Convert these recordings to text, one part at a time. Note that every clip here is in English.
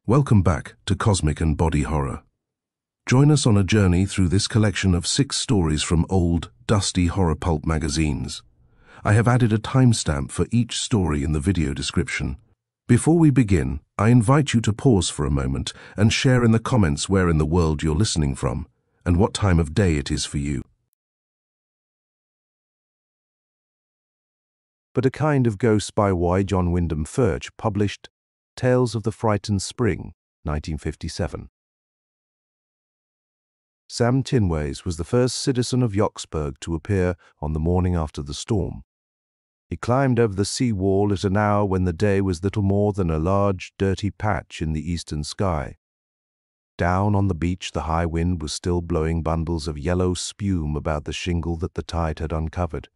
Welcome back to Cosmic and Body Horror. Join us on a journey through this collection of 6 stories from old, dusty horror pulp magazines. I have added a timestamp for each story in the video description. Before we begin, I invite you to pause for a moment and share in the comments where in the world you're listening from and what time of day it is for you. But a Kind of Ghost by Y. John Wyndham Fritch, published Tales of the Frightened Spring, 1957. Sam Tinways was the first citizen of Yoxburg to appear on the morning after the storm. He climbed over the sea wall at an hour when the day was little more than a large, dirty patch in the eastern sky. Down on the beach, the high wind was still blowing bundles of yellow spume about the shingle that the tide had uncovered.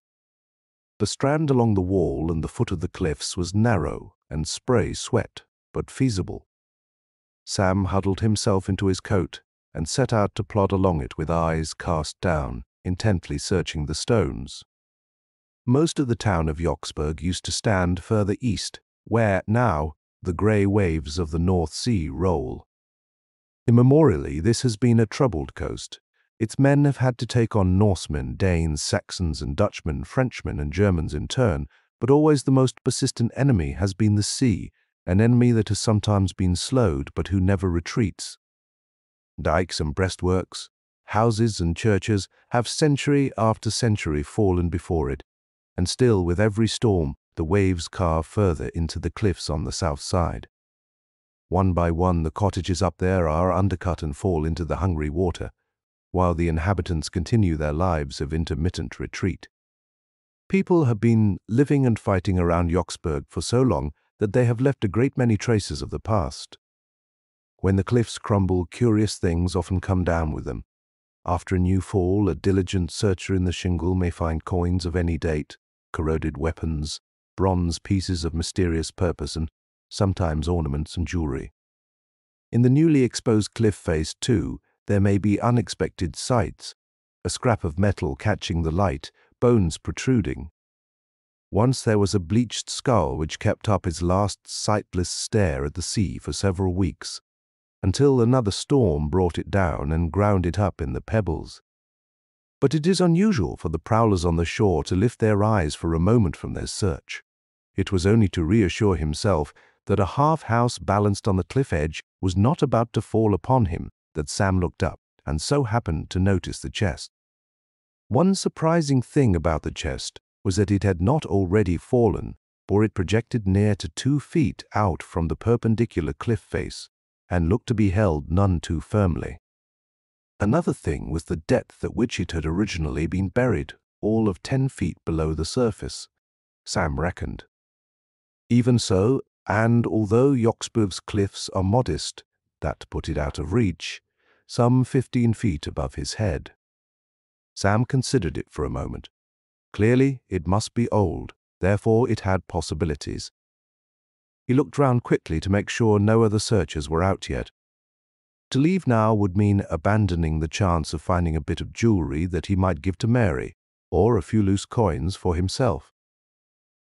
The strand along the wall and the foot of the cliffs was narrow and spray-swept, but feasible. Sam huddled himself into his coat and set out to plod along it with eyes cast down, intently searching the stones. Most of the town of Yoxburg used to stand further east, where, now, the grey waves of the North Sea roll. Immemorially, this has been a troubled coast. Its men have had to take on Norsemen, Danes, Saxons and Dutchmen, Frenchmen and Germans in turn, but always the most persistent enemy has been the sea, an enemy that has sometimes been slowed but who never retreats. Dikes and breastworks, houses and churches have century after century fallen before it, and still with every storm the waves carve further into the cliffs on the south side. One by one the cottages up there are undercut and fall into the hungry water, while the inhabitants continue their lives of intermittent retreat. People have been living and fighting around Yoxburg for so long that they have left a great many traces of the past. When the cliffs crumble, curious things often come down with them. After a new fall, a diligent searcher in the shingle may find coins of any date, corroded weapons, bronze pieces of mysterious purpose, and sometimes ornaments and jewelry. In the newly exposed cliff face, too, there may be unexpected sights, a scrap of metal catching the light, bones protruding. Once there was a bleached skull which kept up its last sightless stare at the sea for several weeks, until another storm brought it down and ground it up in the pebbles. But it is unusual for the prowlers on the shore to lift their eyes for a moment from their search. It was only to reassure himself that a half-house balanced on the cliff edge was not about to fall upon him that Sam looked up and so happened to notice the chest. One surprising thing about the chest was that it had not already fallen, for it projected near to 2 feet out from the perpendicular cliff face, and looked to be held none too firmly. Another thing was the depth at which it had originally been buried, all of 10 feet below the surface, Sam reckoned. Even so, and although Yoxburg's cliffs are modest, that put it out of reach, some 15 feet above his head. Sam considered it for a moment. Clearly, it must be old, therefore it had possibilities. He looked round quickly to make sure no other searchers were out yet. To leave now would mean abandoning the chance of finding a bit of jewelry that he might give to Mary, or a few loose coins for himself.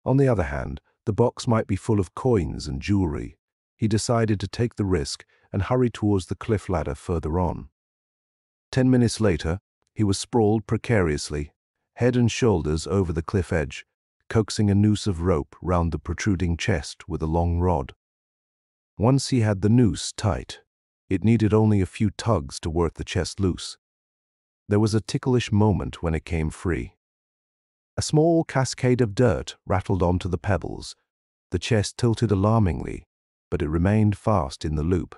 On the other hand, the box might be full of coins and jewelry. He decided to take the risk and hurry towards the cliff ladder further on. 10 minutes later, he was sprawled precariously, head and shoulders over the cliff edge, coaxing a noose of rope round the protruding chest with a long rod. Once he had the noose tight, it needed only a few tugs to work the chest loose. There was a ticklish moment when it came free. A small cascade of dirt rattled onto the pebbles. The chest tilted alarmingly, but it remained fast in the loop.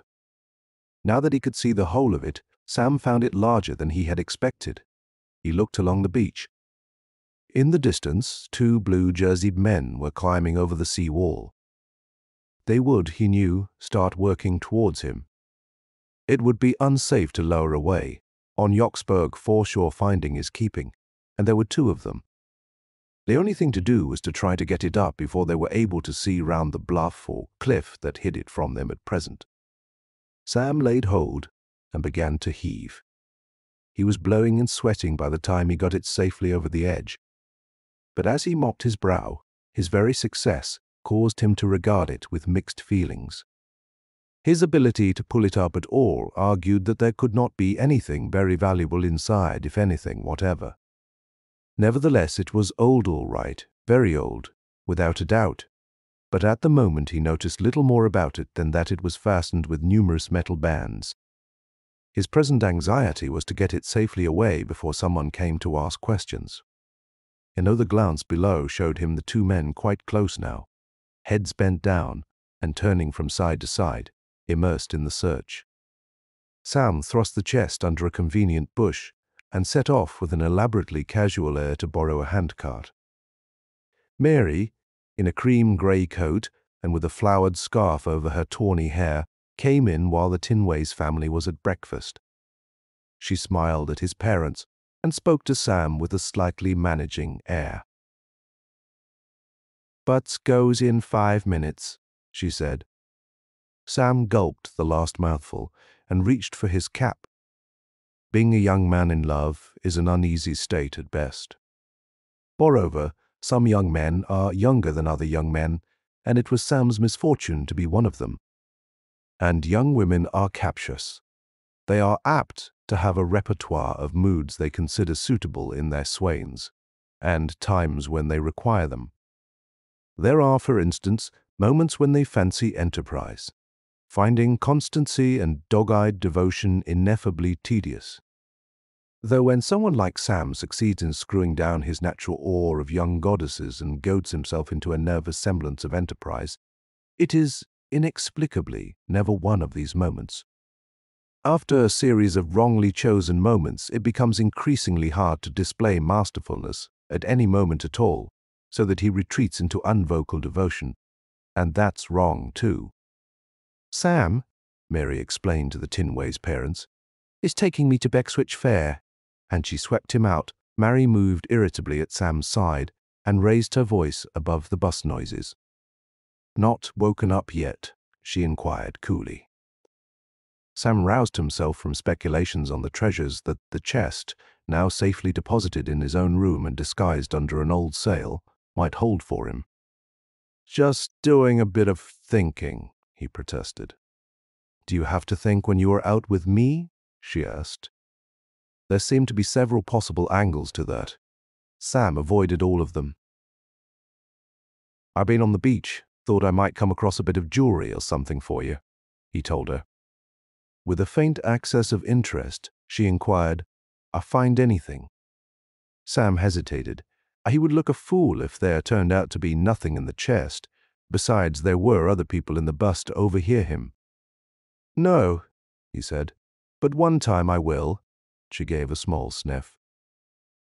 Now that he could see the whole of it, Sam found it larger than he had expected. He looked along the beach. In the distance, 2 blue-jerseyed men were climbing over the sea wall. They would, he knew, start working towards him. It would be unsafe to lower away. On Yoxburg, foreshore finding is keeping, and there were 2 of them. The only thing to do was to try to get it up before they were able to see round the bluff or cliff that hid it from them at present. Sam laid hold and began to heave. He was blowing and sweating by the time he got it safely over the edge. But as he mopped his brow, his very success caused him to regard it with mixed feelings. His ability to pull it up at all argued that there could not be anything very valuable inside, if anything whatever. Nevertheless, it was old all right, very old, without a doubt. But at the moment he noticed little more about it than that it was fastened with numerous metal bands. His present anxiety was to get it safely away before someone came to ask questions. Another glance below showed him the two men quite close now, heads bent down and turning from side to side, immersed in the search. Sam thrust the chest under a convenient bush and set off with an elaborately casual air to borrow a handcart. Mary, in a cream-grey coat and with a flowered scarf over her tawny hair, came in while the Tinways family was at breakfast. She smiled at his parents and spoke to Sam with a slightly managing air. "Butts goes in 5 minutes," she said. Sam gulped the last mouthful and reached for his cap. Being a young man in love is an uneasy state at best. Moreover, some young men are younger than other young men, and it was Sam's misfortune to be one of them. And young women are captious. They are apt to have a repertoire of moods they consider suitable in their swains, and times when they require them. There are, for instance, moments when they fancy enterprise, finding constancy and dog-eyed devotion ineffably tedious. Though when someone like Sam succeeds in screwing down his natural awe of young goddesses and goads himself into a nervous semblance of enterprise, it is inexplicably never one of these moments. After a series of wrongly chosen moments, it becomes increasingly hard to display masterfulness at any moment at all, so that he retreats into unvocal devotion. And that's wrong, too. "Sam," Mary explained to the Tinways' parents, "is taking me to Bexwich Fair," and she swept him out. Mary moved irritably at Sam's side and raised her voice above the bus noises. "Not woken up yet?" she inquired coolly. Sam roused himself from speculations on the treasures that the chest, now safely deposited in his own room and disguised under an old sail, might hold for him. "Just doing a bit of thinking," he protested. "Do you have to think when you are out with me?" she asked. There seemed to be several possible angles to that. Sam avoided all of them. "I've been on the beach, thought I might come across a bit of jewelry or something for you," he told her. With a faint access of interest, she inquired, "I find anything?" Sam hesitated. He would look a fool if there turned out to be nothing in the chest. Besides, there were other people in the bus to overhear him. "No," he said, "but one time I will." She gave a small sniff.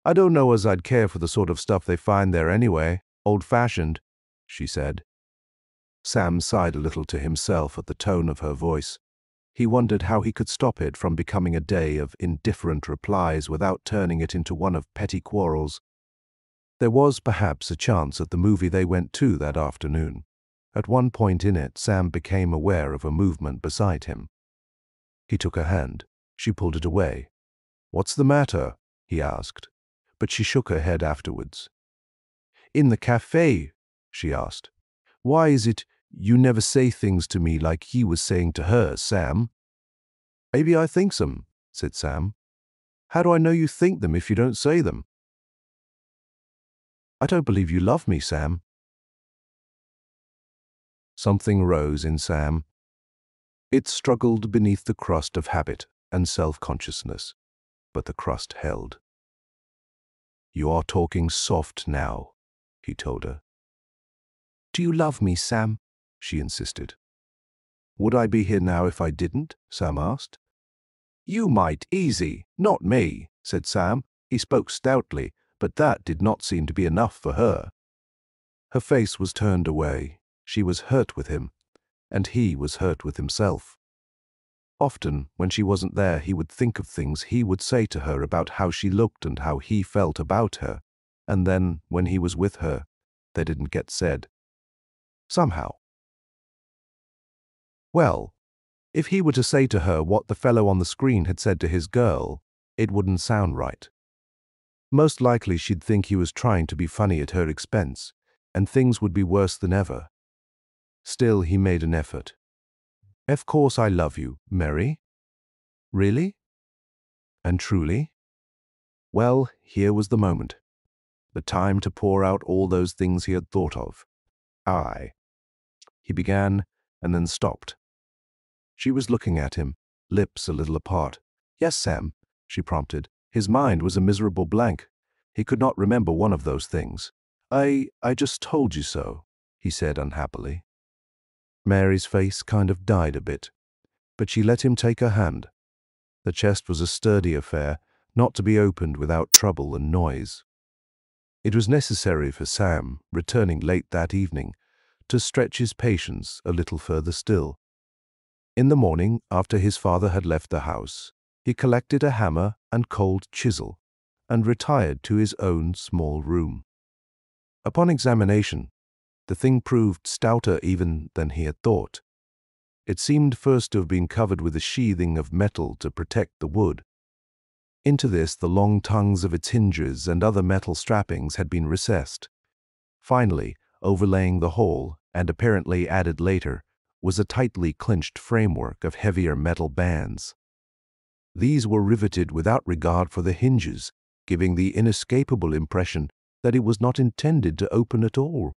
"I don't know as I'd care for the sort of stuff they find there anyway. Old-fashioned," she said. Sam sighed a little to himself at the tone of her voice. He wondered how he could stop it from becoming a day of indifferent replies without turning it into one of petty quarrels. There was perhaps a chance at the movie they went to that afternoon. At one point in it, Sam became aware of a movement beside him. He took her hand. She pulled it away. "What's the matter?" he asked, but she shook her head afterwards. "In the cafe," she asked. "Why is it you never say things to me like he was saying to her, Sam?" "Maybe I think them," said Sam. "How do I know you think them if you don't say them?" "I don't believe you love me, Sam." Something rose in Sam. It struggled beneath the crust of habit and self-consciousness, but the crust held. "You are talking soft now," he told her. "Do you love me, Sam?" she insisted. "Would I be here now if I didn't?" Sam asked. "You might, easy, not me," said Sam. He spoke stoutly, but that did not seem to be enough for her. Her face was turned away. She was hurt with him, and he was hurt with himself. Often, when she wasn't there, he would think of things he would say to her about how she looked and how he felt about her, and then, when he was with her, they didn't get said. Somehow. Well, if he were to say to her what the fellow on the screen had said to his girl, it wouldn't sound right. Most likely she'd think he was trying to be funny at her expense, and things would be worse than ever. Still, he made an effort. Of course I love you, Mary. Really? And truly? Well, here was the moment. The time to pour out all those things he had thought of. I. He began, and then stopped. She was looking at him, lips a little apart. Yes, Sam, she prompted. His mind was a miserable blank. He could not remember one of those things. I just told you so, he said unhappily. Mary's face kind of died a bit, but she let him take her hand. The chest was a sturdy affair, not to be opened without trouble and noise. It was necessary for Sam, returning late that evening, to stretch his patience a little further still. In the morning, after his father had left the house, he collected a hammer and cold chisel, and retired to his own small room. Upon examination, the thing proved stouter even than he had thought. It seemed first to have been covered with a sheathing of metal to protect the wood. Into this the long tongues of its hinges and other metal strappings had been recessed. Finally, overlaying the whole, and apparently added later, was a tightly clinched framework of heavier metal bands. These were riveted without regard for the hinges, giving the inescapable impression that it was not intended to open at all.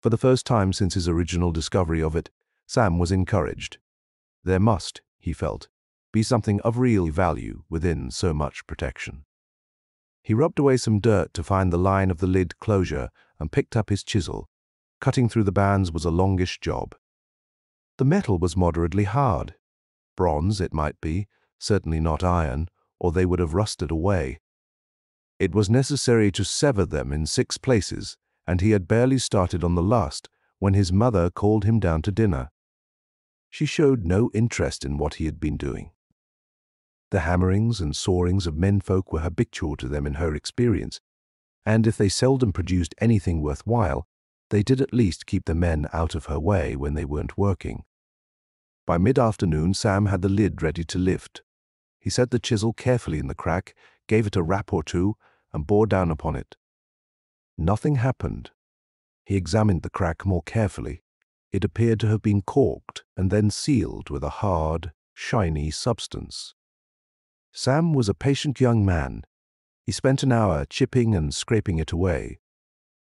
For the first time since his original discovery of it, Sam was encouraged. There must, he felt, be something of real value within so much protection. He rubbed away some dirt to find the line of the lid closure and picked up his chisel. Cutting through the bands was a longish job. The metal was moderately hard. Bronze, it might be, certainly not iron, or they would have rusted away. It was necessary to sever them in 6 places, and he had barely started on the last when his mother called him down to dinner. She showed no interest in what he had been doing. The hammerings and sawings of menfolk were habitual to them in her experience, and if they seldom produced anything worthwhile, they did at least keep the men out of her way when they weren't working. By mid-afternoon, Sam had the lid ready to lift. He set the chisel carefully in the crack, gave it a rap or two, and bore down upon it. Nothing happened. He examined the crack more carefully. It appeared to have been corked and then sealed with a hard, shiny substance. Sam was a patient young man. He spent an hour chipping and scraping it away.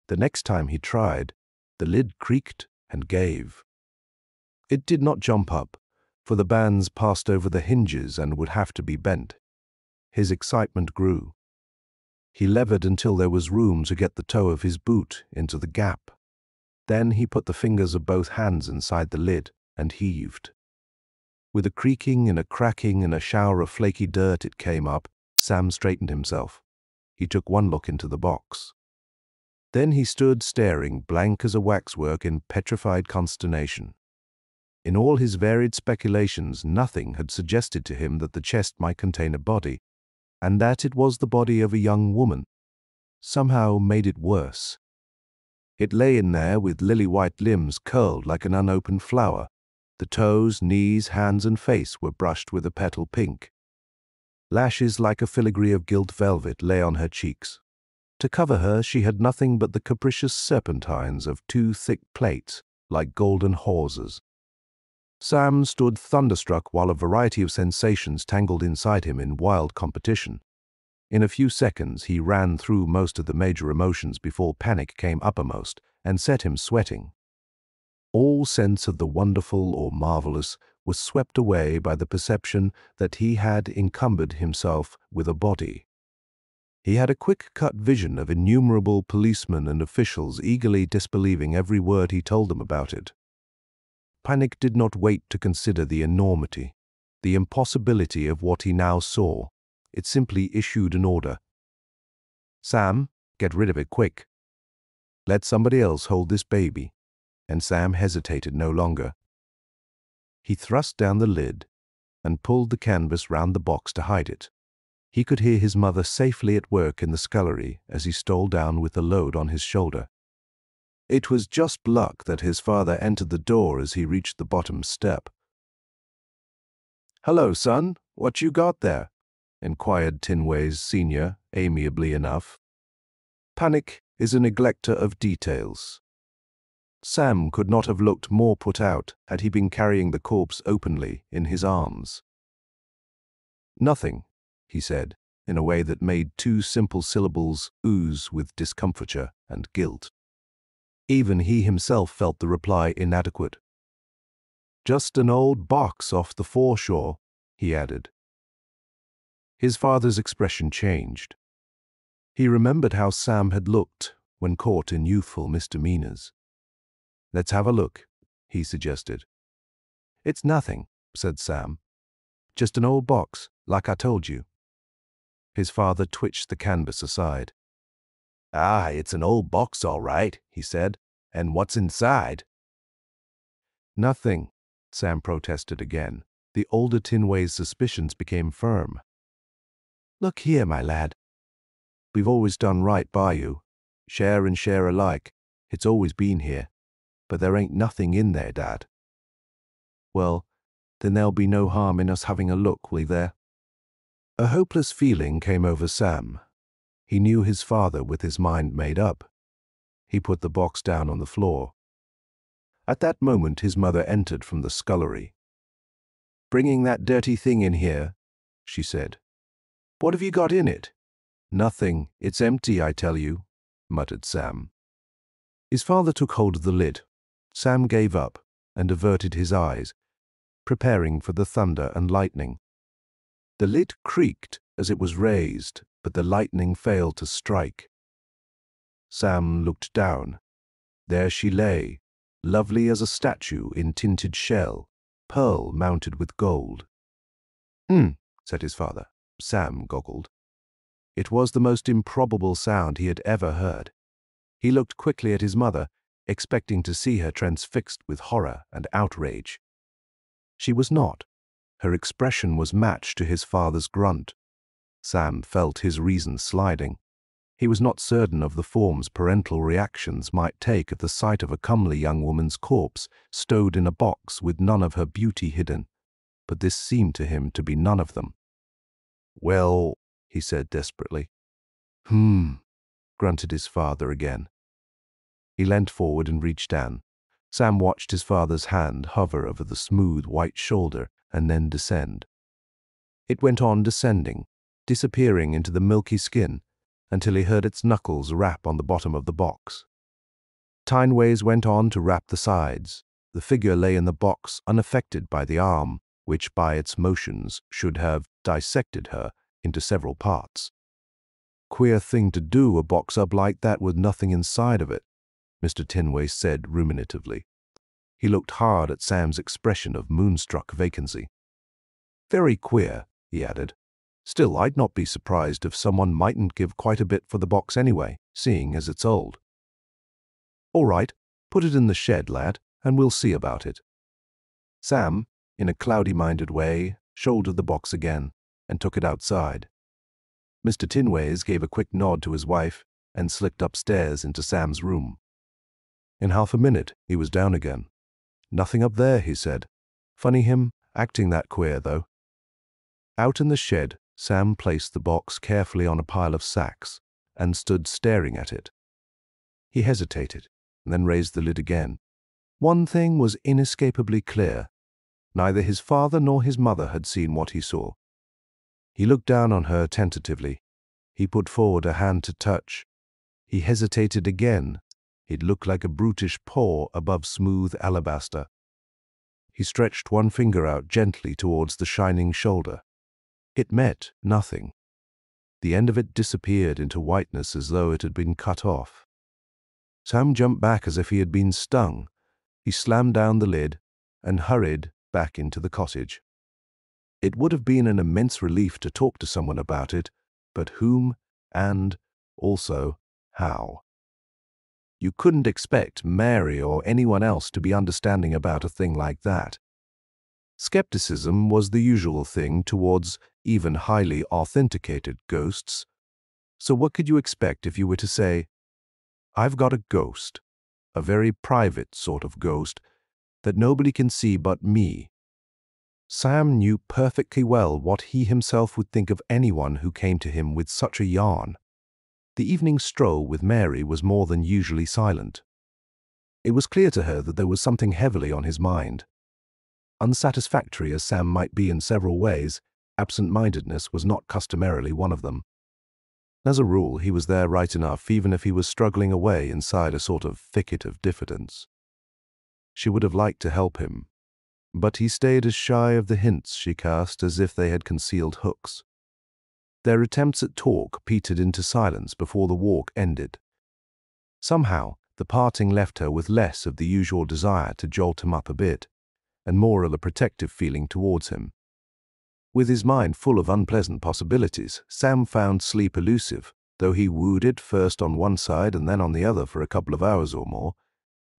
The next time he tried, the lid creaked and gave. It did not jump up, for the bands passed over the hinges and would have to be bent. His excitement grew. He levered until there was room to get the toe of his boot into the gap. Then he put the fingers of both hands inside the lid and heaved. With a creaking and a cracking and a shower of flaky dirt it came up. Sam straightened himself. He took one look into the box. Then he stood staring, blank as a waxwork, in petrified consternation. In all his varied speculations, nothing had suggested to him that the chest might contain a body, and that it was the body of a young woman, somehow made it worse. It lay in there with lily-white limbs curled like an unopened flower. The toes, knees, hands, and face were brushed with a petal pink. Lashes like a filigree of gilt velvet lay on her cheeks. To cover her, she had nothing but the capricious serpentines of 2 thick plaits, like golden hawsers. Sam stood thunderstruck while a variety of sensations tangled inside him in wild competition. In a few seconds he ran through most of the major emotions before panic came uppermost and set him sweating. All sense of the wonderful or marvelous was swept away by the perception that he had encumbered himself with a body. He had a quick-cut vision of innumerable policemen and officials eagerly disbelieving every word he told them about it. Panic did not wait to consider the enormity, the impossibility of what he now saw. It simply issued an order. Sam, get rid of it quick. Let somebody else hold this baby. And Sam hesitated no longer. He thrust down the lid and pulled the canvas round the box to hide it. He could hear his mother safely at work in the scullery as he stole down with the load on his shoulder. It was just luck that his father entered the door as he reached the bottom step. "Hello, son. What you got there?" inquired Tinways Sr., amiably enough. Panic is a neglecter of details. Sam could not have looked more put out had he been carrying the corpse openly in his arms. "Nothing," he said, in a way that made two simple syllables ooze with discomfiture and guilt. Even he himself felt the reply inadequate. "Just an old box off the foreshore," he added. His father's expression changed. He remembered how Sam had looked when caught in youthful misdemeanors. "Let's have a look," he suggested. "It's nothing," said Sam. "Just an old box, like I told you." His father twitched the canvas aside. "Ah, it's an old box, all right," he said. "And what's inside?" "Nothing," Sam protested again. The older Tinway's suspicions became firm. "Look here, my lad. We've always done right by you. Share and share alike. It's always been here. But there ain't nothing in there, Dad." "Well, then there'll be no harm in us having a look, will there?" A hopeless feeling came over Sam. He knew his father with his mind made up. He put the box down on the floor. At that moment his mother entered from the scullery. "Bringing that dirty thing in here," she said. "What have you got in it?" "Nothing. It's empty, I tell you," muttered Sam. His father took hold of the lid. Sam gave up and averted his eyes, preparing for the thunder and lightning. The lid creaked as it was raised, but the lightning failed to strike. Sam looked down. There she lay, lovely as a statue in tinted shell, pearl mounted with gold. Said his father. Sam goggled. It was the most improbable sound he had ever heard. He looked quickly at his mother, expecting to see her transfixed with horror and outrage. She was not. Her expression was matched to his father's grunt. Sam felt his reason sliding. He was not certain of the forms parental reactions might take at the sight of a comely young woman's corpse stowed in a box with none of her beauty hidden, but this seemed to him to be none of them. "Well," he said desperately. Grunted his father again. He leant forward and reached down. Sam watched his father's hand hover over the smooth white shoulder and then descend. It went on descending, disappearing into the milky skin, until he heard its knuckles rap on the bottom of the box. Tinways went on to rap the sides. The figure lay in the box unaffected by the arm, which by its motions should have dissected her into several parts. "Queer thing to do, a box up like that with nothing inside of it," Mr. Tinway said ruminatively. He looked hard at Sam's expression of moonstruck vacancy. "Very queer," he added. "Still, I'd not be surprised if someone mightn't give quite a bit for the box anyway, seeing as it's old." "All right, put it in the shed, lad, and we'll see about it." Sam, in a cloudy-minded way, shouldered the box again and took it outside. Mr. Tinways gave a quick nod to his wife and slipped upstairs into Sam's room. In half a minute, he was down again. "Nothing up there," he said. "Funny him, acting that queer, though." Out in the shed, Sam placed the box carefully on a pile of sacks and stood staring at it. He hesitated, and then raised the lid again. One thing was inescapably clear. Neither his father nor his mother had seen what he saw. He looked down on her tentatively. He put forward a hand to touch. He hesitated again. It looked like a brutish paw above smooth alabaster. He stretched one finger out gently towards the shining shoulder. It met nothing. The end of it disappeared into whiteness as though it had been cut off. Sam jumped back as if he had been stung. He slammed down the lid and hurried back into the cottage. It would have been an immense relief to talk to someone about it, but whom and, also, how? You couldn't expect Mary or anyone else to be understanding about a thing like that. Skepticism was the usual thing towards even highly authenticated ghosts. So what could you expect if you were to say, "I've got a ghost, a very private sort of ghost, that nobody can see but me"? Sam knew perfectly well what he himself would think of anyone who came to him with such a yarn. The evening stroll with Mary was more than usually silent. It was clear to her that there was something heavily on his mind. Unsatisfactory as Sam might be in several ways, absent-mindedness was not customarily one of them. As a rule, he was there right enough, even if he was struggling away inside a sort of thicket of diffidence. She would have liked to help him, but he stayed as shy of the hints she cast as if they had concealed hooks. Their attempts at talk petered into silence before the walk ended. Somehow, the parting left her with less of the usual desire to jolt him up a bit, and more of a protective feeling towards him. With his mind full of unpleasant possibilities, Sam found sleep elusive, though he wooed it first on one side and then on the other for a couple of hours or more.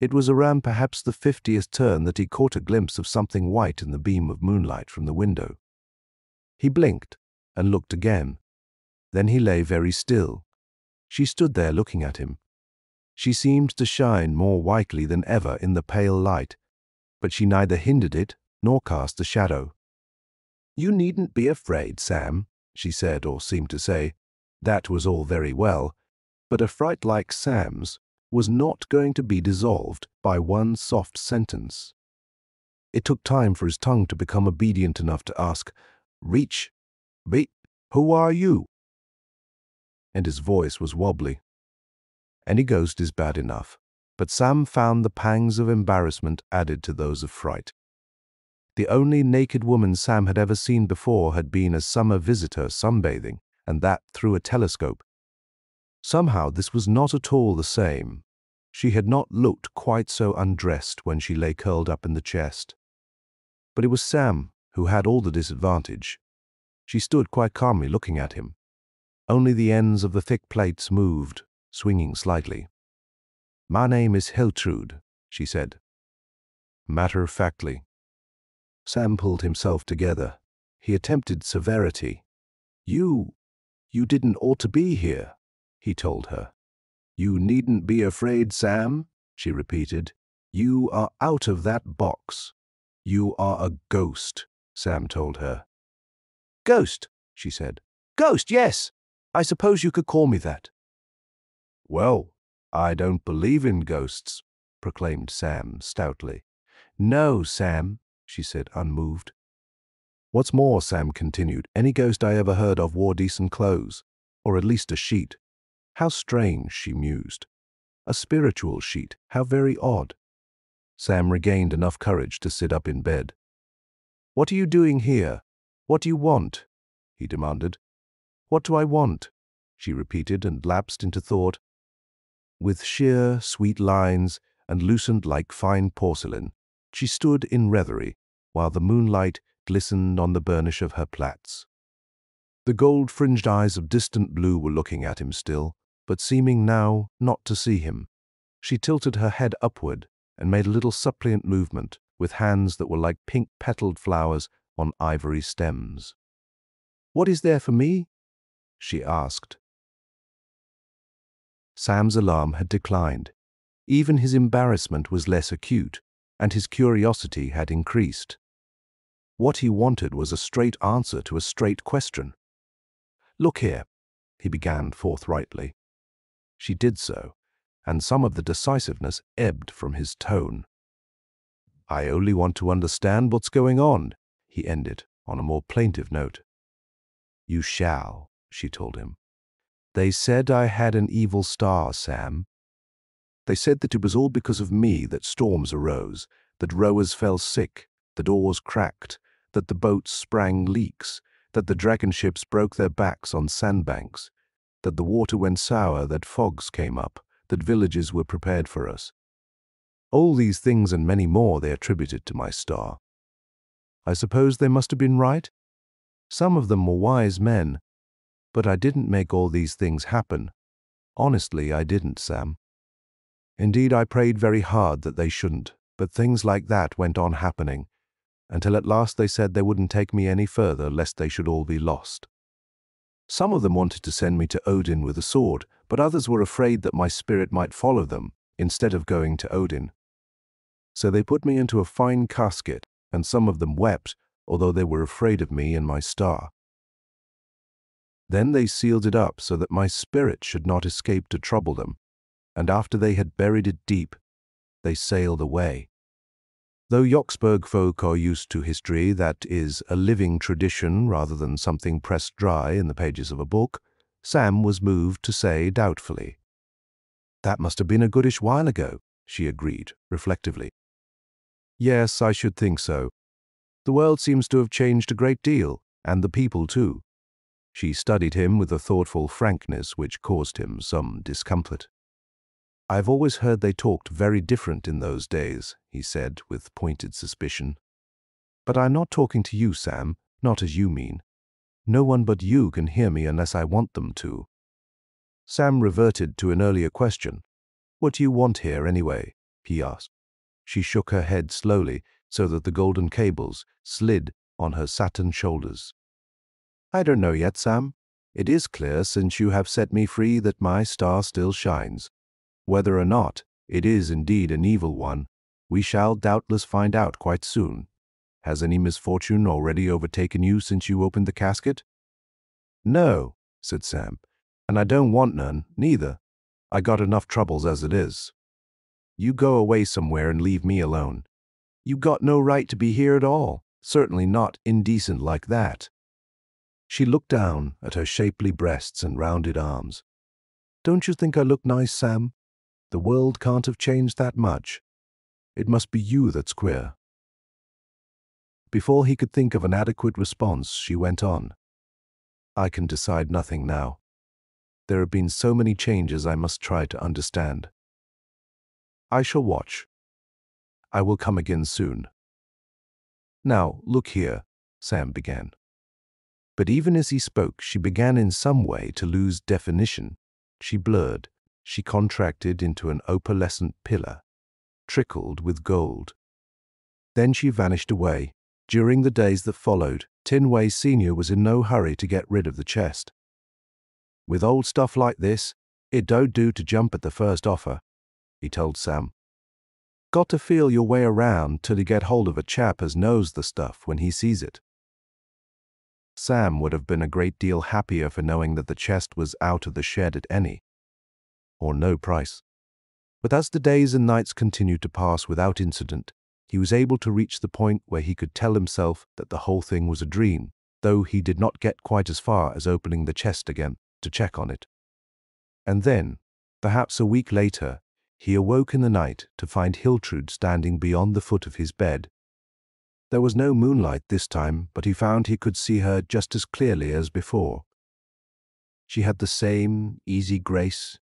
It was around perhaps the 50th turn that he caught a glimpse of something white in the beam of moonlight from the window. He blinked and looked again. Then he lay very still. She stood there looking at him. She seemed to shine more whitely than ever in the pale light, but she neither hindered it nor cast a shadow. "You needn't be afraid, Sam," she said, or seemed to say. That was all very well, but a fright like Sam's was not going to be dissolved by one soft sentence. It took time for his tongue to become obedient enough to ask, "Who are you?" And his voice was wobbly. Any ghost is bad enough, but Sam found the pangs of embarrassment added to those of fright. The only naked woman Sam had ever seen before had been a summer visitor sunbathing, and that through a telescope. Somehow this was not at all the same. She had not looked quite so undressed when she lay curled up in the chest. But it was Sam who had all the disadvantage. She stood quite calmly looking at him. Only the ends of the thick plaits moved, swinging slightly. "My name is Hiltrude," she said, matter-of-factly. Sam pulled himself together. He attempted severity. You didn't ought to be here," he told her. "You needn't be afraid, Sam," she repeated. "You are out of that box. You are a ghost," Sam told her. "Ghost," she said. "Ghost, yes. I suppose you could call me that." "Well, I don't believe in ghosts," proclaimed Sam stoutly. "No, Sam," she said, unmoved. "What's more," Sam continued, "any ghost I ever heard of wore decent clothes, or at least a sheet. How strange," she mused. "A spiritual sheet. How very odd." Sam regained enough courage to sit up in bed. "What are you doing here? What do you want?" he demanded. "What do I want?" she repeated and lapsed into thought. With sheer, sweet lines and loosened like fine porcelain, she stood in reverie while the moonlight glistened on the burnish of her plaits. The gold-fringed eyes of distant blue were looking at him still, but seeming now not to see him. She tilted her head upward and made a little suppliant movement with hands that were like pink-petaled flowers on ivory stems. "What is there for me?" she asked. Sam's alarm had declined. Even his embarrassment was less acute, and his curiosity had increased. What he wanted was a straight answer to a straight question. "Look here," he began forthrightly. She did so, and some of the decisiveness ebbed from his tone. "I only want to understand what's going on," he ended on a more plaintive note. "You shall," she told him. "They said I had an evil star, Sam. They said that it was all because of me that storms arose, that rowers fell sick, that oars cracked, that the boats sprang leaks, that the dragon ships broke their backs on sandbanks, that the water went sour, that fogs came up, that villages were prepared for us. All these things and many more they attributed to my star. I suppose they must have been right. Some of them were wise men, but I didn't make all these things happen. Honestly, I didn't, Sam. Indeed, I prayed very hard that they shouldn't, but things like that went on happening, until at last they said they wouldn't take me any further lest they should all be lost. Some of them wanted to send me to Odin with a sword, but others were afraid that my spirit might follow them instead of going to Odin. So they put me into a fine casket, and some of them wept, although they were afraid of me and my star. Then they sealed it up so that my spirit should not escape to trouble them, and after they had buried it deep, they sailed away. Though Yoxburg folk are used to history that is a living tradition rather than something pressed dry in the pages of a book, Sam was moved to say doubtfully, "That must have been a goodish while ago," she agreed, reflectively. "Yes, I should think so. The world seems to have changed a great deal, and the people too." She studied him with a thoughtful frankness which caused him some discomfort. "I've always heard they talked very different in those days," he said with pointed suspicion. "But I'm not talking to you, Sam, not as you mean. No one but you can hear me unless I want them to." Sam reverted to an earlier question. "What do you want here, anyway?" he asked. She shook her head slowly so that the golden cables slid on her satin shoulders. "I don't know yet, Sam. It is clear since you have set me free that my star still shines. Whether or not it is indeed an evil one, we shall doubtless find out quite soon. Has any misfortune already overtaken you since you opened the casket?" "No," said Sam, "and I don't want none, neither. I got enough troubles as it is. You go away somewhere and leave me alone. You got no right to be here at all, certainly not indecent like that." She looked down at her shapely breasts and rounded arms. "Don't you think I look nice, Sam? The world can't have changed that much. It must be you that's queer." Before he could think of an adequate response, she went on, "I can decide nothing now. There have been so many changes I must try to understand. I shall watch. I will come again soon." "Now, look here," Sam began. But even as he spoke, she began in some way to lose definition. She blurred. She contracted into an opalescent pillar, trickled with gold. Then she vanished away. During the days that followed, Tinway Sr. was in no hurry to get rid of the chest. "With old stuff like this, it don't do to jump at the first offer," he told Sam. "Got to feel your way around till you get hold of a chap as knows the stuff when he sees it." Sam would have been a great deal happier for knowing that the chest was out of the shed at any or no price. But as the days and nights continued to pass without incident, he was able to reach the point where he could tell himself that the whole thing was a dream, though he did not get quite as far as opening the chest again to check on it. And then, perhaps a week later, he awoke in the night to find Hiltrude standing beyond the foot of his bed. There was no moonlight this time, but he found he could see her just as clearly as before. She had the same easy grace.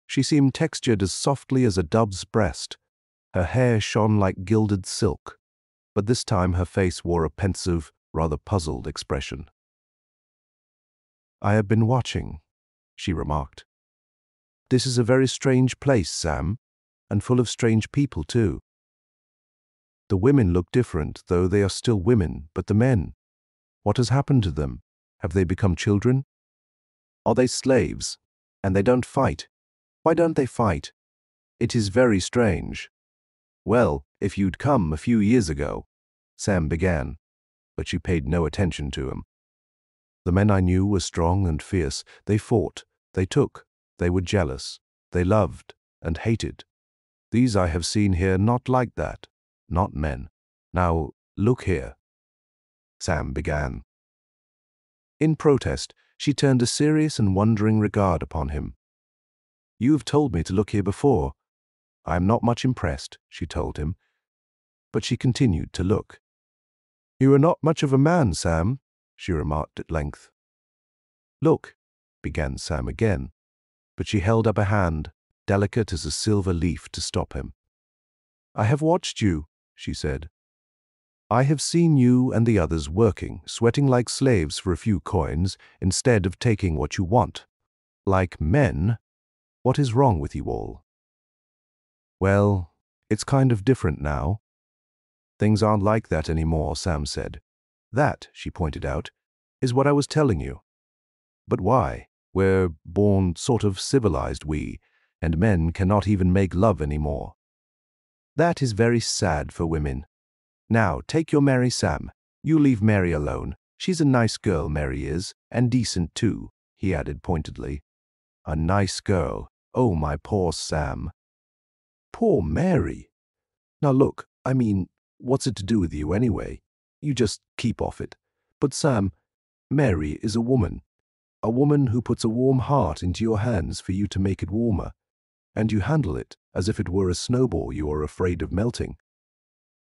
She seemed textured as softly as a dove's breast. Her hair shone like gilded silk, but this time her face wore a pensive, rather puzzled expression. "I have been watching," she remarked. "This is a very strange place, Sam, and full of strange people, too. The women look different, though they are still women, but the men, what has happened to them? Have they become children? Are they slaves? And they don't fight? Why don't they fight? It is very strange." "Well, if you'd come a few years ago," Sam began, but she paid no attention to him. "The men I knew were strong and fierce. They fought, they took, they were jealous, they loved and hated. These I have seen here not like that, not men. Now, look here," Sam began. In protest, she turned a serious and wondering regard upon him. "You have told me to look here before. I am not much impressed," she told him, but she continued to look. "You are not much of a man, Sam," she remarked at length. "Look," began Sam again, but she held up a hand, delicate as a silver leaf, to stop him. "I have watched you," she said. "I have seen you and the others working, sweating like slaves for a few coins, instead of taking what you want. Like men. What is wrong with you all?" "Well, it's kind of different now. Things aren't like that anymore," Sam said. "That," she pointed out, "is what I was telling you. But why? We're born sort of civilized, we, and men cannot even make love anymore. That is very sad for women. Now, take your Mary, Sam. You leave Mary alone. She's a nice girl, Mary is, and decent too," he added pointedly. "A nice girl. Oh, my poor Sam." Poor Mary. Now look, I mean, what's it to do with you anyway? You just keep off it. But Sam, Mary is a woman who puts a warm heart into your hands for you to make it warmer, and you handle it as if it were a snowball you are afraid of melting.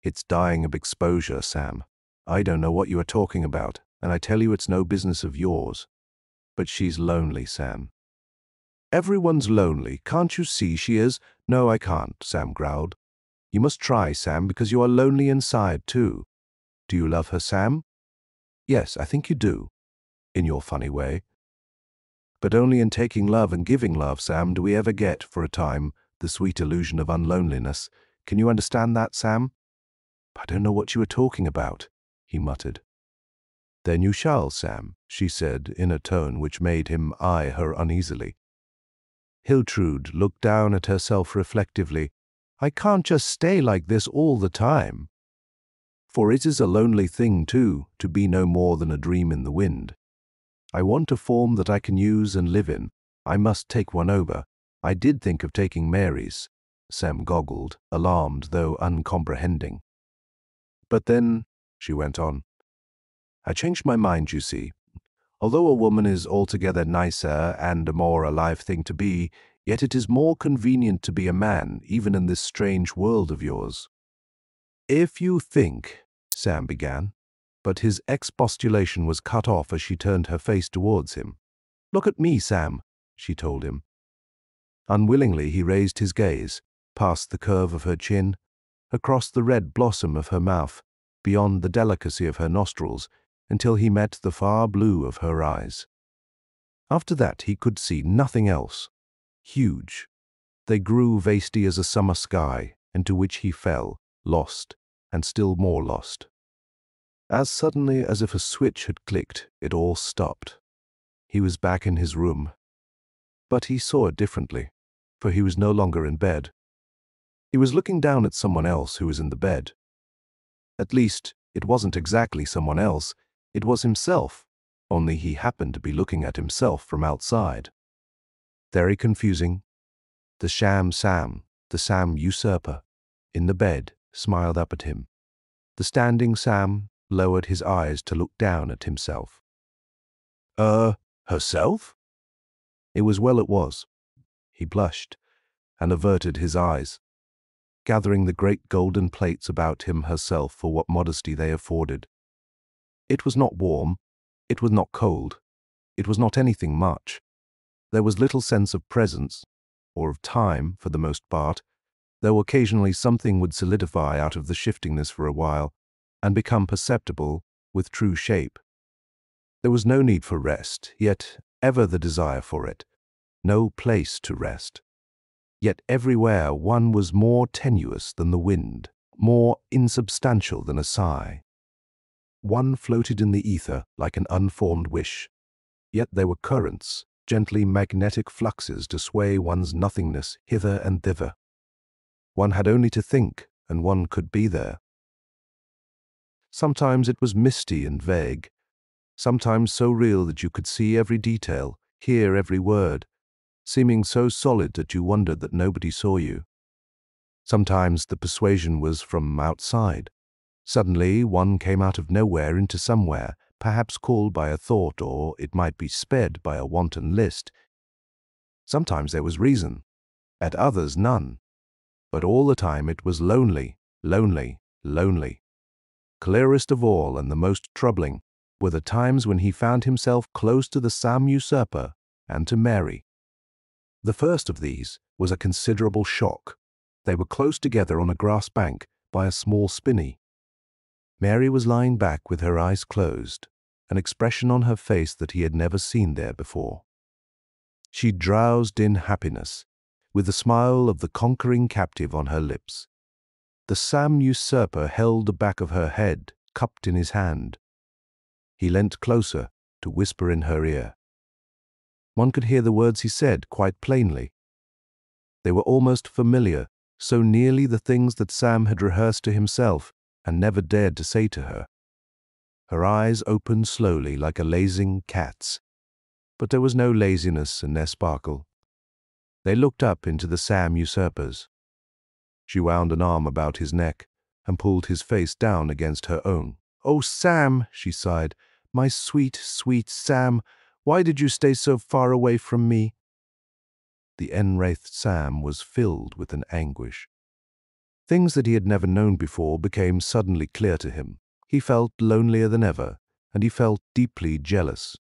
It's dying of exposure, Sam. I don't know what you are talking about, and I tell you it's no business of yours. But she's lonely, Sam. Everyone's lonely. Can't you see she is? No, I can't, Sam growled. You must try, Sam, because you are lonely inside, too. Do you love her, Sam? Yes, I think you do, in your funny way. But only in taking love and giving love, Sam, do we ever get, for a time, the sweet illusion of unloneliness. Can you understand that, Sam? I don't know what you are talking about, he muttered. Then you shall, Sam, she said in a tone which made him eye her uneasily. Hiltrude looked down at herself reflectively. I can't just stay like this all the time. For it is a lonely thing, too, to be no more than a dream in the wind. I want a form that I can use and live in. I must take one over. I did think of taking Mary's. Sam goggled, alarmed though uncomprehending. But then, she went on, I changed my mind, you see. Although a woman is altogether nicer and a more alive thing to be, yet it is more convenient to be a man, even in this strange world of yours. If you think, Sam began, but his expostulation was cut off as she turned her face towards him. Look at me, Sam, she told him. Unwillingly he raised his gaze, past the curve of her chin, across the red blossom of her mouth, beyond the delicacy of her nostrils, until he met the far blue of her eyes. After that he could see nothing else. Huge. They grew vasty as a summer sky, into which he fell, lost, and still more lost. As suddenly as if a switch had clicked, it all stopped. He was back in his room. But he saw it differently, for he was no longer in bed. He was looking down at someone else who was in the bed. At least, it wasn't exactly someone else, it was himself, only he happened to be looking at himself from outside. Very confusing. The sham Sam, the Sam usurper, in the bed, smiled up at him. The standing Sam lowered his eyes to look down at himself. Herself? It was well it was. He blushed and averted his eyes, gathering the great golden plaits about him herself for what modesty they afforded. It was not warm, it was not cold, it was not anything much. There was little sense of presence, or of time for the most part, though occasionally something would solidify out of the shiftingness for a while, and become perceptible with true shape. There was no need for rest, yet ever the desire for it, no place to rest. Yet everywhere one was more tenuous than the wind, more insubstantial than a sigh. One floated in the ether like an unformed wish, yet there were currents, gently magnetic fluxes to sway one's nothingness hither and thither. One had only to think, and one could be there. Sometimes it was misty and vague, sometimes so real that you could see every detail, hear every word, seeming so solid that you wondered that nobody saw you. Sometimes the persuasion was from outside. Suddenly one came out of nowhere into somewhere, perhaps called by a thought, or it might be sped by a wanton list. Sometimes there was reason, at others none. But all the time it was lonely, lonely, lonely. Clearest of all and the most troubling were the times when he found himself close to the Sam usurper and to Mary. The first of these was a considerable shock. They were close together on a grass bank by a small spinney. Mary was lying back with her eyes closed, an expression on her face that he had never seen there before. She drowsed in happiness, with the smile of the conquering captive on her lips. The Sam usurper held the back of her head, cupped in his hand. He leant closer to whisper in her ear. One could hear the words he said quite plainly. They were almost familiar, so nearly the things that Sam had rehearsed to himself and never dared to say to her. Her eyes opened slowly like a lazing cat's, but there was no laziness in their sparkle. They looked up into the Sam usurper's. She wound an arm about his neck and pulled his face down against her own. "Oh, Sam," she sighed, "my sweet, sweet Sam, why did you stay so far away from me?" The enwraithed Sam was filled with an anguish. Things that he had never known before became suddenly clear to him. He felt lonelier than ever, and he felt deeply jealous.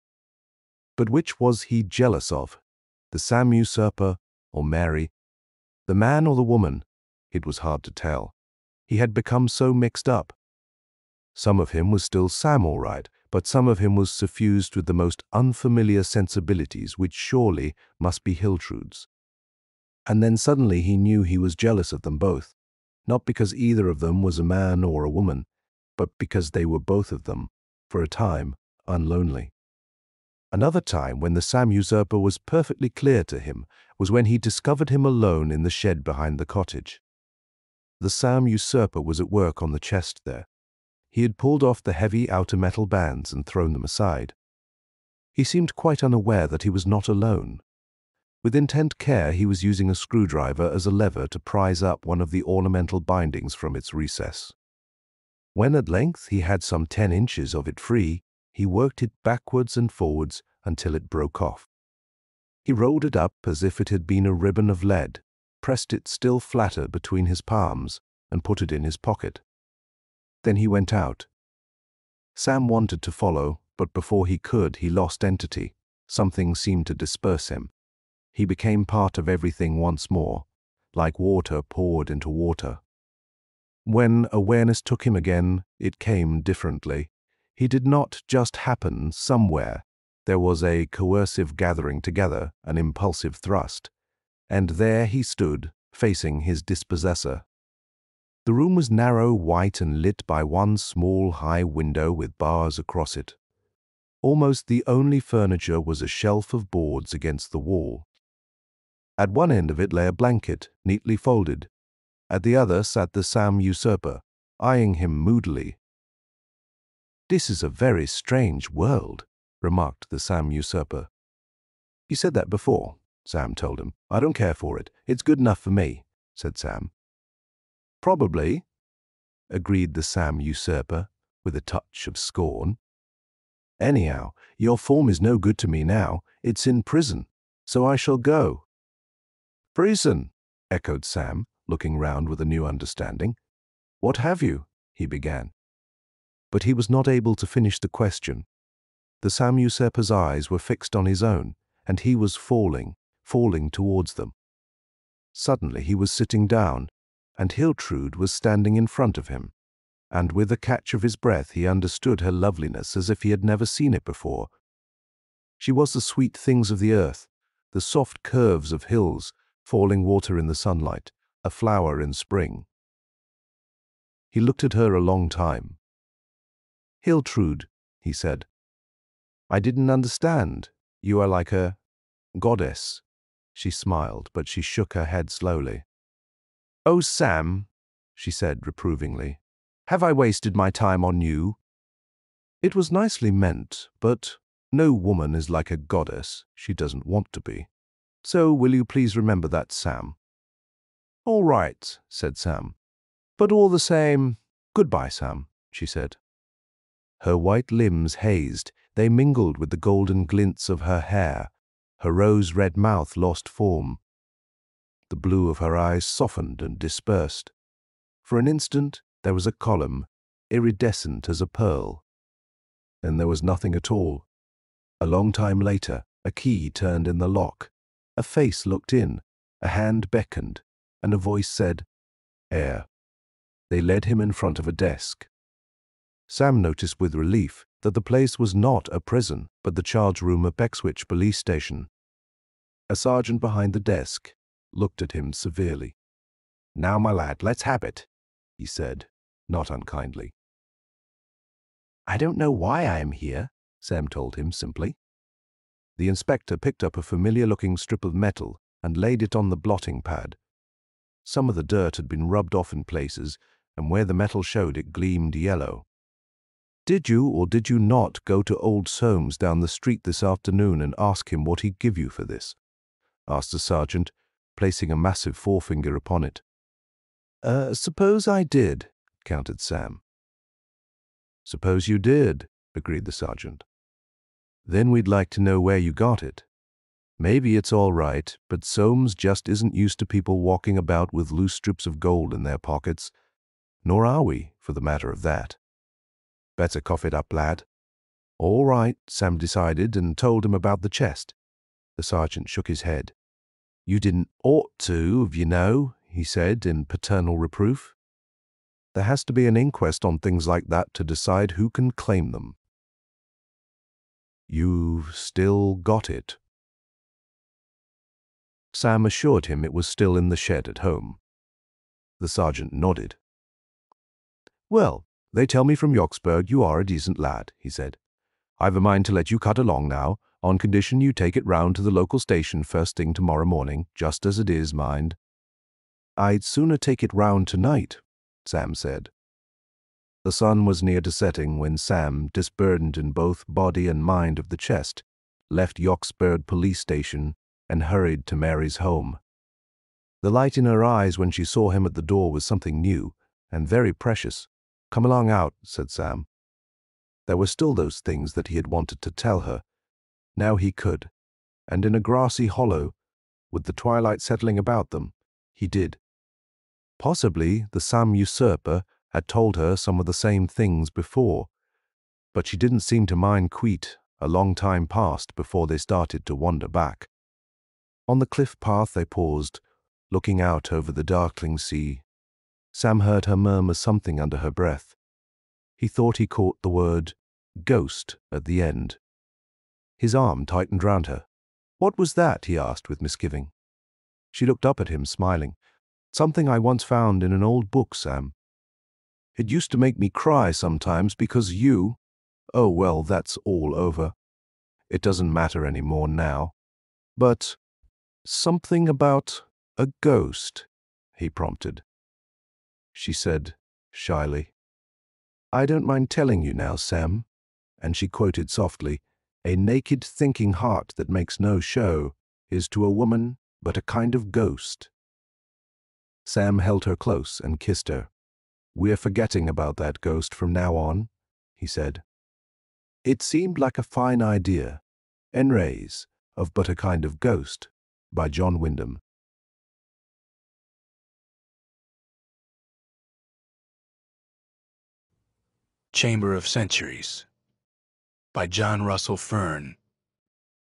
But which was he jealous of? The Sam usurper or Mary? The man or the woman? It was hard to tell. He had become so mixed up. Some of him was still Sam all right, but some of him was suffused with the most unfamiliar sensibilities which surely must be Hiltrud's. And then suddenly he knew he was jealous of them both, not because either of them was a man or a woman, but because they were both of them, for a time, unlonely. Another time when the Sam usurper was perfectly clear to him was when he discovered him alone in the shed behind the cottage. The Sam usurper was at work on the chest there. He had pulled off the heavy outer metal bands and thrown them aside. He seemed quite unaware that he was not alone. With intent care, he was using a screwdriver as a lever to prise up one of the ornamental bindings from its recess. When at length he had some 10 inches of it free, he worked it backwards and forwards until it broke off. He rolled it up as if it had been a ribbon of lead, pressed it still flatter between his palms, and put it in his pocket. Then he went out. Sam wanted to follow, but before he could, he lost entity. Something seemed to disperse him. He became part of everything once more, like water poured into water. When awareness took him again, it came differently. He did not just happen somewhere. There was a coercive gathering together, an impulsive thrust. And there he stood, facing his dispossessor. The room was narrow, white, and lit by one small, high window with bars across it. Almost the only furniture was a shelf of boards against the wall. At one end of it lay a blanket, neatly folded. At the other sat the Sam usurper, eyeing him moodily. "This is a very strange world," remarked the Sam usurper. "You said that before," Sam told him. "I don't care for it. It's good enough for me," said Sam. "Probably," agreed the Sam usurper, with a touch of scorn. "Anyhow, your form is no good to me now. It's in prison, so I shall go." "Prison," echoed Sam, looking round with a new understanding. "What have you?" he began. But he was not able to finish the question. The Sam usurper's eyes were fixed on his own, and he was falling towards them. Suddenly he was sitting down, and Hiltrude was standing in front of him, and with a catch of his breath he understood her loveliness as if he had never seen it before. She was the sweet things of the earth, the soft curves of hills, falling water in the sunlight, a flower in spring. He looked at her a long time. "Hiltrude," he said, "I didn't understand. You are like a goddess." She smiled, but she shook her head slowly. "Oh, Sam," she said reprovingly, "have I wasted my time on you?" It was nicely meant, but no woman is like a goddess. She doesn't want to be. So will you please remember that, Sam? "All right," said Sam. "But all the same, goodbye, Sam," she said. Her white limbs hazed. They mingled with the golden glints of her hair. Her rose-red mouth lost form. The blue of her eyes softened and dispersed. For an instant, there was a column, iridescent as a pearl. Then there was nothing at all. A long time later, a key turned in the lock. A face looked in, a hand beckoned, and a voice said, "Air." They led him in front of a desk. Sam noticed with relief that the place was not a prison, but the charge room at Bexwich police station. A sergeant behind the desk looked at him severely. "Now, my lad, let's have it," he said, not unkindly. "I don't know why I am here," Sam told him simply. The inspector picked up a familiar-looking strip of metal and laid it on the blotting pad. Some of the dirt had been rubbed off in places, and where the metal showed it gleamed yellow. "Did you or did you not go to old Soames down the street this afternoon and ask him what he'd give you for this?" asked the sergeant, placing a massive forefinger upon it. Suppose I did, countered Sam. Suppose you did, agreed the sergeant. Then we'd like to know where you got it. Maybe it's all right, but Soames just isn't used to people walking about with loose strips of gold in their pockets. Nor are we, for the matter of that. Better cough it up, lad. All right, Sam decided and told him about the chest. The sergeant shook his head. You didn't ought to, you know, he said in paternal reproof. There has to be an inquest on things like that to decide who can claim them. You've still got it. Sam assured him it was still in the shed at home. The sergeant nodded. Well, they tell me from Yoxburg you are a decent lad, he said. I've a mind to let you cut along now, on condition you take it round to the local station first thing tomorrow morning, just as it is, mind. I'd sooner take it round tonight, Sam said. The sun was near to setting when Sam, disburdened in both body and mind of the chest, left Yoxburg police station and hurried to Mary's home. The light in her eyes when she saw him at the door was something new and very precious. Come along out, said Sam. There were still those things that he had wanted to tell her. Now he could, and in a grassy hollow, with the twilight settling about them, he did. Possibly the Sam usurper had told her some of the same things before, but she didn't seem to mind quite a long time passed before they started to wander back. On the cliff path they paused, looking out over the darkling sea. Sam heard her murmur something under her breath. He thought he caught the word ghost at the end. His arm tightened round her. What was that? He asked with misgiving. She looked up at him, smiling. Something I once found in an old book, Sam. It used to make me cry sometimes because you— oh, well, that's all over. It doesn't matter any more now. But something about a ghost, he prompted. She said shyly, I don't mind telling you now, Sam. And she quoted softly, a naked thinking heart that makes no show is to a woman but a kind of ghost. Sam held her close and kissed her. We're forgetting about that ghost from now on, he said. It seemed like a fine idea. Enrays of But a Kind of Ghost by John Wyndham. Chamber of Centuries by John Russell Fearn.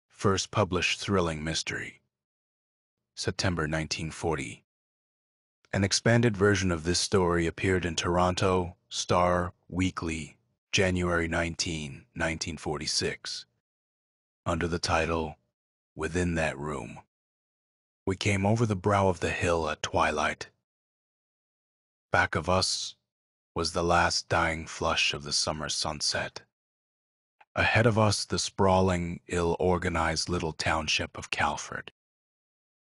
First published thrilling mystery. September 1940. An expanded version of this story appeared in Toronto Star Weekly, January 19, 1946, under the title Within That Room. We came over the brow of the hill at twilight. Back of us was the last dying flush of the summer sunset. Ahead of us, the sprawling, ill-organized little township of Calford.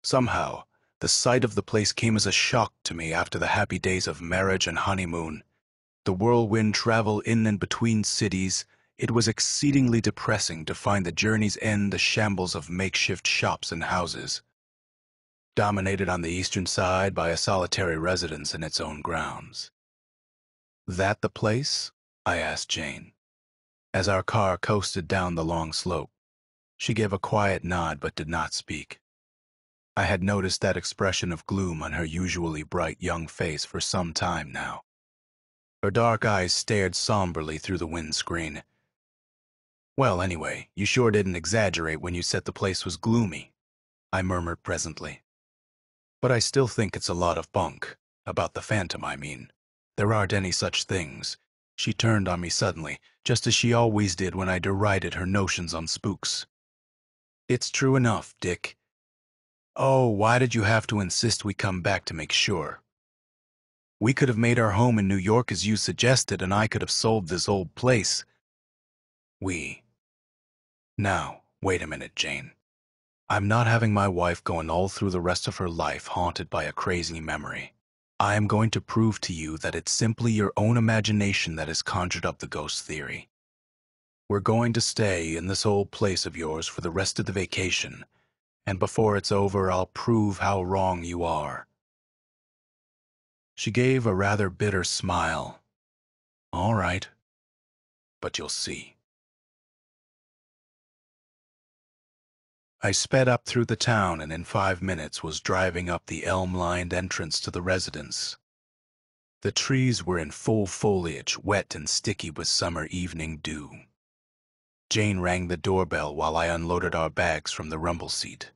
Somehow, the sight of the place came as a shock to me after the happy days of marriage and honeymoon. The whirlwind travel in and between cities, it was exceedingly depressing to find the journey's end a shambles of makeshift shops and houses, dominated on the eastern side by a solitary residence in its own grounds. That the place? I asked Jane. As our car coasted down the long slope, she gave a quiet nod but did not speak. I had noticed that expression of gloom on her usually bright young face for some time now. Her dark eyes stared somberly through the windscreen. Well, anyway, you sure didn't exaggerate when you said the place was gloomy, I murmured presently. But I still think it's a lot of bunk. About the phantom, I mean. There aren't any such things. She turned on me suddenly, just as she always did when I derided her notions on spooks. It's true enough, Dick. Oh, why did you have to insist we come back to make sure? We could have made our home in New York as you suggested, and I could have sold this old place. We. Now, wait a minute, Jane. I'm not having my wife going all through the rest of her life haunted by a crazy memory. I am going to prove to you that it's simply your own imagination that has conjured up the ghost theory. We're going to stay in this old place of yours for the rest of the vacation, and before it's over, I'll prove how wrong you are. She gave a rather bitter smile. All right, but you'll see. I sped up through the town and in 5 minutes was driving up the elm-lined entrance to the residence. The trees were in full foliage, wet and sticky with summer evening dew. Jane rang the doorbell while I unloaded our bags from the rumble seat.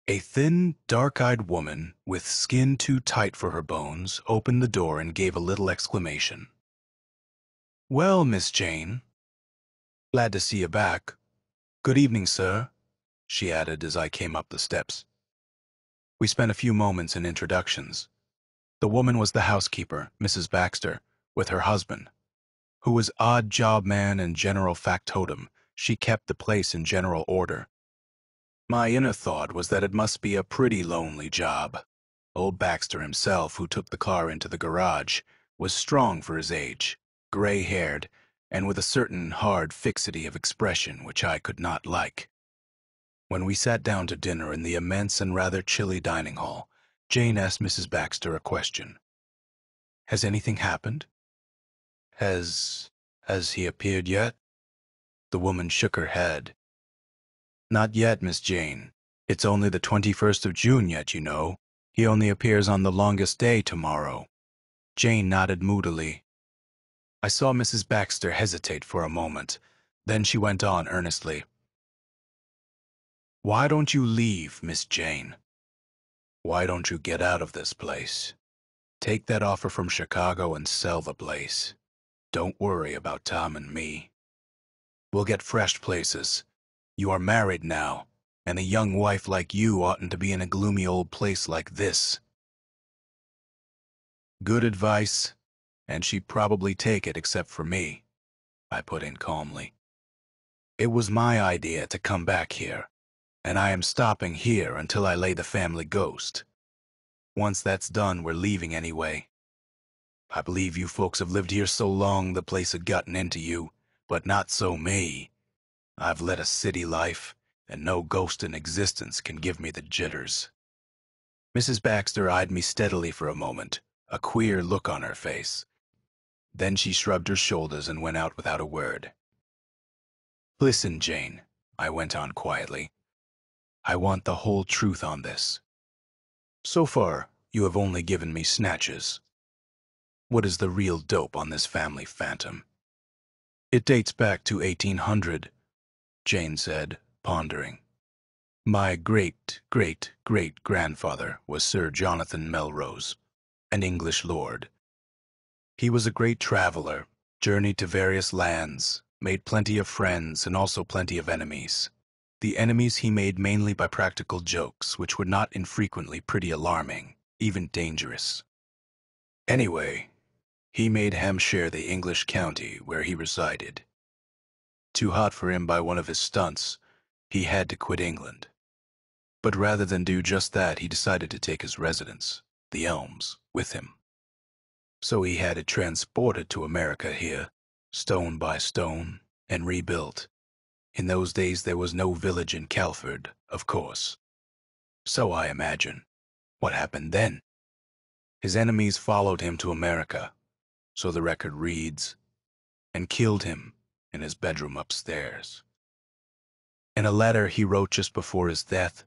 A thin, dark-eyed woman, with skin too tight for her bones, opened the door and gave a little exclamation. "Well, Miss Jane, glad to see you back. Good evening, sir," she added as I came up the steps. We spent a few moments in introductions. The woman was the housekeeper, Mrs. Baxter, with her husband, who was odd job man and general factotum. She kept the place in general order. My inner thought was that it must be a pretty lonely job. Old Baxter himself, who took the car into the garage, was strong for his age, gray-haired, and with a certain hard fixity of expression which I could not like. When we sat down to dinner in the immense and rather chilly dining hall, Jane asked Mrs. Baxter a question. "Has anything happened? Has he appeared yet?" The woman shook her head. "Not yet, Miss Jane. It's only the 21st of June yet, you know. He only appears on the longest day tomorrow." Jane nodded moodily. I saw Mrs. Baxter hesitate for a moment. Then she went on earnestly. "Why don't you leave, Miss Jane? Why don't you get out of this place? Take that offer from Chicago and sell the place. Don't worry about Tom and me. We'll get fresh places. You are married now, and a young wife like you oughtn't to be in a gloomy old place like this." "Good advice, and she'd probably take it except for me," I put in calmly. "It was my idea to come back here, and I am stopping here until I lay the family ghost. Once that's done, we're leaving anyway. I believe you folks have lived here so long the place had gotten into you, but not so me. I've led a city life, and no ghost in existence can give me the jitters." Mrs. Baxter eyed me steadily for a moment, a queer look on her face. Then she shrugged her shoulders and went out without a word. "Listen, Jane," I went on quietly. "I want the whole truth on this. So far, you have only given me snatches. What is the real dope on this family phantom?" "It dates back to 1800, Jane said, pondering. "My great-great-great-grandfather was Sir Jonathan Melrose, an English lord. He was a great traveler, journeyed to various lands, made plenty of friends and also plenty of enemies. The enemies he made mainly by practical jokes, which were not infrequently pretty alarming, even dangerous. Anyway, he made Hampshire the English county where he resided. Too hot for him by one of his stunts, he had to quit England. But rather than do just that, he decided to take his residence, the Elms, with him. So he had it transported to America here, stone by stone, and rebuilt. In those days there was no village in Calford, of course. So I imagine. What happened then? His enemies followed him to America, so the record reads, and killed him in his bedroom upstairs. In a letter he wrote just before his death,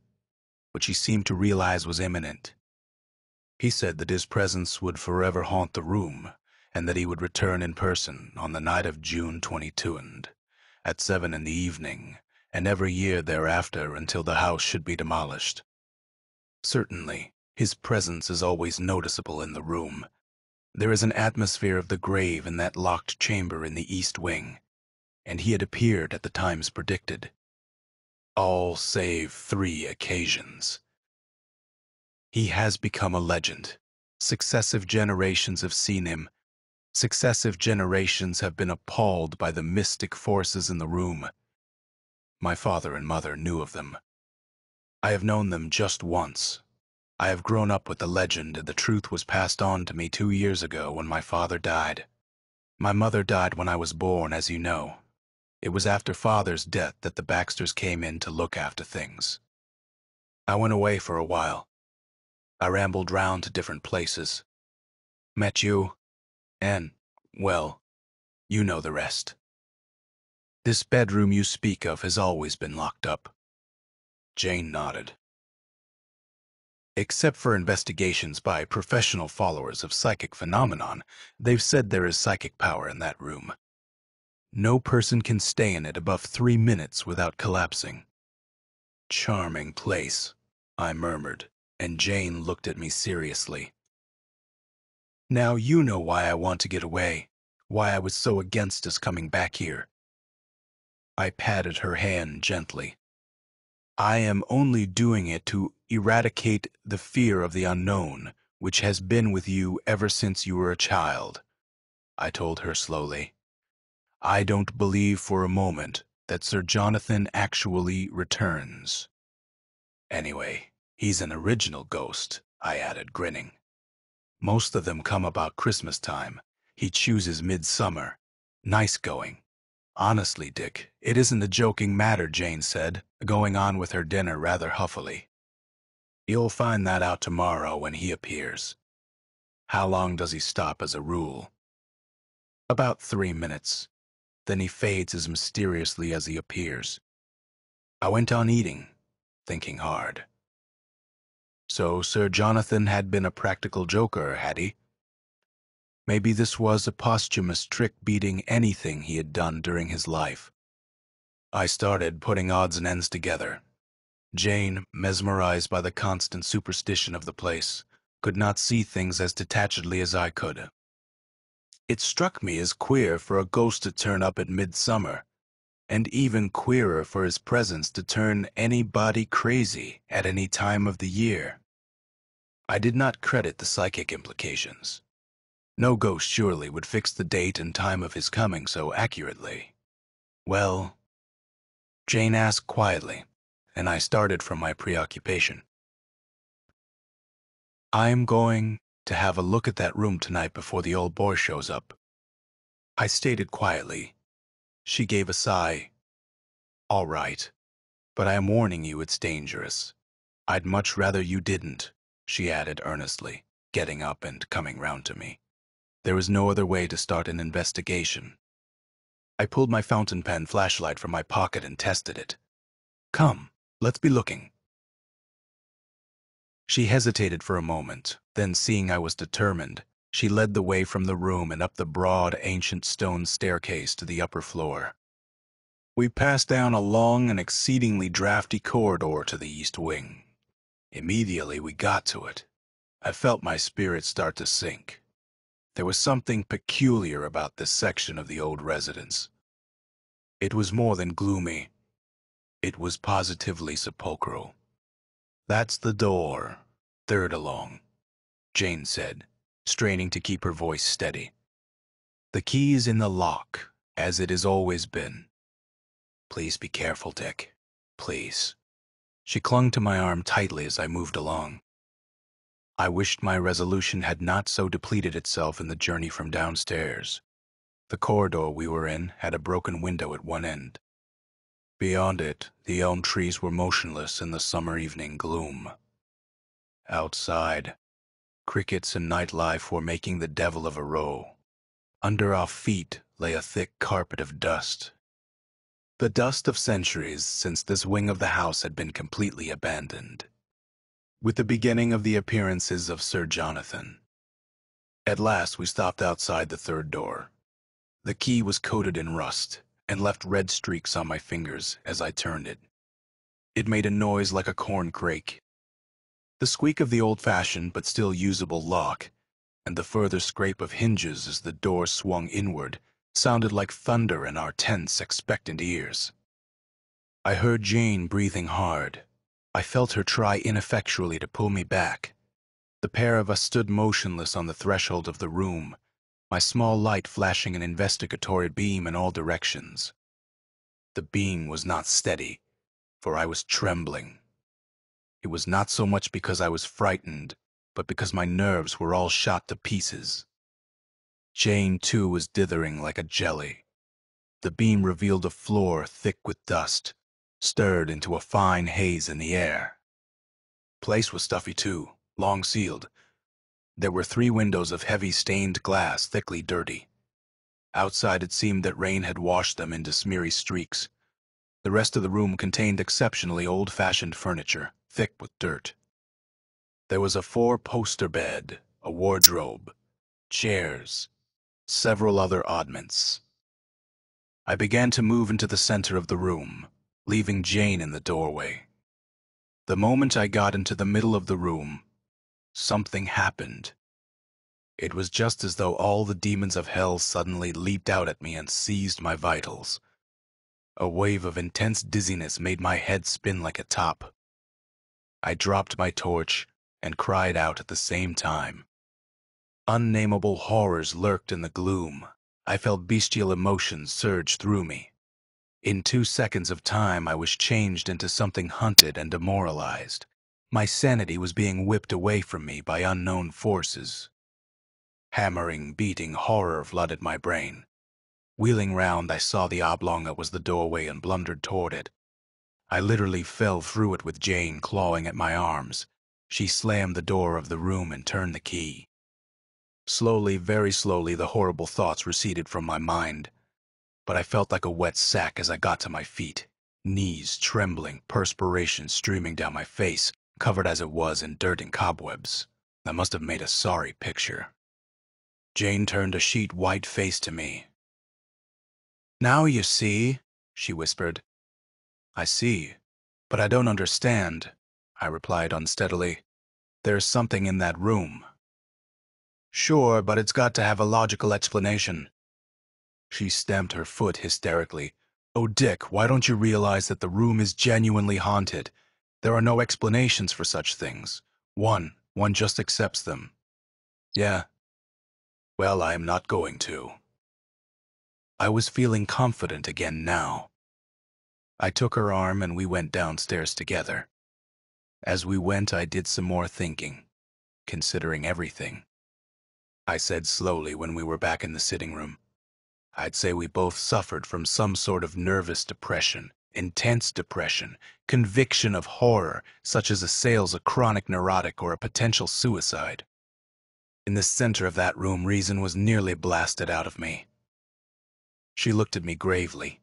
which he seemed to realize was imminent, he said that his presence would forever haunt the room, and that he would return in person on the night of June 22nd, at 7 in the evening, and every year thereafter until the house should be demolished. Certainly, his presence is always noticeable in the room. There is an atmosphere of the grave in that locked chamber in the east wing, and he had appeared at the times predicted. All save 3 occasions. He has become a legend. Successive generations have seen him. Successive generations have been appalled by the mystic forces in the room. My father and mother knew of them. I have known them just once. I have grown up with the legend, and the truth was passed on to me 2 years ago when my father died. My mother died when I was born, as you know. It was after Father's death that the Baxters came in to look after things. I went away for a while. I rambled round to different places. Met you, and, well, you know the rest. This bedroom you speak of has always been locked up. Jane nodded. Except for investigations by professional followers of psychic phenomenon, they've said there is psychic power in that room. No person can stay in it above 3 minutes without collapsing. Charming place, I murmured, and Jane looked at me seriously. Now you know why I want to get away, why I was so against us coming back here. I patted her hand gently. I am only doing it to eradicate the fear of the unknown, which has been with you ever since you were a child, I told her slowly. I don't believe for a moment that Sir Jonathan actually returns. Anyway, he's an original ghost, I added, grinning. Most of them come about Christmas time. He chooses midsummer. Nice going. Honestly, Dick, it isn't a joking matter, Jane said, going on with her dinner rather huffily. You'll find that out tomorrow when he appears. How long does he stop as a rule? About 3 minutes. Then he fades as mysteriously as he appears. I went on eating, thinking hard. So Sir Jonathan had been a practical joker, had he? Maybe this was a posthumous trick beating anything he had done during his life. I started putting odds and ends together. Jane, mesmerized by the constant superstition of the place, could not see things as detachedly as I could. It struck me as queer for a ghost to turn up at midsummer, and even queerer for his presence to turn anybody crazy at any time of the year. I did not credit the psychic implications. No ghost surely would fix the date and time of his coming so accurately. Well, Jane asked quietly, and I started from my preoccupation. I'm going to have a look at that room tonight before the old boy shows up. I stated quietly. She gave a sigh. All right, but I am warning you it's dangerous. I'd much rather you didn't, she added earnestly, getting up and coming round to me. There is no other way to start an investigation. I pulled my fountain pen flashlight from my pocket and tested it. Come, let's be looking. She hesitated for a moment, then seeing I was determined, she led the way from the room and up the broad, ancient stone staircase to the upper floor. We passed down a long and exceedingly drafty corridor to the east wing. Immediately we got to it. I felt my spirit start to sink. There was something peculiar about this section of the old residence. It was more than gloomy. It was positively sepulchral. That's the door, third along, Jane said, straining to keep her voice steady. The key is in the lock, as it has always been. Please be careful, Dick. Please. She clung to my arm tightly as I moved along. I wished my resolution had not so depleted itself in the journey from downstairs. The corridor we were in had a broken window at one end. Beyond it, the elm trees were motionless in the summer evening gloom. Outside, crickets and nightlife were making the devil of a row. Under our feet lay a thick carpet of dust. The dust of centuries since this wing of the house had been completely abandoned. With the beginning of the appearances of Sir Jonathan. At last we stopped outside the third door. The key was coated in rust and left red streaks on my fingers as I turned it. It made a noise like a corn crake. The squeak of the old-fashioned but still usable lock, and the further scrape of hinges as the door swung inward, sounded like thunder in our tense, expectant ears. I heard Jane breathing hard. I felt her try ineffectually to pull me back. The pair of us stood motionless on the threshold of the room, my small light flashing an investigatory beam in all directions. The beam was not steady, for I was trembling. It was not so much because I was frightened, but because my nerves were all shot to pieces. Jane, too, was dithering like a jelly. The beam revealed a floor thick with dust, stirred into a fine haze in the air. Place was stuffy, too, long sealed. There were 3 windows of heavy stained glass, thickly dirty. Outside it seemed that rain had washed them into smeary streaks. The rest of the room contained exceptionally old-fashioned furniture, thick with dirt. There was a 4-poster bed, a wardrobe, chairs, several other oddments. I began to move into the center of the room, leaving Jane in the doorway. The moment I got into the middle of the room, something happened. It was just as though all the demons of hell suddenly leaped out at me and seized my vitals. A wave of intense dizziness made my head spin like a top. I dropped my torch and cried out at the same time. Unnameable horrors lurked in the gloom. I felt bestial emotions surge through me. In 2 seconds of time, I was changed into something hunted and demoralized. My sanity was being whipped away from me by unknown forces. Hammering, beating horror flooded my brain. Wheeling round, I saw the oblong that was the doorway and blundered toward it. I literally fell through it with Jane clawing at my arms. She slammed the door of the room and turned the key. Slowly, very slowly, the horrible thoughts receded from my mind. But I felt like a wet sack as I got to my feet, knees trembling, perspiration streaming down my face, covered as it was in dirt and cobwebs. I must have made a sorry picture. Jane turned a sheet white face to me. "Now you see," she whispered. "I see, but I don't understand," I replied unsteadily. "There's something in that room." "Sure, but it's got to have a logical explanation." She stamped her foot hysterically. "Oh, Dick, why don't you realize that the room is genuinely haunted? There are no explanations for such things. One just accepts them." "Yeah. Well, I am not going to." I was feeling confident again now. I took her arm and we went downstairs together. As we went, I did some more thinking, considering everything. I said slowly when we were back in the sitting room, "I'd say we both suffered from some sort of nervous depression, intense depression, conviction of horror, such as assails a chronic neurotic or a potential suicide. In the center of that room, reason was nearly blasted out of me." She looked at me gravely.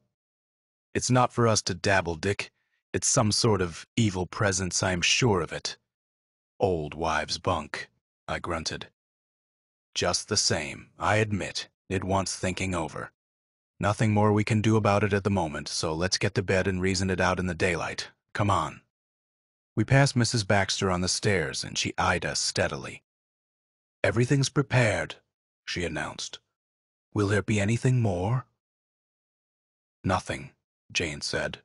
"It's not for us to dabble, Dick. It's some sort of evil presence, I am sure of it." "Old wives' bunk," I grunted. "Just the same, I admit, it wants thinking over. Nothing more we can do about it at the moment, so let's get to bed and reason it out in the daylight. Come on." We passed Mrs. Baxter on the stairs, and she eyed us steadily. "Everything's prepared," she announced. "Will there be anything more?" "Nothing," Jane said.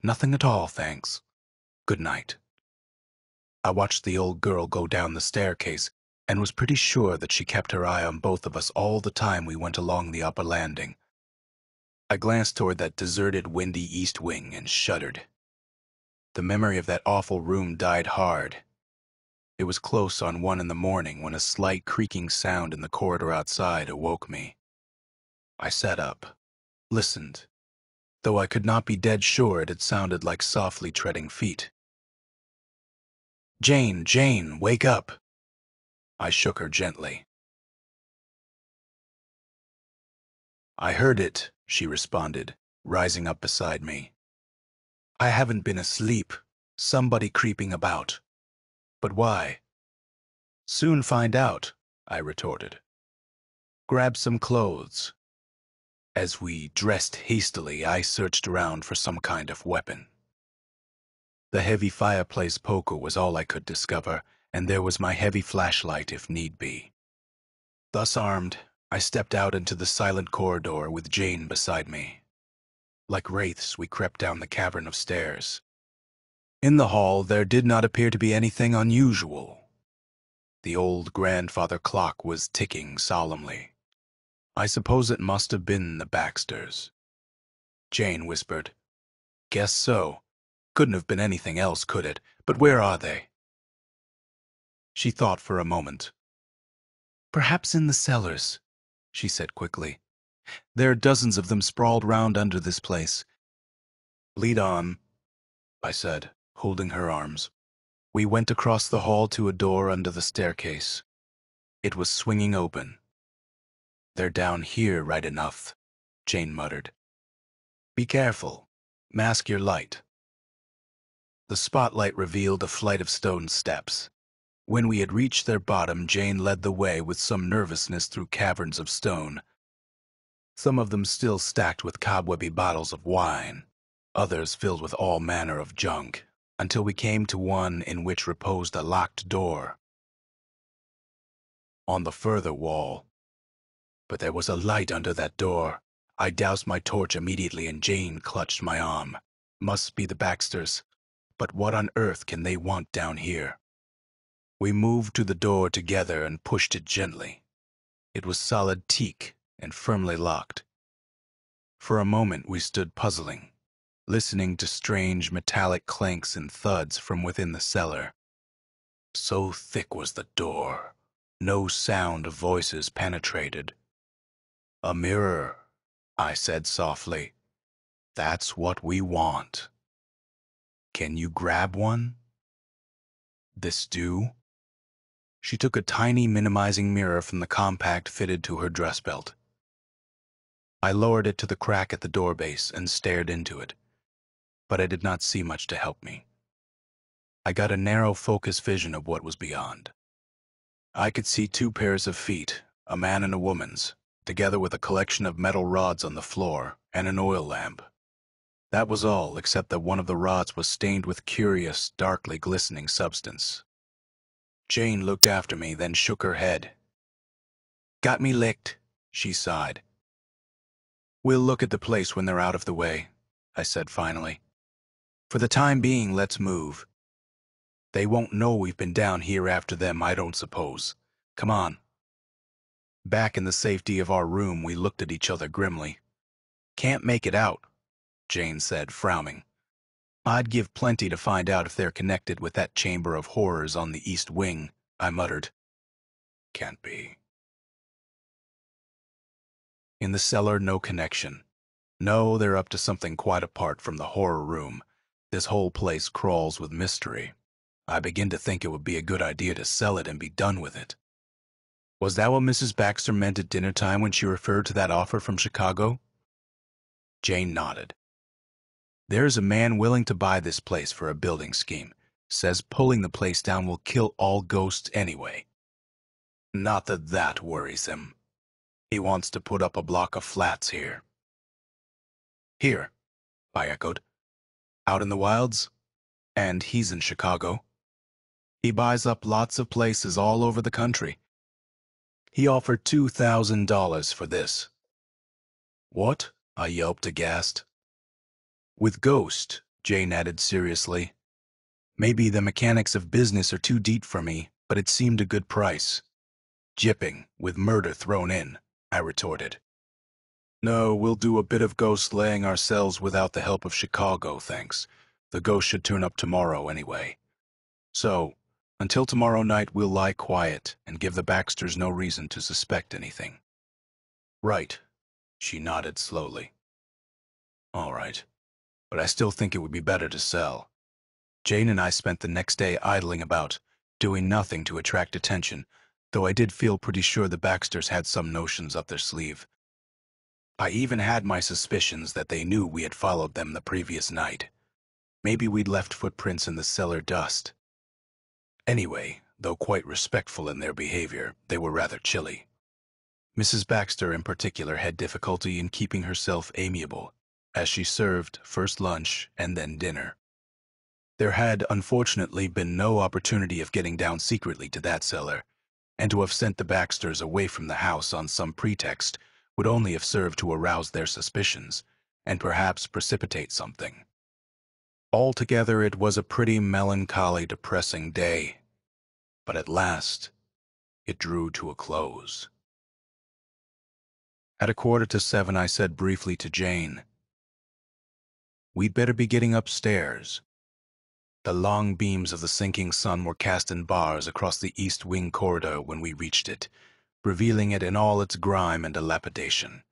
"Nothing at all, thanks. Good night." I watched the old girl go down the staircase and was pretty sure that she kept her eye on both of us all the time we went along the upper landing. I glanced toward that deserted, windy east wing and shuddered. The memory of that awful room died hard. It was close on 1 in the morning when a slight creaking sound in the corridor outside awoke me. I sat up, listened, though I could not be dead sure it had sounded like softly treading feet. "Jane, Jane, wake up!" I shook her gently. "I heard it," she responded, rising up beside me. "I haven't been asleep. Somebody creeping about." "But why?" "Soon find out," I retorted. "Grab some clothes." As we dressed hastily, I searched around for some kind of weapon. The heavy fireplace poker was all I could discover, and there was my heavy flashlight if need be. Thus armed, I stepped out into the silent corridor with Jane beside me. Like wraiths, we crept down the cavern of stairs. In the hall, there did not appear to be anything unusual. The old grandfather clock was ticking solemnly. I suppose it must have been the Baxters. Jane whispered, "Guess so. Couldn't have been anything else, could it? But where are they?" She thought for a moment. "Perhaps in the cellars," she said quickly. "There are dozens of them sprawled round under this place." "Lead on," I said, holding her arms. We went across the hall to a door under the staircase. It was swinging open. "They're down here right enough," Jane muttered. "Be careful. Mask your light." The spotlight revealed a flight of stone steps. When we had reached their bottom, Jane led the way with some nervousness through caverns of stone, some of them still stacked with cobwebby bottles of wine, others filled with all manner of junk, until we came to one in which reposed a locked door on the further wall. But there was a light under that door. I doused my torch immediately and Jane clutched my arm. Must be the Baxters. But what on earth can they want down here? We moved to the door together and pushed it gently. It was solid teak and firmly locked. For a moment we stood puzzling, listening to strange metallic clanks and thuds from within the cellar. So thick was the door, no sound of voices penetrated. "A mirror," I said softly. "That's what we want. Can you grab one?" "This do?" She took a tiny minimizing mirror from the compact fitted to her dress belt. I lowered it to the crack at the door base and stared into it, but I did not see much to help me. I got a narrow focus vision of what was beyond. I could see 2 pairs of feet, a man and a woman's, together with a collection of metal rods on the floor and an oil lamp. That was all, except that one of the rods was stained with curious, darkly glistening substance. Jane looked after me, then shook her head. "Got me licked," she sighed. "We'll look at the place when they're out of the way," I said finally. "For the time being, let's move. They won't know we've been down here after them, I don't suppose. Come on." Back in the safety of our room, we looked at each other grimly. "Can't make it out," Jane said, frowning. "I'd give plenty to find out if they're connected with that chamber of horrors on the east wing," I muttered. "Can't be." In the cellar, no connection. No, they're up to something quite apart from the horror room. This whole place crawls with mystery. I begin to think it would be a good idea to sell it and be done with it. Was that what Mrs. Baxter meant at dinner time when she referred to that offer from Chicago? Jane nodded. "There's a man willing to buy this place for a building scheme. Says pulling the place down will kill all ghosts anyway. Not that that worries him. He wants to put up a block of flats here." "Here," I echoed. "Out in the wilds? And he's in Chicago. He buys up lots of places all over the country. He offered $2,000 for this." "What?" I yelped aghast. "With Ghost," Jane added seriously. "Maybe the mechanics of business are too deep for me, but it seemed a good price." "Jipping, with murder thrown in," I retorted. "No, we'll do a bit of ghost laying ourselves without the help of Chicago, thanks. The ghost should turn up tomorrow anyway. So, until tomorrow night we'll lie quiet and give the Baxters no reason to suspect anything." "Right," she nodded slowly. "All right, but I still think it would be better to sell." Jane and I spent the next day idling about, doing nothing to attract attention, though I did feel pretty sure the Baxters had some notions up their sleeve. I even had my suspicions that they knew we had followed them the previous night. Maybe we'd left footprints in the cellar dust. Anyway, though quite respectful in their behavior, they were rather chilly. Mrs. Baxter in particular had difficulty in keeping herself amiable, as she served first lunch and then dinner. There had, unfortunately, been no opportunity of getting down secretly to that cellar, and to have sent the Baxters away from the house on some pretext would only have served to arouse their suspicions, and perhaps precipitate something. Altogether, it was a pretty melancholy, depressing day, but at last it drew to a close. At 6:45, I said briefly to Jane, "We'd better be getting upstairs." The long beams of the sinking sun were cast in bars across the east wing corridor when we reached it, revealing it in all its grime and dilapidation.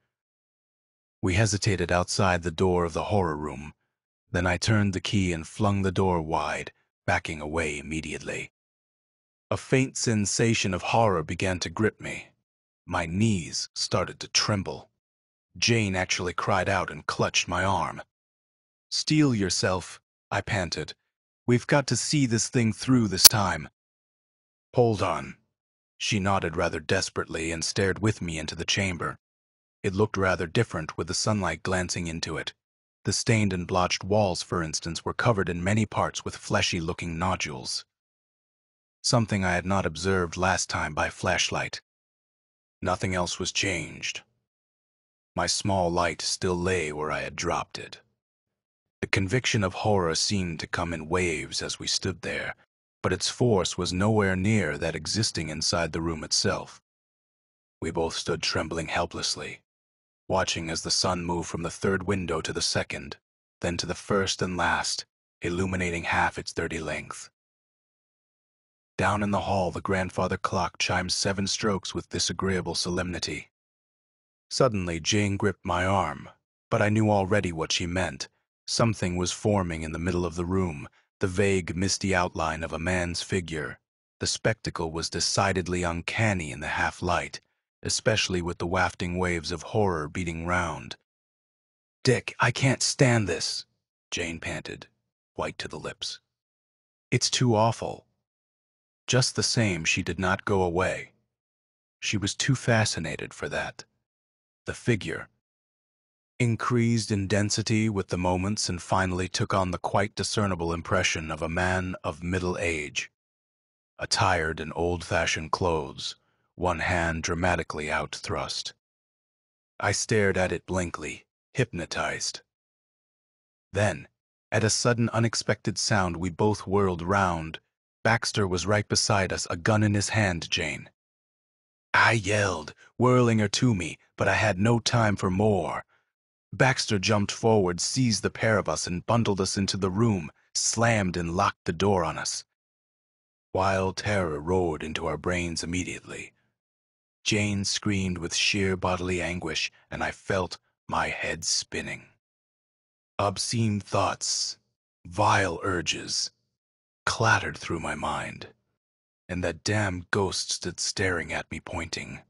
We hesitated outside the door of the horror room. Then I turned the key and flung the door wide, backing away immediately. A faint sensation of horror began to grip me. My knees started to tremble. Jane actually cried out and clutched my arm. "Steel yourself," I panted. "We've got to see this thing through this time." "Hold on." She nodded rather desperately and stared with me into the chamber. It looked rather different with the sunlight glancing into it. The stained and blotched walls, for instance, were covered in many parts with fleshy-looking nodules. Something I had not observed last time by flashlight. Nothing else was changed. My small light still lay where I had dropped it. The conviction of horror seemed to come in waves as we stood there, but its force was nowhere near that existing inside the room itself. We both stood trembling helplessly, watching as the sun moved from the third window to the second, then to the first and last, illuminating half its 30 length. Down in the hall, the grandfather clock chimed 7 strokes with disagreeable solemnity. Suddenly, Jane gripped my arm, but I knew already what she meant. Something was forming in the middle of the room, the vague, misty outline of a man's figure. The spectacle was decidedly uncanny in the half-light, especially with the wafting waves of horror beating round. "Dick, I can't stand this," Jane panted, white to the lips. "It's too awful." Just the same, she did not go away. She was too fascinated for that. The figure increased in density with the moments and finally took on the quite discernible impression of a man of middle age, attired in old-fashioned clothes, one hand dramatically out-thrust. I stared at it blankly, hypnotized. Then, at a sudden unexpected sound, we both whirled round. Baxter was right beside us, a gun in his hand, Jane. I yelled, whirling her to me, but I had no time for more. Baxter jumped forward, seized the pair of us, and bundled us into the room, slammed and locked the door on us. Wild terror roared into our brains immediately. Jane screamed with sheer bodily anguish, and I felt my head spinning. Obscene thoughts, vile urges, clattered through my mind, and that damned ghost stood staring at me, pointing.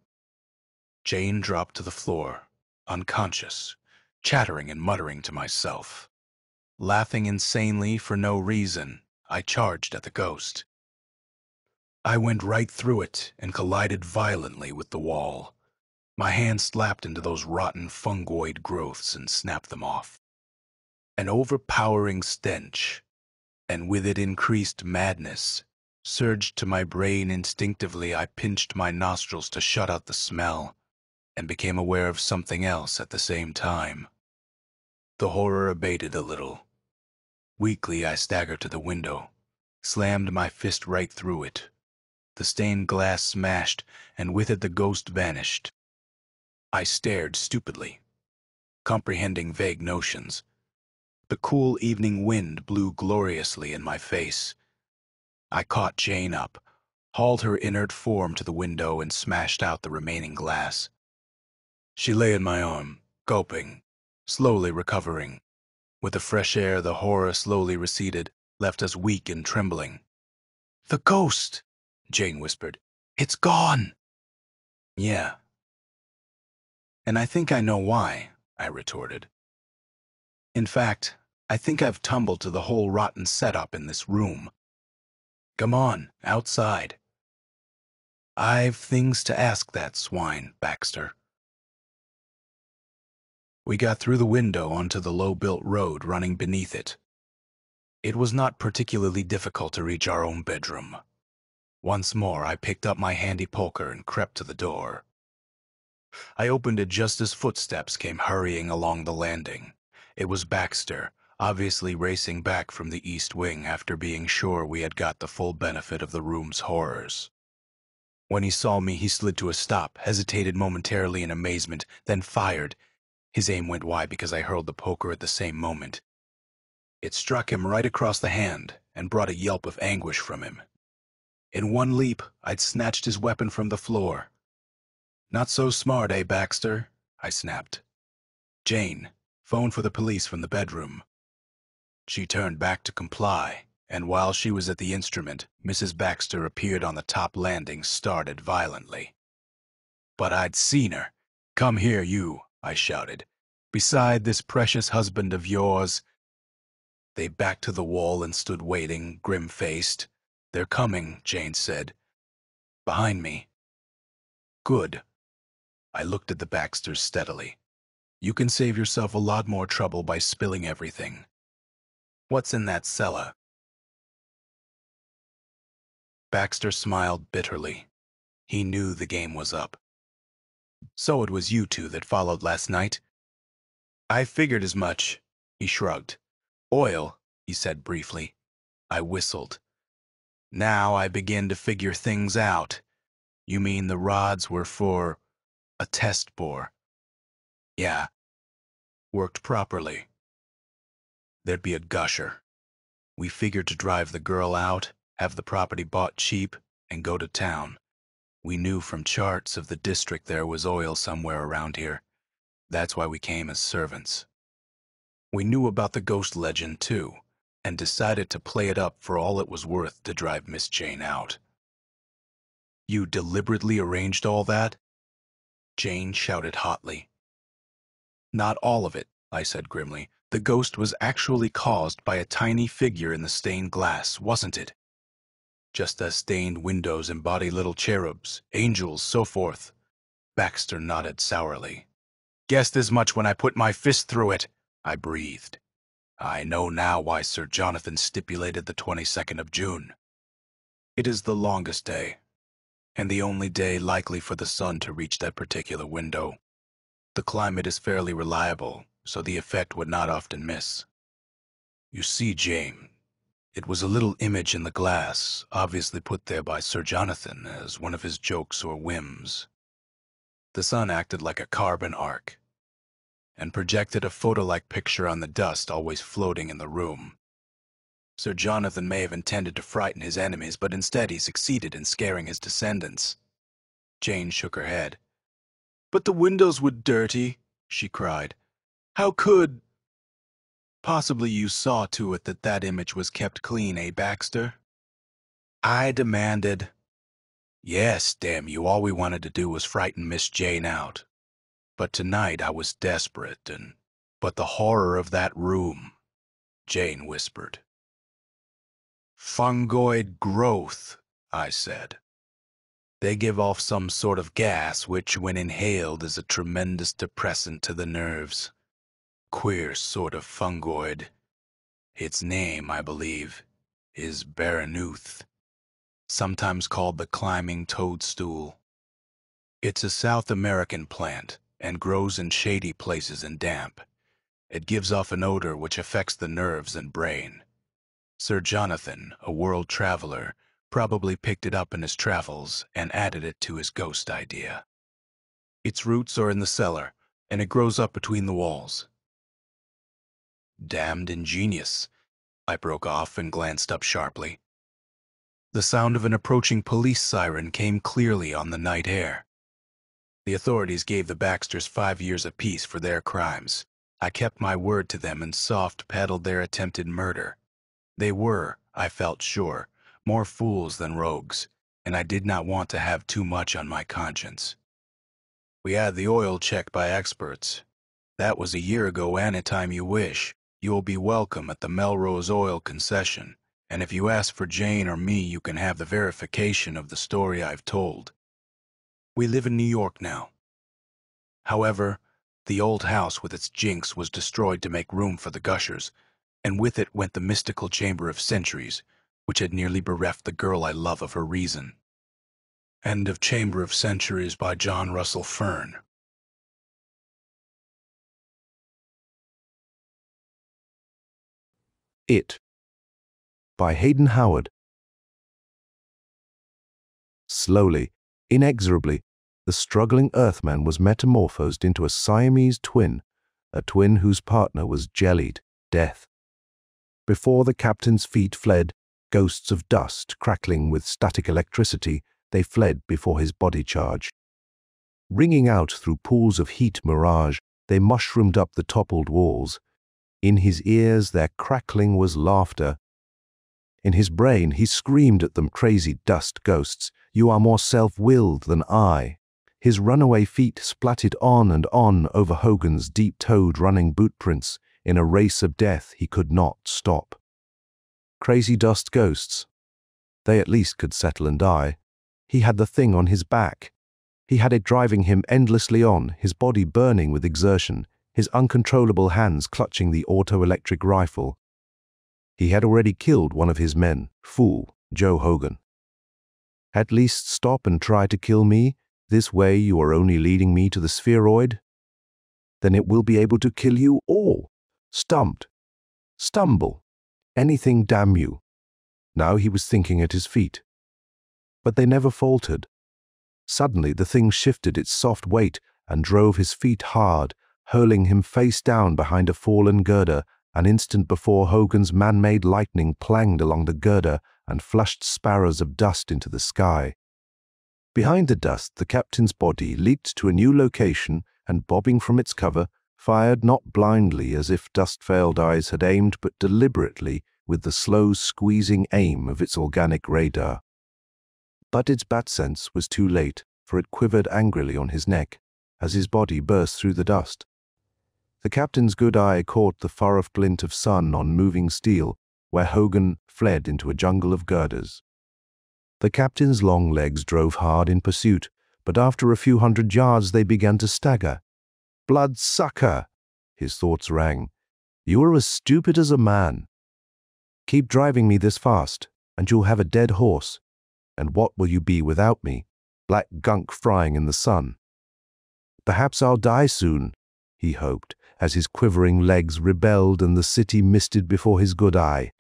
Jane dropped to the floor, unconscious, chattering and muttering to myself. Laughing insanely for no reason, I charged at the ghost. I went right through it and collided violently with the wall. My hand slapped into those rotten fungoid growths and snapped them off. An overpowering stench, and with it increased madness, surged to my brain instinctively. I pinched my nostrils to shut out the smell, and became aware of something else at the same time. The horror abated a little. Weakly, I staggered to the window, slammed my fist right through it. The stained glass smashed, and with it the ghost vanished. I stared stupidly, comprehending vague notions. The cool evening wind blew gloriously in my face. I caught Jane up, hauled her inert form to the window, and smashed out the remaining glass. She lay in my arm, gulping, slowly recovering. With the fresh air, the horror slowly receded, left us weak and trembling. "The ghost!" Jane whispered. "It's gone!" "Yeah. And I think I know why," I retorted. "In fact, I think I've tumbled to the whole rotten setup in this room. Come on, outside. I've things to ask that swine, Baxter." We got through the window onto the low-built road running beneath it. It was not particularly difficult to reach our own bedroom. Once more, I picked up my handy poker and crept to the door. I opened it just as footsteps came hurrying along the landing. It was Baxter, obviously racing back from the east wing after being sure we had got the full benefit of the room's horrors. When he saw me, he slid to a stop, hesitated momentarily in amazement, then fired. His aim went wide because I hurled the poker at the same moment. It struck him right across the hand and brought a yelp of anguish from him. In one leap, I'd snatched his weapon from the floor. "Not so smart, eh, Baxter?" I snapped. "Jane, phone for the police from the bedroom." She turned back to comply, And while she was at the instrument, Mrs. Baxter appeared on the top landing, started violently. But I'd seen her. "Come here, you," I shouted. "Beside this precious husband of yours." They backed to the wall and stood waiting, grim-faced. "They're coming," Jane said. "Behind me." "Good." I looked at the Baxters steadily. "You can save yourself a lot more trouble by spilling everything. What's in that cellar?" Baxter smiled bitterly. He knew the game was up. "So it was you two that followed last night?" "I figured as much," he shrugged. "Oil," he said briefly. I whistled. "Now I begin to figure things out. You mean the rods were for a test bore?" "Yeah. Worked properly. There'd be a gusher. We figured to drive the girl out, have the property bought cheap, and go to town. We knew from charts of the district there was oil somewhere around here. That's why we came as servants. We knew about the ghost legend, too, and decided to play it up for all it was worth to drive Miss Jane out." "You deliberately arranged all that?" Jane shouted hotly. "Not all of it," I said grimly. "The ghost was actually caused by a tiny figure in the stained glass, wasn't it? Just as stained windows embody little cherubs, angels, so forth." Baxter nodded sourly. "Guessed as much when I put my fist through it," I breathed. "I know now why Sir Jonathan stipulated the 22nd of June. It is the longest day, and the only day likely for the sun to reach that particular window. The climate is fairly reliable, so the effect would not often miss. You see, Jane, it was a little image in the glass, obviously put there by Sir Jonathan as one of his jokes or whims. The sun acted like a carbon arc, and projected a photo-like picture on the dust always floating in the room. Sir Jonathan may have intended to frighten his enemies, but instead he succeeded in scaring his descendants." Jane shook her head. "But the windows were dirty," she cried. "How could—" "Possibly you saw to it that that image was kept clean, eh, Baxter?" I demanded. "Yes, damn you, all we wanted to do was frighten Miss Jane out. But tonight I was desperate, but the horror of that room," Jane whispered. "Fungoid growth," I said. "They give off some sort of gas which, when inhaled, is a tremendous depressant to the nerves. Queer sort of fungoid. Its name, I believe, is Baranouth, sometimes called the climbing toadstool. It's a South American plant and grows in shady places and damp. It gives off an odor which affects the nerves and brain. Sir Jonathan, a world traveler, probably picked it up in his travels and added it to his ghost idea. Its roots are in the cellar, and it grows up between the walls." "Damned ingenious," I broke off and glanced up sharply. The sound of an approaching police siren came clearly on the night air. The authorities gave the Baxters 5 years apiece for their crimes. I kept my word to them and soft-pedaled their attempted murder. They were, I felt sure, more fools than rogues, and I did not want to have too much on my conscience. We had the oil checked by experts. That was a year ago. Anytime you wish, you will be welcome at the Melrose Oil concession, and if you ask for Jane or me, you can have the verification of the story I've told. We live in New York now. However, the old house with its jinx was destroyed to make room for the gushers, and with it went the mystical chamber of centuries, which had nearly bereft the girl I love of her reason." End of Chamber of Centuries by John Russell Fearn. It by Hayden Howard. Slowly, inexorably, the struggling Earthman was metamorphosed into a Siamese twin, a twin whose partner was jellied death. Before the captain's feet fled, ghosts of dust crackling with static electricity, they fled before his body charge. Ringing out through pools of heat mirage, they mushroomed up the toppled walls. In his ears their crackling was laughter. In his brain, he screamed at them, "Crazy dust ghosts, you are more self-willed than I." His runaway feet splatted on and on over Hogan's deep-toed running boot prints. In a race of death, he could not stop. Crazy dust ghosts. They at least could settle and die. He had the thing on his back. He had it driving him endlessly on, his body burning with exertion, his uncontrollable hands clutching the auto-electric rifle. He had already killed one of his men, fool, Joe Hogan. At least stop and try to kill me. This way you are only leading me to the spheroid. Then it will be able to kill you all. Stumped. Stumble. Anything, damn you. Now he was thinking at his feet. But they never faltered. Suddenly the thing shifted its soft weight and drove his feet hard, hurling him face down behind a fallen girder. An instant before, Hogan's man-made lightning clanged along the girder and flushed sparrows of dust into the sky. Behind the dust, the captain's body leaped to a new location and, bobbing from its cover, fired not blindly as if dust-veiled eyes had aimed, but deliberately with the slow squeezing aim of its organic radar. But its bat sense was too late, for it quivered angrily on his neck as his body burst through the dust. The captain's good eye caught the far-off glint of sun on moving steel, where Hogan fled into a jungle of girders. The captain's long legs drove hard in pursuit, but after a few hundred yards they began to stagger. "Bloodsucker!" his thoughts rang. "You are as stupid as a man. Keep driving me this fast, and you'll have a dead horse. And what will you be without me? Black gunk frying in the sun. Perhaps I'll die soon," he hoped, as his quivering legs rebelled and the city misted before his good eye.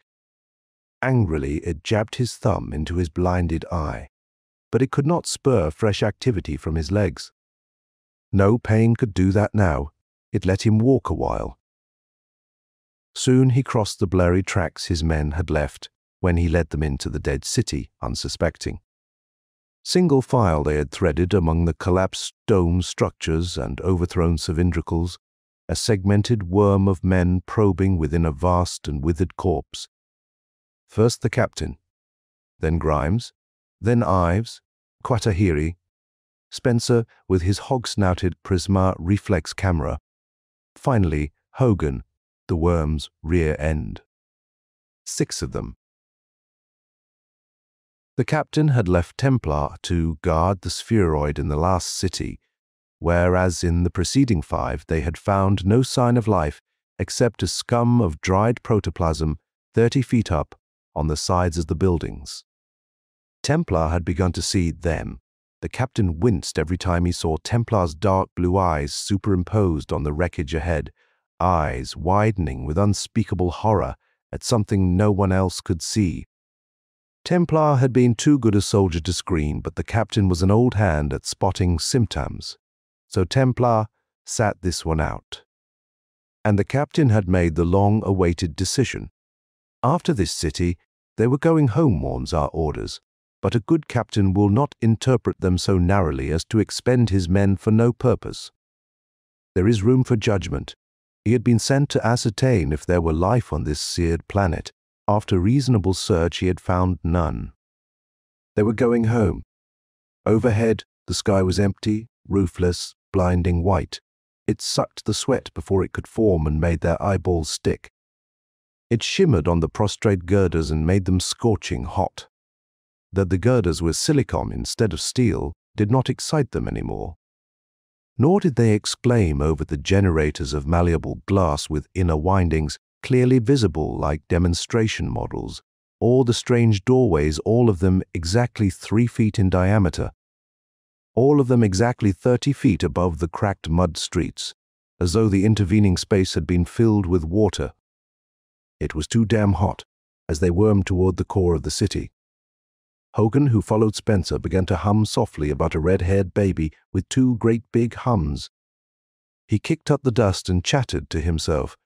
Angrily, it jabbed his thumb into his blinded eye, but it could not spur fresh activity from his legs. No pain could do that now. It let him walk a while. Soon he crossed the blurry tracks his men had left when he led them into the dead city, unsuspecting. Single file they had threaded among the collapsed dome structures and overthrown cylindricals, a segmented worm of men probing within a vast and withered corpse. First the captain, then Grimes, then Ives, Quatahiri, Spencer with his hog-snouted Prisma reflex camera, finally Hogan, the worm's rear end. 6 of them. The captain had left Templar to guard the spheroid in the last city, whereas in the preceding 5 they had found no sign of life except a scum of dried protoplasm 30 feet up on the sides of the buildings. Templar had begun to see them. The captain winced every time he saw Templar's dark blue eyes superimposed on the wreckage ahead, eyes widening with unspeakable horror at something no one else could see. Templar had been too good a soldier to scream, but the captain was an old hand at spotting symptoms. So Templar sat this one out. And the captain had made the long-awaited decision. After this city, they were going home, warns our orders, but a good captain will not interpret them so narrowly as to expend his men for no purpose. There is room for judgment. He had been sent to ascertain if there were life on this seared planet. After reasonable search, he had found none. They were going home. Overhead, the sky was empty, roofless, blinding white. It sucked the sweat before it could form and made their eyeballs stick. It shimmered on the prostrate girders and made them scorching hot. That the girders were silicon instead of steel did not excite them anymore. Nor did they exclaim over the generators of malleable glass with inner windings, clearly visible like demonstration models, or the strange doorways, all of them exactly 3 feet in diameter, all of them exactly 30 feet above the cracked mud streets, as though the intervening space had been filled with water. It was too damn hot as they wormed toward the core of the city. Hogan, who followed Spencer, began to hum softly about a red-haired baby with 2 great big hums. He kicked up the dust and chattered to himself.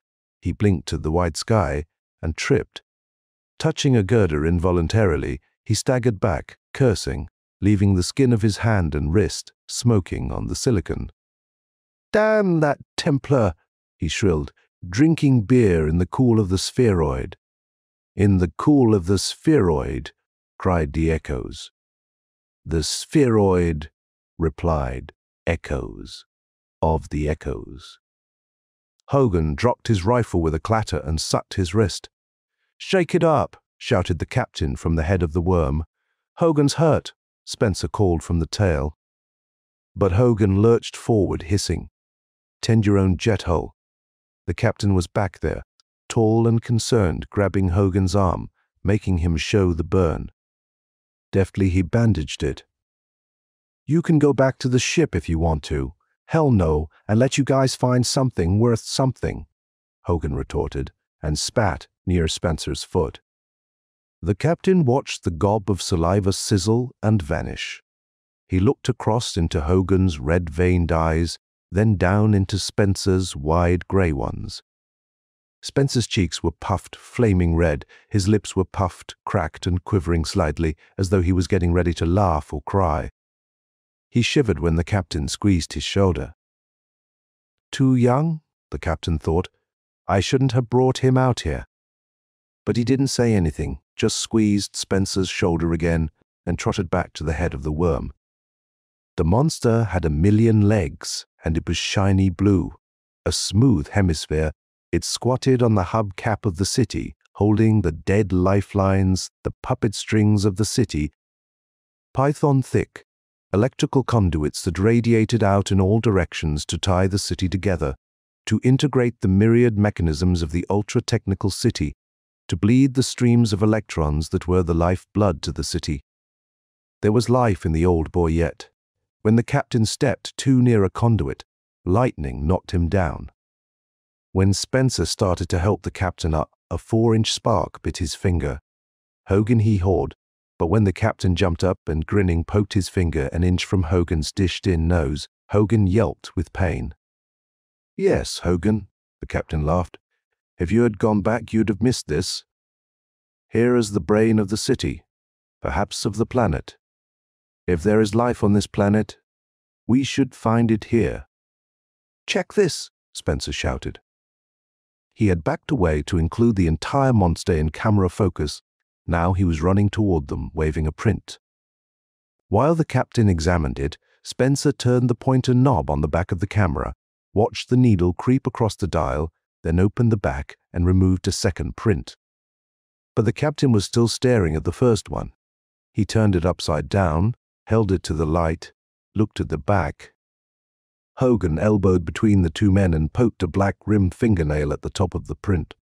He blinked at the white sky and tripped. Touching a girder involuntarily, he staggered back, cursing, leaving the skin of his hand and wrist smoking on the silicon. "Damn that Templar!" he shrilled, drinking beer in the cool of the spheroid. "In the cool of the spheroid," cried the echoes. "The spheroid," replied echoes of the echoes. Hogan dropped his rifle with a clatter and sucked his wrist. "Shake it up," shouted the captain from the head of the worm. "Hogan's hurt," Spencer called from the tail. But Hogan lurched forward, hissing. "Tend your own jet hole." The captain was back there, tall and concerned, grabbing Hogan's arm, making him show the burn. Deftly he bandaged it. "You can go back to the ship if you want to. Hell no, and let you guys find something worth something," Hogan retorted, and spat near Spencer's foot. The captain watched the gob of saliva sizzle and vanish. He looked across into Hogan's red-veined eyes, then down into Spencer's wide grey ones. Spencer's cheeks were puffed, flaming red. His lips were puffed, cracked, and quivering slightly, as though he was getting ready to laugh or cry. He shivered when the captain squeezed his shoulder. "Too young?" the captain thought. "I shouldn't have brought him out here." But he didn't say anything, just squeezed Spencer's shoulder again and trotted back to the head of the worm. The monster had 1,000,000 legs, and it was shiny blue, a smooth hemisphere. It squatted on the hubcap of the city, holding the dead lifelines, the puppet strings of the city, python-thick, electrical conduits that radiated out in all directions to tie the city together, to integrate the myriad mechanisms of the ultra-technical city, to bleed the streams of electrons that were the lifeblood to the city. There was life in the old boy yet. When the captain stepped too near a conduit, lightning knocked him down. When Spencer started to help the captain up, a 4-inch spark bit his finger. Hogan hee-hawed, but when the captain jumped up and grinning poked his finger an inch from Hogan's dished-in nose, Hogan yelped with pain. "Yes, Hogan," the captain laughed. "If you had gone back, you'd have missed this. Here is the brain of the city, perhaps of the planet. If there is life on this planet, we should find it here." "Check this," Spencer shouted. He had backed away to include the entire monster in camera focus. Now he was running toward them, waving a print. While the captain examined it, Spencer turned the pointer knob on the back of the camera, watched the needle creep across the dial, then opened the back and removed a second print. But the captain was still staring at the first one. He turned it upside down, held it to the light, looked at the back. Hogan elbowed between the two men and poked a black-rimmed fingernail at the top of the print.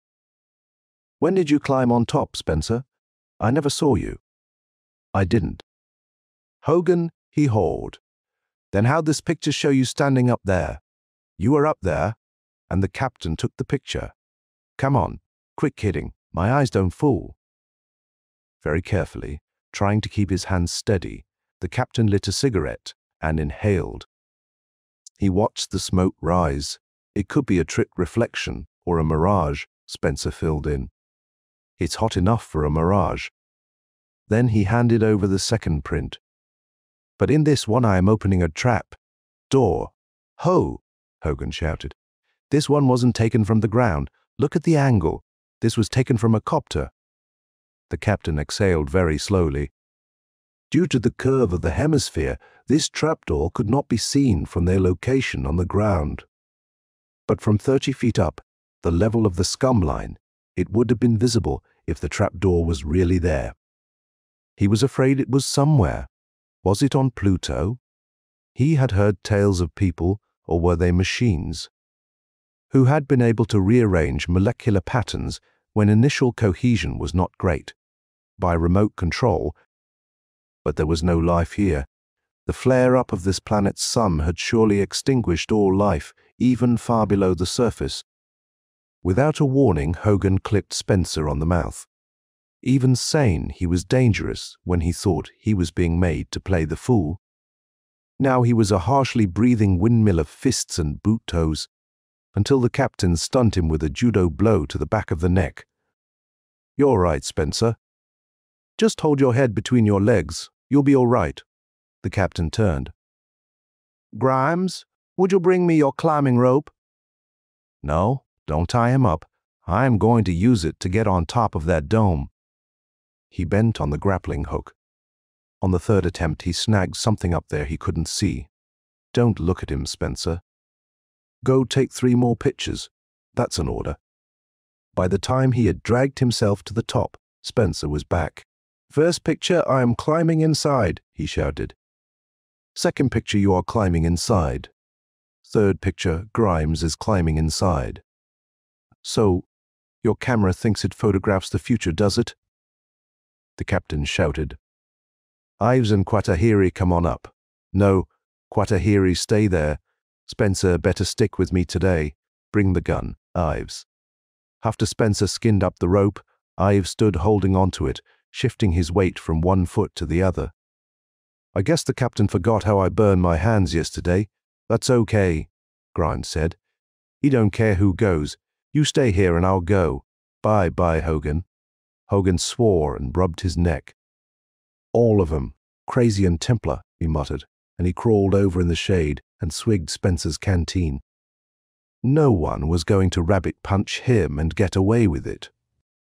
"When did you climb on top, Spencer? I never saw you." "I didn't." "Hogan," he hauled. "Then how'd this picture show you standing up there? You were up there, and the captain took the picture. Come on, quick kidding, my eyes don't fool." Very carefully, trying to keep his hands steady, the captain lit a cigarette and inhaled. He watched the smoke rise. It could be a trick reflection or a mirage, Spencer filled in. "It's hot enough for a mirage." Then he handed over the second print. "But in this one I am opening a trap door." "Ho!" Hogan shouted. "This one wasn't taken from the ground. Look at the angle. This was taken from a copter." The captain exhaled very slowly. "Due to the curve of the hemisphere, this trapdoor could not be seen from their location on the ground. But from 30 feet up, the level of the scum line, it would have been visible if the trapdoor was really there. He was afraid it was somewhere. Was it on Pluto? He had heard tales of people, or were they machines, who had been able to rearrange molecular patterns when initial cohesion was not great, by remote control. But there was no life here. The flare-up of this planet's sun had surely extinguished all life, even far below the surface. Without a warning, Hogan clipped Spencer on the mouth. Even sane, he was dangerous when he thought he was being made to play the fool. Now he was a harshly breathing windmill of fists and boot toes, until the captain stunned him with a judo blow to the back of the neck. "You're right, Spencer. Just hold your head between your legs. You'll be all right." The captain turned. "Grimes, would you bring me your climbing rope?" "No, don't tie him up. I'm going to use it to get on top of that dome. He bent on the grappling hook. On the third attempt, he snagged something up there he couldn't see. Don't look at him, Spencer. Go take 3 more pictures. That's an order. By the time he had dragged himself to the top, Spencer was back. First picture, I am climbing inside, he shouted. Second picture, you are climbing inside. Third picture, Grimes is climbing inside. So, your camera thinks it photographs the future, does it? The captain shouted. Ives and Quatahiri, come on up. No, Quatahiri, stay there. Spencer, better stick with me today. Bring the gun, Ives. After Spencer skinned up the rope, Ives stood holding onto it, shifting his weight from one foot to the other. I guess the captain forgot how I burned my hands yesterday. That's okay, Grimes said. He don't care who goes. You stay here and I'll go. Bye-bye, Hogan. Hogan swore and rubbed his neck. All of 'em, crazy and Templar, he muttered, and he crawled over in the shade and swigged Spencer's canteen. No one was going to rabbit punch him and get away with it.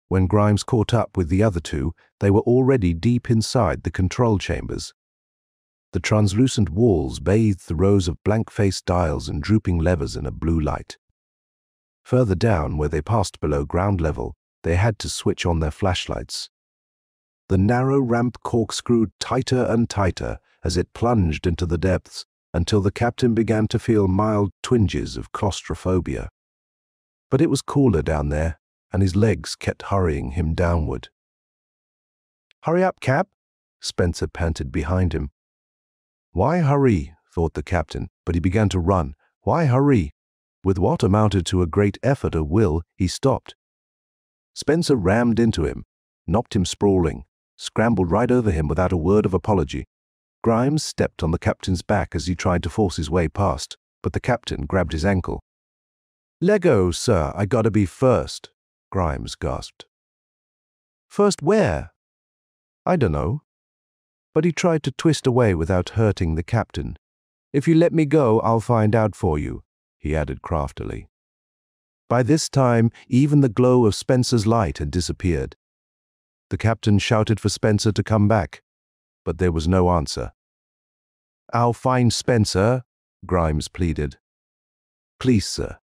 When Grimes caught up with the other 2, they were already deep inside the control chambers. The translucent walls bathed the rows of blank-faced dials and drooping levers in a blue light. Further down, where they passed below ground level, they had to switch on their flashlights. The narrow ramp corkscrewed tighter and tighter as it plunged into the depths until the captain began to feel mild twinges of claustrophobia. But it was cooler down there, and his legs kept hurrying him downward. Hurry up, Cap, Spencer panted behind him. Why hurry, thought the captain, but he began to run. Why hurry? With what amounted to a great effort of will, he stopped. Spencer rammed into him, knocked him sprawling, scrambled right over him without a word of apology. Grimes stepped on the captain's back as he tried to force his way past, but the captain grabbed his ankle. Leggo, sir, I gotta be first, Grimes gasped. First where? I dunno. But he tried to twist away without hurting the captain. If you let me go, I'll find out for you, he added craftily. By this time, even the glow of Spencer's light had disappeared. The captain shouted for Spencer to come back, but there was no answer. I'll find Spencer, Grimes pleaded. Please, sir.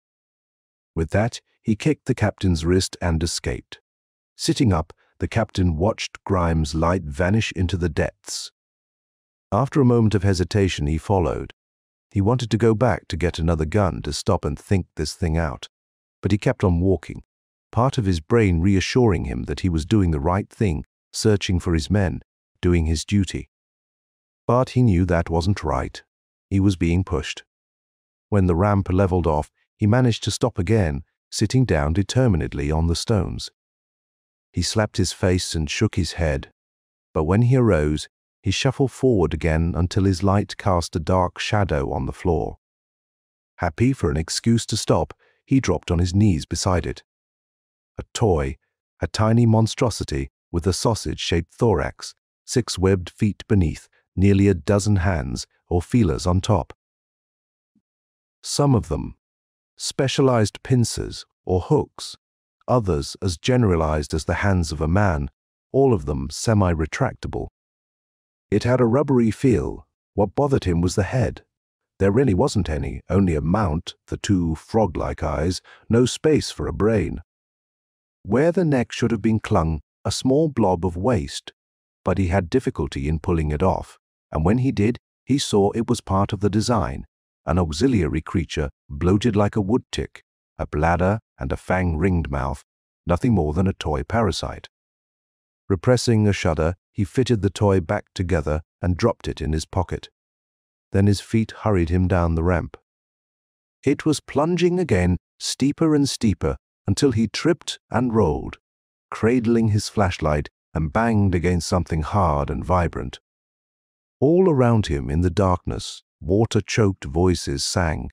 With that, he kicked the captain's wrist and escaped. Sitting up, the captain watched Grimes' light vanish into the depths. After a moment of hesitation, he followed. He wanted to go back to get another gun to stop and think this thing out, but he kept on walking, part of his brain reassuring him that he was doing the right thing, searching for his men, doing his duty. But he knew that wasn't right. He was being pushed. When the ramp leveled off, he managed to stop again, sitting down determinedly on the stones. He slapped his face and shook his head, but when he arose, he shuffled forward again until his light cast a dark shadow on the floor. Happy for an excuse to stop, he dropped on his knees beside it. A toy, a tiny monstrosity with a sausage-shaped thorax, 6 webbed feet beneath, nearly a dozen hands or feelers on top. Some of them, specialized pincers or hooks, others as generalized as the hands of a man, all of them semi-retractable. It had a rubbery feel. What bothered him was the head. There really wasn't any, only a mount, the 2 frog-like eyes, no space for a brain. Where the neck should have been clung, a small blob of waste, but he had difficulty in pulling it off, and when he did, he saw it was part of the design, an auxiliary creature bloated like a wood-tick, a bladder and a fang-ringed mouth, nothing more than a toy parasite. Repressing a shudder, he fitted the toy back together and dropped it in his pocket. Then his feet hurried him down the ramp. It was plunging again, steeper and steeper, until he tripped and rolled, cradling his flashlight and banged against something hard and vibrant. All around him in the darkness, water-choked voices sang,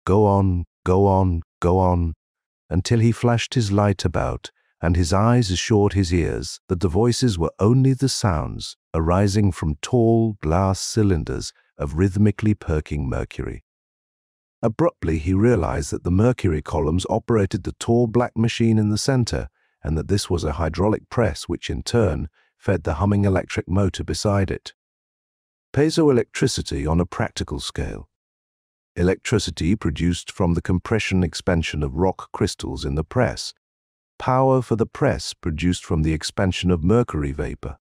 "Go on, go on, go on," until he flashed his light about, and his eyes assured his ears that the voices were only the sounds arising from tall glass cylinders of rhythmically perking mercury. Abruptly, he realized that the mercury columns operated the tall black machine in the center, and that this was a hydraulic press which, in turn, fed the humming electric motor beside it. Piezoelectricity on a practical scale. Electricity produced from the compression-expansion of rock crystals in the press. Power for the press produced from the expansion of mercury vapor.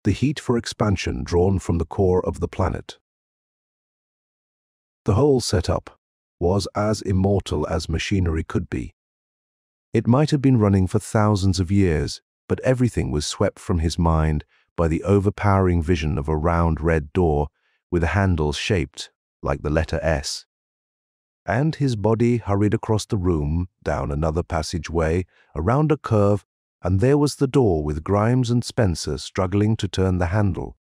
The heat for expansion drawn from the core of the planet. The whole setup was as immortal as machinery could be. It might have been running for thousands of years, but everything was swept from his mind by the overpowering vision of a round red door with a handle shaped like the letter S. And his body hurried across the room, down another passageway, around a curve, and there was the door with Grimes and Spencer struggling to turn the handle.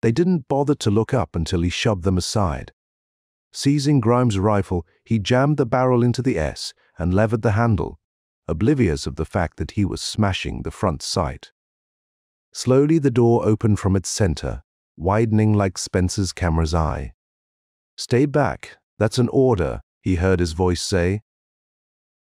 They didn't bother to look up until he shoved them aside. Seizing Grimes' rifle, he jammed the barrel into the S and levered the handle, oblivious of the fact that he was smashing the front sight. Slowly the door opened from its center, widening like Spencer's camera's eye. "Stay back, that's an order," he heard his voice say.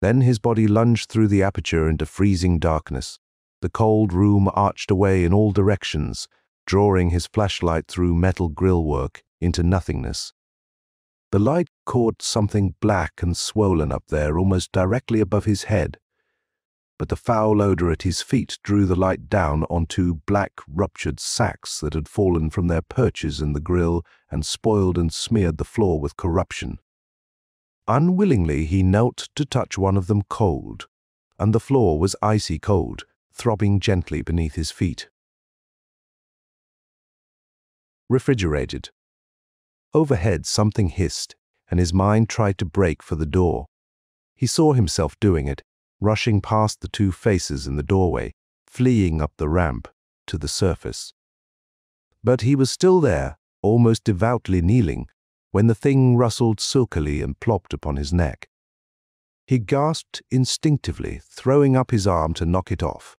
Then his body lunged through the aperture into freezing darkness. The cold room arched away in all directions, drawing his flashlight through metal grillwork into nothingness. The light caught something black and swollen up there almost directly above his head, but the foul odor at his feet drew the light down onto black ruptured sacks that had fallen from their perches in the grill and spoiled and smeared the floor with corruption. Unwillingly, he knelt to touch one of them cold, and the floor was icy cold, throbbing gently beneath his feet. Refrigerated. Overhead, something hissed, and his mind tried to break for the door. He saw himself doing it, rushing past the two faces in the doorway, fleeing up the ramp to the surface. But he was still there, almost devoutly kneeling, when the thing rustled silkily and plopped upon his neck. He gasped instinctively, throwing up his arm to knock it off.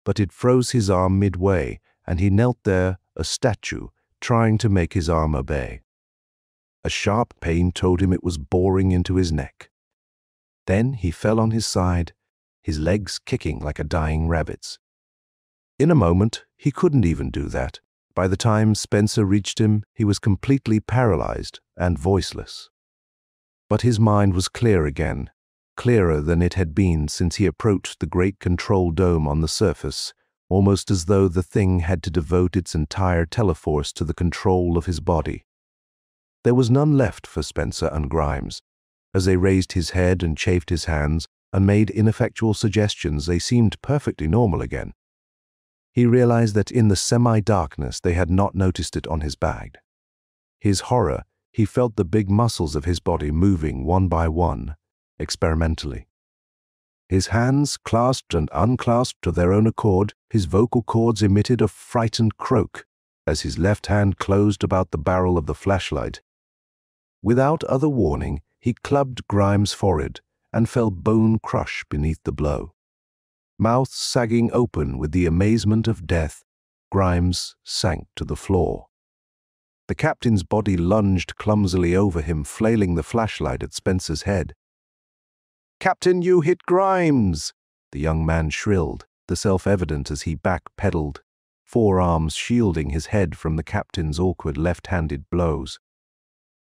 But it froze his arm midway, and he knelt there, a statue, trying to make his arm obey. A sharp pain told him it was boring into his neck. Then he fell on his side, his legs kicking like a dying rabbit's. In a moment, he couldn't even do that. By the time Spencer reached him, he was completely paralyzed and voiceless. But his mind was clear again, clearer than it had been since he approached the great control dome on the surface, almost as though the thing had to devote its entire teleforce to the control of his body. There was none left for Spencer and Grimes. As they raised his head and chafed his hands and made ineffectual suggestions, they seemed perfectly normal again. He realized that in the semi-darkness they had not noticed it on his back. His horror, he felt the big muscles of his body moving one by one, experimentally. His hands clasped and unclasped of their own accord, his vocal cords emitted a frightened croak as his left hand closed about the barrel of the flashlight. Without other warning, he clubbed Grimes' forehead and fell bone-crushed beneath the blow. Mouth sagging open with the amazement of death, Grimes sank to the floor. The captain's body lunged clumsily over him, flailing the flashlight at Spencer's head. "Captain, you hit Grimes!" the young man shrilled, the self-evident as he back-pedaled, forearms shielding his head from the captain's awkward left-handed blows.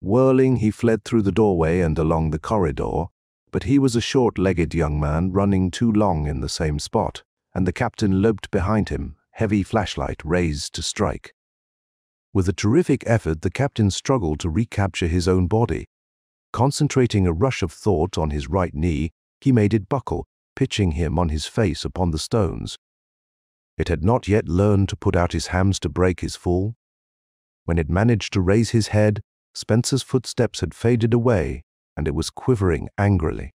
Whirling, he fled through the doorway and along the corridor, but he was a short-legged young man running too long in the same spot, and the captain loped behind him, heavy flashlight raised to strike. With a terrific effort, the captain struggled to recapture his own body. Concentrating a rush of thought on his right knee, he made it buckle, pitching him on his face upon the stones. It had not yet learned to put out his hams to break his fall. When it managed to raise his head, Spencer's footsteps had faded away, and it was quivering angrily.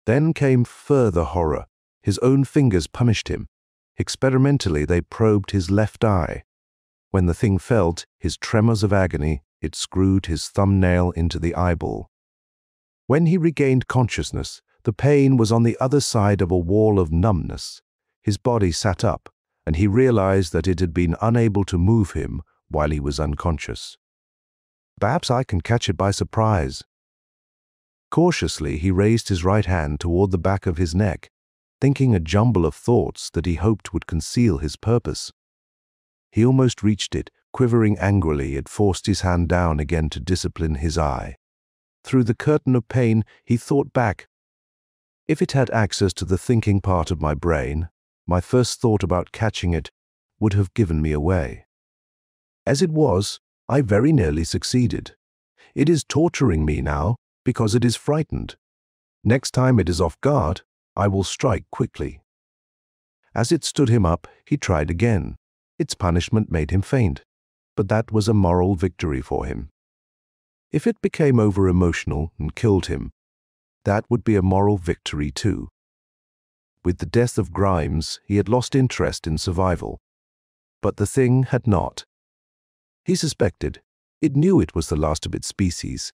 Then came further horror. His own fingers punished him. Experimentally, they probed his left eye. When the thing felt his tremors of agony, it screwed his thumbnail into the eyeball. When he regained consciousness, the pain was on the other side of a wall of numbness. His body sat up, and he realized that it had been unable to move him while he was unconscious. "Perhaps I can catch it by surprise," Cautiously, he raised his right hand toward the back of his neck, thinking a jumble of thoughts that he hoped would conceal his purpose. He almost reached it. Quivering angrily, it forced his hand down again to discipline his eye. Through the curtain of pain, he thought back. If it had access to the thinking part of my brain, my first thought about catching it would have given me away. As it was, I very nearly succeeded. It is torturing me now because it is frightened. Next time it is off guard, I will strike quickly. As it stood him up, he tried again. Its punishment made him faint, but that was a moral victory for him. If it became over-emotional and killed him, that would be a moral victory too. With the death of Grimes, he had lost interest in survival, but the thing had not. He suspected. It knew it was the last of its species.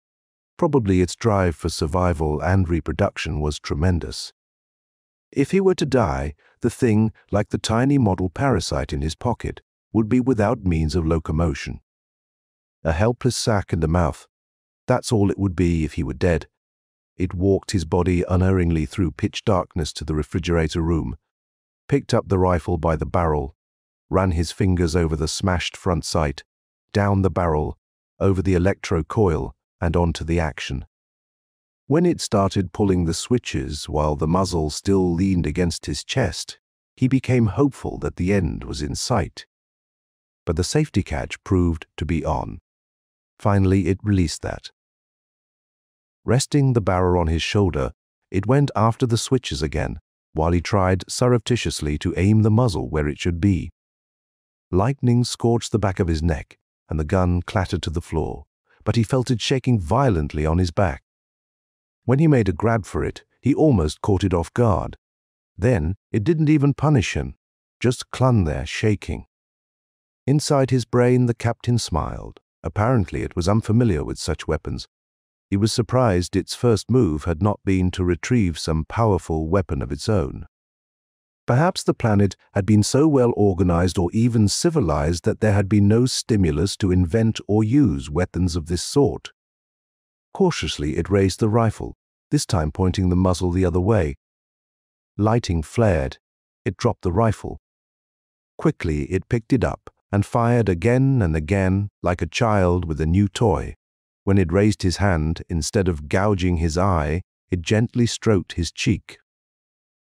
Probably its drive for survival and reproduction was tremendous. If he were to die, the thing, like the tiny model parasite in his pocket, would be without means of locomotion. A helpless sack in the mouth. That's all it would be if he were dead. It walked his body unerringly through pitch darkness to the refrigerator room, picked up the rifle by the barrel, ran his fingers over the smashed front sight, down the barrel, over the electro coil, and onto the action. When it started pulling the switches while the muzzle still leaned against his chest, he became hopeful that the end was in sight. But the safety catch proved to be on. Finally, it released that. Resting the barrel on his shoulder, it went after the switches again, while he tried surreptitiously to aim the muzzle where it should be. Lightning scorched the back of his neck, and the gun clattered to the floor, but he felt it shaking violently on his back. When he made a grab for it, he almost caught it off guard. Then it didn't even punish him, just clung there shaking. Inside his brain, the captain smiled. Apparently it was unfamiliar with such weapons. He was surprised its first move had not been to retrieve some powerful weapon of its own. Perhaps the planet had been so well organized or even civilized that there had been no stimulus to invent or use weapons of this sort. Cautiously, it raised the rifle, this time pointing the muzzle the other way. Lighting flared. It dropped the rifle. Quickly, it picked it up and fired again and again like a child with a new toy. When it raised his hand, instead of gouging his eye, it gently stroked his cheek.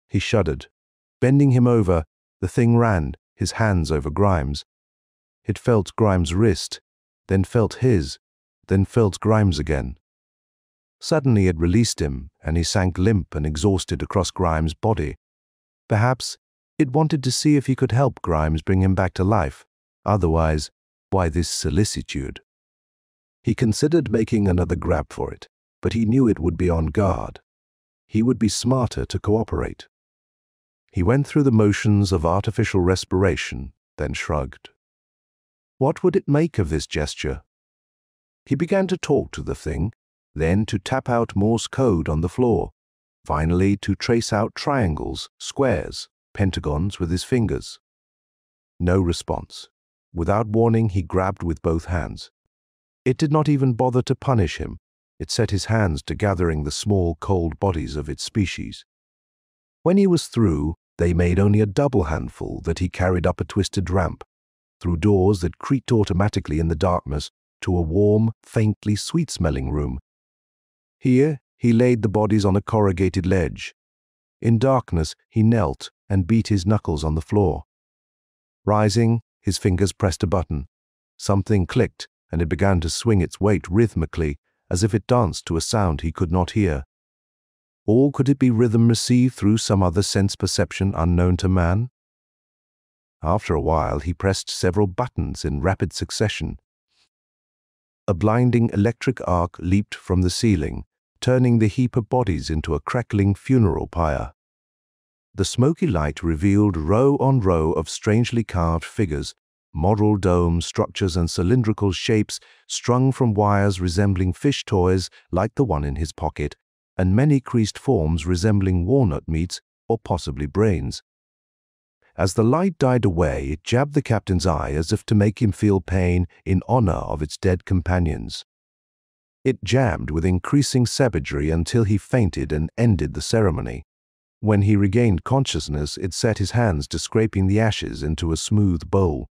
He shuddered. Bending him over, the thing ran, his hands over Grimes. It felt Grimes' wrist, then felt his, then felt Grimes again. Suddenly it released him, and he sank limp and exhausted across Grimes' body. Perhaps it wanted to see if he could help Grimes bring him back to life. Otherwise, why this solicitude? He considered making another grab for it, but he knew it would be on guard. He would be smarter to cooperate. He went through the motions of artificial respiration, then shrugged. What would it make of this gesture? He began to talk to the thing, then to tap out Morse code on the floor, finally to trace out triangles, squares, pentagons with his fingers. No response. Without warning, he grabbed with both hands. It did not even bother to punish him. It set his hands to gathering the small, cold bodies of its species. When he was through, they made only a double handful that he carried up a twisted ramp, through doors that creaked automatically in the darkness, to a warm, faintly sweet-smelling room. Here, he laid the bodies on a corrugated ledge. In darkness, he knelt and beat his knuckles on the floor. Rising, his fingers pressed a button. Something clicked, and it began to swing its weight rhythmically, as if it danced to a sound he could not hear. Or could it be rhythm received through some other sense perception unknown to man? After a while, he pressed several buttons in rapid succession. A blinding electric arc leaped from the ceiling, turning the heap of bodies into a crackling funeral pyre. The smoky light revealed row on row of strangely carved figures, model dome structures and cylindrical shapes strung from wires resembling fish toys like the one in his pocket, and many creased forms resembling walnut meats or possibly brains. As the light died away, it jabbed the captain's eye as if to make him feel pain in honor of its dead companions. It jammed with increasing savagery until he fainted and ended the ceremony. When he regained consciousness, it set his hands to scraping the ashes into a smooth bowl.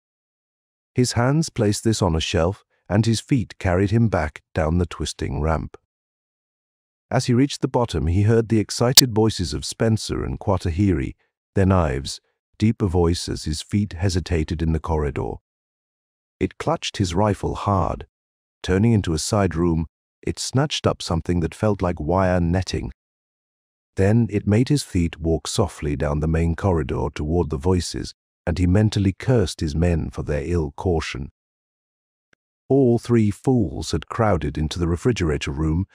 His hands placed this on a shelf, and his feet carried him back down the twisting ramp. As he reached the bottom, he heard the excited voices of Spencer and Quatahiri, their knives, deep a voice as his feet hesitated in the corridor. It clutched his rifle hard. Turning into a side room, it snatched up something that felt like wire netting. Then it made his feet walk softly down the main corridor toward the voices, and he mentally cursed his men for their ill caution. All three fools had crowded into the refrigerator room,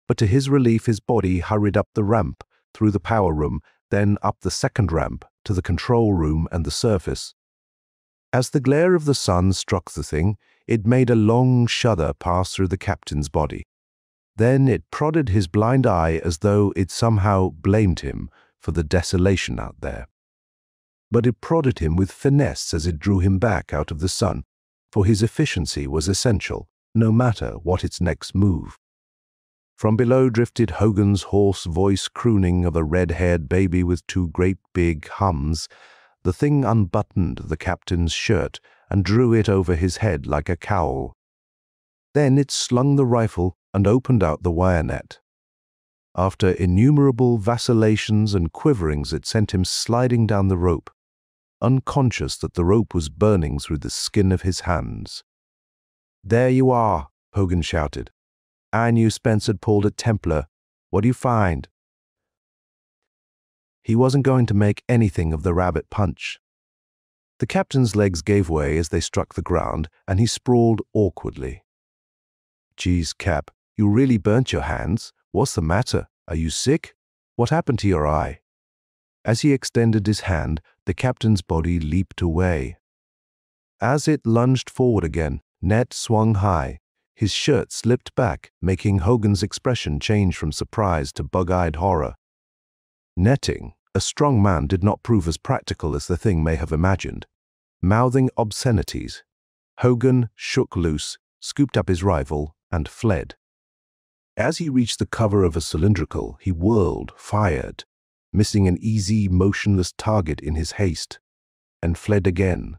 but to his relief his body hurried up the ramp, through the power room, then up the second ramp to the control room and the surface. As the glare of the sun struck the thing, it made a long shudder pass through the captain's body. Then it prodded his blind eye as though it somehow blamed him for the desolation out there. But it prodded him with finesse as it drew him back out of the sun, for his efficiency was essential, no matter what its next move. From below drifted Hogan's hoarse voice crooning of a red-haired baby with two great big hums. The thing unbuttoned the captain's shirt and drew it over his head like a cowl. Then it slung the rifle and opened out the wire net. After innumerable vacillations and quiverings, it sent him sliding down the rope, unconscious that the rope was burning through the skin of his hands. "There you are," Hogan shouted. "I knew Spence had pulled a Templar. What do you find?" He wasn't going to make anything of the rabbit punch. The captain's legs gave way as they struck the ground, and he sprawled awkwardly. "Geez, Cap, you really burnt your hands. What's the matter? Are you sick? What happened to your eye?" As he extended his hand, the captain's body leaped away. As it lunged forward again, Ned swung high. His shirt slipped back, making Hogan's expression change from surprise to bug-eyed horror. Netting, a strong man did not prove as practical as the thing may have imagined. Mouthing obscenities, Hogan shook loose, scooped up his rifle, and fled. As he reached the cover of a cylindrical, he whirled, fired, missing an easy, motionless target in his haste, and fled again.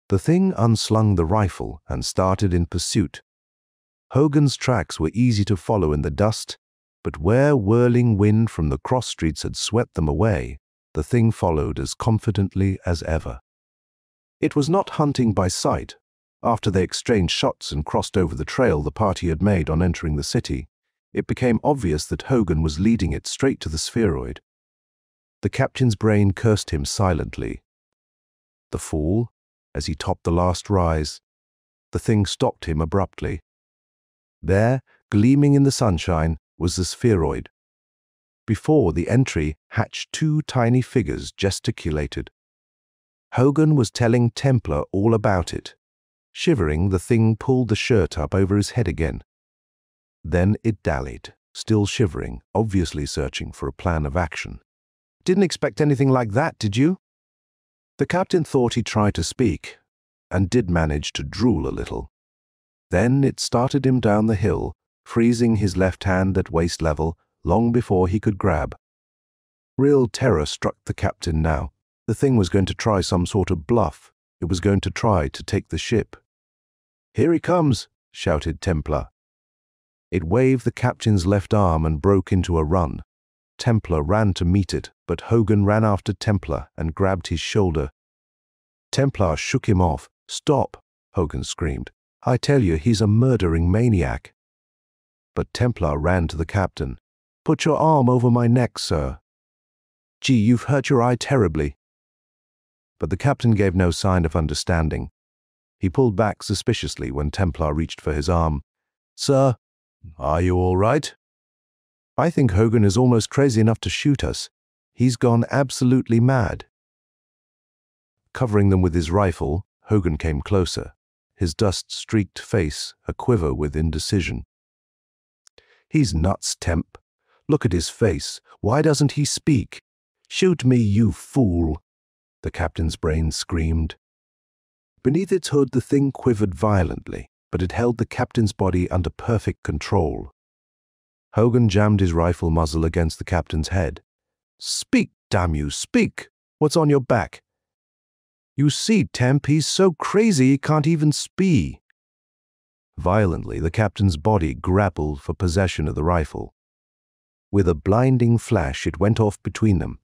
The thing unslung the rifle and started in pursuit. Hogan's tracks were easy to follow in the dust, but where whirling wind from the cross streets had swept them away, the thing followed as confidently as ever. It was not hunting by sight. After they exchanged shots and crossed over the trail the party had made on entering the city, it became obvious that Hogan was leading it straight to the spheroid. The captain's brain cursed him silently. The fool, as he topped the last rise. The thing stopped him abruptly. There, gleaming in the sunshine, was the spheroid. Before the entry hatched two tiny figures gesticulated. Hogan was telling Templar all about it. Shivering, the thing pulled the shirt up over his head again. Then it dallied, still shivering, obviously searching for a plan of action. "Didn't expect anything like that, did you?" The captain thought he tried to speak, and did manage to drool a little. Then it started him down the hill, freezing his left hand at waist level long before he could grab. Real terror struck the captain now. The thing was going to try some sort of bluff. It was going to try to take the ship. "Here he comes," shouted Templar. It waved the captain's left arm and broke into a run. Templar ran to meet it, but Hogan ran after Templar and grabbed his shoulder. Templar shook him off. "Stop," Hogan screamed. "I tell you, he's a murdering maniac." But Templar ran to the captain. "Put your arm over my neck, sir." "Gee, you've hurt your eye terribly." But the captain gave no sign of understanding. He pulled back suspiciously when Templar reached for his arm. "Sir, are you all right?" "I think Hogan is almost crazy enough to shoot us. He's gone absolutely mad." Covering them with his rifle, Hogan came closer, his dust-streaked face a-quiver with indecision. "He's nuts, Temp. Look at his face. Why doesn't he speak? Shoot me, you fool!" the captain's brain screamed. Beneath its hood the thing quivered violently, but it held the captain's body under perfect control. Hogan jammed his rifle muzzle against the captain's head. "Speak, damn you, speak! What's on your back?" "You see, Temp, he's so crazy he can't even spee." Violently, the captain's body grappled for possession of the rifle. With a blinding flash, it went off between them.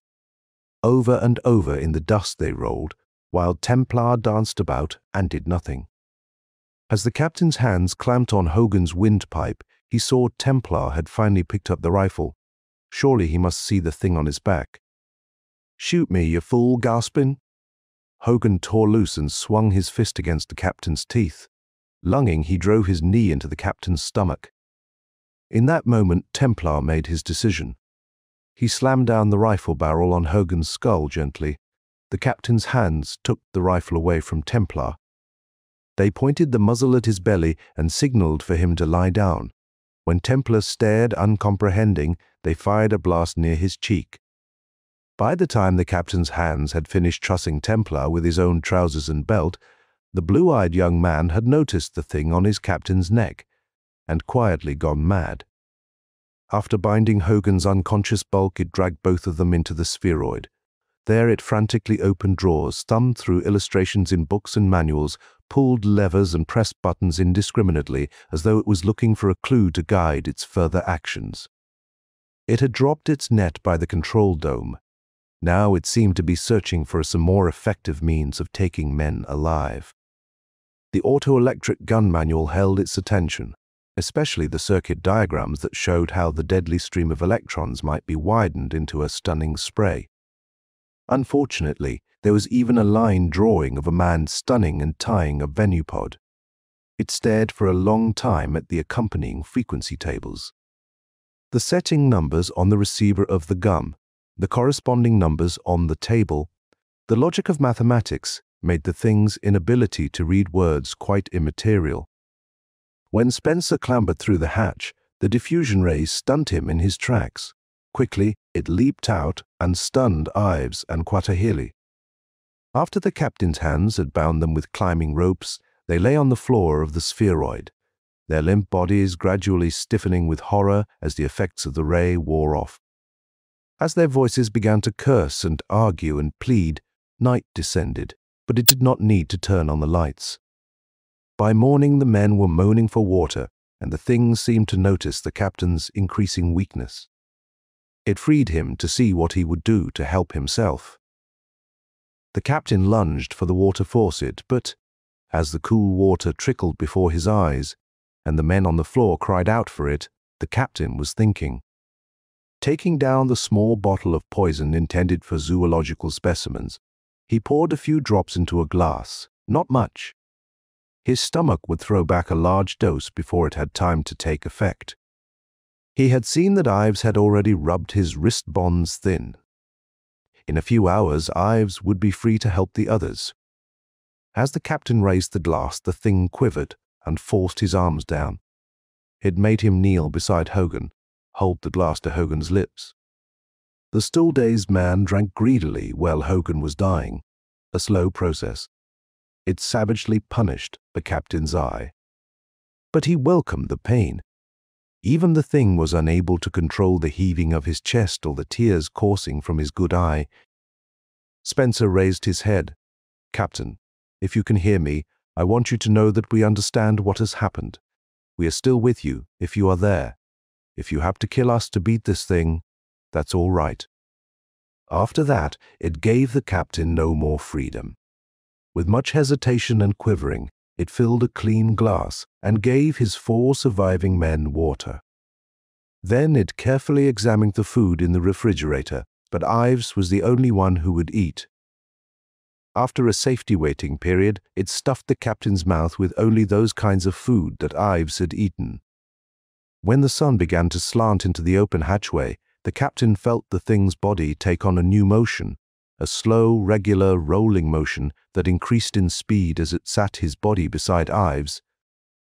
Over and over in the dust they rolled, while Templar danced about and did nothing. As the captain's hands clamped on Hogan's windpipe, he saw Templar had finally picked up the rifle. Surely he must see the thing on his back. "Shoot me, you fool, gasping." Hogan tore loose and swung his fist against the captain's teeth. Lunging, he drove his knee into the captain's stomach. In that moment, Templar made his decision. He slammed down the rifle barrel on Hogan's skull gently. The captain's hands took the rifle away from Templar. They pointed the muzzle at his belly and signaled for him to lie down. When Templar stared uncomprehending, they fired a blast near his cheek. By the time the captain's hands had finished trussing Templar with his own trousers and belt, the blue-eyed young man had noticed the thing on his captain's neck and quietly gone mad. After binding Hogan's unconscious bulk, it dragged both of them into the spheroid. There it frantically opened drawers, thumbed through illustrations in books and manuals, pulled levers and pressed buttons indiscriminately as though it was looking for a clue to guide its further actions. It had dropped its net by the control dome. Now it seemed to be searching for some more effective means of taking men alive. The auto-electric gun manual held its attention, especially the circuit diagrams that showed how the deadly stream of electrons might be widened into a stunning spray. Unfortunately, there was even a line drawing of a man stunning and tying a venupod. It stared for a long time at the accompanying frequency tables. The setting numbers on the receiver of the gun, the corresponding numbers on the table, the logic of mathematics made the thing's inability to read words quite immaterial. When Spencer clambered through the hatch, the diffusion rays stunned him in his tracks. Quickly, it leaped out and stunned Ives and Quatahili. After the captain's hands had bound them with climbing ropes, they lay on the floor of the spheroid, their limp bodies gradually stiffening with horror as the effects of the ray wore off. As their voices began to curse and argue and plead, night descended, but it did not need to turn on the lights. By morning, the men were moaning for water, and the thing seemed to notice the captain's increasing weakness. It freed him to see what he would do to help himself. The captain lunged for the water faucet, but as the cool water trickled before his eyes, and the men on the floor cried out for it, the captain was thinking. Taking down the small bottle of poison intended for zoological specimens, he poured a few drops into a glass, not much. His stomach would throw back a large dose before it had time to take effect. He had seen that Ives had already rubbed his wrist bonds thin. In a few hours, Ives would be free to help the others. As the captain raised the glass, the thing quivered and forced his arms down. It made him kneel beside Hogan, hold the glass to Hogan's lips. The still-dazed man drank greedily while Hogan was dying, a slow process. It savagely punished the captain's eye. But he welcomed the pain. Even the thing was unable to control the heaving of his chest or the tears coursing from his good eye. Spencer raised his head. "Captain, if you can hear me, I want you to know that we understand what has happened. We are still with you if you are there. If you have to kill us to beat this thing, that's all right." After that, it gave the captain no more freedom. With much hesitation and quivering, it filled a clean glass and gave his 4 surviving men water. Then it carefully examined the food in the refrigerator, but Ives was the only one who would eat. After a safety waiting period, it stuffed the captain's mouth with only those kinds of food that Ives had eaten. When the sun began to slant into the open hatchway, the captain felt the thing's body take on a new motion, a slow, regular, rolling motion that increased in speed as it sat his body beside Ives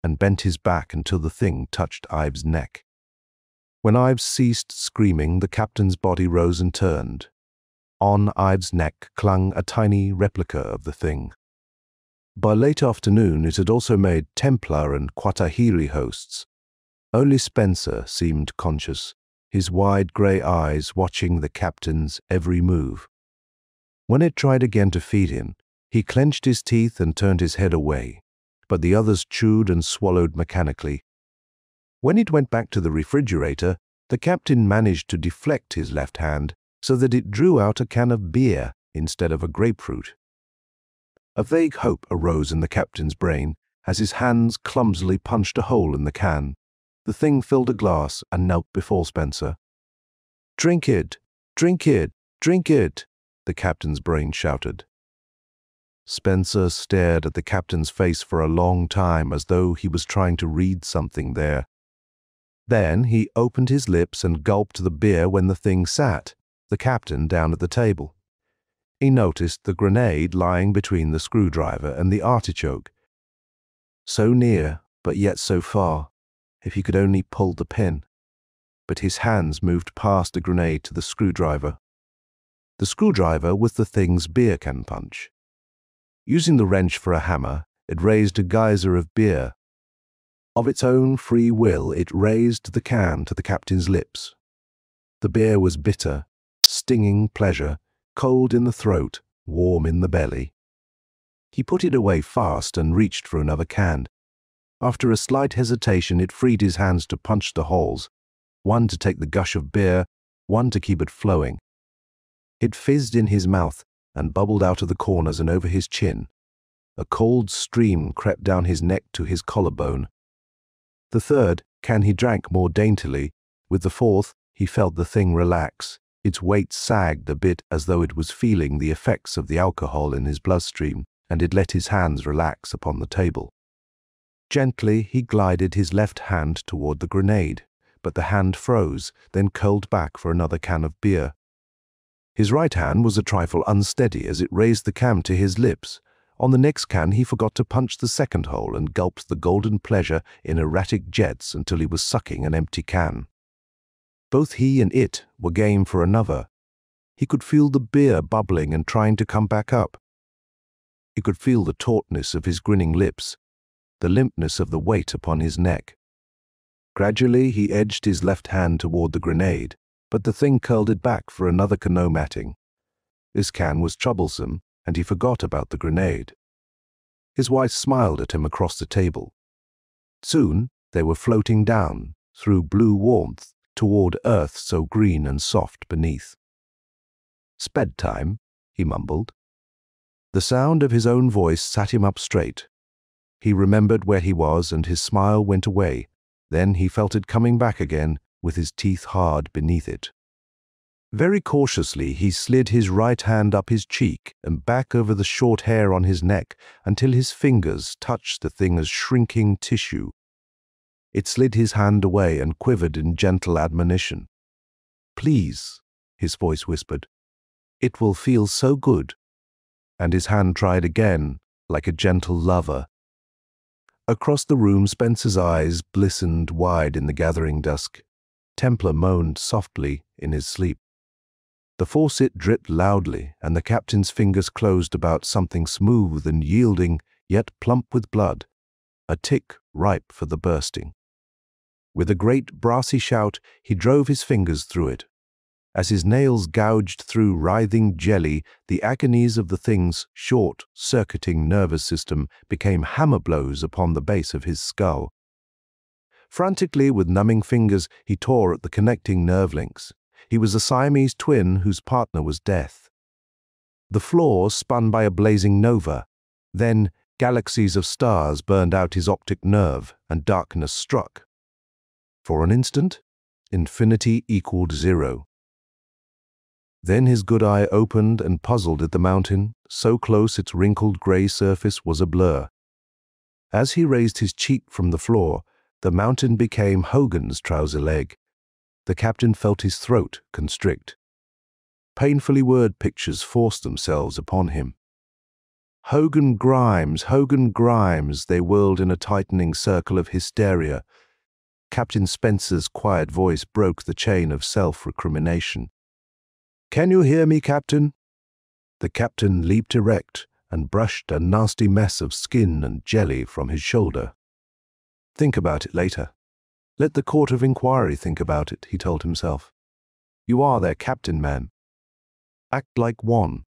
and bent his back until the thing touched Ives' neck. When Ives ceased screaming, the captain's body rose and turned. On Ives' neck clung a tiny replica of the thing. By late afternoon, it had also made Templar and Quatahiri hosts. Only Spencer seemed conscious, his wide grey eyes watching the captain's every move. When it tried again to feed him, he clenched his teeth and turned his head away, but the others chewed and swallowed mechanically. When it went back to the refrigerator, the captain managed to deflect his left hand so that it drew out a can of beer instead of a grapefruit. A vague hope arose in the captain's brain as his hands clumsily punched a hole in the can. The thing filled a glass and knelt before Spencer. "Drink it! Drink it! Drink it!" the captain's brain shouted. Spencer stared at the captain's face for a long time as though he was trying to read something there. Then he opened his lips and gulped the beer when the thing sat, the captain down at the table. He noticed the grenade lying between the screwdriver and the artichoke. So near, but yet so far, if he could only pull the pin. But his hands moved past the grenade to the screwdriver. The screwdriver was the thing's beer can punch. Using the wrench for a hammer, it raised a geyser of beer. Of its own free will, it raised the can to the captain's lips. The beer was bitter, stinging pleasure, cold in the throat, warm in the belly. He put it away fast and reached for another can. After a slight hesitation, it freed his hands to punch the holes, one to take the gush of beer, one to keep it flowing. It fizzed in his mouth and bubbled out of the corners and over his chin. A cold stream crept down his neck to his collarbone. The third can he drank more daintily. With the fourth, he felt the thing relax. Its weight sagged a bit as though it was feeling the effects of the alcohol in his bloodstream, and it let his hands relax upon the table. Gently, he glided his left hand toward the grenade, but the hand froze, then curled back for another can of beer. His right hand was a trifle unsteady as it raised the can to his lips. On the next can, he forgot to punch the second hole and gulped the golden pleasure in erratic jets until he was sucking an empty can. Both he and it were game for another. He could feel the beer bubbling and trying to come back up. He could feel the tautness of his grinning lips, the limpness of the weight upon his neck. Gradually, he edged his left hand toward the grenade, but the thing curled it back for another canoe matting. This can was troublesome, and he forgot about the grenade. His wife smiled at him across the table. Soon they were floating down, through blue warmth, toward earth so green and soft beneath. "Sped time," he mumbled. The sound of his own voice sat him up straight. He remembered where he was, and his smile went away. Then he felt it coming back again, with his teeth hard beneath it. Very cautiously, he slid his right hand up his cheek and back over the short hair on his neck until his fingers touched the thing's shrinking tissue. It slid his hand away and quivered in gentle admonition. "Please," his voice whispered. "It will feel so good." And his hand tried again, like a gentle lover. Across the room, Spencer's eyes glistened wide in the gathering dusk. Templar moaned softly in his sleep. The faucet dripped loudly, and the captain's fingers closed about something smooth and yielding, yet plump with blood, a tick ripe for the bursting. With a great brassy shout, he drove his fingers through it. As his nails gouged through writhing jelly, the agonies of the thing's short, circuiting nervous system became hammer blows upon the base of his skull. Frantically, with numbing fingers, he tore at the connecting nerve links. He was a Siamese twin whose partner was death. The floor spun by a blazing nova. Then galaxies of stars burned out his optic nerve, and darkness struck. For an instant, infinity equaled zero. Then his good eye opened and puzzled at the mountain, so close its wrinkled gray surface was a blur. As he raised his cheek from the floor, the mountain became Hogan's trouser leg. The captain felt his throat constrict. Painfully word pictures forced themselves upon him. Hogan Grimes, they whirled in a tightening circle of hysteria. Captain Spencer's quiet voice broke the chain of self-recrimination. "Can you hear me, Captain?" The captain leaped erect and brushed a nasty mess of skin and jelly from his shoulder. "Think about it later. Let the court of inquiry think about it," he told himself. "You are their captain, man. Act like one."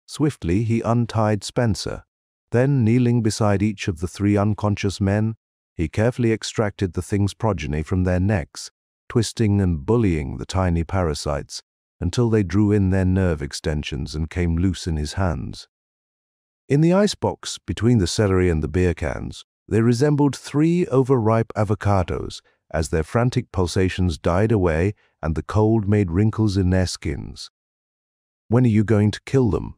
Swiftly he untied Spencer. Then, kneeling beside each of the 3 unconscious men, he carefully extracted the thing's progeny from their necks, twisting and bullying the tiny parasites until they drew in their nerve extensions and came loose in his hands. In the icebox between the celery and the beer cans, they resembled 3 overripe avocados as their frantic pulsations died away and the cold made wrinkles in their skins. "When are you going to kill them?"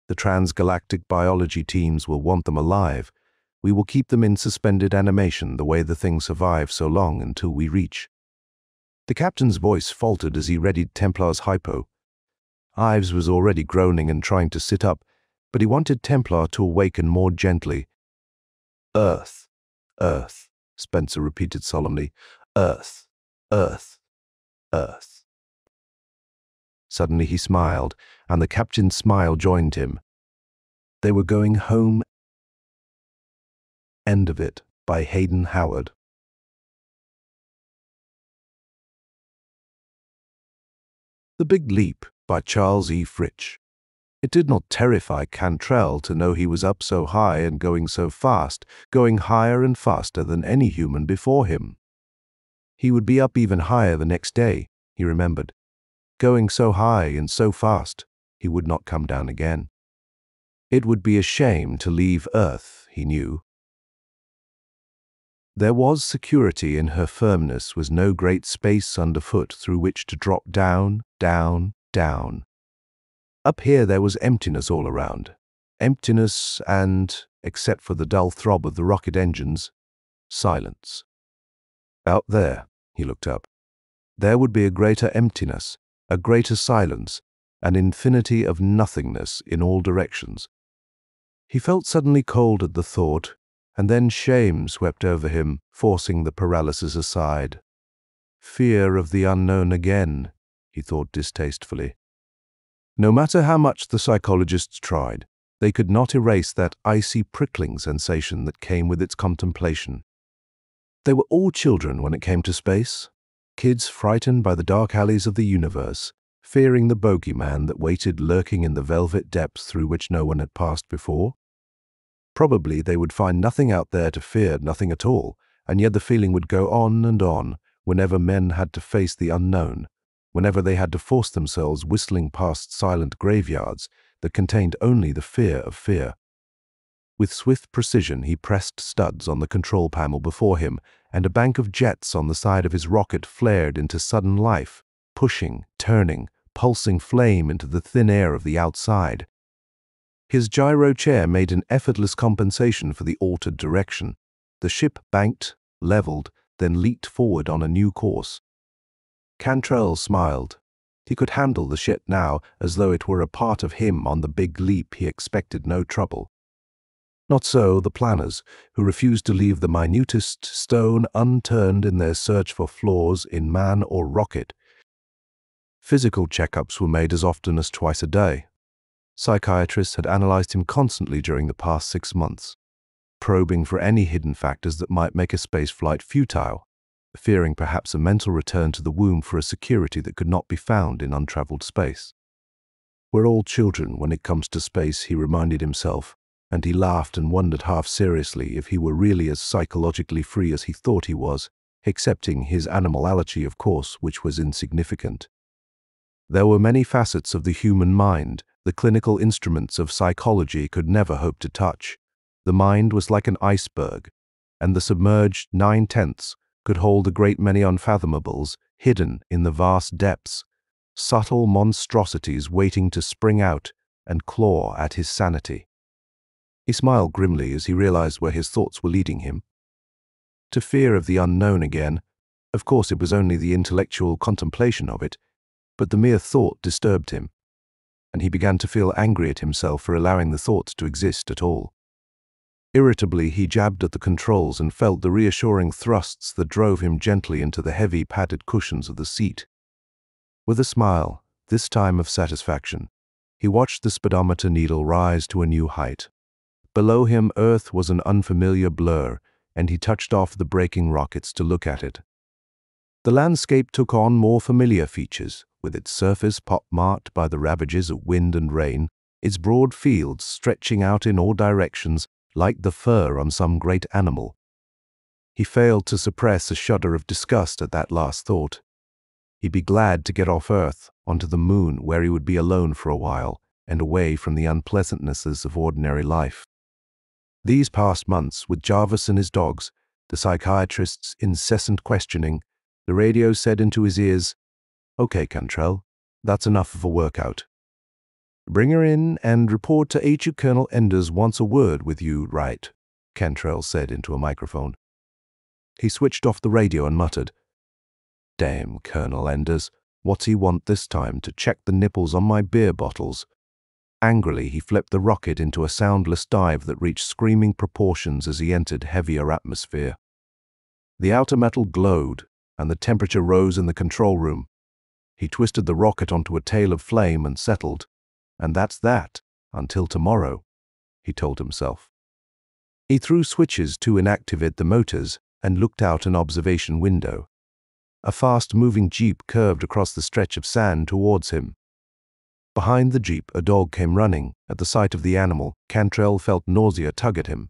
"The transgalactic biology teams will want them alive. We will keep them in suspended animation the way the thing survived so long until we reach." The captain's voice faltered as he readied Templar's hypo. Ives was already groaning and trying to sit up, but he wanted Templar to awaken more gently. "Earth, Earth," Spencer repeated solemnly. "Earth, Earth, Earth." Suddenly he smiled, and the captain's smile joined him. They were going home. End of it, by Hayden Howard. The Big Leap, by Charles E. Fritch. It did not terrify Cantrell to know he was up so high and going so fast, going higher and faster than any human before him. He would be up even higher the next day, he remembered. Going so high and so fast, he would not come down again. It would be a shame to leave Earth, he knew. There was security in her firmness, was no great space underfoot through which to drop down, down, down. Up here there was emptiness all around. Emptiness and, except for the dull throb of the rocket engines, silence. Out there, he looked up, there would be a greater emptiness, a greater silence, an infinity of nothingness in all directions. He felt suddenly cold at the thought, and then shame swept over him, forcing the paralysis aside. Fear of the unknown again, he thought distastefully. No matter how much the psychologists tried, they could not erase that icy prickling sensation that came with its contemplation. They were all children when it came to space, kids frightened by the dark alleys of the universe, fearing the bogeyman that waited lurking in the velvet depths through which no one had passed before. Probably they would find nothing out there to fear, nothing at all, and yet the feeling would go on and on whenever men had to face the unknown, whenever they had to force themselves whistling past silent graveyards that contained only the fear of fear. With swift precision he pressed studs on the control panel before him, and a bank of jets on the side of his rocket flared into sudden life, pushing, turning, pulsing flame into the thin air of the outside. His gyro chair made an effortless compensation for the altered direction. The ship banked, leveled, then leaped forward on a new course. Cantrell smiled. He could handle the ship now as though it were a part of him. On the Big Leap he expected no trouble. Not so the planners, who refused to leave the minutest stone unturned in their search for flaws in man or rocket. Physical checkups were made as often as twice a day. Psychiatrists had analyzed him constantly during the past 6 months, probing for any hidden factors that might make a space flight futile, fearing perhaps a mental return to the womb for a security that could not be found in untraveled space. We're all children when it comes to space, he reminded himself, and he laughed and wondered half seriously if he were really as psychologically free as he thought he was, excepting his animality, of course, which was insignificant. There were many facets of the human mind the clinical instruments of psychology could never hope to touch. The mind was like an iceberg, and the submerged 9/10 could hold a great many unfathomable hidden in the vast depths, subtle monstrosities waiting to spring out and claw at his sanity. He smiled grimly as he realized where his thoughts were leading him. To fear of the unknown again. Of course it was only the intellectual contemplation of it, but the mere thought disturbed him, and he began to feel angry at himself for allowing the thought to exist at all. Irritably, he jabbed at the controls and felt the reassuring thrusts that drove him gently into the heavy padded cushions of the seat. With a smile, this time of satisfaction, He watched the speedometer needle rise to a new height. Below him, Earth was an unfamiliar blur, and he touched off the braking rockets to look at it. The landscape took on more familiar features, with its surface pock-marked by the ravages of wind and rain, its broad fields stretching out in all directions like the fur on some great animal. He failed to suppress a shudder of disgust at that last thought. He'd be glad to get off Earth, onto the moon, where he would be alone for a while, and away from the unpleasantnesses of ordinary life. These past months, with Jarvis and his dogs, the psychiatrist's incessant questioning, the radio said into his ears, "Okay, Cantrell, that's enough of a workout. Bring her in and report to HU Colonel Enders wants a word with you, right?" Cantrell said into a microphone. He switched off the radio and muttered, "Damn Colonel Enders, what's he want this time, to check the nipples on my beer bottles?" Angrily, he flipped the rocket into a soundless dive that reached screaming proportions as he entered heavier atmosphere. The outer metal glowed, and the temperature rose in the control room. He twisted the rocket onto a tail of flame and settled. And that's that, until tomorrow, he told himself. He threw switches to inactivate the motors and looked out an observation window. A fast-moving jeep curved across the stretch of sand towards him. Behind the jeep, a dog came running. At the sight of the animal, Cantrell felt nausea tug at him.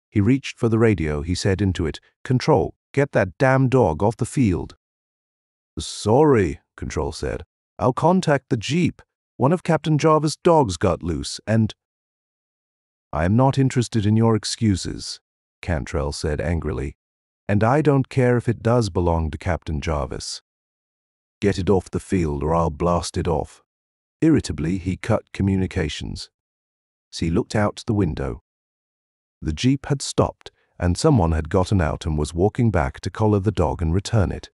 He reached for the radio. He said into it, "Control, get that damn dog off the field." "Sorry," Control said. "I'll contact the jeep. One of Captain Jarvis' dogs got loose, and—" "I am not interested in your excuses," Cantrell said angrily. "And I don't care if it does belong to Captain Jarvis. Get it off the field or I'll blast it off." Irritably, he cut communications. He looked out the window. The jeep had stopped, and someone had gotten out and was walking back to collar the dog and return it.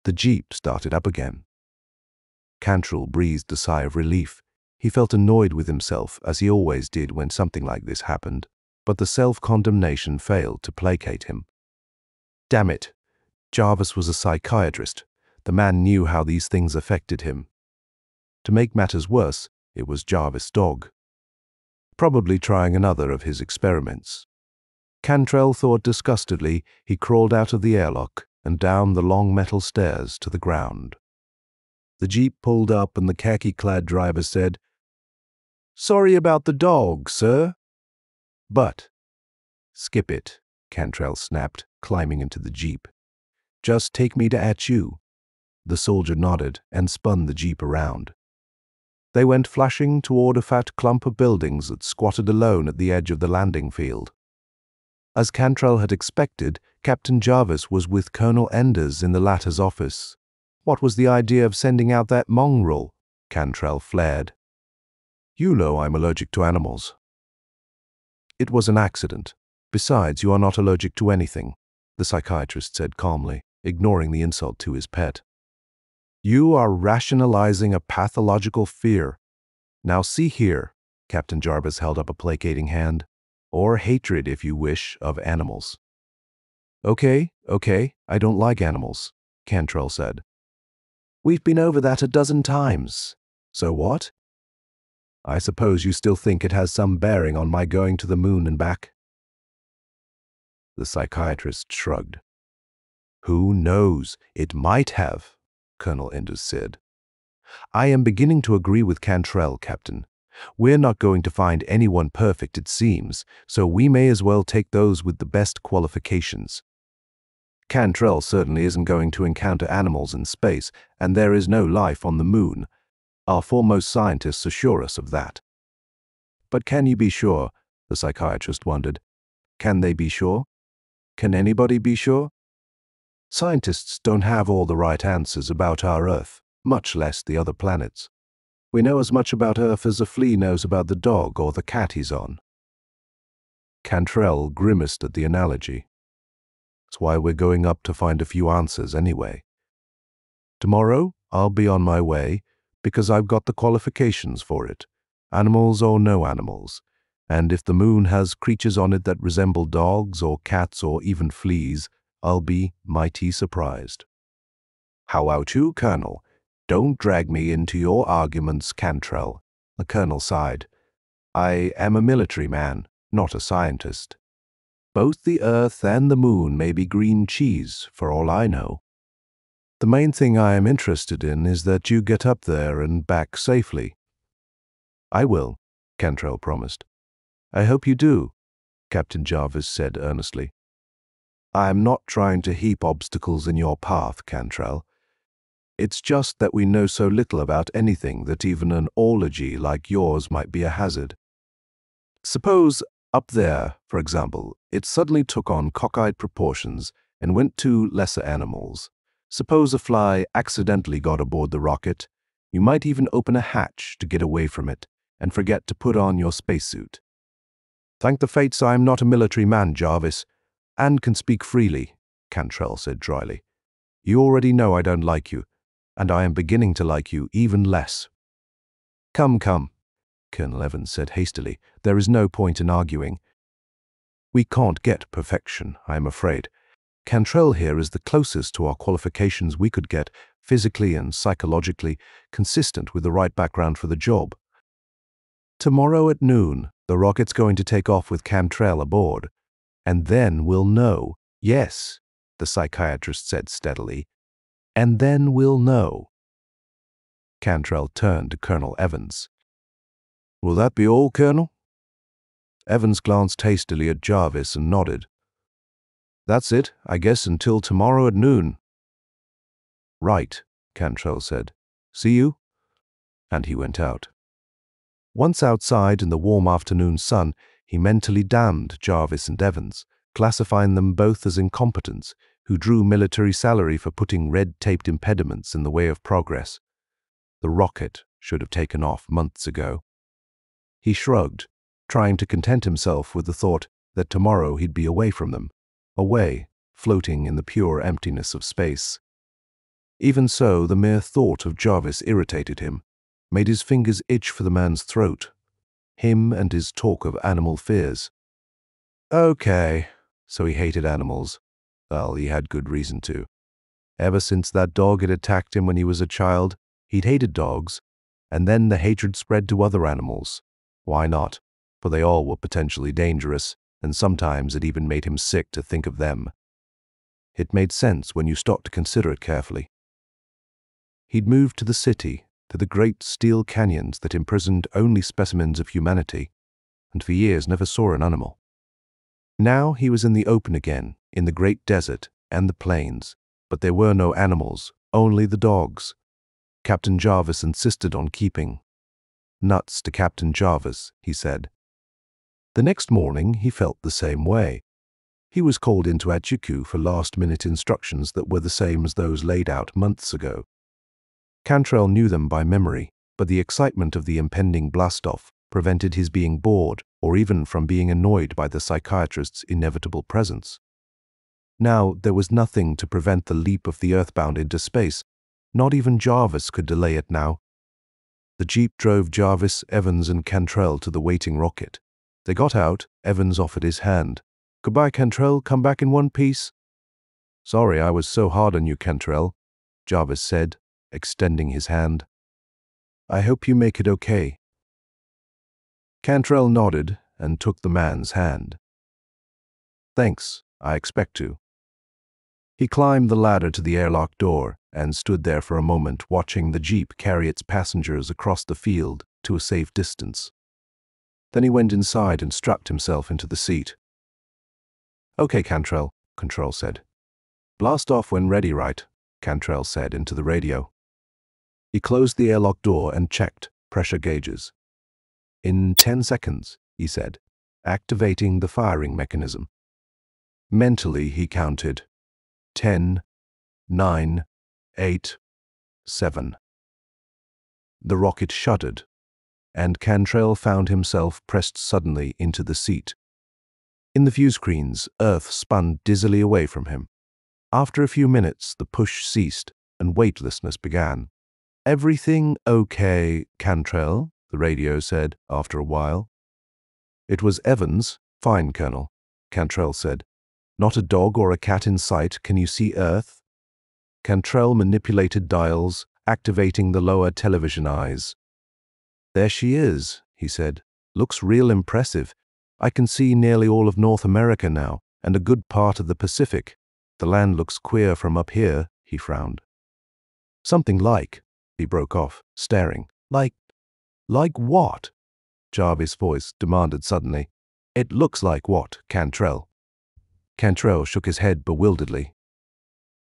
The jeep started up again. Cantrell breathed a sigh of relief. He felt annoyed with himself, as he always did when something like this happened, but the self-condemnation failed to placate him. Damn it! Jarvis was a psychiatrist. The man knew how these things affected him. To make matters worse, it was Jarvis' dog. Probably trying another of his experiments. Cantrell thought disgustedly. He crawled out of the airlock and down the long metal stairs to the ground. The jeep pulled up and the khaki-clad driver said, "Sorry about the dog, sir." "But—" "Skip it," Cantrell snapped, climbing into the jeep. "Just take me to HU." The soldier nodded and spun the jeep around. They went flashing toward a fat clump of buildings that squatted alone at the edge of the landing field. As Cantrell had expected, Captain Jarvis was with Colonel Enders in the latter's office. What was the idea of sending out that mongrel? Cantrell flared. "You know I'm allergic to animals." "It was an accident. Besides, you are not allergic to anything," the psychiatrist said calmly, ignoring the insult to his pet. "You are rationalizing a pathological fear. Now see here," Captain Jarvis held up a placating hand, "or hatred, if you wish, of animals." Okay, I don't like animals," Cantrell said. "We've been over that a dozen times. So what? I suppose you still think it has some bearing on my going to the moon and back?" The psychiatrist shrugged. "Who knows? It might have," Colonel Enders said. "I am beginning to agree with Cantrell, Captain. We're not going to find anyone perfect, it seems, so we may as well take those with the best qualifications. Cantrell certainly isn't going to encounter animals in space, and there is no life on the moon. Our foremost scientists assure us of that." "But can you be sure?" the psychiatrist wondered. "Can they be sure? Can anybody be sure? Scientists don't have all the right answers about our Earth, much less the other planets. We know as much about Earth as a flea knows about the dog or the cat he's on." Cantrell grimaced at the analogy. "That's why we're going up to find a few answers anyway. Tomorrow, I'll be on my way, because I've got the qualifications for it, animals or no animals. And if the moon has creatures on it that resemble dogs or cats or even fleas, I'll be mighty surprised." "How about you, Colonel? Don't drag me into your arguments, Cantrell. The colonel sighed. I am a military man, not a scientist. Both the Earth and the Moon may be green cheese, for all I know. The main thing I am interested in is that you get up there and back safely. I will, Cantrell promised. I hope you do, Captain Jarvis said earnestly. I am not trying to heap obstacles in your path, Cantrell. It's just that we know so little about anything that even an ology like yours might be a hazard. Suppose, up there, for example, it suddenly took on cockeyed proportions and went to lesser animals. Suppose a fly accidentally got aboard the rocket. You might even open a hatch to get away from it and forget to put on your spacesuit. Thank the fates I am not a military man, Jarvis, and can speak freely, Cantrell said dryly. You already know I don't like you, and I am beginning to like you even less. Come, Colonel Evans said hastily. There is no point in arguing. We can't get perfection, I am afraid. Cantrell here is the closest to our qualifications we could get, physically and psychologically, consistent with the right background for the job. Tomorrow at noon, the rocket's going to take off with Cantrell aboard. And then we'll know. Yes, the psychiatrist said steadily. And then we'll know. Cantrell turned to Colonel Evans. Will that be all, Colonel? Evans glanced hastily at Jarvis and nodded. That's it, I guess, until tomorrow at noon. Right, Cantrell said. See you? And he went out. Once outside in the warm afternoon sun, he mentally damned Jarvis and Evans, classifying them both as incompetents who drew military salary for putting red-taped impediments in the way of progress. The rocket should have taken off months ago. He shrugged, trying to content himself with the thought that tomorrow he'd be away from them, away, floating in the pure emptiness of space. Even so, the mere thought of Jarvis irritated him, made his fingers itch for the man's throat. Him and his talk of animal fears. Okay, so he hated animals. Well, he had good reason to. Ever since that dog had attacked him when he was a child, he'd hated dogs, and then the hatred spread to other animals. Why not? For they all were potentially dangerous, and sometimes it even made him sick to think of them. It made sense when you stopped to consider it carefully. He'd moved to the city, to the great steel canyons that imprisoned only specimens of humanity, and for years never saw an animal. Now he was in the open again, in the great desert and the plains, but there were no animals, only the dogs. Captain Jarvis insisted on keeping. Nuts to Captain Jarvis, he said. The next morning he felt the same way. He was called into HQ for last-minute instructions that were the same as those laid out months ago. Cantrell knew them by memory, but the excitement of the impending blastoff prevented his being bored or even from being annoyed by the psychiatrist's inevitable presence. Now there was nothing to prevent the leap of the Earthbound into space. Not even Jarvis could delay it now. The jeep drove Jarvis, Evans, and Cantrell to the waiting rocket. They got out. Evans offered his hand. Goodbye, Cantrell. Come back in one piece. Sorry I was so hard on you, Cantrell, Jarvis said, extending his hand. I hope you make it okay. Cantrell nodded and took the man's hand. Thanks, I expect to. He climbed the ladder to the airlock door and stood there for a moment watching the jeep carry its passengers across the field to a safe distance. Then he went inside and strapped himself into the seat. Okay, Cantrell, Control said. Blast off when ready, right? Cantrell said into the radio. He closed the airlock door and checked pressure gauges. In 10 seconds, he said, activating the firing mechanism. Mentally, he counted 10, 9, 8, 7. The rocket shuddered, and Cantrell found himself pressed suddenly into the seat. In the view screens, Earth spun dizzily away from him. After a few minutes, the push ceased, and weightlessness began. Everything okay, Cantrell? The radio said after a while. It was Evans. Fine, Colonel, Cantrell said. Not a dog or a cat in sight. Can you see Earth? Cantrell manipulated dials, activating the lower television eyes. "There she is," he said. "Looks real impressive. I can see nearly all of North America now, and a good part of the Pacific. The land looks queer from up here," he frowned. "Something like," he broke off, staring. Like what?" Jarvis' voice demanded suddenly. "It looks like what, Cantrell?" Cantrell shook his head bewilderedly.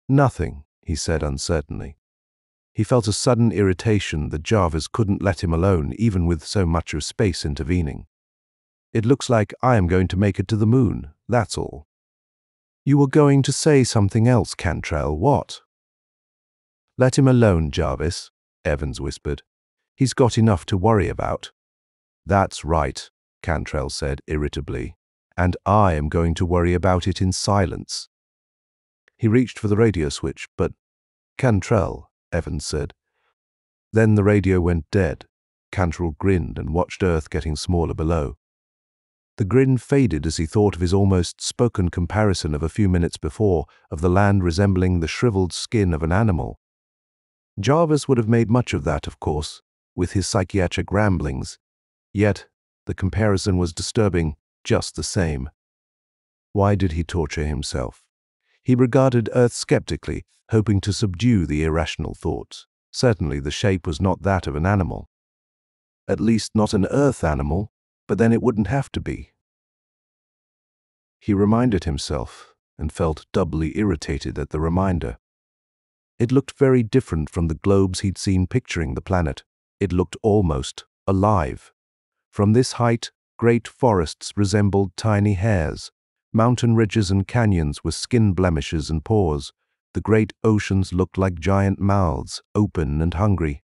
"Nothing," he said uncertainly. He felt a sudden irritation that Jarvis couldn't let him alone even with so much of space intervening. "It looks like I am going to make it to the moon, that's all." "You were going to say something else, Cantrell. What?" "Let him alone, Jarvis," Evans whispered. "He's got enough to worry about." "That's right," Cantrell said irritably. "And I am going to worry about it in silence." He reached for the radio switch, but "Cantrell," Evans said. Then the radio went dead. Cantrell grinned and watched Earth getting smaller below. The grin faded as he thought of his almost spoken comparison of a few minutes before of the land resembling the shriveled skin of an animal. Jarvis would have made much of that, of course, with his psychiatric ramblings. Yet, the comparison was disturbing just the same. Why did he torture himself? He regarded Earth skeptically, hoping to subdue the irrational thoughts. Certainly the shape was not that of an animal. At least not an Earth animal, but then it wouldn't have to be. He reminded himself, and felt doubly irritated at the reminder. It looked very different from the globes he'd seen picturing the planet. It looked almost alive. From this height, great forests resembled tiny hairs. Mountain ridges and canyons were skin blemishes and pores. The great oceans looked like giant mouths, open and hungry.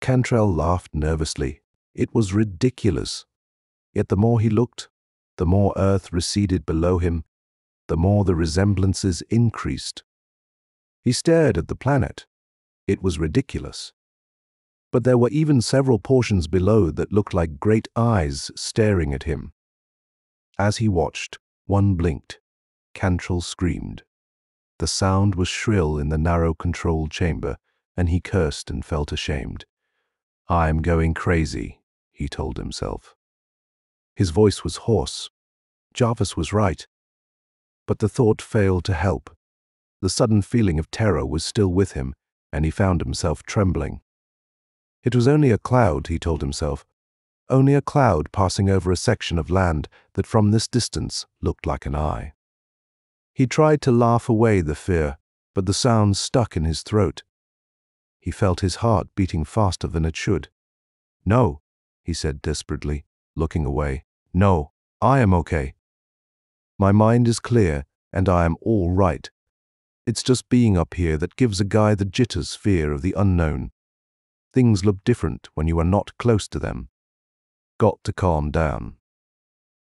Cantrell laughed nervously. It was ridiculous. Yet the more he looked, the more Earth receded below him, the more the resemblances increased. He stared at the planet. It was ridiculous. But there were even several portions below that looked like great eyes staring at him. As he watched, one blinked. Cantrell screamed. The sound was shrill in the narrow control chamber, and he cursed and felt ashamed. "I'm going crazy," he told himself. His voice was hoarse. Jarvis was right. But the thought failed to help. The sudden feeling of terror was still with him, and he found himself trembling. It was only a cloud, he told himself. Only a cloud passing over a section of land that from this distance looked like an eye. He tried to laugh away the fear, but the sound stuck in his throat. He felt his heart beating faster than it should. "No," he said desperately, looking away. "No, I am okay. My mind is clear, and I am all right. It's just being up here that gives a guy the jitters fear of the unknown. Things look different when you are not close to them. Got to calm down.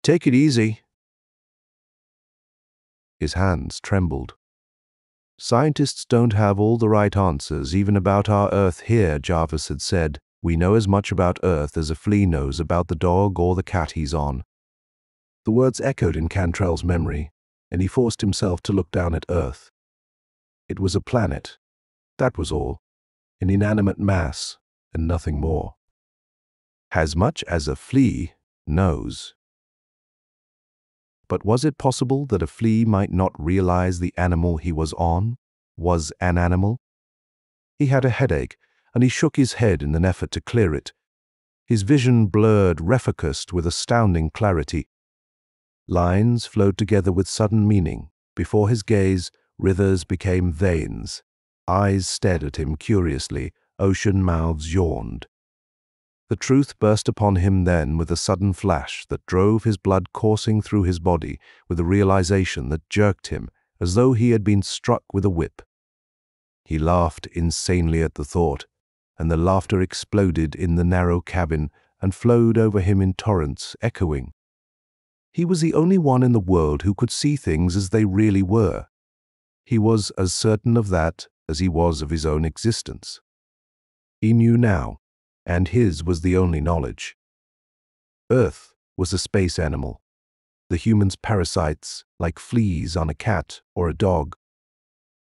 Take it easy." His hands trembled. "Scientists don't have all the right answers even about our Earth here," Jarvis had said. "We know as much about Earth as a flea knows about the dog or the cat he's on." The words echoed in Cantrell's memory, and he forced himself to look down at Earth. It was a planet. That was all. An inanimate mass, and nothing more. As much as a flea knows. But was it possible that a flea might not realize the animal he was on was an animal? He had a headache, and he shook his head in an effort to clear it. His vision blurred, refocused with astounding clarity. Lines flowed together with sudden meaning. Before his gaze, rivers became veins. Eyes stared at him curiously. Ocean mouths yawned. The truth burst upon him then with a sudden flash that drove his blood coursing through his body with a realization that jerked him as though he had been struck with a whip. He laughed insanely at the thought, and the laughter exploded in the narrow cabin and flowed over him in torrents, echoing. He was the only one in the world who could see things as they really were. He was as certain of that as he was of his own existence. He knew now, and his was the only knowledge. Earth was a space animal. The humans parasites, like fleas on a cat or a dog.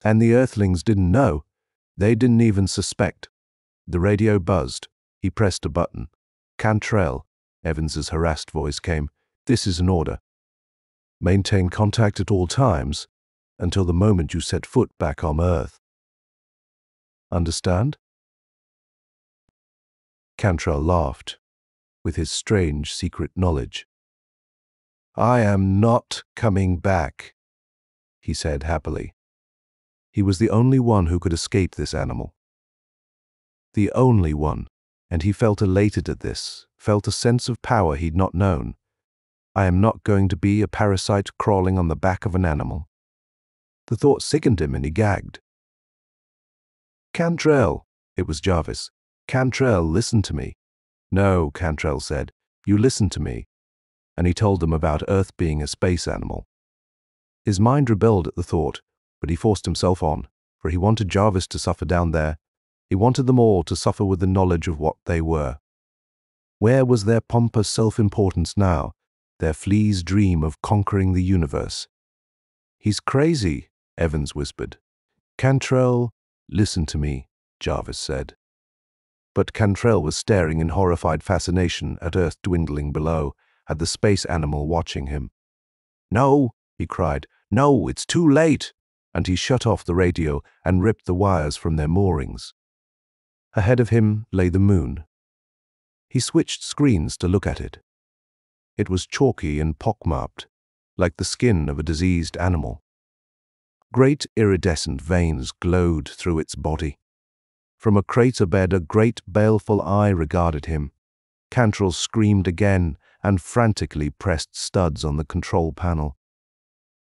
And the Earthlings didn't know. They didn't even suspect. The radio buzzed. He pressed a button. "Cantrell," Evans's harassed voice came. "This is an order. Maintain contact at all times until the moment you set foot back on Earth. Understand?" Cantrell laughed, with his strange secret knowledge. "I am not coming back," he said happily. He was the only one who could escape this animal. The only one, and he felt elated at this, felt a sense of power he'd not known. I am not going to be a parasite crawling on the back of an animal. The thought sickened him and he gagged. "Cantrell," it was Jarvis. "Cantrell, listen to me." "No," Cantrell said. "You listen to me." And he told them about Earth being a space animal. His mind rebelled at the thought, but he forced himself on, for he wanted Jarvis to suffer down there. He wanted them all to suffer with the knowledge of what they were. Where was their pompous self-importance now, their flea's dream of conquering the universe? "He's crazy," Evans whispered. "Cantrell, listen to me," Jarvis said. But Cantrell was staring in horrified fascination at Earth dwindling below, at the space animal watching him. "No," he cried. "No, it's too late!" And he shut off the radio and ripped the wires from their moorings. Ahead of him lay the moon. He switched screens to look at it. It was chalky and pockmarked, like the skin of a diseased animal. Great iridescent veins glowed through its body. From a crater bed a great baleful eye regarded him. Cantrell screamed again and frantically pressed studs on the control panel.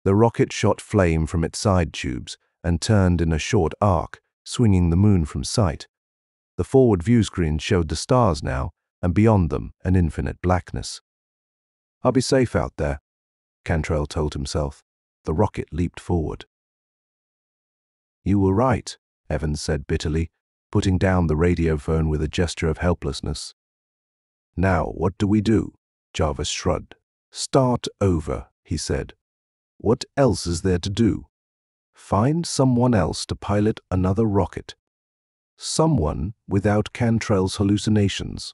The rocket shot flame from its side tubes and turned in a short arc, swinging the moon from sight. The forward view screen showed the stars now, and beyond them an infinite blackness. "I'll be safe out there," Cantrell told himself. The rocket leaped forward. "You were right," Evans said bitterly, putting down the radio phone with a gesture of helplessness. "Now, what do we do?" Jarvis shrugged. "Start over," he said. "What else is there to do? Find someone else to pilot another rocket. Someone without Cantrell's hallucinations,"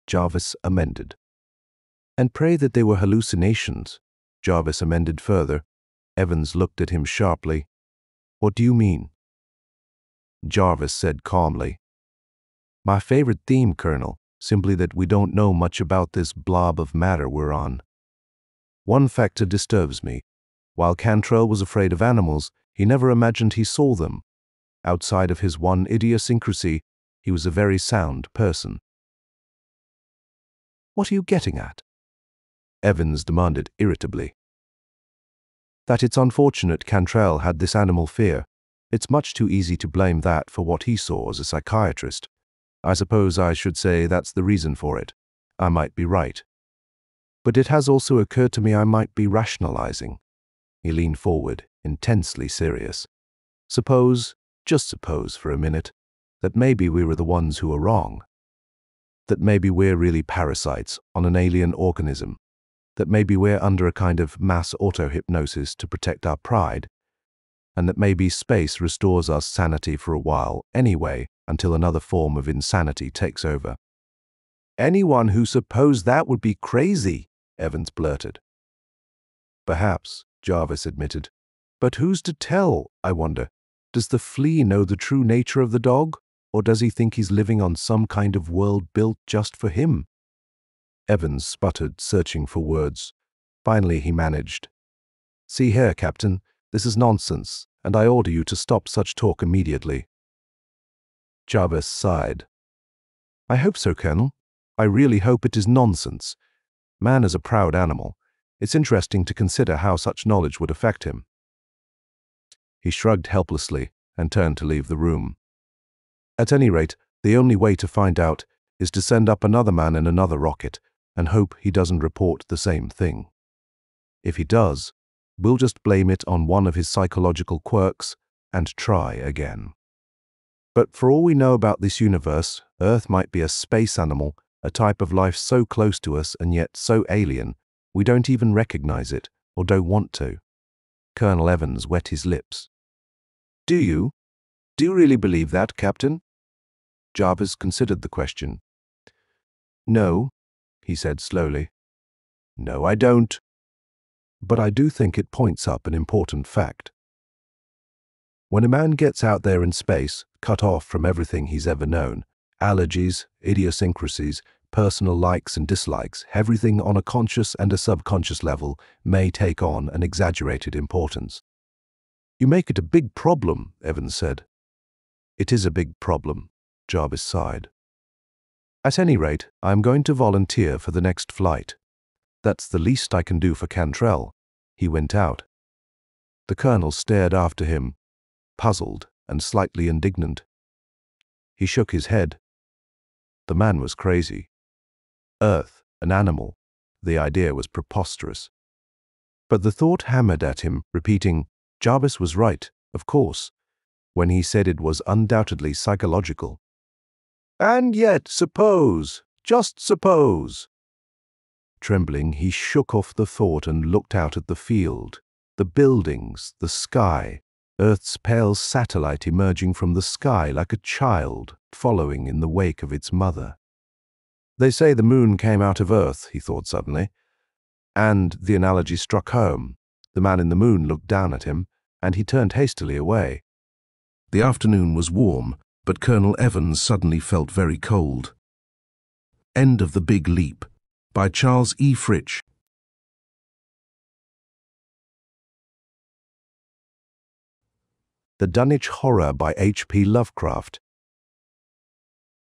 Jarvis amended. "And pray that they were hallucinations," Jarvis amended further. Evans looked at him sharply. "What do you mean?" Jarvis said calmly, "My favorite theme, Colonel, simply that we don't know much about this blob of matter we're on. One factor disturbs me. While Cantrell was afraid of animals, he never imagined he saw them. Outside of his one idiosyncrasy, he was a very sound person." "What are you getting at?" Evans demanded irritably. "That it's unfortunate Cantrell had this animal fear. It's much too easy to blame that for what he saw as a psychiatrist. I suppose I should say that's the reason for it. I might be right. But it has also occurred to me I might be rationalizing." He leaned forward, intensely serious. "Suppose, just suppose for a minute, that maybe we were the ones who were wrong. That maybe we're really parasites on an alien organism. That maybe we're under a kind of mass auto-hypnosis to protect our pride. And that maybe space restores us sanity for a while anyway, until another form of insanity takes over." "Anyone who supposed that would be crazy," Evans blurted. "Perhaps," Jarvis admitted. "But who's to tell, I wonder? Does the flea know the true nature of the dog, or does he think he's living on some kind of world built just for him?" Evans sputtered, searching for words. Finally he managed. "See here, Captain, this is nonsense, and I order you to stop such talk immediately." Jarvis sighed. "I hope so, Colonel. I really hope it is nonsense. Man is a proud animal. It's interesting to consider how such knowledge would affect him." He shrugged helplessly and turned to leave the room. "At any rate, the only way to find out is to send up another man in another rocket and hope he doesn't report the same thing. If he does, we'll just blame it on one of his psychological quirks and try again. But for all we know about this universe, Earth might be a space animal, a type of life so close to us and yet so alien, we don't even recognize it or don't want to." Colonel Evans wet his lips. "Do you? Do you really believe that, Captain?" Jarvis considered the question. No, he said slowly. No, I don't. But I do think it points up an important fact. When a man gets out there in space, cut off from everything he's ever known, allergies, idiosyncrasies, personal likes and dislikes, everything on a conscious and a subconscious level may take on an exaggerated importance. You make it a big problem, Evans said. It is a big problem, Jarvis sighed. At any rate, I am going to volunteer for the next flight. That's the least I can do for Cantrell. He went out. The colonel stared after him, puzzled and slightly indignant. He shook his head. The man was crazy. Earth, an animal. The idea was preposterous. But the thought hammered at him, repeating, Jarvis was right, of course, when he said it was undoubtedly psychological. And yet, suppose, just suppose. Trembling, he shook off the thought and looked out at the field, the buildings, the sky, Earth's pale satellite emerging from the sky like a child following in the wake of its mother. They say the moon came out of Earth, he thought suddenly. And the analogy struck home. The man in the moon looked down at him, and he turned hastily away. The afternoon was warm, but Colonel Evans suddenly felt very cold. End of The Big Leap, by Charles E. Fritch. The Dunwich Horror by H.P. Lovecraft.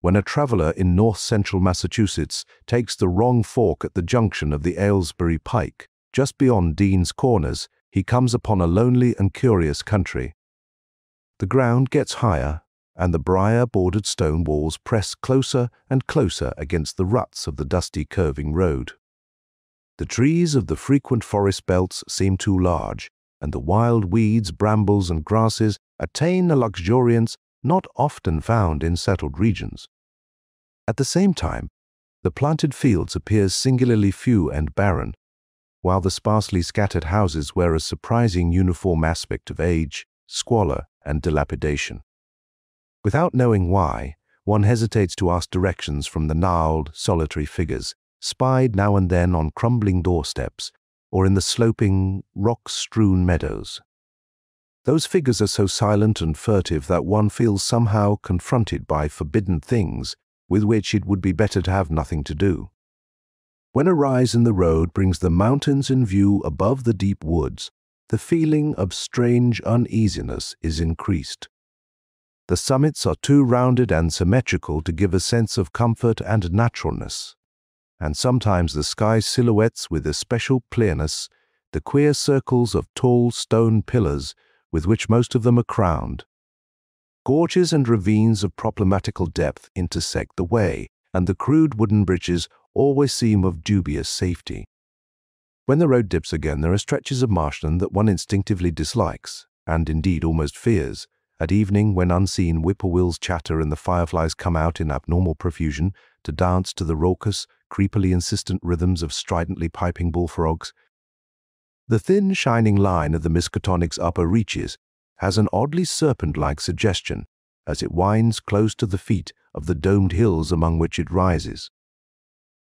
When a traveller in north-central Massachusetts takes the wrong fork at the junction of the Aylesbury Pike, just beyond Dean's Corners, he comes upon a lonely and curious country. The ground gets higher, and the briar-bordered stone walls press closer and closer against the ruts of the dusty curving road. The trees of the frequent forest belts seem too large, and the wild weeds, brambles, and grasses attain a luxuriance not often found in settled regions. At the same time, the planted fields appear singularly few and barren, while the sparsely scattered houses wear a surprising uniform aspect of age, squalor, and dilapidation. Without knowing why, one hesitates to ask directions from the gnarled, solitary figures, spied now and then on crumbling doorsteps, or in the sloping, rock-strewn meadows. Those figures are so silent and furtive that one feels somehow confronted by forbidden things with which it would be better to have nothing to do. When a rise in the road brings the mountains in view above the deep woods, the feeling of strange uneasiness is increased. The summits are too rounded and symmetrical to give a sense of comfort and naturalness, and sometimes the sky silhouettes with especial clearness the queer circles of tall stone pillars with which most of them are crowned. Gorges and ravines of problematical depth intersect the way, and the crude wooden bridges always seem of dubious safety. When the road dips again, there are stretches of marshland that one instinctively dislikes, and indeed almost fears. At evening, when unseen whippoorwills chatter and the fireflies come out in abnormal profusion to dance to the raucous, creepily insistent rhythms of stridently piping bullfrogs, the thin, shining line of the Miskatonic's upper reaches has an oddly serpent-like suggestion as it winds close to the feet of the domed hills among which it rises.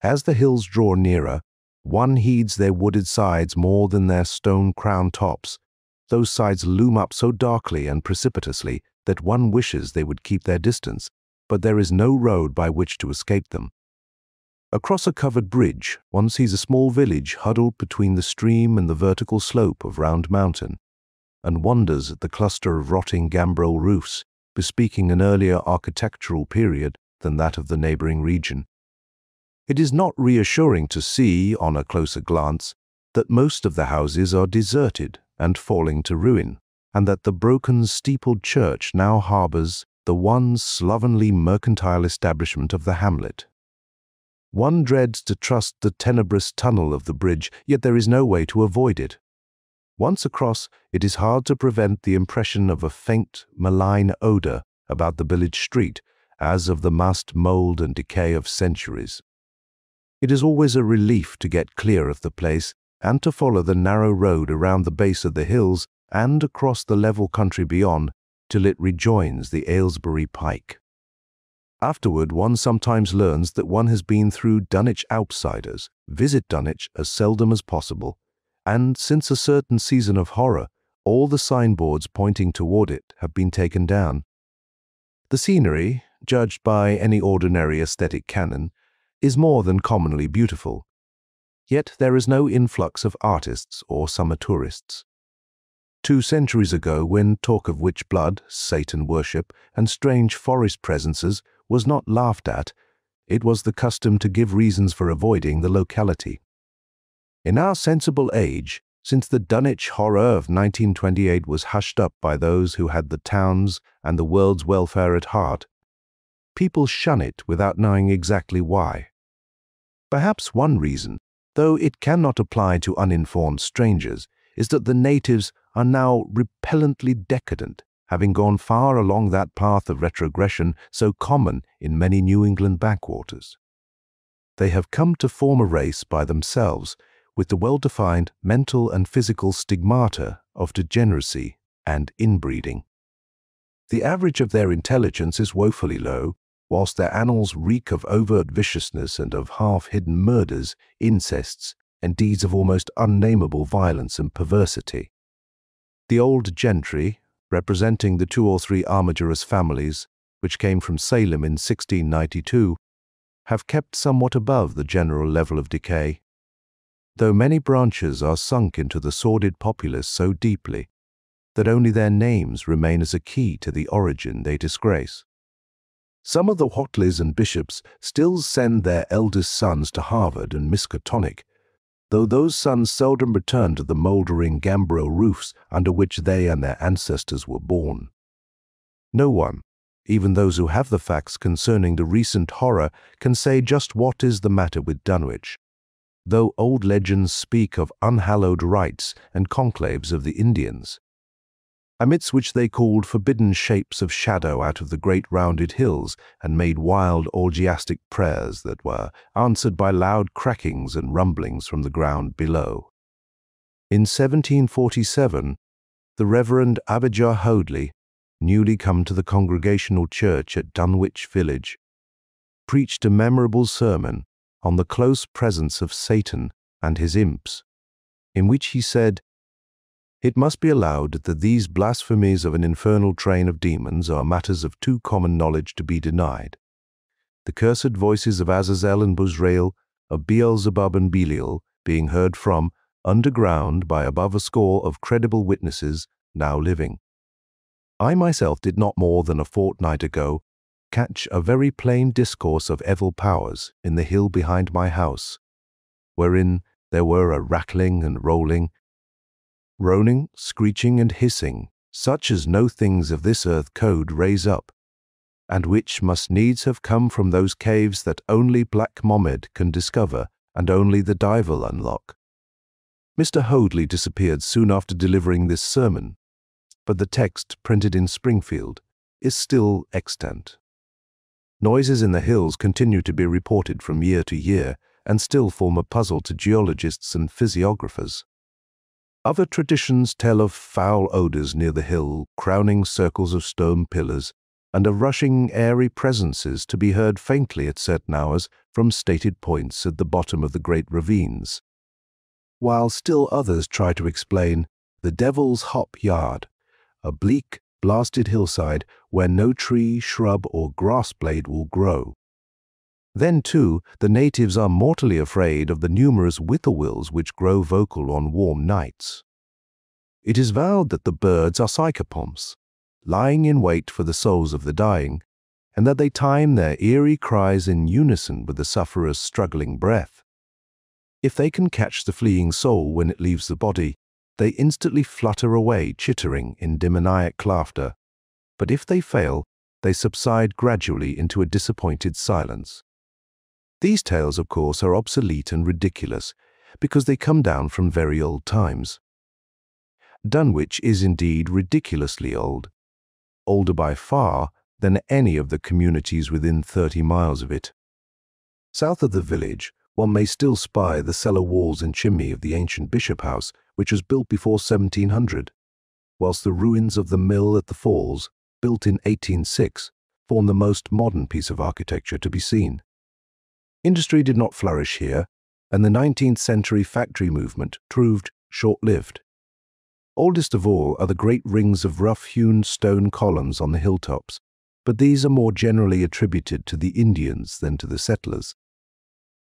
As the hills draw nearer, one heeds their wooded sides more than their stone-crowned tops. Those sides loom up so darkly and precipitously that one wishes they would keep their distance, but there is no road by which to escape them. Across a covered bridge, one sees a small village huddled between the stream and the vertical slope of Round Mountain, and wonders at the cluster of rotting gambrel roofs, bespeaking an earlier architectural period than that of the neighboring region. It is not reassuring to see, on a closer glance, that most of the houses are deserted and falling to ruin, and that the broken steepled church now harbors the one slovenly mercantile establishment of the hamlet. One dreads to trust the tenebrous tunnel of the bridge, yet there is no way to avoid it. Once across, it is hard to prevent the impression of a faint, malign odor about the village street, as of the must, mold, and decay of centuries. It is always a relief to get clear of the place and to follow the narrow road around the base of the hills and across the level country beyond till it rejoins the Aylesbury Pike. Afterward, one sometimes learns that one has been through Dunwich outsiders, visit Dunwich as seldom as possible, and since a certain season of horror, all the signboards pointing toward it have been taken down. The scenery, judged by any ordinary aesthetic canon, is more than commonly beautiful. Yet there is no influx of artists or summer tourists. 2 centuries ago, when talk of witch blood, Satan worship, and strange forest presences was not laughed at, it was the custom to give reasons for avoiding the locality. In our sensible age, since the Dunwich horror of 1928 was hushed up by those who had the town's and the world's welfare at heart, people shun it without knowing exactly why. Perhaps one reason, though it cannot apply to uninformed strangers, is that the natives are now repellently decadent, having gone far along that path of retrogression so common in many New England backwaters. They have come to form a race by themselves, with the well-defined mental and physical stigmata of degeneracy and inbreeding. The average of their intelligence is woefully low, whilst their annals reek of overt viciousness and of half-hidden murders, incests, and deeds of almost unnameable violence and perversity. The old gentry, representing the 2 or 3 armigerous families which came from Salem in 1692, have kept somewhat above the general level of decay, though many branches are sunk into the sordid populace so deeply that only their names remain as a key to the origin they disgrace. Some of the Whateleys and bishops still send their eldest sons to Harvard and Miskatonic, though those sons seldom return to the mouldering gambrel roofs under which they and their ancestors were born. No one, even those who have the facts concerning the recent horror, can say just what is the matter with Dunwich, though old legends speak of unhallowed rites and conclaves of the Indians, amidst which they called forbidden shapes of shadow out of the great rounded hills and made wild orgiastic prayers that were answered by loud crackings and rumblings from the ground below. In 1747, the Reverend Abijah Hoadley, newly come to the Congregational Church at Dunwich village, preached a memorable sermon on the close presence of Satan and his imps, in which he said, "It must be allowed that these blasphemies of an infernal train of demons are matters of too common knowledge to be denied. The cursed voices of Azazel and Buzrael, of Beelzebub and Belial, being heard from underground by above a score of credible witnesses now living. I myself did not more than a fortnight ago catch a very plain discourse of evil powers in the hill behind my house, wherein there were a rattling and rolling, groaning, screeching, and hissing, such as no things of this earth could raise up, and which must needs have come from those caves that only Black Mohammed can discover and only the Divel unlock." Mr. Hoadley disappeared soon after delivering this sermon, but the text, printed in Springfield, is still extant. Noises in the hills continue to be reported from year to year and still form a puzzle to geologists and physiographers. Other traditions tell of foul odors near the hill, crowning circles of stone pillars, and of rushing airy presences to be heard faintly at certain hours from stated points at the bottom of the great ravines, while still others try to explain the Devil's Hop Yard, a bleak, blasted hillside where no tree, shrub, or grass blade will grow. Then, too, the natives are mortally afraid of the numerous whippoorwills which grow vocal on warm nights. It is vowed that the birds are psychopomps, lying in wait for the souls of the dying, and that they time their eerie cries in unison with the sufferer's struggling breath. If they can catch the fleeing soul when it leaves the body, they instantly flutter away chittering in demoniac laughter, but if they fail, they subside gradually into a disappointed silence. These tales, of course, are obsolete and ridiculous, because they come down from very old times. Dunwich is indeed ridiculously old, older by far than any of the communities within 30 miles of it. South of the village, one may still spy the cellar walls and chimney of the ancient bishop house, which was built before 1700, whilst the ruins of the mill at the falls, built in 1806, formed the most modern piece of architecture to be seen. Industry did not flourish here, and the 19th century factory movement proved short-lived. Oldest of all are the great rings of rough-hewn stone columns on the hilltops, but these are more generally attributed to the Indians than to the settlers.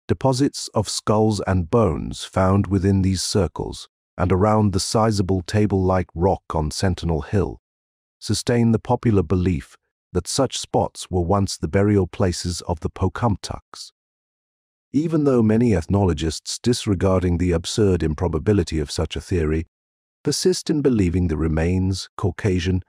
Deposits of skulls and bones found within these circles and around the sizable table-like rock on Sentinel Hill sustain the popular belief that such spots were once the burial places of the Pocumtucks. Even though many ethnologists, disregarding the absurd improbability of such a theory, persist in believing the remains Caucasian,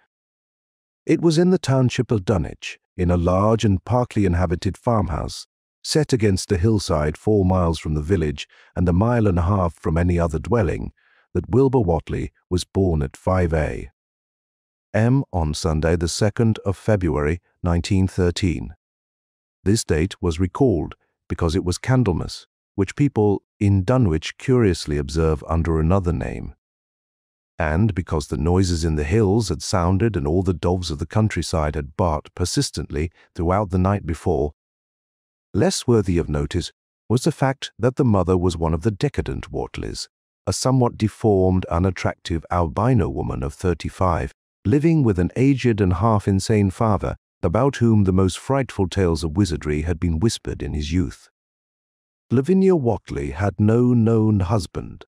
it was in the township of Dunwich, in a large and partly inhabited farmhouse, set against a hillside 4 miles from the village and 1.5 miles from any other dwelling, that Wilbur Whatley was born at 5 a.m. on Sunday the 2nd of February 1913. This date was recalled because it was Candlemas, which people in Dunwich curiously observe under another name, and because the noises in the hills had sounded and all the doves of the countryside had barked persistently throughout the night before. Less worthy of notice was the fact that the mother was one of the decadent Whatleys, a somewhat deformed, unattractive albino woman of 35, living with an aged and half-insane father, about whom the most frightful tales of wizardry had been whispered in his youth. Lavinia Whatley had no known husband,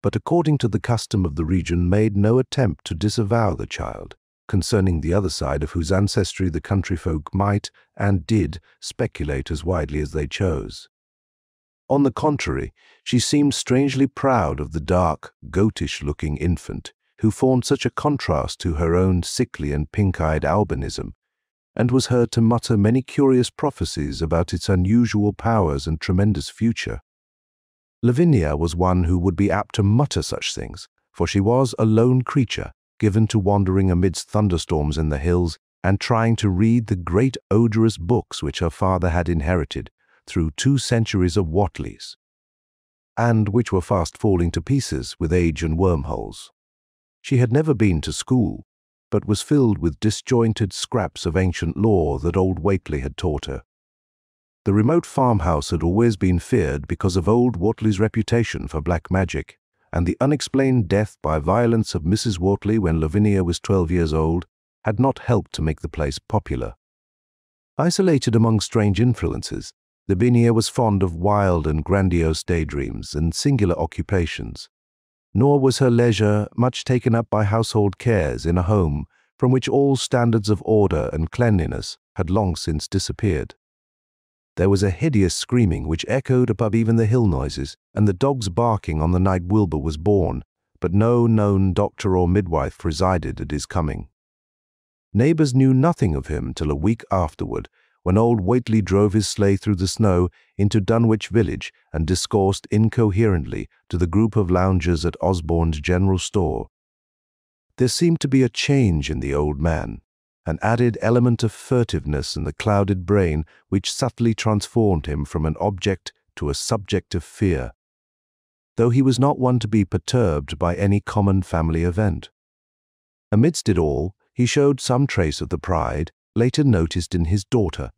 but according to the custom of the region made no attempt to disavow the child, concerning the other side of whose ancestry the country folk might, and did, speculate as widely as they chose. On the contrary, she seemed strangely proud of the dark, goatish-looking infant, who formed such a contrast to her own sickly and pink-eyed albinism, and was heard to mutter many curious prophecies about its unusual powers and tremendous future. Lavinia was one who would be apt to mutter such things, for she was a lone creature, given to wandering amidst thunderstorms in the hills and trying to read the great odorous books which her father had inherited through 2 centuries of Whatleys, and which were fast falling to pieces with age and wormholes. She had never been to school, but was filled with disjointed scraps of ancient lore that old Whately had taught her. The remote farmhouse had always been feared because of old Whatley's reputation for black magic, and the unexplained death by violence of Mrs. Whatley when Lavinia was 12 years old had not helped to make the place popular. Isolated among strange influences, Lavinia was fond of wild and grandiose daydreams and singular occupations, nor was her leisure much taken up by household cares in a home from which all standards of order and cleanliness had long since disappeared. There was a hideous screaming which echoed above even the hill noises, and the dogs barking on the night Wilbur was born, but no known doctor or midwife resided at his coming. Neighbors knew nothing of him till a week afterward, when old Whatley drove his sleigh through the snow into Dunwich village and discoursed incoherently to the group of loungers at Osborne's general store. There seemed to be a change in the old man, an added element of furtiveness in the clouded brain which subtly transformed him from an object to a subject of fear, though he was not one to be perturbed by any common family event. Amidst it all, he showed some trace of the pride later noticed in his daughter,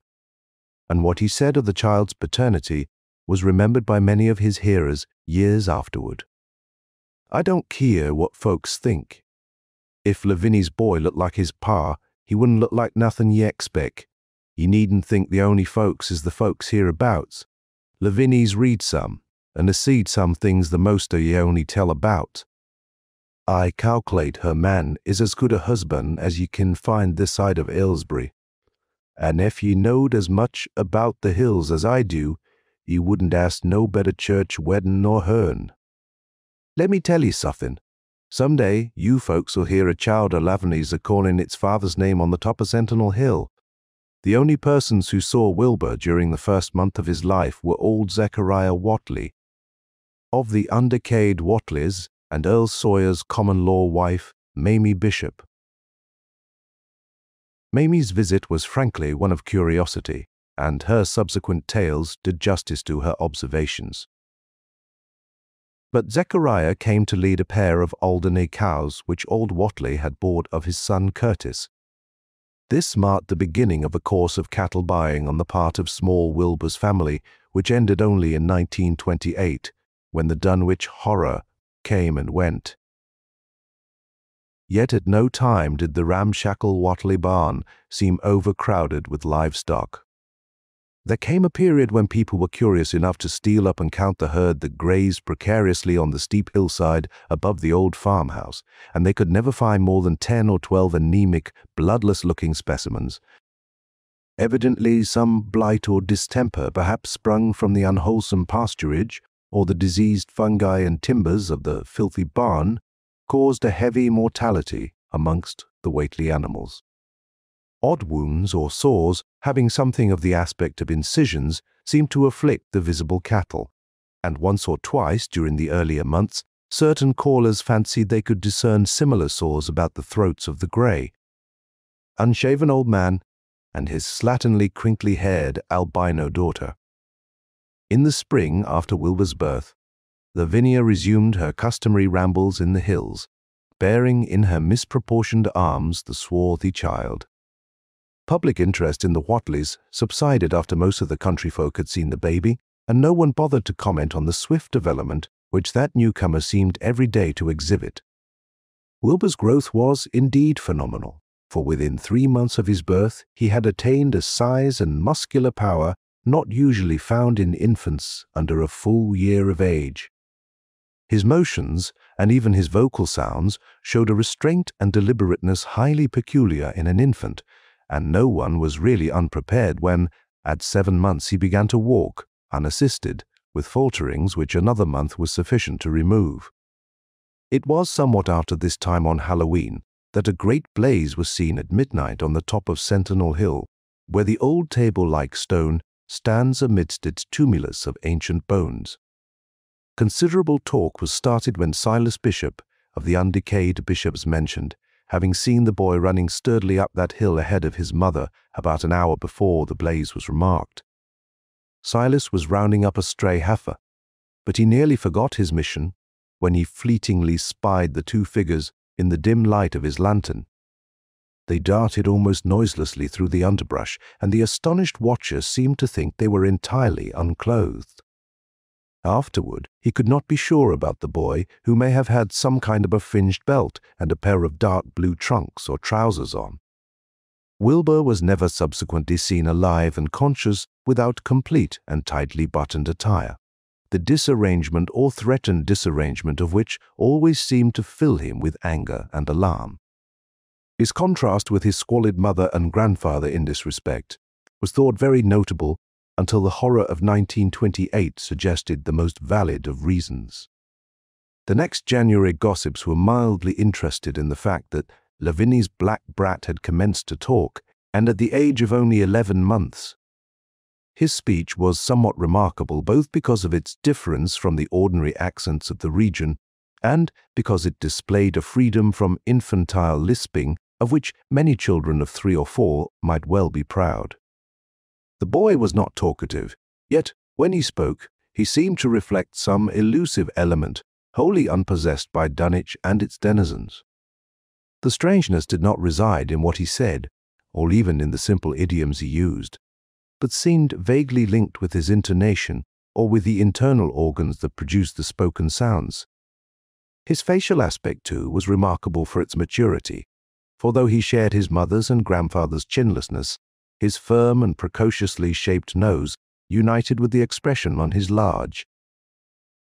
and what he said of the child's paternity was remembered by many of his hearers years afterward. "I don't keer what folks think. If Lavinia's boy looked like his pa, he wouldn't look like nothing ye expect. Ye needn't think the only folks is the folks hereabouts. Lavinia's read some, and has seed some things the most o' ye only tell about. I calculate her man is as good a husband as ye can find this side of Aylesbury, and if ye knowed as much about the hills as I do, ye wouldn't ask no better church wedding nor hern. Let me tell ye something. Some day you folks will hear a child of Lavinia's a-calling its father's name on the top of Sentinel Hill. The only persons who saw Wilbur during the first month of his life were old Zechariah Whatley, of the undecayed Whatleys, and Earl Sawyer's common-law wife, Mamie Bishop." Mamie's visit was frankly one of curiosity, and her subsequent tales did justice to her observations. But Zechariah came to lead a pair of Alderney cows which old Whatley had bought of his son Curtis. This marked the beginning of a course of cattle buying on the part of small Wilbur's family, which ended only in 1928, when the Dunwich horror came and went. Yet at no time did the ramshackle Whatley barn seem overcrowded with livestock. There came a period when people were curious enough to steal up and count the herd that grazed precariously on the steep hillside above the old farmhouse, and they could never find more than 10 or 12 anemic, bloodless-looking specimens. Evidently some blight or distemper, perhaps sprung from the unwholesome pasturage or the diseased fungi and timbers of the filthy barn, caused a heavy mortality amongst the Whately animals. Odd wounds or sores, having something of the aspect of incisions, seemed to afflict the visible cattle, and once or twice during the earlier months, certain callers fancied they could discern similar sores about the throats of the grey, unshaven old man and his slatternly, crinkly-haired albino daughter. In the spring after Wilbur's birth, Lavinia resumed her customary rambles in the hills, bearing in her misproportioned arms the swarthy child. Public interest in the Whatleys subsided after most of the country folk had seen the baby, and no one bothered to comment on the swift development which that newcomer seemed every day to exhibit. Wilbur's growth was indeed phenomenal, for within 3 months of his birth he had attained a size and muscular power not usually found in infants under a full year of age. His motions, and even his vocal sounds, showed a restraint and deliberateness highly peculiar in an infant, and no one was really unprepared when, at 7 months, he began to walk, unassisted, with falterings which another month was sufficient to remove. It was somewhat after this time on Halloween that a great blaze was seen at midnight on the top of Sentinel Hill, where the old table-like stone stands amidst its tumulus of ancient bones. Considerable talk was started when Silas Bishop, of the undecayed bishops mentioned, having seen the boy running sturdily up that hill ahead of his mother about an hour before the blaze was remarked. Silas was rounding up a stray heifer, but he nearly forgot his mission when he fleetingly spied the 2 figures in the dim light of his lantern. They darted almost noiselessly through the underbrush, and the astonished watcher seemed to think they were entirely unclothed. Afterward, he could not be sure about the boy, who may have had some kind of a fringed belt and a pair of dark blue trunks or trousers on. Wilbur was never subsequently seen alive and conscious without complete and tightly buttoned attire, the disarrangement or threatened disarrangement of which always seemed to fill him with anger and alarm. His contrast with his squalid mother and grandfather in this respect was thought very notable until the horror of 1928 suggested the most valid of reasons. The next January gossips were mildly interested in the fact that Lavinia's black brat had commenced to talk, and at the age of only 11 months. His speech was somewhat remarkable both because of its difference from the ordinary accents of the region and because it displayed a freedom from infantile lisping of which many children of 3 or 4 might well be proud. The boy was not talkative, yet when he spoke, he seemed to reflect some elusive element wholly unpossessed by Dunwich and its denizens. The strangeness did not reside in what he said, or even in the simple idioms he used, but seemed vaguely linked with his intonation or with the internal organs that produced the spoken sounds. His facial aspect, too, was remarkable for its maturity, for though he shared his mother's and grandfather's chinlessness, his firm and precociously shaped nose united with the expression on his large,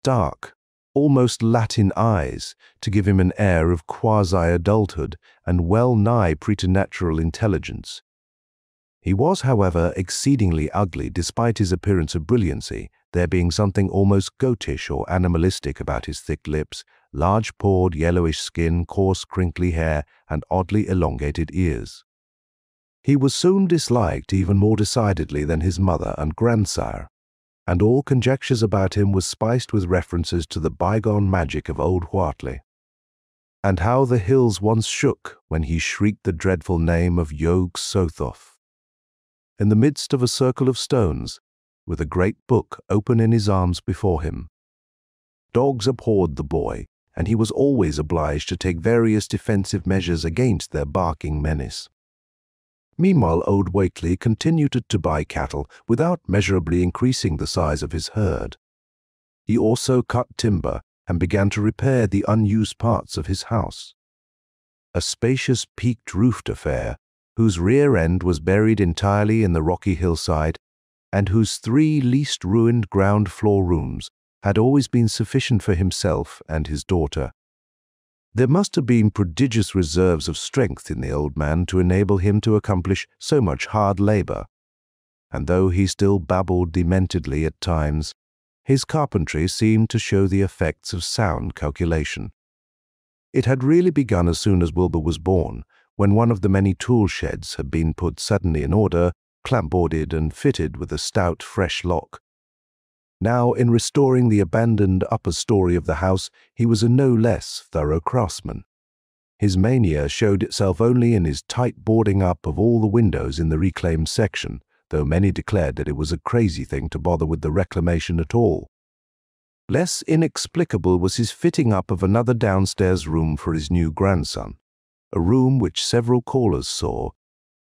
dark, almost Latin eyes to give him an air of quasi-adulthood and well-nigh preternatural intelligence. He was, however, exceedingly ugly despite his appearance of brilliancy, there being something almost goatish or animalistic about his thick lips, large-pored yellowish skin, coarse crinkly hair, and oddly elongated ears. He was soon disliked even more decidedly than his mother and grandsire, and all conjectures about him were spiced with references to the bygone magic of old Whatley, and how the hills once shook when he shrieked the dreadful name of Yog Sothoth. In the midst of a circle of stones, with a great book open in his arms before him. Dogs abhorred the boy, and he was always obliged to take various defensive measures against their barking menace. Meanwhile, old Whately continued to buy cattle without measurably increasing the size of his herd. He also cut timber and began to repair the unused parts of his house. A spacious peaked-roofed affair, whose rear end was buried entirely in the rocky hillside, and whose 3 least ruined ground-floor rooms had always been sufficient for himself and his daughter. There must have been prodigious reserves of strength in the old man to enable him to accomplish so much hard labor, and though he still babbled dementedly at times, his carpentry seemed to show the effects of sound calculation. It had really begun as soon as Wilbur was born, when one of the many tool sheds had been put suddenly in order, clampboarded and fitted with a stout, fresh lock. Now, in restoring the abandoned upper story of the house, he was a no less thorough craftsman. His mania showed itself only in his tight boarding up of all the windows in the reclaimed section, though many declared that it was a crazy thing to bother with the reclamation at all. Less inexplicable was his fitting up of another downstairs room for his new grandson, a room which several callers saw,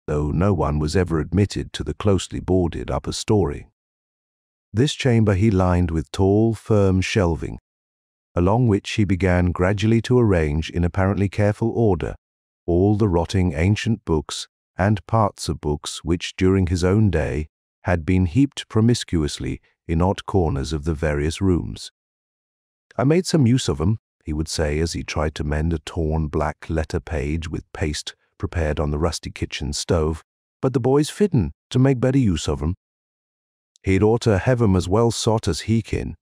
though no one was ever admitted to the closely boarded upper story. This chamber he lined with tall, firm shelving, along which he began gradually to arrange in apparently careful order all the rotting ancient books and parts of books which, during his own day, had been heaped promiscuously in odd corners of the various rooms. "I made some use of 'em," he would say as he tried to mend a torn black letter page with paste prepared on the rusty kitchen stove, "but the boys fittin' to make better use of 'em. He'd ought to have 'em as well sot as he kin,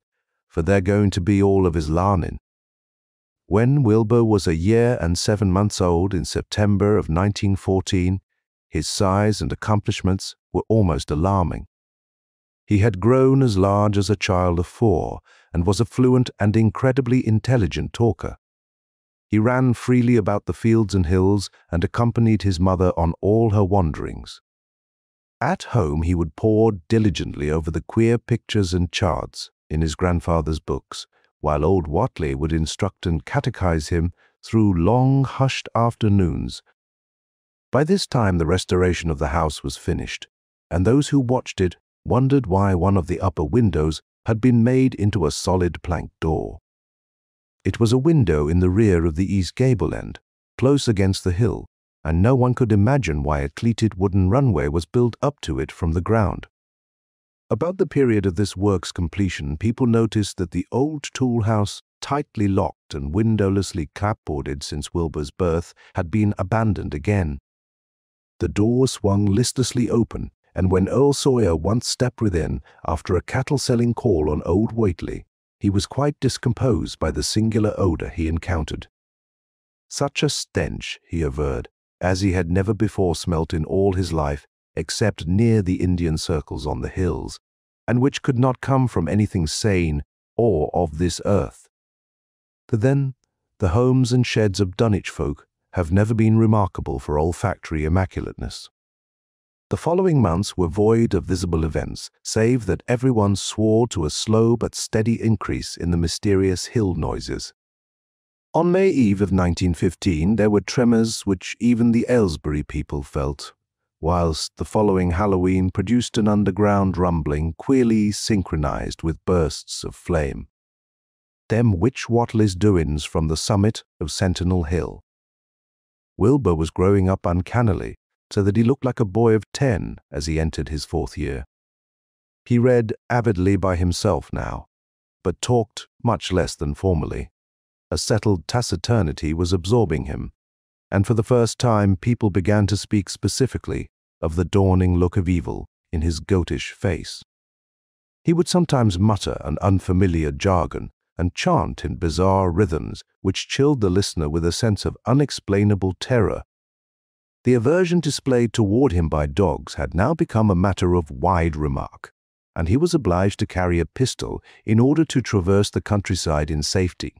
for they're going to be all of his larnin'." When Wilbur was a year and 7 months old in September of 1914, his size and accomplishments were almost alarming. He had grown as large as a child of 4 and was a fluent and incredibly intelligent talker. He ran freely about the fields and hills and accompanied his mother on all her wanderings. At home he would pore diligently over the queer pictures and charts in his grandfather's books, while old Whately would instruct and catechize him through long, hushed afternoons. By this time the restoration of the house was finished, and those who watched it wondered why one of the upper windows had been made into a solid plank door. It was a window in the rear of the east gable end, close against the hill, and no one could imagine why a cleated wooden runway was built up to it from the ground. About the period of this work's completion, people noticed that the old tool house, tightly locked and windowlessly clapboarded since Wilbur's birth, had been abandoned again. The door swung listlessly open, and when Earl Sawyer once stepped within after a cattle-selling call on old Whately, he was quite discomposed by the singular odor he encountered. Such a stench, he averred, as he had never before smelt in all his life, except near the Indian circles on the hills, and which could not come from anything sane or of this earth. Then, the homes and sheds of Dunwich folk have never been remarkable for olfactory immaculateness. The following months were void of visible events, save that everyone swore to a slow but steady increase in the mysterious hill noises. On May Eve of 1915, there were tremors which even the Aylesbury people felt, whilst the following Halloween produced an underground rumbling queerly synchronized with bursts of flame. Them witch Whatley's doings from the summit of Sentinel Hill. Wilbur was growing up uncannily, so that he looked like a boy of 10 as he entered his 4th year. He read avidly by himself now, but talked much less than formerly. A settled taciturnity was absorbing him, and for the first time people began to speak specifically of the dawning look of evil in his goatish face. He would sometimes mutter an unfamiliar jargon and chant in bizarre rhythms which chilled the listener with a sense of unexplainable terror. The aversion displayed toward him by dogs had now become a matter of wide remark, and he was obliged to carry a pistol in order to traverse the countryside in safety.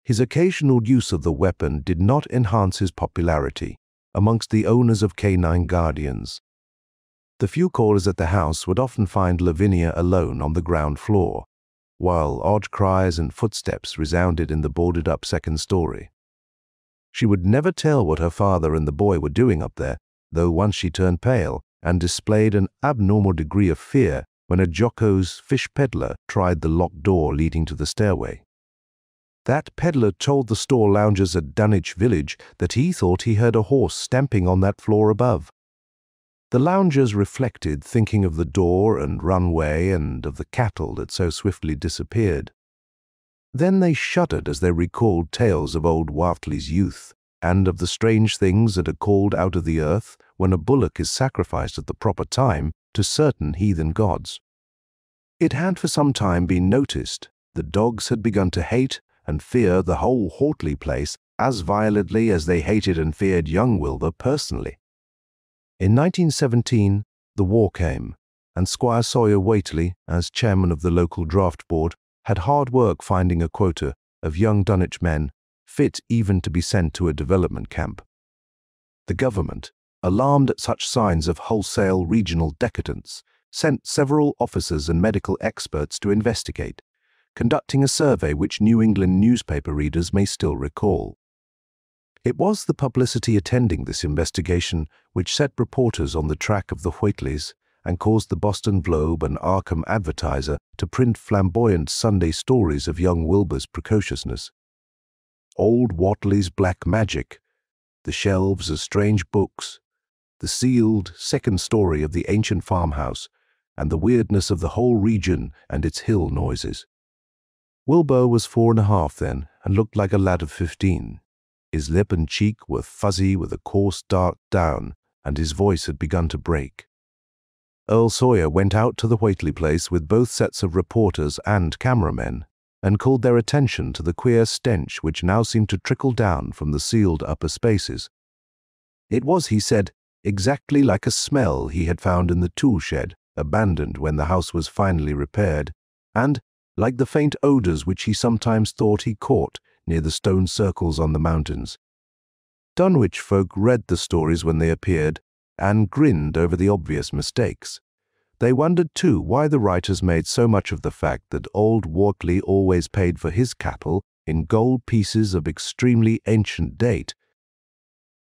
His occasional use of the weapon did not enhance his popularity amongst the owners of canine guardians. The few callers at the house would often find Lavinia alone on the ground floor, while odd cries and footsteps resounded in the boarded-up second story. She would never tell what her father and the boy were doing up there, though once she turned pale and displayed an abnormal degree of fear when a jocose fish peddler tried the locked door leading to the stairway. That peddler told the store loungers at Dunwich village that he thought he heard a horse stamping on that floor above. The loungers reflected, thinking of the door and runway and of the cattle that so swiftly disappeared. Then they shuddered as they recalled tales of old Whartley's youth, and of the strange things that are called out of the earth when a bullock is sacrificed at the proper time to certain heathen gods. It had for some time been noticed that dogs had begun to hate and fear the whole Whartley place as violently as they hated and feared young Wilbur personally. In 1917, the war came, and Squire Sawyer Whately, as chairman of the local draft board, had hard work finding a quota of young Dunwich men fit even to be sent to a development camp. The government, alarmed at such signs of wholesale regional decadence, sent several officers and medical experts to investigate, conducting a survey which New England newspaper readers may still recall. It was the publicity attending this investigation which set reporters on the track of the Whateleys and caused the Boston Globe and Arkham Advertiser to print flamboyant Sunday stories of young Wilbur's precociousness. Old Whatley's black magic, the shelves of strange books, the sealed second story of the ancient farmhouse, and the weirdness of the whole region and its hill noises. Wilbur was 4.5 then, and looked like a lad of 15. His lip and cheek were fuzzy with a coarse dark down, and his voice had begun to break. Earl Sawyer went out to the Whately place with both sets of reporters and cameramen, and called their attention to the queer stench which now seemed to trickle down from the sealed upper spaces. It was, he said, exactly like a smell he had found in the tool shed, abandoned when the house was finally repaired, and like the faint odors which he sometimes thought he caught near the stone circles on the mountains. Dunwich folk read the stories when they appeared and grinned over the obvious mistakes. They wondered, too, why the writers made so much of the fact that old Whartley always paid for his cattle in gold pieces of extremely ancient date.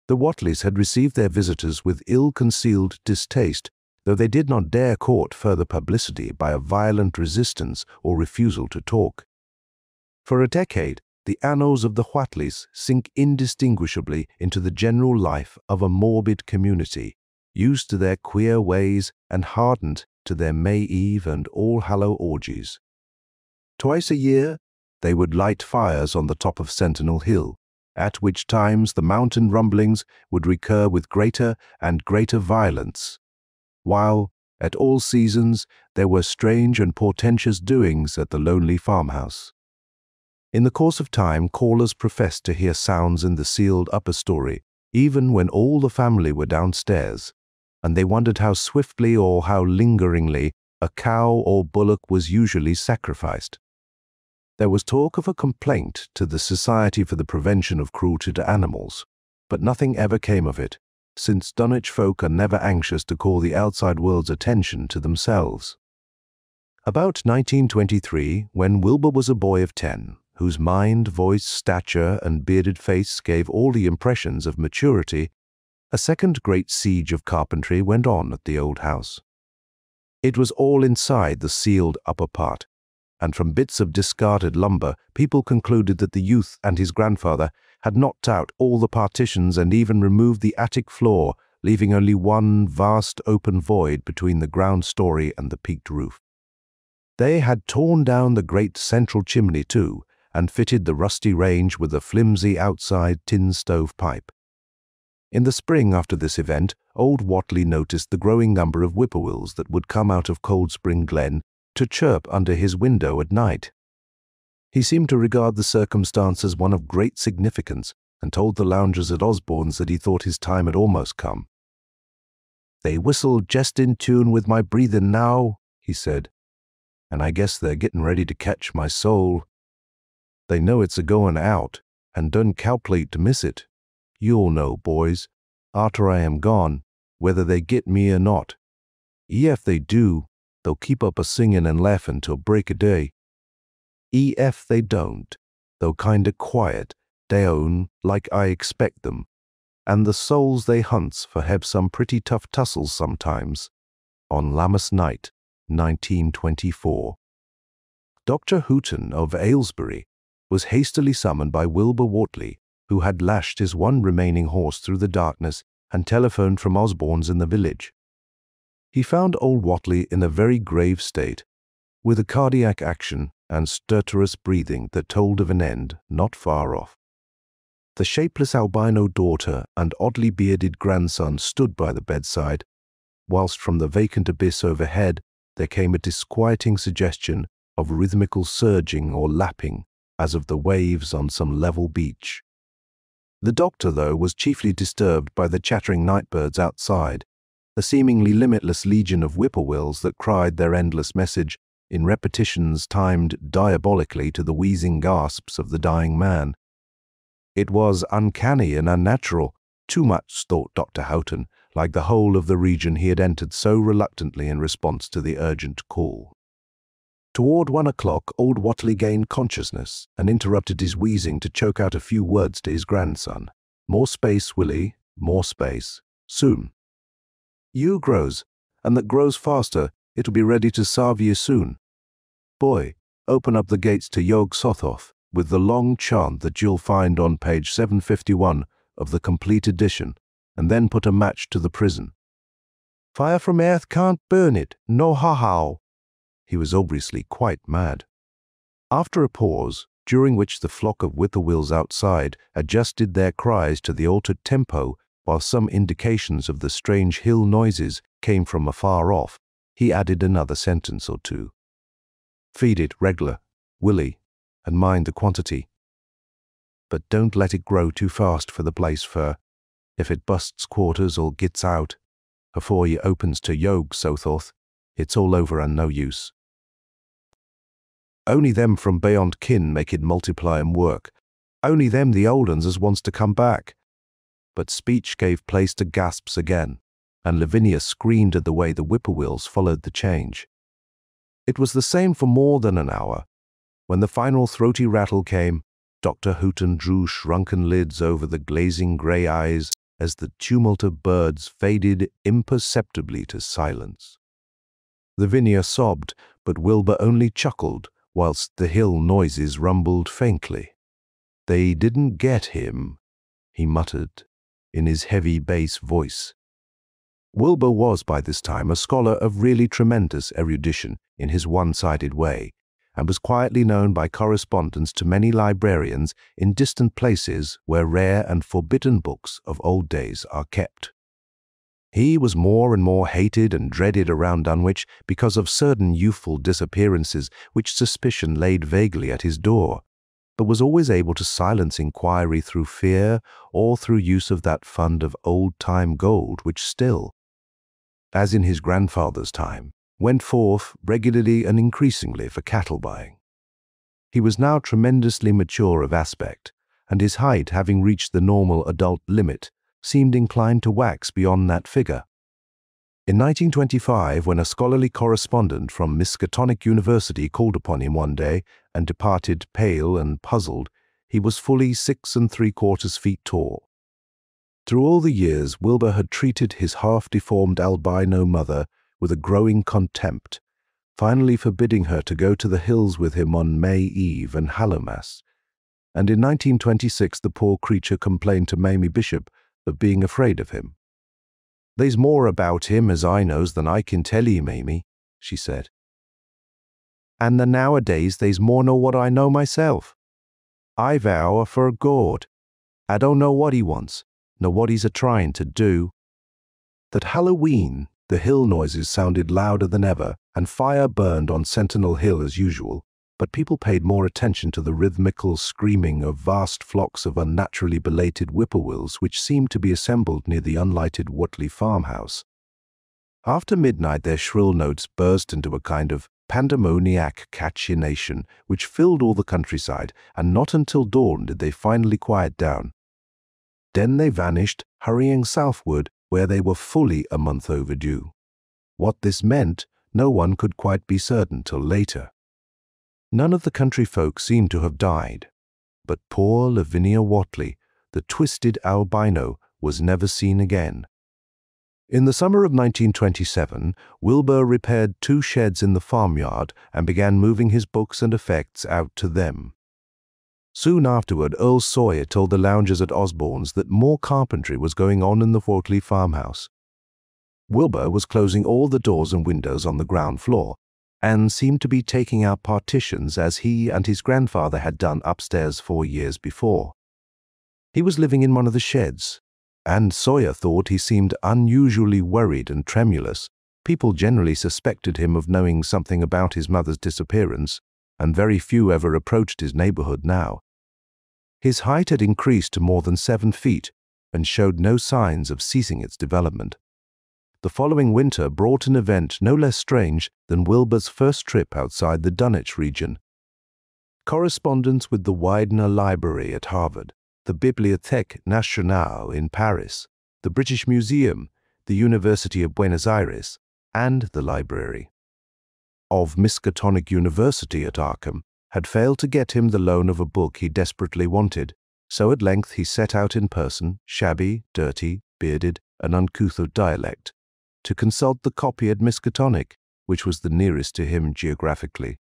The Whateleys had received their visitors with ill-concealed distaste, though they did not dare court further publicity by a violent resistance or refusal to talk. For a decade, the annals of the Whateleys sink indistinguishably into the general life of a morbid community, used to their queer ways and hardened to their May Eve and All-Hallow orgies. Twice a year, they would light fires on the top of Sentinel Hill, at which times the mountain rumblings would recur with greater and greater violence, while, at all seasons, there were strange and portentous doings at the lonely farmhouse. In the course of time, callers professed to hear sounds in the sealed upper story, even when all the family were downstairs, and they wondered how swiftly or how lingeringly a cow or bullock was usually sacrificed. There was talk of a complaint to the Society for the Prevention of Cruelty to Animals, but nothing ever came of it, since Dunwich folk are never anxious to call the outside world's attention to themselves. About 1923, when Wilbur was a boy of 10, whose mind, voice, stature, and bearded face gave all the impressions of maturity, a second great siege of carpentry went on at the old house. It was all inside the sealed upper part, and from bits of discarded lumber, people concluded that the youth and his grandfather had knocked out all the partitions and even removed the attic floor, leaving only one vast open void between the ground story and the peaked roof. They had torn down the great central chimney too, and fitted the rusty range with a flimsy outside tin stove pipe. In the spring after this event, old Whatley noticed the growing number of whippoorwills that would come out of Cold Spring Glen to chirp under his window at night. He seemed to regard the circumstance as one of great significance, and told the loungers at Osborne's that he thought his time had almost come. "They whistle jest in tune with my breathing now," he said, "and I guess they're getting ready to catch my soul. They know it's a-going out, and done calculate to miss it. You'll know, boys, arter I am gone, whether they get me or not. Ef they do, they'll keep up a-singin' and laughin' till break o' day. Ef they don't, they'll kinder quiet down like I expect them, and the souls they hunts for have some pretty tough tussles sometimes. On Lammas night, 1924. Dr. Houghton of Aylesbury was hastily summoned by Wilbur Whateley, who had lashed his one remaining horse through the darkness and telephoned from Osborne's in the village. He found old Whateley in a very grave state, with a cardiac action and stertorous breathing that told of an end not far off. The shapeless albino daughter and oddly bearded grandson stood by the bedside, whilst from the vacant abyss overhead there came a disquieting suggestion of rhythmical surging or lapping as of the waves on some level beach. The doctor, though, was chiefly disturbed by the chattering nightbirds outside, the seemingly limitless legion of whippoorwills that cried their endless message in repetitions timed diabolically to the wheezing gasps of the dying man. It was uncanny and unnatural, too much, thought Dr. Houghton, like the whole of the region he had entered so reluctantly in response to the urgent call. Toward 1 o'clock, old Whateley gained consciousness and interrupted his wheezing to choke out a few words to his grandson. "More space, Willie, more space. Soon. You grows, and that grows faster, it'll be ready to sarve you soon. Boy, open up the gates to Yog Sothoth with the long chant that you'll find on page 751 of the complete edition, and then put a match to the prison. Fire from earth can't burn it, no how." He was obviously quite mad. After a pause, during which the flock of whippoorwills outside adjusted their cries to the altered tempo, while some indications of the strange hill noises came from afar off, he added another sentence or two. "Feed it regular, Willie, and mind the quantity. But don't let it grow too fast for the place, for if it busts quarters or gets out, afore you opens to Yog Sothoth, it's all over and no use. Only them from beyond kin make it multiply and work. Only them the old uns as wants to come back." But speech gave place to gasps again, and Lavinia screamed at the way the whippoorwills followed the change. It was the same for more than an hour. When the final throaty rattle came, Dr. Houghton drew shrunken lids over the glazing grey eyes as the tumult of birds faded imperceptibly to silence. Lavinia sobbed, but Wilbur only chuckled, whilst the hill noises rumbled faintly. "They didn't get him," he muttered in his heavy bass voice. Wilbur was by this time a scholar of really tremendous erudition in his one-sided way, and was quietly known by correspondence to many librarians in distant places where rare and forbidden books of old days are kept. He was more and more hated and dreaded around Dunwich because of certain youthful disappearances which suspicion laid vaguely at his door, but was always able to silence inquiry through fear or through use of that fund of old-time gold which still, as in his grandfather's time, went forth regularly and increasingly for cattle buying. He was now tremendously mature of aspect, and his height having reached the normal adult limit, seemed inclined to wax beyond that figure. In 1925, when a scholarly correspondent from Miskatonic University called upon him one day and departed pale and puzzled, he was fully 6 3/4 feet tall. Through all the years, Wilbur had treated his half-deformed albino mother with a growing contempt, finally forbidding her to go to the hills with him on May Eve and Hallowmas, and in 1926 the poor creature complained to Mamie Bishop of being afraid of him. "There's more about him as I knows than I can tell 'ee, Mamie," she said. "And then nowadays there's more nor what I know myself. I vow for God, I don't know what he wants, nor what he's a-trying to do." That Halloween, the hill noises sounded louder than ever, and fire burned on Sentinel Hill as usual, but people paid more attention to the rhythmical screaming of vast flocks of unnaturally belated whippoorwills which seemed to be assembled near the unlighted Whateley farmhouse. After midnight their shrill notes burst into a kind of pandemoniac cachinnation which filled all the countryside, and not until dawn did they finally quiet down. Then they vanished, hurrying southward, where they were fully a month overdue. What this meant, no one could quite be certain till later. None of the country folk seemed to have died, but poor Lavinia Whateley, the twisted albino, was never seen again. In the summer of 1927, Wilbur repaired 2 sheds in the farmyard and began moving his books and effects out to them. Soon afterward, Earl Sawyer told the loungers at Osborne's that more carpentry was going on in the Wortley farmhouse. Wilbur was closing all the doors and windows on the ground floor, and seemed to be taking out partitions as he and his grandfather had done upstairs 4 years before. He was living in one of the sheds, and Sawyer thought he seemed unusually worried and tremulous. People generally suspected him of knowing something about his mother's disappearance, and very few ever approached his neighborhood now. His height had increased to more than 7 feet and showed no signs of ceasing its development. The following winter brought an event no less strange than Wilbur's first trip outside the Dunwich region. Correspondence with the Widener Library at Harvard, the Bibliothèque Nationale in Paris, the British Museum, the University of Buenos Aires, and the library of Miskatonic University at Arkham had failed to get him the loan of a book he desperately wanted, so at length he set out in person, shabby, dirty, bearded, and uncouth of dialect, to consult the copy at Miskatonic, which was the nearest to him geographically.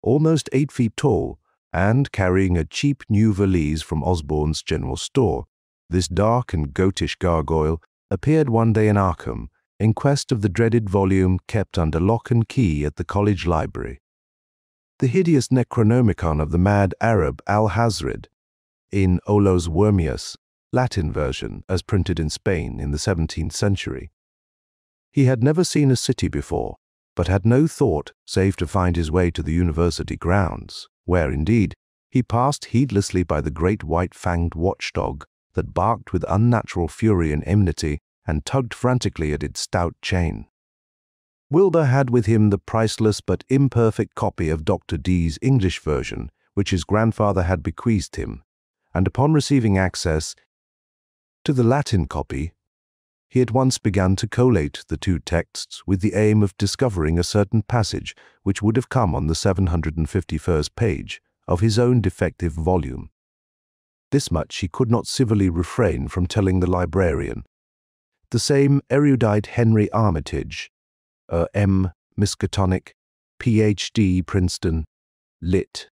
Almost 8 feet tall, and carrying a cheap new valise from Osborne's general store, this dark and goatish gargoyle appeared one day in Arkham in quest of the dreaded volume kept under lock and key at the college library. The hideous Necronomicon of the mad Arab Al-Hazred, in Olos Wormius, Latin version, as printed in Spain in the 17th century. He had never seen a city before, but had no thought save to find his way to the university grounds, where, indeed, he passed heedlessly by the great white-fanged watchdog that barked with unnatural fury and enmity and tugged frantically at its stout chain. Wilbur had with him the priceless but imperfect copy of Dr. Dee's English version, which his grandfather had bequeathed him, and upon receiving access to the Latin copy, he at once began to collate the 2 texts with the aim of discovering a certain passage which would have come on the 751st page of his own defective volume. This much he could not civilly refrain from telling the librarian. The same erudite Henry Armitage, M. Miskatonic, Ph.D. Princeton, Lit.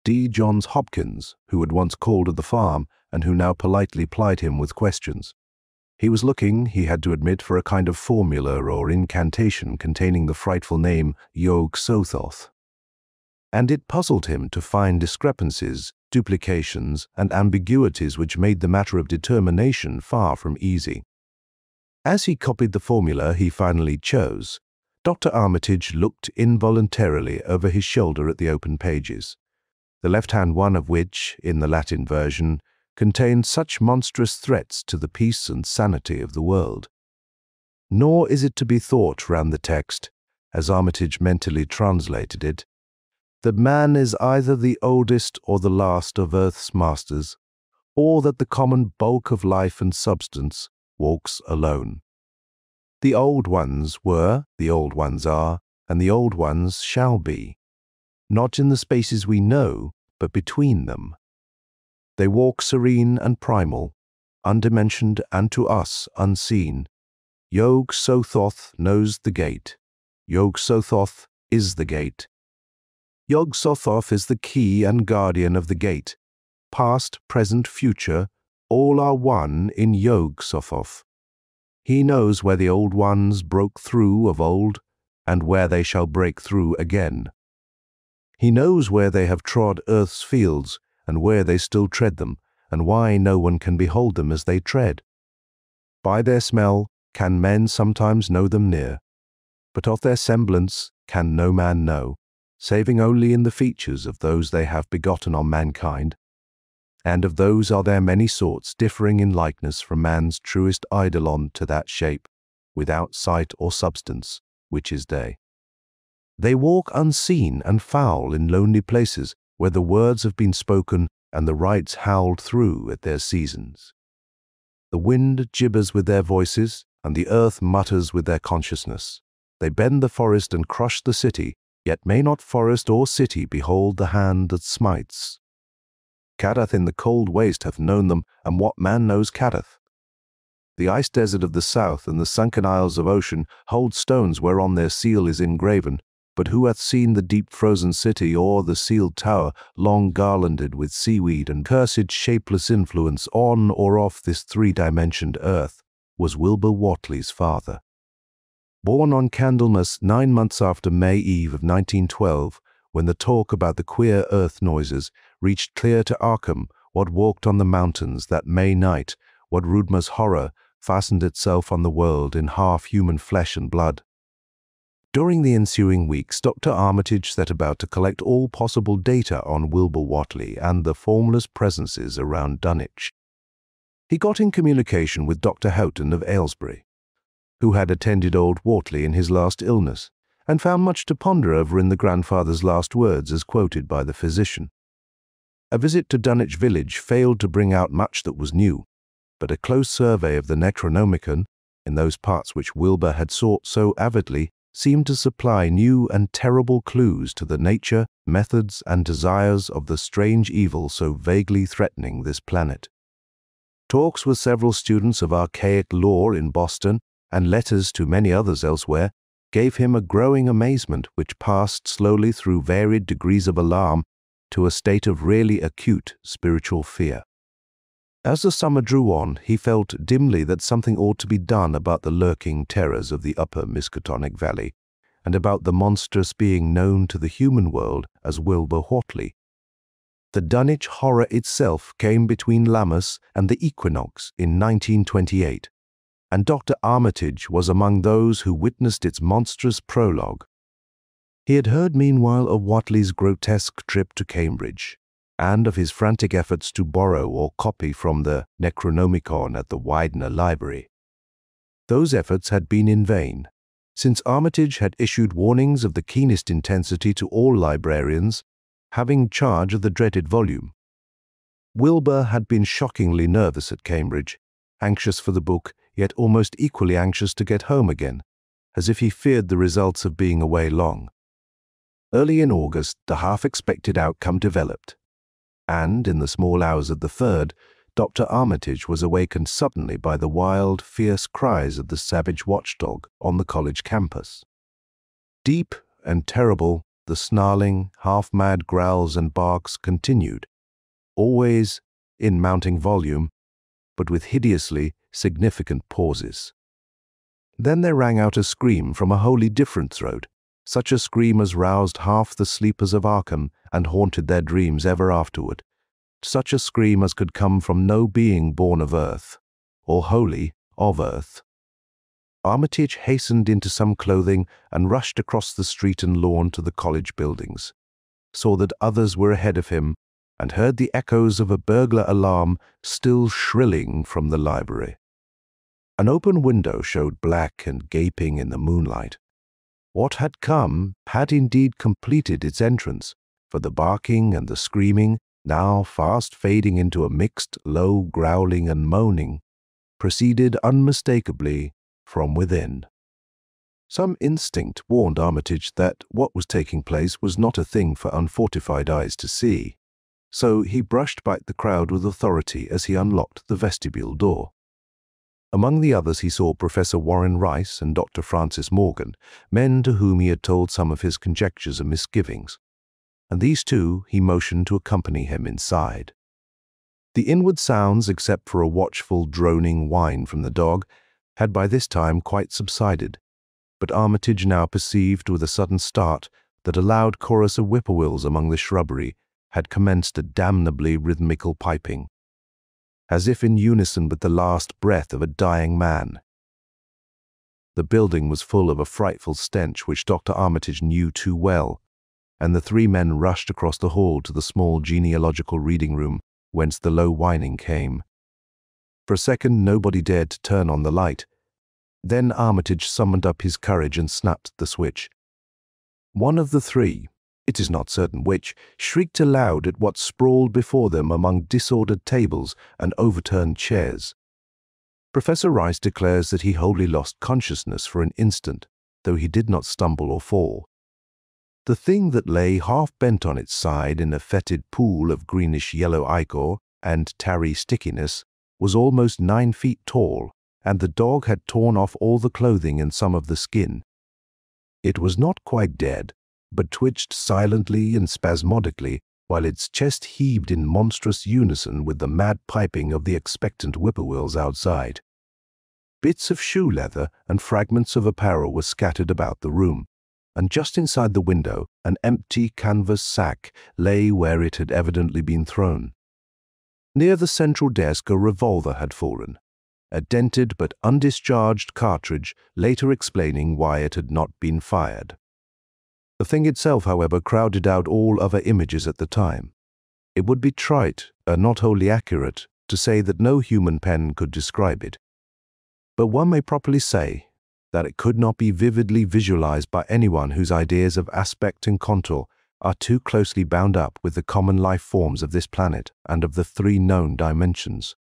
D. Johns Hopkins, who had once called at the farm and who now politely plied him with questions. He was looking, he had to admit, for a kind of formula or incantation containing the frightful name Yog-Sothoth. And it puzzled him to find discrepancies, duplications, and ambiguities which made the matter of determination far from easy. As he copied the formula he finally chose, Dr. Armitage looked involuntarily over his shoulder at the open pages, the left-hand one of which, in the Latin version, contained such monstrous threats to the peace and sanity of the world. Nor is it to be thought round the text, as Armitage mentally translated it, that man is either the oldest or the last of earth's masters, or that the common bulk of life and substance walks alone. The old ones were, the old ones are, and the old ones shall be, not in the spaces we know, but between them. They walk serene and primal, undimensioned and to us unseen. Yog-Sothoth knows the gate. Yog-Sothoth is the gate. Yog-Sothoth is the key and guardian of the gate. Past, present, future, all are one in Yog-Sothoth. He knows where the old ones broke through of old, and where they shall break through again. He knows where they have trod earth's fields, and where they still tread them, and why no one can behold them as they tread. By their smell can men sometimes know them near, but of their semblance can no man know, saving only in the features of those they have begotten on mankind, and of those are there many sorts differing in likeness from man's truest eidolon to that shape, without sight or substance, which is day. They walk unseen and foul in lonely places, where the words have been spoken and the rites howled through at their seasons. The wind gibbers with their voices, and the earth mutters with their consciousness. They bend the forest and crush the city, yet may not forest or city behold the hand that smites. Cadath in the cold waste hath known them, and what man knows Cadath? The ice desert of the south and the sunken isles of ocean hold stones whereon their seal is engraven, but who hath seen the deep frozen city or the sealed tower long garlanded with seaweed and cursed shapeless influence on or off this three-dimensioned earth, was Wilbur Whatley's father. Born on Candlemas 9 months after May Eve of 1912, when the talk about the queer earth noises reached clear to Arkham, what walked on the mountains that May night, what Rudma's horror fastened itself on the world in half-human flesh and blood. During the ensuing weeks, Dr. Armitage set about to collect all possible data on Wilbur Whatley and the formless presences around Dunwich. He got in communication with Dr. Houghton of Aylesbury, who had attended old Whatley in his last illness, and found much to ponder over in the grandfather's last words as quoted by the physician. A visit to Dunwich village failed to bring out much that was new, but a close survey of the Necronomicon, in those parts which Wilbur had sought so avidly, seemed to supply new and terrible clues to the nature, methods, and desires of the strange evil so vaguely threatening this planet. Talks with several students of archaic lore in Boston, and letters to many others elsewhere, gave him a growing amazement which passed slowly through varied degrees of alarm to a state of really acute spiritual fear. As the summer drew on, he felt dimly that something ought to be done about the lurking terrors of the upper Miskatonic Valley, and about the monstrous being known to the human world as Wilbur Whatley. The Dunwich horror itself came between Lammas and the equinox in 1928, and Dr. Armitage was among those who witnessed its monstrous prologue. He had heard meanwhile of Whatley's grotesque trip to Cambridge, and of his frantic efforts to borrow or copy from the Necronomicon at the Widener Library. Those efforts had been in vain, since Armitage had issued warnings of the keenest intensity to all librarians having charge of the dreaded volume. Wilbur had been shockingly nervous at Cambridge, anxious for the book, yet almost equally anxious to get home again, as if he feared the results of being away long. Early in August, the half-expected outcome developed, and in the small hours of the 3rd, Dr. Armitage was awakened suddenly by the wild, fierce cries of the savage watchdog on the college campus. Deep and terrible, the snarling, half-mad growls and barks continued, always in mounting volume, but with hideously significant pauses. Then there rang out a scream from a wholly different throat, such a scream as roused half the sleepers of Arkham and haunted their dreams ever afterward, such a scream as could come from no being born of earth, or wholly of earth. Armitage hastened into some clothing and rushed across the street and lawn to the college buildings, saw that others were ahead of him, and heard the echoes of a burglar alarm still shrilling from the library. An open window showed black and gaping in the moonlight. What had come had indeed completed its entrance, for the barking and the screaming, now fast fading into a mixed, low growling and moaning, proceeded unmistakably from within. Some instinct warned Armitage that what was taking place was not a thing for unfortified eyes to see, so he brushed back the crowd with authority as he unlocked the vestibule door. Among the others he saw Professor Warren Rice and Dr. Francis Morgan, men to whom he had told some of his conjectures and misgivings, and these two he motioned to accompany him inside. The inward sounds, except for a watchful droning whine from the dog, had by this time quite subsided, but Armitage now perceived with a sudden start that a loud chorus of whippoorwills among the shrubbery had commenced a damnably rhythmical piping, as if in unison with the last breath of a dying man. The building was full of a frightful stench which Dr. Armitage knew too well, and the three men rushed across the hall to the small genealogical reading room whence the low whining came. For a second nobody dared to turn on the light. Then Armitage summoned up his courage and snapped the switch. One of the three, it is not certain which, shrieked aloud at what sprawled before them among disordered tables and overturned chairs. Professor Rice declares that he wholly lost consciousness for an instant, though he did not stumble or fall. The thing that lay half-bent on its side in a fetid pool of greenish-yellow ichor and tarry stickiness was almost 9 feet tall, and the dog had torn off all the clothing and some of the skin. It was not quite dead, but twitched silently and spasmodically, while its chest heaved in monstrous unison with the mad piping of the expectant whippoorwills outside. Bits of shoe leather and fragments of apparel were scattered about the room, and just inside the window an empty canvas sack lay where it had evidently been thrown. Near the central desk a revolver had fallen, a dented but undischarged cartridge later explaining why it had not been fired. The thing itself, however, crowded out all other images at the time. It would be trite, not wholly accurate, to say that no human pen could describe it. But one may properly say that it could not be vividly visualized by anyone whose ideas of aspect and contour are too closely bound up with the common life forms of this planet and of the 3 known dimensions.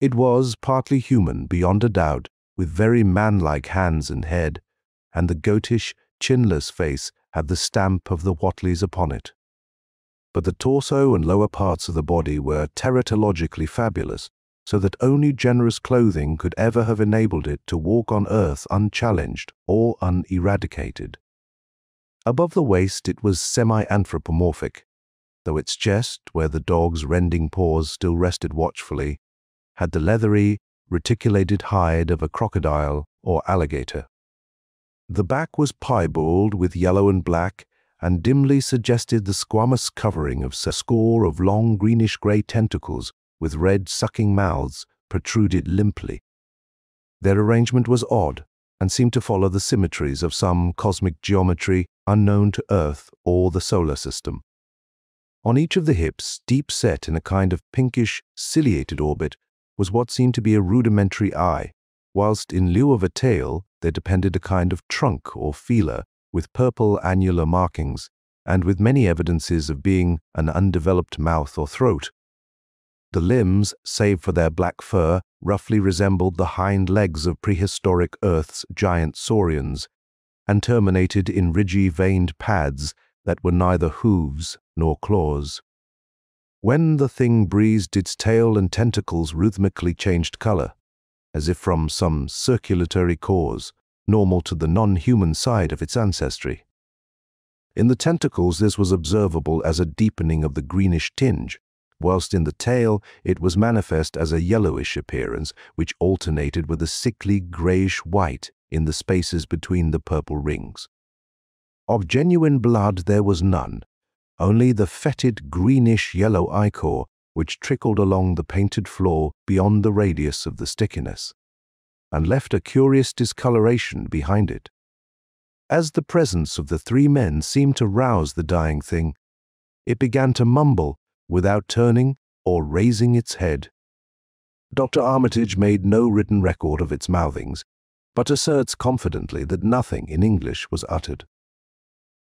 It was partly human beyond a doubt, with very man-like hands and head, and the goatish, chinless face had the stamp of the Whatleys upon it. But the torso and lower parts of the body were teratologically fabulous, so that only generous clothing could ever have enabled it to walk on earth unchallenged or uneradicated. Above the waist it was semi-anthropomorphic, though its chest, where the dog's rending paws still rested watchfully, had the leathery, reticulated hide of a crocodile or alligator. The back was piebald with yellow and black, and dimly suggested the squamous covering of a score of long greenish-grey tentacles with red sucking mouths protruded limply. Their arrangement was odd, and seemed to follow the symmetries of some cosmic geometry unknown to Earth or the solar system. On each of the hips, deep set in a kind of pinkish, ciliated orbit, was what seemed to be a rudimentary eye, whilst in lieu of a tail there depended a kind of trunk or feeler with purple annular markings, and with many evidences of being an undeveloped mouth or throat. The limbs, save for their black fur, roughly resembled the hind legs of prehistoric Earth's giant saurians, and terminated in ridgy veined pads that were neither hooves nor claws. When the thing breathed, its tail and tentacles rhythmically changed color, as if from some circulatory cause, normal to the non-human side of its ancestry. In the tentacles this was observable as a deepening of the greenish tinge, whilst in the tail it was manifest as a yellowish appearance which alternated with a sickly greyish-white in the spaces between the purple rings. Of genuine blood there was none, only the fetid greenish-yellow ichor which trickled along the painted floor beyond the radius of the stickiness, and left a curious discoloration behind it. As the presence of the 3 men seemed to rouse the dying thing, it began to mumble without turning or raising its head. Dr. Armitage made no written record of its mouthings, but asserts confidently that nothing in English was uttered.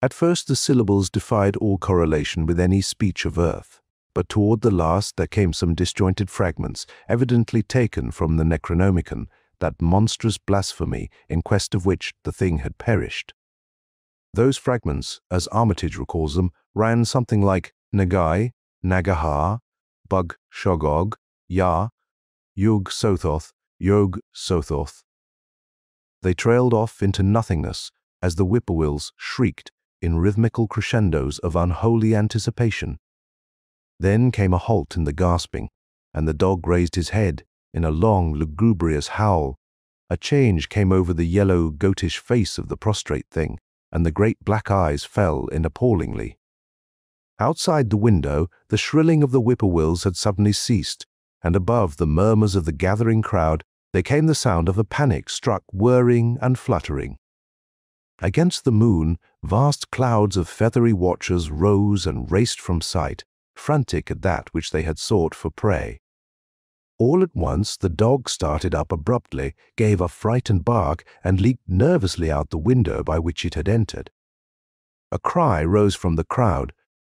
At first the syllables defied all correlation with any speech of Earth, but toward the last there came some disjointed fragments, evidently taken from the Necronomicon, that monstrous blasphemy in quest of which the thing had perished. Those fragments, as Armitage recalls them, ran something like Nagai, Nagaha, Bug Shogog, Ya, Yug Sothoth, Yog Sothoth. They trailed off into nothingness as the whippoorwills shrieked in rhythmical crescendos of unholy anticipation. Then came a halt in the gasping, and the dog raised his head in a long, lugubrious howl. A change came over the yellow, goatish face of the prostrate thing, and the great black eyes fell in appallingly. Outside the window, the shrilling of the whippoorwills had suddenly ceased, and above the murmurs of the gathering crowd there came the sound of a panic-struck whirring and fluttering. Against the moon, vast clouds of feathery watchers rose and raced from sight, frantic at that which they had sought for prey. All at once the dog started up abruptly, gave a frightened bark, and leaped nervously out the window by which it had entered. A cry rose from the crowd,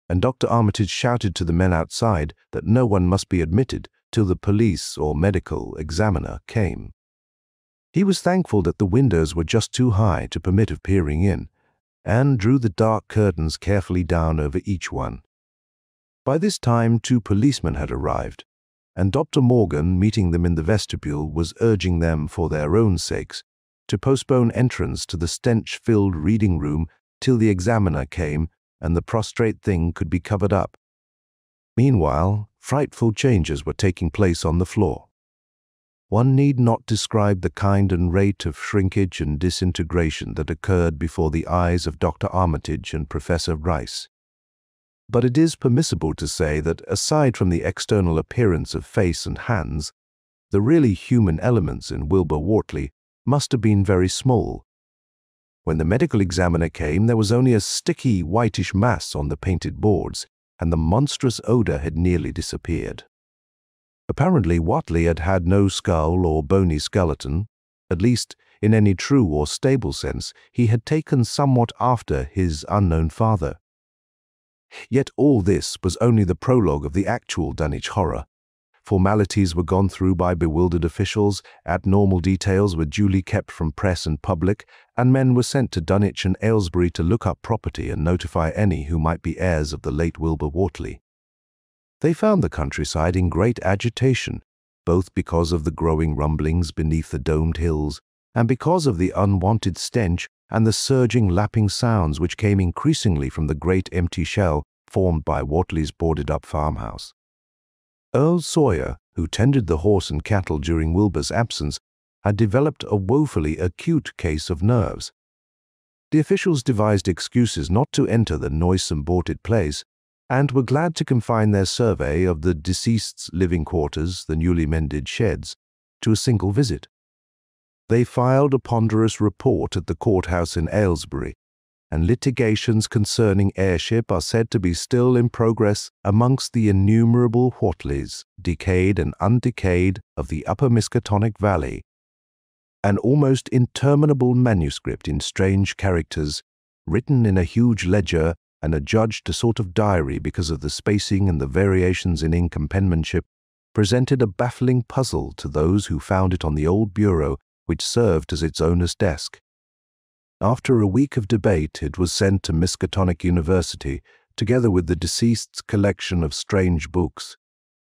and Dr. Armitage shouted to the men outside that no one must be admitted till the police or medical examiner came. He was thankful that the windows were just too high to permit of peering in, and drew the dark curtains carefully down over each one. By this time, 2 policemen had arrived, and Dr. Morgan, meeting them in the vestibule, was urging them, for their own sakes, to postpone entrance to the stench-filled reading room till the examiner came and the prostrate thing could be covered up. Meanwhile, frightful changes were taking place on the floor. One need not describe the kind and rate of shrinkage and disintegration that occurred before the eyes of Dr. Armitage and Professor Rice. But it is permissible to say that, aside from the external appearance of face and hands, the really human elements in Wilbur Whateley must have been very small. When the medical examiner came, there was only a sticky, whitish mass on the painted boards, and the monstrous odor had nearly disappeared. Apparently, Whateley had had no skull or bony skeleton. At least, in any true or stable sense, he had taken somewhat after his unknown father. Yet all this was only the prologue of the actual Dunwich horror. Formalities were gone through by bewildered officials, abnormal details were duly kept from press and public, and men were sent to Dunwich and Aylesbury to look up property and notify any who might be heirs of the late Wilbur Whateley. They found the countryside in great agitation, both because of the growing rumblings beneath the domed hills, and because of the unwanted stench and the surging, lapping sounds which came increasingly from the great empty shell formed by Whateley's boarded-up farmhouse. Earl Sawyer, who tended the horse and cattle during Wilbur's absence, had developed a woefully acute case of nerves. The officials devised excuses not to enter the noisome boarded place, and were glad to confine their survey of the deceased's living quarters, the newly mended sheds, to a single visit. They filed a ponderous report at the courthouse in Aylesbury, and litigations concerning heirship are said to be still in progress amongst the innumerable Whateleys, decayed and undecayed, of the upper Miskatonic Valley. An almost interminable manuscript in strange characters, written in a huge ledger and adjudged a sort of diary because of the spacing and the variations in ink and penmanship, presented a baffling puzzle to those who found it on the old bureau which served as its owner's desk. After a week of debate, it was sent to Miskatonic University, together with the deceased's collection of strange books,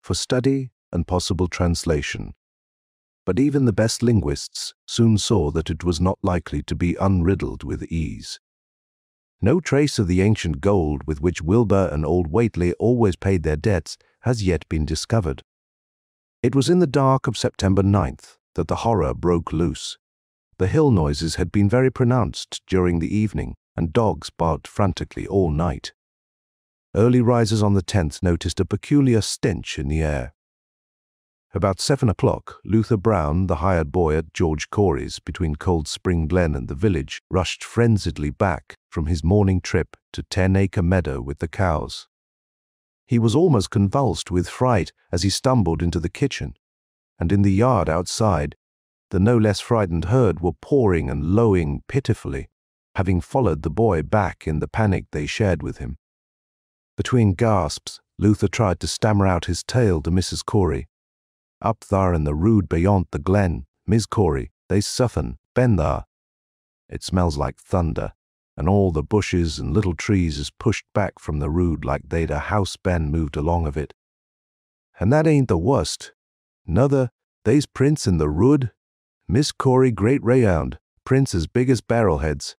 for study and possible translation. But even the best linguists soon saw that it was not likely to be unriddled with ease. No trace of the ancient gold with which Wilbur and old Whateley always paid their debts has yet been discovered. It was in the dark of September 9th that the horror broke loose. The hill noises had been very pronounced during the evening, and dogs barked frantically all night. Early risers on the 10th noticed a peculiar stench in the air. About 7 o'clock, Luther Brown, the hired boy at George Corey's between Cold Spring Glen and the village, rushed frenziedly back from his morning trip to 10-acre meadow with the cows. He was almost convulsed with fright as he stumbled into the kitchen, and in the yard outside, the no less frightened herd were pawing and lowing pitifully, having followed the boy back in the panic they shared with him. Between gasps, Luther tried to stammer out his tale to Mrs. Corey. Up thar in the rood beyond the glen, Miss Corey, they's suthin', ben thar. It smells like thunder, and all the bushes and little trees is pushed back from the rood like they'd a house been moved along of it. And that ain't the worst. Nuther, they's prints in the rood. Miss Corey great rayhound, prints as big as barrel-heads,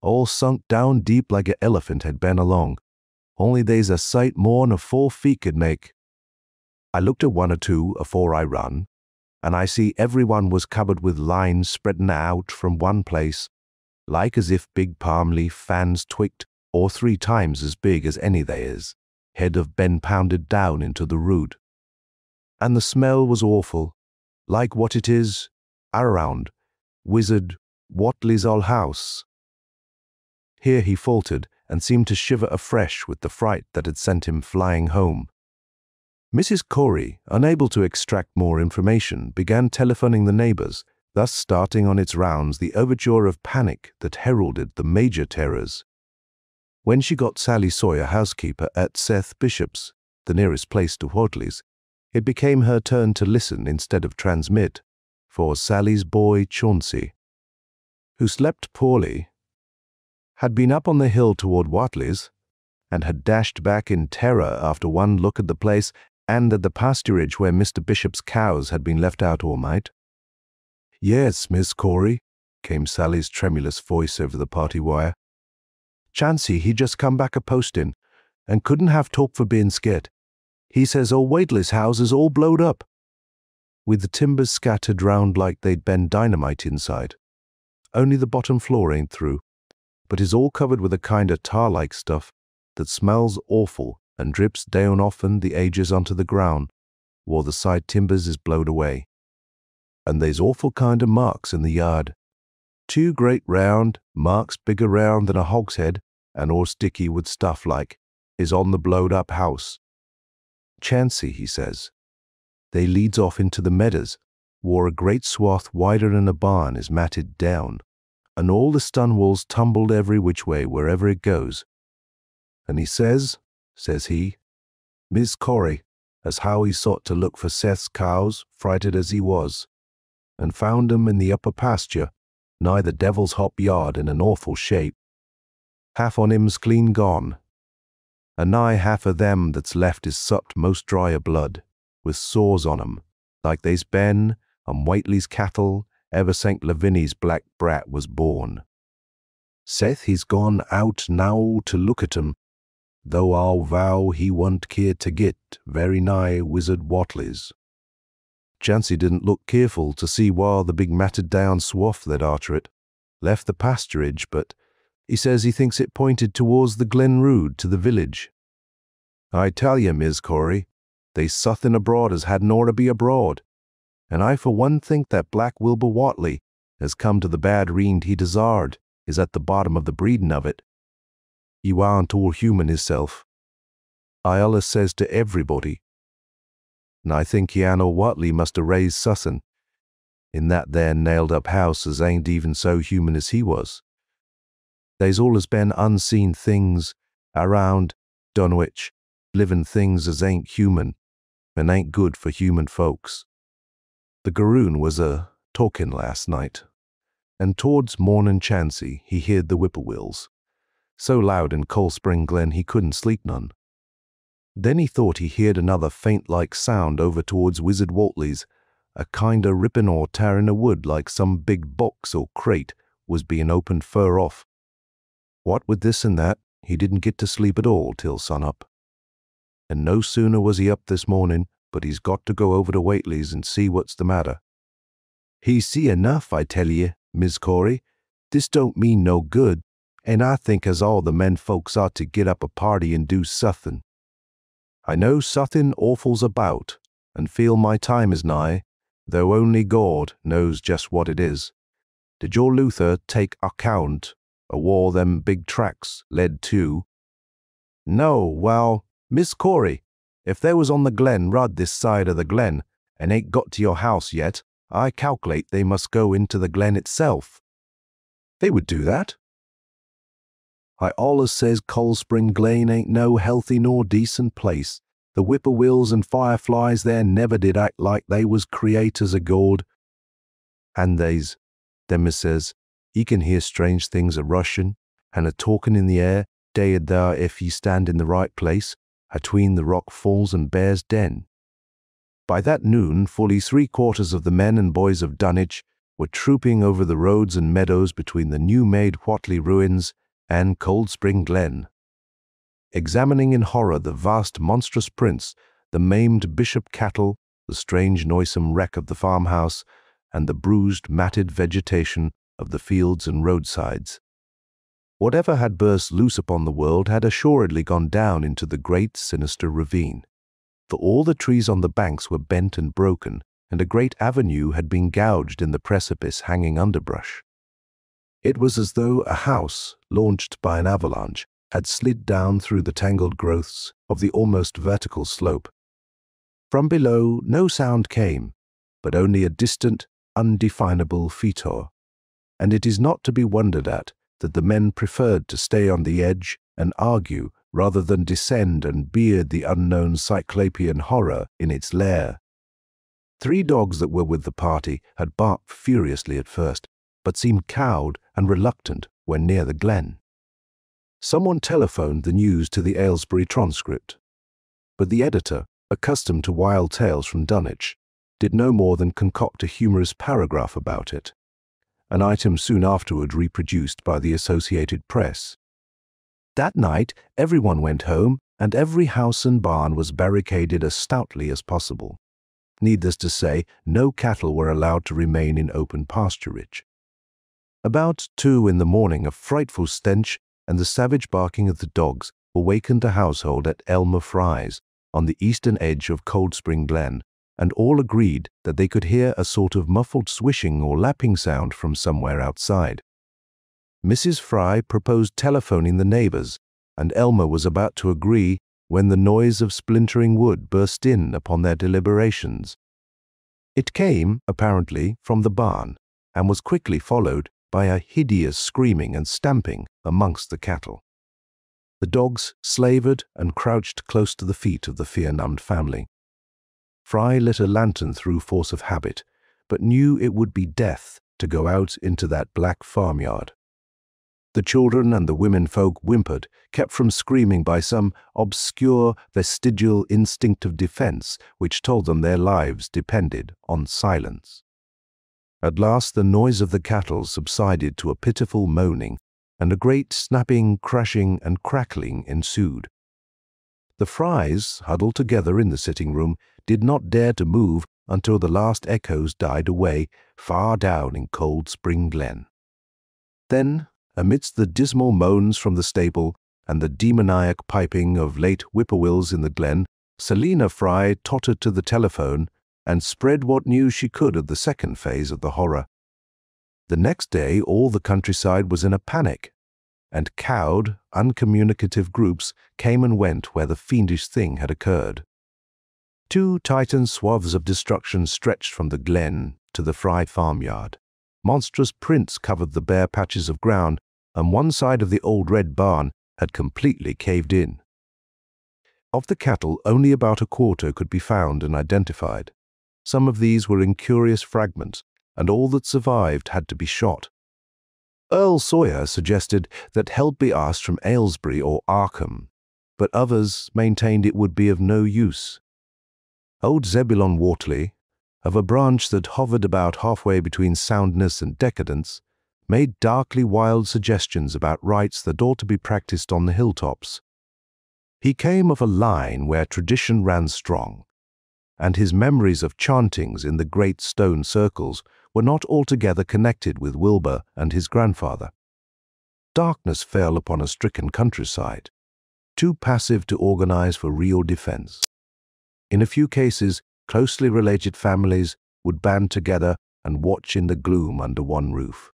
all sunk down deep like a elephant had been along, only they's a sight more'n a 4 feet could make. I looked at 1 or 2 afore I run, and I see every one was covered with lines spreadin' out from one place, like as if big palm leaf fans twicked, or 3 times as big as any they is, had have been pounded down into the rood. And the smell was awful, like what it is around Wizard Whateley's old house. Here he faltered and seemed to shiver afresh with the fright that had sent him flying home. Mrs. Corey, unable to extract more information, began telephoning the neighbors, thus starting on its rounds the overture of panic that heralded the major terrors. When she got Sally Sawyer housekeeper at Seth Bishop's, the nearest place to Whateley's, it became her turn to listen instead of transmit, for Sally's boy Chauncey, who slept poorly, had been up on the hill toward Watley's, and had dashed back in terror after one look at the place and at the pasturage where Mr. Bishop's cows had been left out all night. "Yes, Miss Corey," came Sally's tremulous voice over the party wire. "Chancy, he just come back a posting, and couldn't have talk for being scared. He says old Waitley's house is all blowed up, with the timbers scattered round like they'd been dynamite inside. Only the bottom floor ain't through, but is all covered with a kind of tar-like stuff that smells awful and drips down often the ages onto the ground, while the side timbers is blowed away. And there's awful kind of marks in the yard. 2 great round marks bigger round than a hogshead and all sticky with stuff like, is on the blowed up house. Chancy, he says, they leads off into the meadows, where a great swath wider than a barn is matted down, and all the stun walls tumbled every which way wherever it goes. And he says he, Miss Corey, as how he sought to look for Seth's cows, frighted as he was, and found 'em in the upper pasture, nigh the Devil's Hop yard in an awful shape. Half on 'im's clean gone, and nigh half of them that's left is supped most dry o' blood, with sores on 'em, like they's been on Waitley's cattle ever St. Lavinia's black brat was born. Seth he's gone out now to look at 'em, though I'll vow he wa'n't cared to git very nigh Wizard Watley's." Chancy didn't look careful to see where the big matted down swath led arter it, left the pasturage, but he says he thinks it pointed towards the Glen Rood to the village. "I tell ye, Miss Corey, they's suthin abroad as hadn't oughter be abroad, and I for one think that Black Wilbur Watley has come to the bad reend he desarred is at the bottom of the breeding of it. He warn't all human hisself. I allus says to everybody, and I think Hyena Watley must have raised sussin in that there nailed-up house as ain't even so human as he was. They's allus been unseen things around Dunwich, living things as ain't human and ain't good for human folks." The Garoon was talkin' last night, and towards mornin' Chancy he heard the whippoorwills, so loud in Cold Spring Glen he couldn't sleep none. Then he thought he heard another faint-like sound over towards Wizard Watley's, a kind of rippin' or tearin' of wood like some big box or crate was being opened fur off. What with this and that, he didn't get to sleep at all till sun-up. And no sooner was he up this morning, but he's got to go over to Waitley's and see what's the matter. "He see enough, I tell ye, Miss Corey. This don't mean no good, and I think as all the men folks ought to get up a party and do suthin'. I know suthin' awful's about, and feel my time is nigh, though only God knows just what it is. Did your Luther take account o' where them big tracks led to?" "No, well, Miss Corey, if they was on the Glen Rud this side of the Glen, and ain't got to your house yet, I calculate they must go into the Glen itself." "They would do that?" "I allus says Cold Spring Glen ain't no healthy nor decent place. The whippoorwills and fireflies there never did act like they was creators o' God. And they's, them as says, ye can hear strange things a-rushin' and a-talkin' in the air, day and there if ye stand in the right place, atween the rock falls and Bear's Den." By that noon, fully 3/4 of the men and boys of Dunwich were trooping over the roads and meadows between the new-made Watley ruins and Cold Spring Glen, examining in horror the vast monstrous prints, the maimed bishop cattle, the strange noisome wreck of the farmhouse, and the bruised matted vegetation of the fields and roadsides. Whatever had burst loose upon the world had assuredly gone down into the great sinister ravine, for all the trees on the banks were bent and broken, and a great avenue had been gouged in the precipice hanging underbrush. It was as though a house, launched by an avalanche, had slid down through the tangled growths of the almost vertical slope. From below no sound came, but only a distant, undefinable fetor, and it is not to be wondered at that the men preferred to stay on the edge and argue rather than descend and beard the unknown Cyclopean horror in its lair. 3 dogs that were with the party had barked furiously at first, but seemed cowed and reluctant when near the glen. Someone telephoned the news to the Aylesbury Transcript, but the editor, accustomed to wild tales from Dunwich, did no more than concoct a humorous paragraph about it, an item soon afterward reproduced by the Associated Press. That night, everyone went home, and every house and barn was barricaded as stoutly as possible. Needless to say, no cattle were allowed to remain in open pasturage. About 2 in the morning, a frightful stench and the savage barking of the dogs awakened the household at Elmer Fry's, on the eastern edge of Cold Spring Glen, and all agreed that they could hear a sort of muffled swishing or lapping sound from somewhere outside. Mrs. Fry proposed telephoning the neighbors, and Elmer was about to agree when the noise of splintering wood burst in upon their deliberations. It came, apparently, from the barn, and was quickly followed by a hideous screaming and stamping amongst the cattle. The dogs slavered and crouched close to the feet of the fear-numbed family. Fry lit a lantern through force of habit, but knew it would be death to go out into that black farmyard. The children and the women folk whimpered, kept from screaming by some obscure vestigial instinct of defense which told them their lives depended on silence. At last the noise of the cattle subsided to a pitiful moaning, and a great snapping, crashing, and crackling ensued. The Frys, huddled together in the sitting-room, did not dare to move until the last echoes died away far down in Cold Spring Glen. Then, amidst the dismal moans from the stable and the demoniac piping of late whippoorwills in the glen, Selina Fry tottered to the telephone and spread what news she could of the second phase of the horror. The next day all the countryside was in a panic, and cowed, uncommunicative groups came and went where the fiendish thing had occurred. 2 titan swaths of destruction stretched from the glen to the Fry farmyard. Monstrous prints covered the bare patches of ground, and one side of the old red barn had completely caved in. Of the cattle, only about a quarter could be found and identified. Some of these were in curious fragments, and all that survived had to be shot. Earl Sawyer suggested that help be asked from Aylesbury or Arkham, but others maintained it would be of no use. Old Zebulon Wortley, of a branch that hovered about halfway between soundness and decadence, made darkly wild suggestions about rites that ought to be practiced on the hilltops. He came of a line where tradition ran strong, and his memories of chantings in the great stone circles were not altogether connected with Wilbur and his grandfather. Darkness fell upon a stricken countryside, too passive to organize for real defense. In a few cases, closely related families would band together and watch in the gloom under one roof.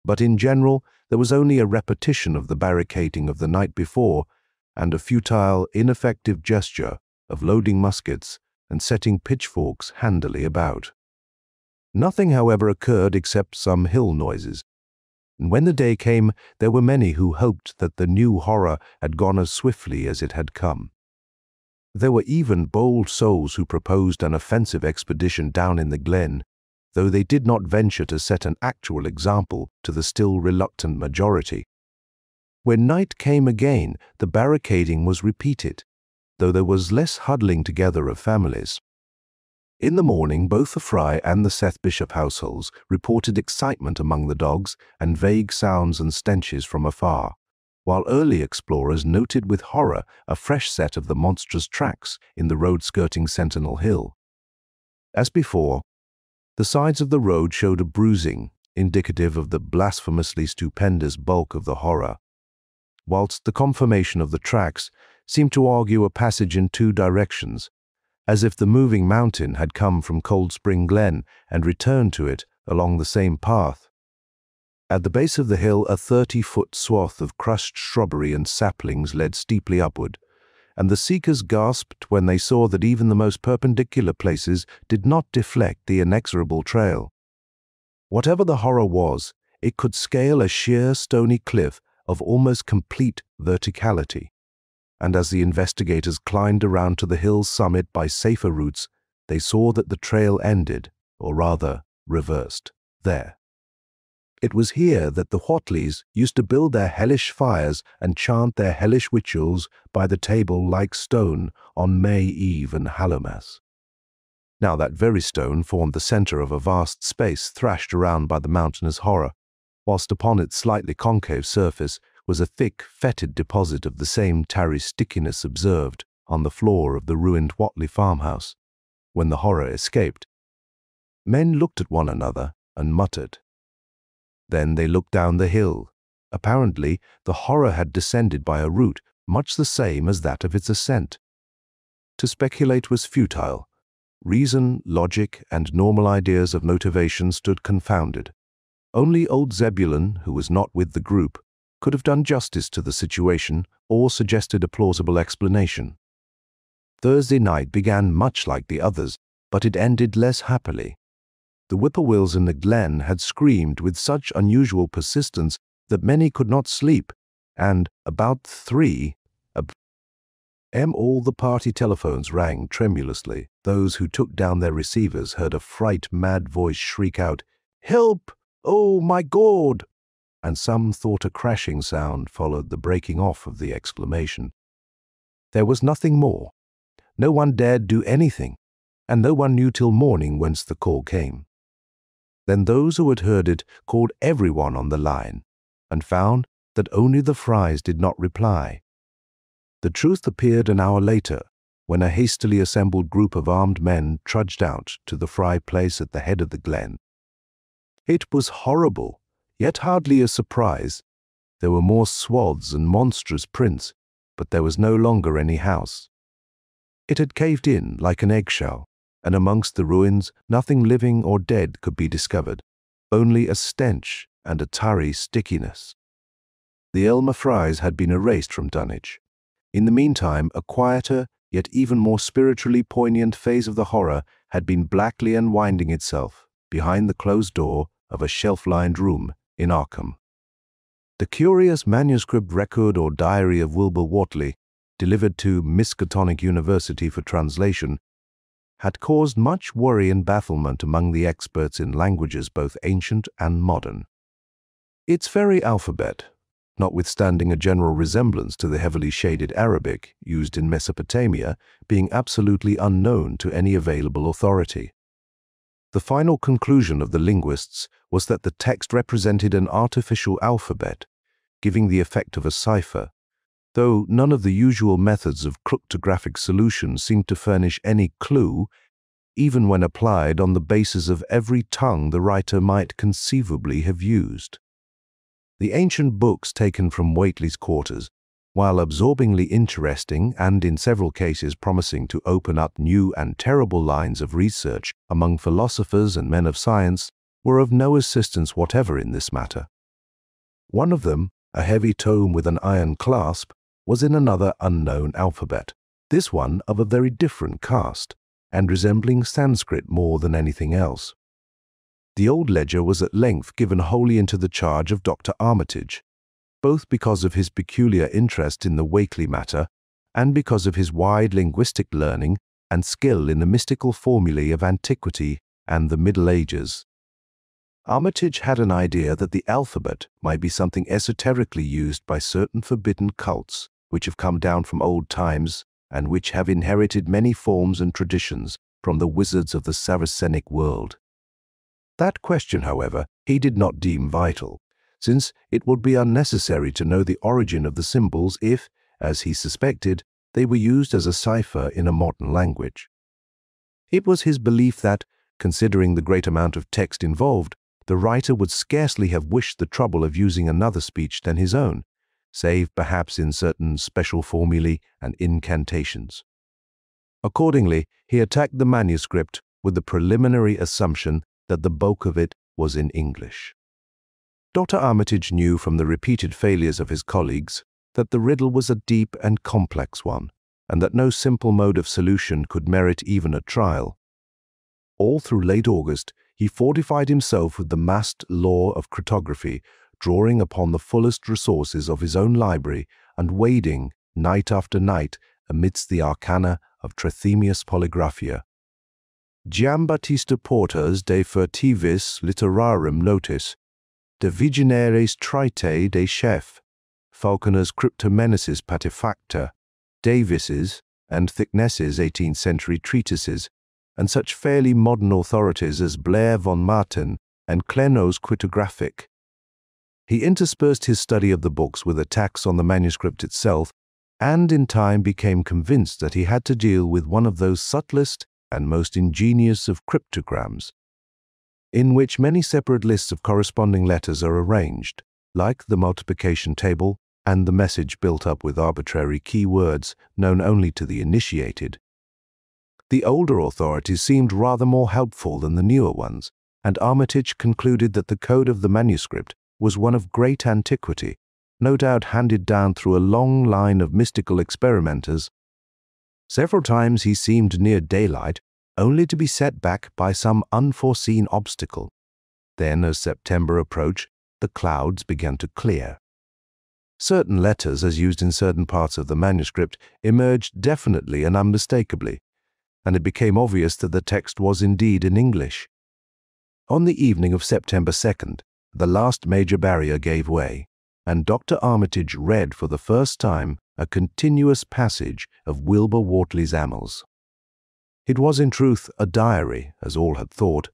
But in general, there was only a repetition of the barricading of the night before and a futile, ineffective gesture of loading muskets and setting pitchforks handily about. Nothing, however, occurred except some hill noises, and when the day came, there were many who hoped that the new horror had gone as swiftly as it had come. There were even bold souls who proposed an offensive expedition down in the glen, though they did not venture to set an actual example to the still reluctant majority. When night came again, the barricading was repeated, though there was less huddling together of families. In the morning, both the Fry and the Seth Bishop households reported excitement among the dogs and vague sounds and stenches from afar, while early explorers noted with horror a fresh set of the monstrous tracks in the road skirting Sentinel Hill. As before, the sides of the road showed a bruising, indicative of the blasphemously stupendous bulk of the horror, whilst the conformation of the tracks seemed to argue a passage in 2 directions, as if the moving mountain had come from Cold Spring Glen and returned to it along the same path. At the base of the hill, a 30-foot swath of crushed shrubbery and saplings led steeply upward, and the seekers gasped when they saw that even the most perpendicular places did not deflect the inexorable trail. Whatever the horror was, it could scale a sheer stony cliff of almost complete verticality, and as the investigators climbed around to the hill's summit by safer routes, they saw that the trail ended, or rather reversed, there. It was here that the Whateleys used to build their hellish fires and chant their hellish rituals by the table like stone on May Eve and Hallowmas. Now that very stone formed the centre of a vast space thrashed around by the mountainous horror, whilst upon its slightly concave surface was a thick, fetid deposit of the same tarry stickiness observed on the floor of the ruined Whateley farmhouse. When the horror escaped, men looked at one another and muttered. Then they looked down the hill. Apparently, the horror had descended by a route much the same as that of its ascent. To speculate was futile. Reason, logic, and normal ideas of motivation stood confounded. Only old Zebulon, who was not with the group, could have done justice to the situation or suggested a plausible explanation. Thursday night began much like the others, but it ended less happily. The whippoorwills in the glen had screamed with such unusual persistence that many could not sleep, and about 3 a.m. all the party telephones rang tremulously. Those who took down their receivers heard a fright-mad voice shriek out, "Help! Oh, my God!" and some thought a crashing sound followed the breaking off of the exclamation. There was nothing more. No one dared do anything, and no one knew till morning whence the call came. Then those who had heard it called everyone on the line, and found that only the Frys did not reply. The truth appeared an hour later, when a hastily assembled group of armed men trudged out to the Fry place at the head of the glen. It was horrible, yet hardly a surprise. There were more swaths and monstrous prints, but there was no longer any house. It had caved in like an eggshell, and amongst the ruins nothing living or dead could be discovered, only a stench and a tarry stickiness. The Elmer Frys had been erased from Dunwich. In the meantime, a quieter, yet even more spiritually poignant phase of the horror had been blackly unwinding itself behind the closed door of a shelf-lined room in Arkham. The curious manuscript record or diary of Wilbur Whateley, delivered to Miskatonic University for translation, had caused much worry and bafflement among the experts in languages both ancient and modern. Its very alphabet, notwithstanding a general resemblance to the heavily shaded Arabic used in Mesopotamia, being absolutely unknown to any available authority. The final conclusion of the linguists was that the text represented an artificial alphabet, giving the effect of a cipher, though none of the usual methods of cryptographic solution seemed to furnish any clue, even when applied on the basis of every tongue the writer might conceivably have used. The ancient books taken from Whateley's quarters, while absorbingly interesting and in several cases promising to open up new and terrible lines of research among philosophers and men of science, were of no assistance whatever in this matter. One of them, a heavy tome with an iron clasp, was in another unknown alphabet, this one of a very different cast, and resembling Sanskrit more than anything else. The old ledger was at length given wholly into the charge of Dr. Armitage, both because of his peculiar interest in the Whateley matter and because of his wide linguistic learning and skill in the mystical formulae of antiquity and the Middle Ages. Armitage had an idea that the alphabet might be something esoterically used by certain forbidden cults which have come down from old times and which have inherited many forms and traditions from the wizards of the Saracenic world. That question, however, he did not deem vital, since it would be unnecessary to know the origin of the symbols if, as he suspected, they were used as a cipher in a modern language. It was his belief that, considering the great amount of text involved, the writer would scarcely have wished the trouble of using another speech than his own, save perhaps in certain special formulae and incantations. Accordingly, he attacked the manuscript with the preliminary assumption that the bulk of it was in English. Dr. Armitage knew from the repeated failures of his colleagues that the riddle was a deep and complex one, and that no simple mode of solution could merit even a trial. All through late August, he fortified himself with the massed lore of cryptography, drawing upon the fullest resources of his own library and wading, night after night, amidst the arcana of Trithemius Polygraphia. Giambattista Porta's De Furtivis Literarum Notis De Visionaries Traité des Chefs, Falconer's Cryptomenesis Patefacta, Davis's and Thickness's 18th century treatises, and such fairly modern authorities as Blair von Martin and Cleno's Cryptographic. He interspersed his study of the books with attacks on the manuscript itself, and in time became convinced that he had to deal with one of those subtlest and most ingenious of cryptograms, in which many separate lists of corresponding letters are arranged, like the multiplication table and the message built up with arbitrary key words known only to the initiated. The older authorities seemed rather more helpful than the newer ones, and Armitage concluded that the code of the manuscript was one of great antiquity, no doubt handed down through a long line of mystical experimenters. Several times he seemed near daylight, only to be set back by some unforeseen obstacle. Then, as September approached, the clouds began to clear. Certain letters, as used in certain parts of the manuscript, emerged definitely and unmistakably, and it became obvious that the text was indeed in English. On the evening of September 2nd, the last major barrier gave way, and Dr. Armitage read for the first time a continuous passage of Wilbur Whateley's Annals. It was in truth a diary, as all had thought,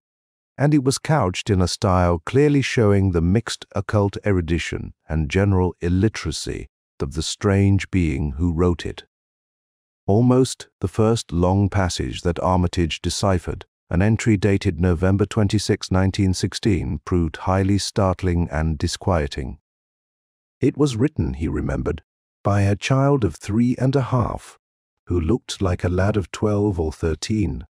and it was couched in a style clearly showing the mixed occult erudition and general illiteracy of the strange being who wrote it. Almost the first long passage that Armitage deciphered, an entry dated November 26, 1916, proved highly startling and disquieting. It was written, he remembered, by a child of 3½ who looked like a lad of 12 or 13.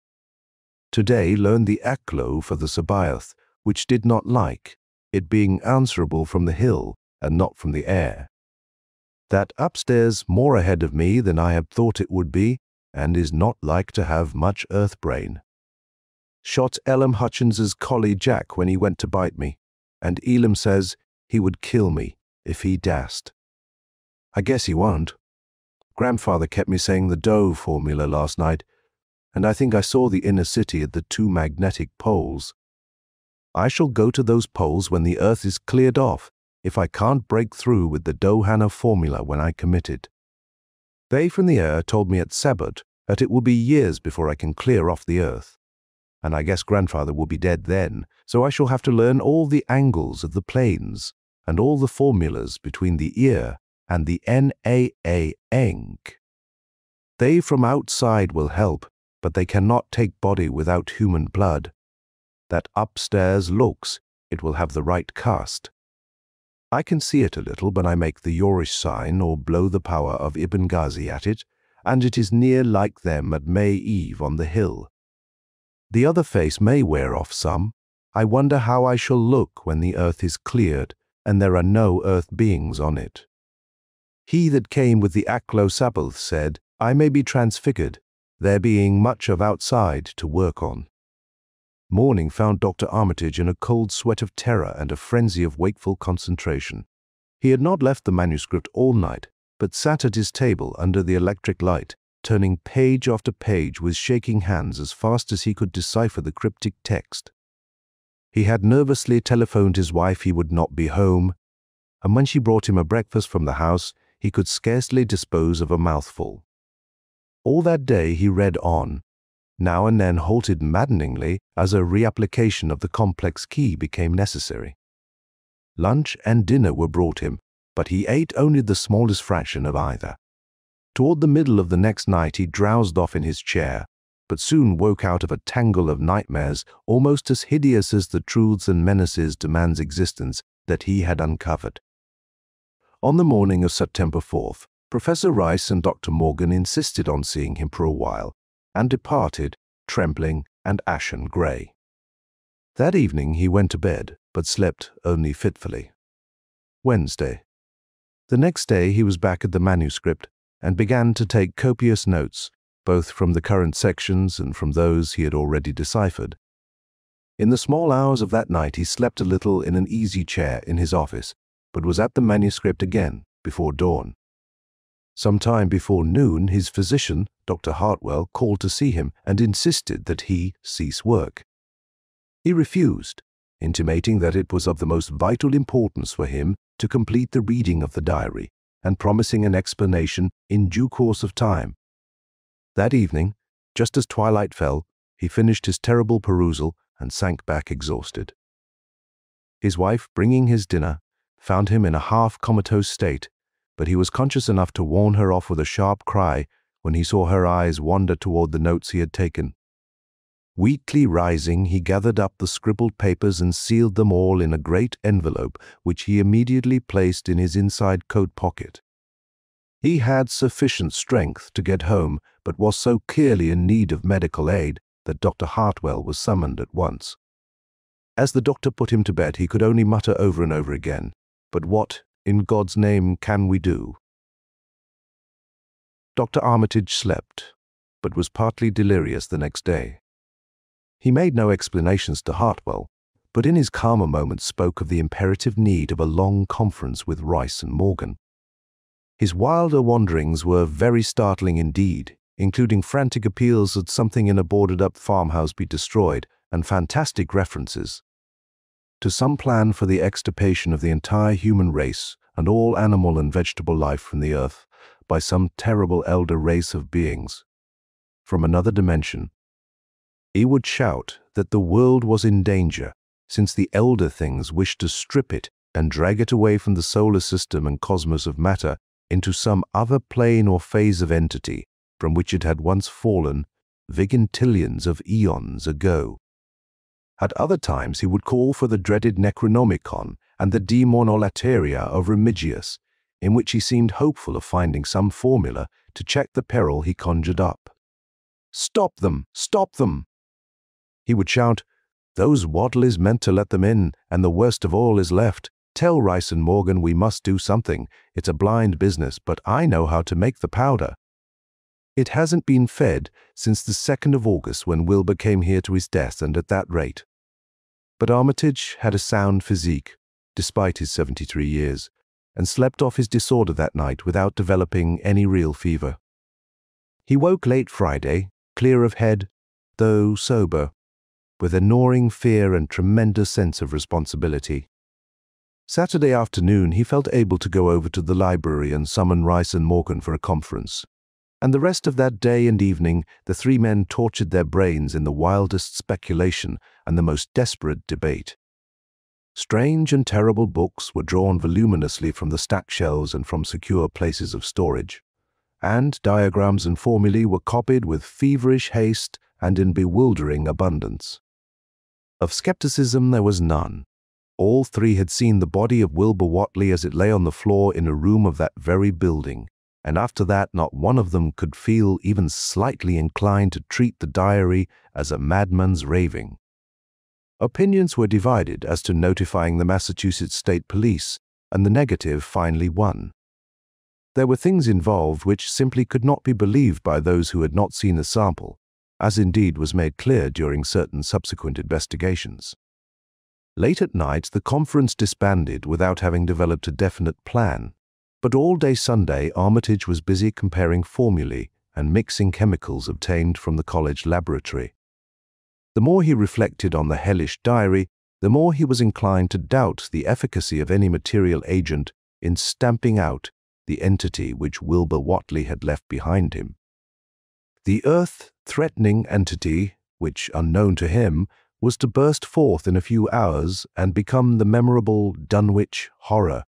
Today learned the Aklo for the Sabaoth, which did not like, it being answerable from the hill and not from the air. That upstairs more ahead of me than I had thought it would be, and is not like to have much earth brain. Shot Elam Hutchins's collie Jack when he went to bite me, and Elam says he would kill me if he dast. I guess he won't. Grandfather kept me saying the Dove formula last night, and I think I saw the inner city at the 2 magnetic poles. I shall go to those poles when the earth is cleared off, if I can't break through with the Dohana formula when I commit it. They from the air told me at Sabbath that it will be years before I can clear off the earth, and I guess Grandfather will be dead then, so I shall have to learn all the angles of the planes and all the formulas between the ear and the NAA-eng. They from outside will help, but they cannot take body without human blood. That upstairs looks, it will have the right cast. I can see it a little when I make the Yorish sign or blow the power of Ibn Ghazi at it, and it is near like them at May Eve on the hill. The other face may wear off some. I wonder how I shall look when the earth is cleared and there are no earth beings on it. He that came with the Aklo Sabbath said, I may be transfigured, there being much of outside to work on. Morning found Dr. Armitage in a cold sweat of terror and a frenzy of wakeful concentration. He had not left the manuscript all night, but sat at his table under the electric light, turning page after page with shaking hands as fast as he could decipher the cryptic text. He had nervously telephoned his wife he would not be home, and when she brought him a breakfast from the house, he could scarcely dispose of a mouthful. All that day he read on, now and then halted maddeningly as a reapplication of the complex key became necessary. Lunch and dinner were brought him, but he ate only the smallest fraction of either. Toward the middle of the next night he drowsed off in his chair, but soon woke out of a tangle of nightmares almost as hideous as the truths and menaces to man's existence that he had uncovered. On the morning of September 4th, Professor Rice and Dr. Morgan insisted on seeing him for a while, and departed, trembling and ashen grey. That evening he went to bed, but slept only fitfully. Wednesday. The next day he was back at the manuscript, and began to take copious notes, both from the current sections and from those he had already deciphered. In the small hours of that night he slept a little in an easy chair in his office, but was at the manuscript again before dawn. Some time before noon his physician, Dr. Hartwell, called to see him and insisted that he cease work. He refused, intimating that it was of the most vital importance for him to complete the reading of the diary and promising an explanation in due course of time. That evening, just as twilight fell, he finished his terrible perusal and sank back exhausted. His wife, bringing his dinner, found him in a half-comatose state, but he was conscious enough to warn her off with a sharp cry when he saw her eyes wander toward the notes he had taken. Weakly rising, he gathered up the scribbled papers and sealed them all in a great envelope, which he immediately placed in his inside coat pocket. He had sufficient strength to get home, but was so clearly in need of medical aid that Dr. Hartwell was summoned at once. As the doctor put him to bed, he could only mutter over and over again, "But what, in God's name, can we do?" Dr. Armitage slept, but was partly delirious the next day. He made no explanations to Hartwell, but in his calmer moments spoke of the imperative need of a long conference with Rice and Morgan. His wilder wanderings were very startling indeed, including frantic appeals that something in a boarded-up farmhouse be destroyed and fantastic references to some plan for the extirpation of the entire human race and all animal and vegetable life from the earth by some terrible elder race of beings from another dimension. He would shout that the world was in danger, since the elder things wished to strip it and drag it away from the solar system and cosmos of matter into some other plane or phase of entity from which it had once fallen vigintillions of eons ago. At other times he would call for the dreaded Necronomicon and the Demonolateria of Remigius, in which he seemed hopeful of finding some formula to check the peril he conjured up. "Stop them! Stop them!" He would shout, "Those Wadleys meant to let them in, and the worst of all is left. Tell Rice and Morgan we must do something. It's a blind business, but I know how to make the powder. It hasn't been fed since the 2nd of August when Wilbur came here to his death, and at that rate." But Armitage had a sound physique, despite his 73 years, and slept off his disorder that night without developing any real fever. He woke late Friday, clear of head, though sober, with a gnawing fear and tremendous sense of responsibility. Saturday afternoon he felt able to go over to the library and summon Rice and Morgan for a conference. And the rest of that day and evening the three men tortured their brains in the wildest speculation and the most desperate debate. Strange and terrible books were drawn voluminously from the stacked shelves and from secure places of storage, and diagrams and formulae were copied with feverish haste and in bewildering abundance. Of skepticism there was none. All three had seen the body of Wilbur Whatley as it lay on the floor in a room of that very building, and after that not one of them could feel even slightly inclined to treat the diary as a madman's raving. Opinions were divided as to notifying the Massachusetts State Police, and the negative finally won. There were things involved which simply could not be believed by those who had not seen the sample, as indeed was made clear during certain subsequent investigations. Late at night, the conference disbanded without having developed a definite plan, but all day Sunday Armitage was busy comparing formulae and mixing chemicals obtained from the college laboratory. The more he reflected on the hellish diary, the more he was inclined to doubt the efficacy of any material agent in stamping out the entity which Wilbur Whatley had left behind him. The earth-threatening entity, which, unknown to him, was to burst forth in a few hours and become the memorable Dunwich horror.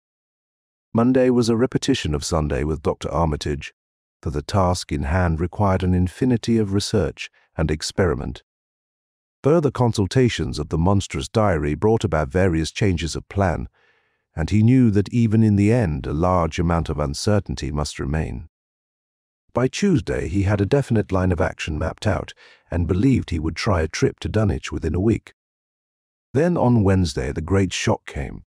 Monday was a repetition of Sunday with Dr. Armitage, for the task in hand required an infinity of research and experiment. Further consultations of the monstrous diary brought about various changes of plan, and he knew that even in the end a large amount of uncertainty must remain. By Tuesday he had a definite line of action mapped out and believed he would try a trip to Dunwich within a week. Then on Wednesday the great shock came.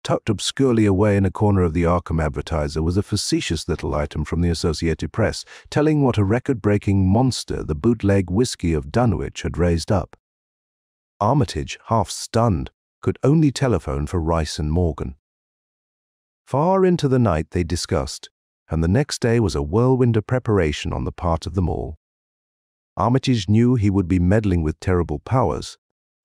Tucked obscurely away in a corner of the Arkham Advertiser was a facetious little item from the Associated Press telling what a record-breaking monster the bootleg whiskey of Dunwich had raised up. Armitage, half stunned, could only telephone for Rice and Morgan. Far into the night they discussed, and the next day was a whirlwind of preparation on the part of them all. Armitage knew he would be meddling with terrible powers,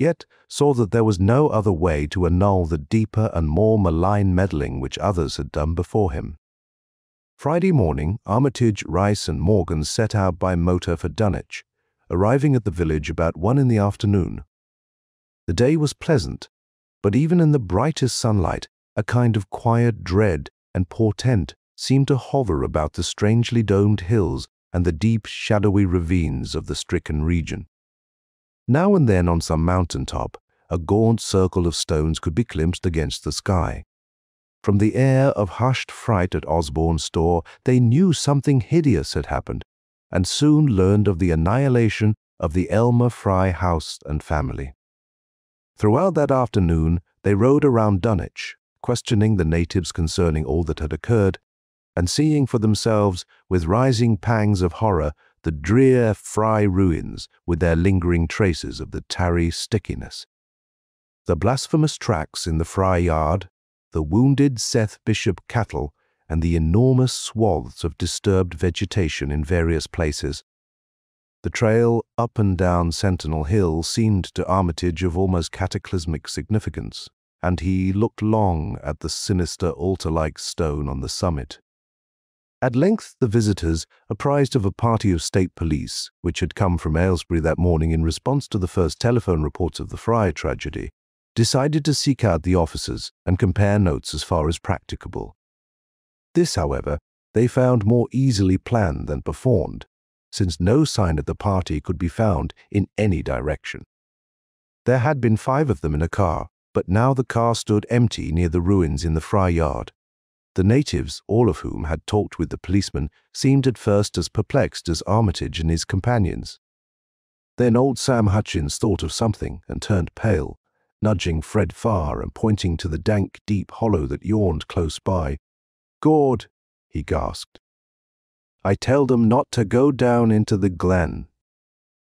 yet saw that there was no other way to annul the deeper and more malign meddling which others had done before him. Friday morning, Armitage, Rice, and Morgan set out by motor for Dunwich, arriving at the village about 1 in the afternoon. The day was pleasant, but even in the brightest sunlight, a kind of quiet dread and portent seemed to hover about the strangely domed hills and the deep, shadowy ravines of the stricken region. Now and then on some mountain top, a gaunt circle of stones could be glimpsed against the sky. From the air of hushed fright at Osborne's store, they knew something hideous had happened, and soon learned of the annihilation of the Elmer Fry house and family. Throughout that afternoon, they rode around Dunwich, questioning the natives concerning all that had occurred, and seeing for themselves, with rising pangs of horror, the drear Fry ruins with their lingering traces of the tarry stickiness. The blasphemous tracks in the Fry yard, the wounded Seth Bishop cattle, and the enormous swaths of disturbed vegetation in various places. The trail up and down Sentinel Hill seemed to Armitage of almost cataclysmic significance, and he looked long at the sinister altar-like stone on the summit. At length the visitors, apprised of a party of state police, which had come from Aylesbury that morning in response to the first telephone reports of the Fry tragedy, decided to seek out the officers and compare notes as far as practicable. This, however, they found more easily planned than performed, since no sign of the party could be found in any direction. There had been 5 of them in a car, but now the car stood empty near the ruins in the Fry yard. The natives, all of whom had talked with the policeman, seemed at first as perplexed as Armitage and his companions. Then old Sam Hutchins thought of something and turned pale, nudging Fred Farr and pointing to the dank, deep hollow that yawned close by. "Gord," he gasped, "I telled 'em not to go down into the glen,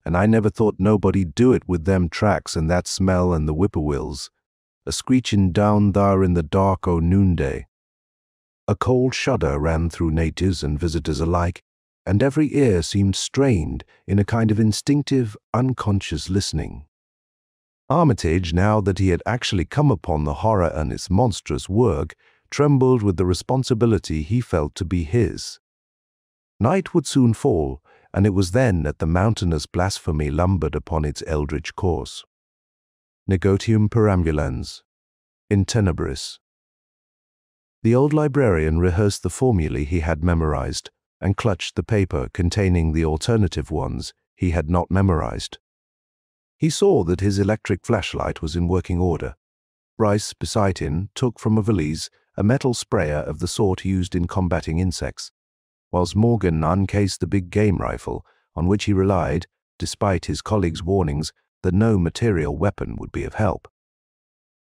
and I never thought nobody'd do it with them tracks and that smell and the whippoorwills, a-screechin' down thar in the dark o' noonday." A cold shudder ran through natives and visitors alike, and every ear seemed strained in a kind of instinctive, unconscious listening. Armitage, now that he had actually come upon the horror and its monstrous work, trembled with the responsibility he felt to be his. Night would soon fall, and it was then that the mountainous blasphemy lumbered upon its eldritch course. Negotium perambulans, in tenebris. The old librarian rehearsed the formulae he had memorized and clutched the paper containing the alternative ones he had not memorized. He saw that his electric flashlight was in working order. Rice, beside him, took from a valise a metal sprayer of the sort used in combating insects, whilst Morgan uncased the big game rifle on which he relied, despite his colleagues' warnings that no material weapon would be of help.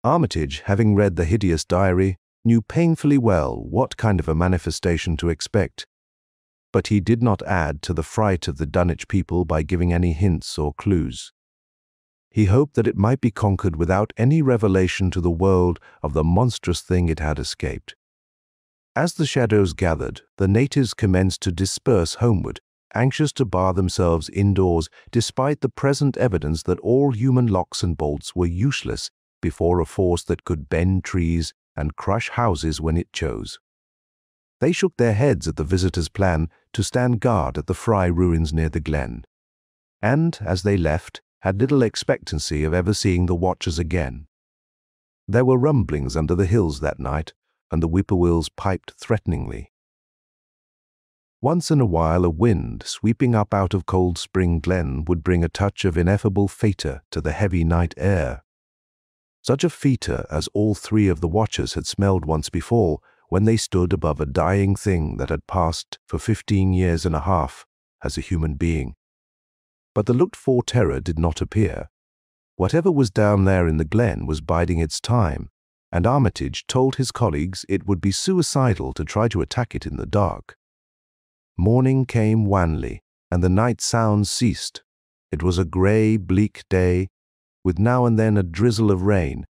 Armitage, having read the hideous diary, knew painfully well what kind of a manifestation to expect, but he did not add to the fright of the Dunwich people by giving any hints or clues. He hoped that it might be conquered without any revelation to the world of the monstrous thing it had escaped. As the shadows gathered, the natives commenced to disperse homeward, anxious to bar themselves indoors despite the present evidence that all human locks and bolts were useless before a force that could bend trees and crush houses when it chose. They shook their heads at the visitors' plan to stand guard at the Fry ruins near the glen, and, as they left, had little expectancy of ever seeing the watchers again. There were rumblings under the hills that night, and the whippoorwills piped threateningly. Once in a while a wind sweeping up out of Cold Spring Glen would bring a touch of ineffable fetor to the heavy night air. Such a fetor as all 3 of the watchers had smelled once before when they stood above a dying thing that had passed for 15 years and a half as a human being. But the looked-for terror did not appear. Whatever was down there in the glen was biding its time, and Armitage told his colleagues it would be suicidal to try to attack it in the dark. Morning came wanly, and the night sounds ceased. It was a grey, bleak day, with now and then a drizzle of rain,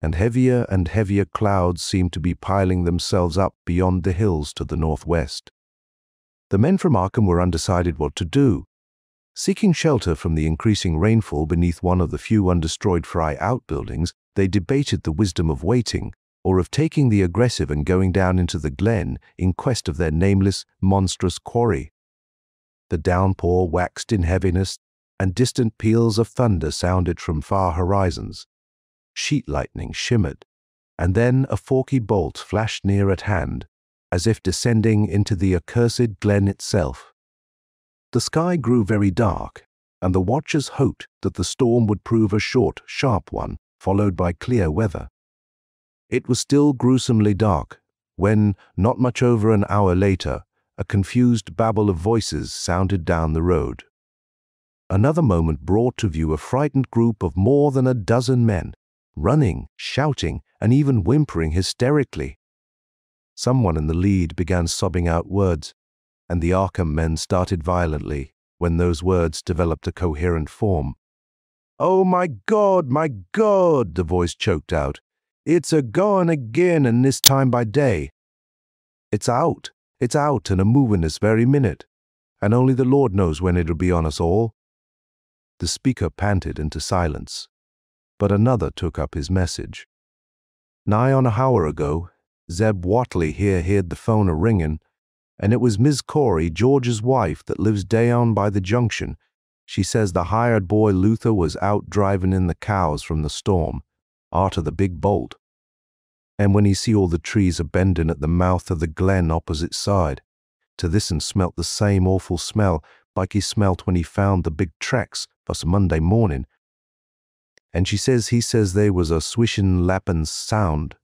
and heavier clouds seemed to be piling themselves up beyond the hills to the northwest. The men from Arkham were undecided what to do. Seeking shelter from the increasing rainfall beneath one of the few undestroyed Fry outbuildings, they debated the wisdom of waiting, or of taking the aggressive and going down into the glen in quest of their nameless, monstrous quarry. The downpour waxed in heaviness, and distant peals of thunder sounded from far horizons. Sheet lightning shimmered, and then a forky bolt flashed near at hand, as if descending into the accursed glen itself. The sky grew very dark, and the watchers hoped that the storm would prove a short, sharp one, followed by clear weather. It was still gruesomely dark when, not much over an hour later, a confused babble of voices sounded down the road. Another moment brought to view a frightened group of more than a dozen men, running, shouting, and even whimpering hysterically. Someone in the lead began sobbing out words, and the Arkham men started violently when those words developed a coherent form. "Oh, my God, the voice choked out. "It's a-goin' again, and this time by day. It's out and a-movin' this very minute, and only the Lord knows when it'll be on us all." The speaker panted into silence, but another took up his message. "Nigh on a hour ago, Zeb Whatley here heard the phone a-ringin', and it was Mis' Corey, George's wife, that lives down by the junction. She says the hired boy Luther was out drivin' in the cows from the storm, arter the big bolt, and when he see all the trees a-bendin' at the mouth of the glen opposite side, to this and smelt the same awful smell like he smelt when he found the big tracks fust Monday morning. And she says he says they was a swishin' lappin' sound,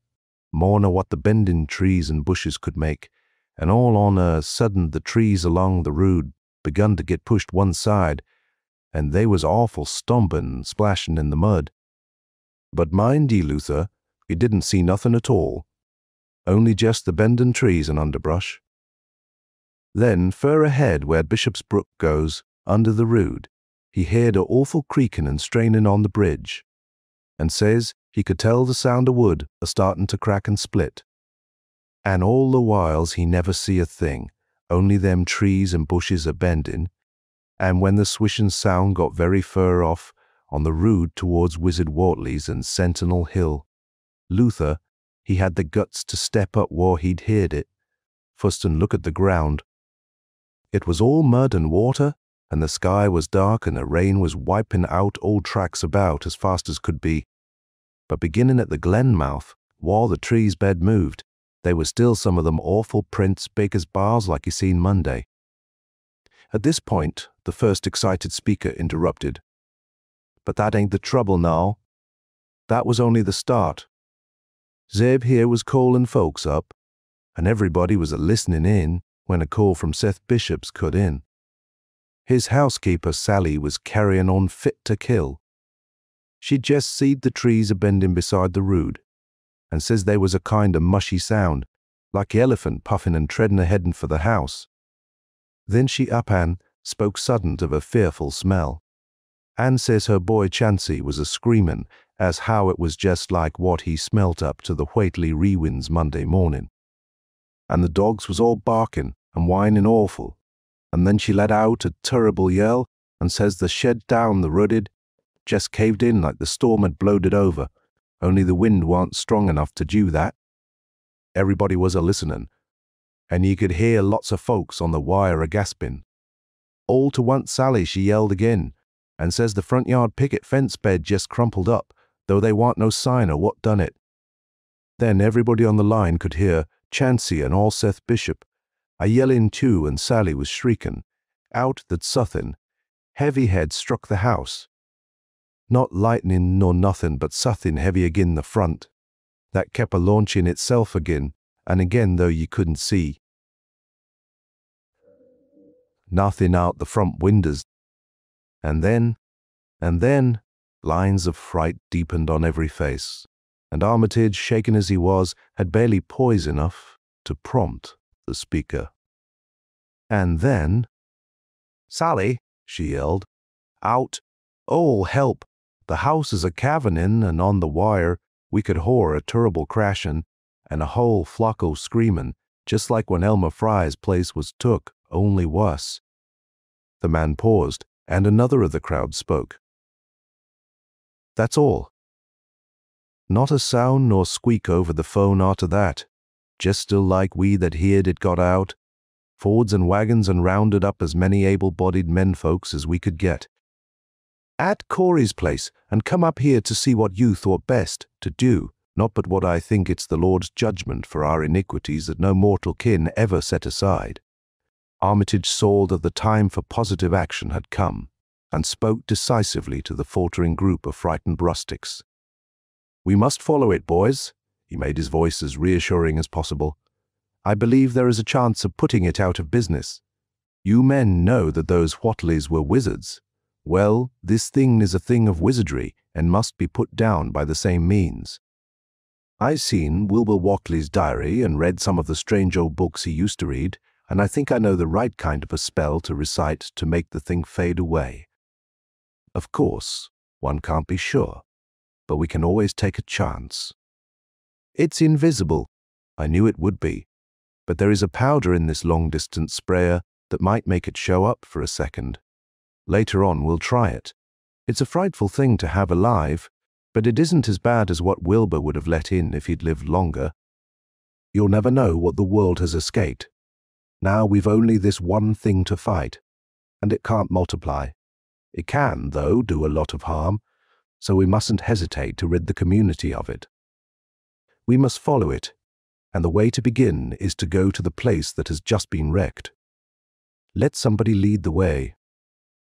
more nor what the bendin' trees and bushes could make, and all on a sudden the trees along the road begun to get pushed one side, and they was awful stompin' and splashin' in the mud. But mind ye, Luther, he didn't see nothin' at all, only just the bendin' trees and underbrush. Then, fur ahead where Bishop's Brook goes, under the rood, he heard a awful creakin' and strainin' on the bridge, and says he could tell the sound of wood a-startin' to crack and split. And all the whiles he never see a thing, only them trees and bushes a-bendin', and when the swishin' sound got very fur off, on the road towards Wizard Whatley's and Sentinel Hill, Luther, he had the guts to step up where he'd heard it, fust and look at the ground. It was all mud and water, and the sky was dark and the rain was wiping out old tracks about as fast as could be. But beginning at the glen mouth, while the trees bed moved, there was still some of them awful prints big as bars like you seen Monday. At this point, the first excited speaker interrupted. "But that ain't the trouble now. That was only the start. Zeb here was callin' folks up, and everybody was a-listening in when a call from Seth Bishop's cut in. His housekeeper, Sally, was carryin' on fit to kill. She'd just seed the trees a-bending beside the road, and says there was a kind of mushy sound, like the elephant puffin' and treadin' a-headin' for the house. Then she up-an spoke suddent of a fearful smell, and says her boy Chansey was a-screamin' as how it was just like what he smelt up to the Whatley Rewinds Monday morning. And the dogs was all barkin' and whinin' awful, and then she let out a turrible yell and says the shed down the rooted just caved in like the storm had blowed it over, only the wind warn't strong enough to do that. Everybody was a-listenin', and ye could hear lots of folks on the wire a-gaspin'. All to once Sally she yelled again, and says the front yard picket fence bed just crumpled up, though they warn't no sign of what done it. Then everybody on the line could hear Chansey and all Seth Bishop a-yellin' too, and Sally was shriekin' out that suthin' heavy had struck the house. Not lightnin' nor nothin', but suthin' heavy agin the front. That kep' a-launchin' itself agin and again though ye couldn't see. Nothin' out the front windows. And then, lines of fright deepened on every face, and Armitage, shaken as he was, had barely poise enough to prompt the speaker. And then, "Sally," she yelled, "out! Oh, help! The house is a-cavin' and on the wire we could hoar a turrible crashin' and a whole flock o' screamin', just like when Elmer Fry's place was took, only wuss." The man paused, and another of the crowd spoke. "That's all." Not a sound nor squeak over the phone after that. Just still like we that heerd it got out, Fords and wagons, and rounded up as many able-bodied menfolks as we could get. "At Corey's place, and come up here to see what you thought best to do, not but what I think it's the Lord's judgment for our iniquities that no mortal kin ever set aside." Armitage saw that the time for positive action had come, and spoke decisively to the faltering group of frightened rustics. "We must follow it, boys." He made his voice as reassuring as possible. "I believe there is a chance of putting it out of business. You men know that those Whateleys were wizards. Well, this thing is a thing of wizardry, and must be put down by the same means. I seen Wilbur Whately's diary and read some of the strange old books he used to read, and I think I know the right kind of a spell to recite to make the thing fade away. Of course, one can't be sure, but we can always take a chance. It's invisible. I knew it would be. But there is a powder in this long-distance sprayer that might make it show up for a second. Later on, we'll try it. It's a frightful thing to have alive, but it isn't as bad as what Wilbur would have let in if he'd lived longer. You'll never know what the world has escaped. Now we've only this one thing to fight, and it can't multiply. It can, though, do a lot of harm, so we mustn't hesitate to rid the community of it. We must follow it, and the way to begin is to go to the place that has just been wrecked. Let somebody lead the way.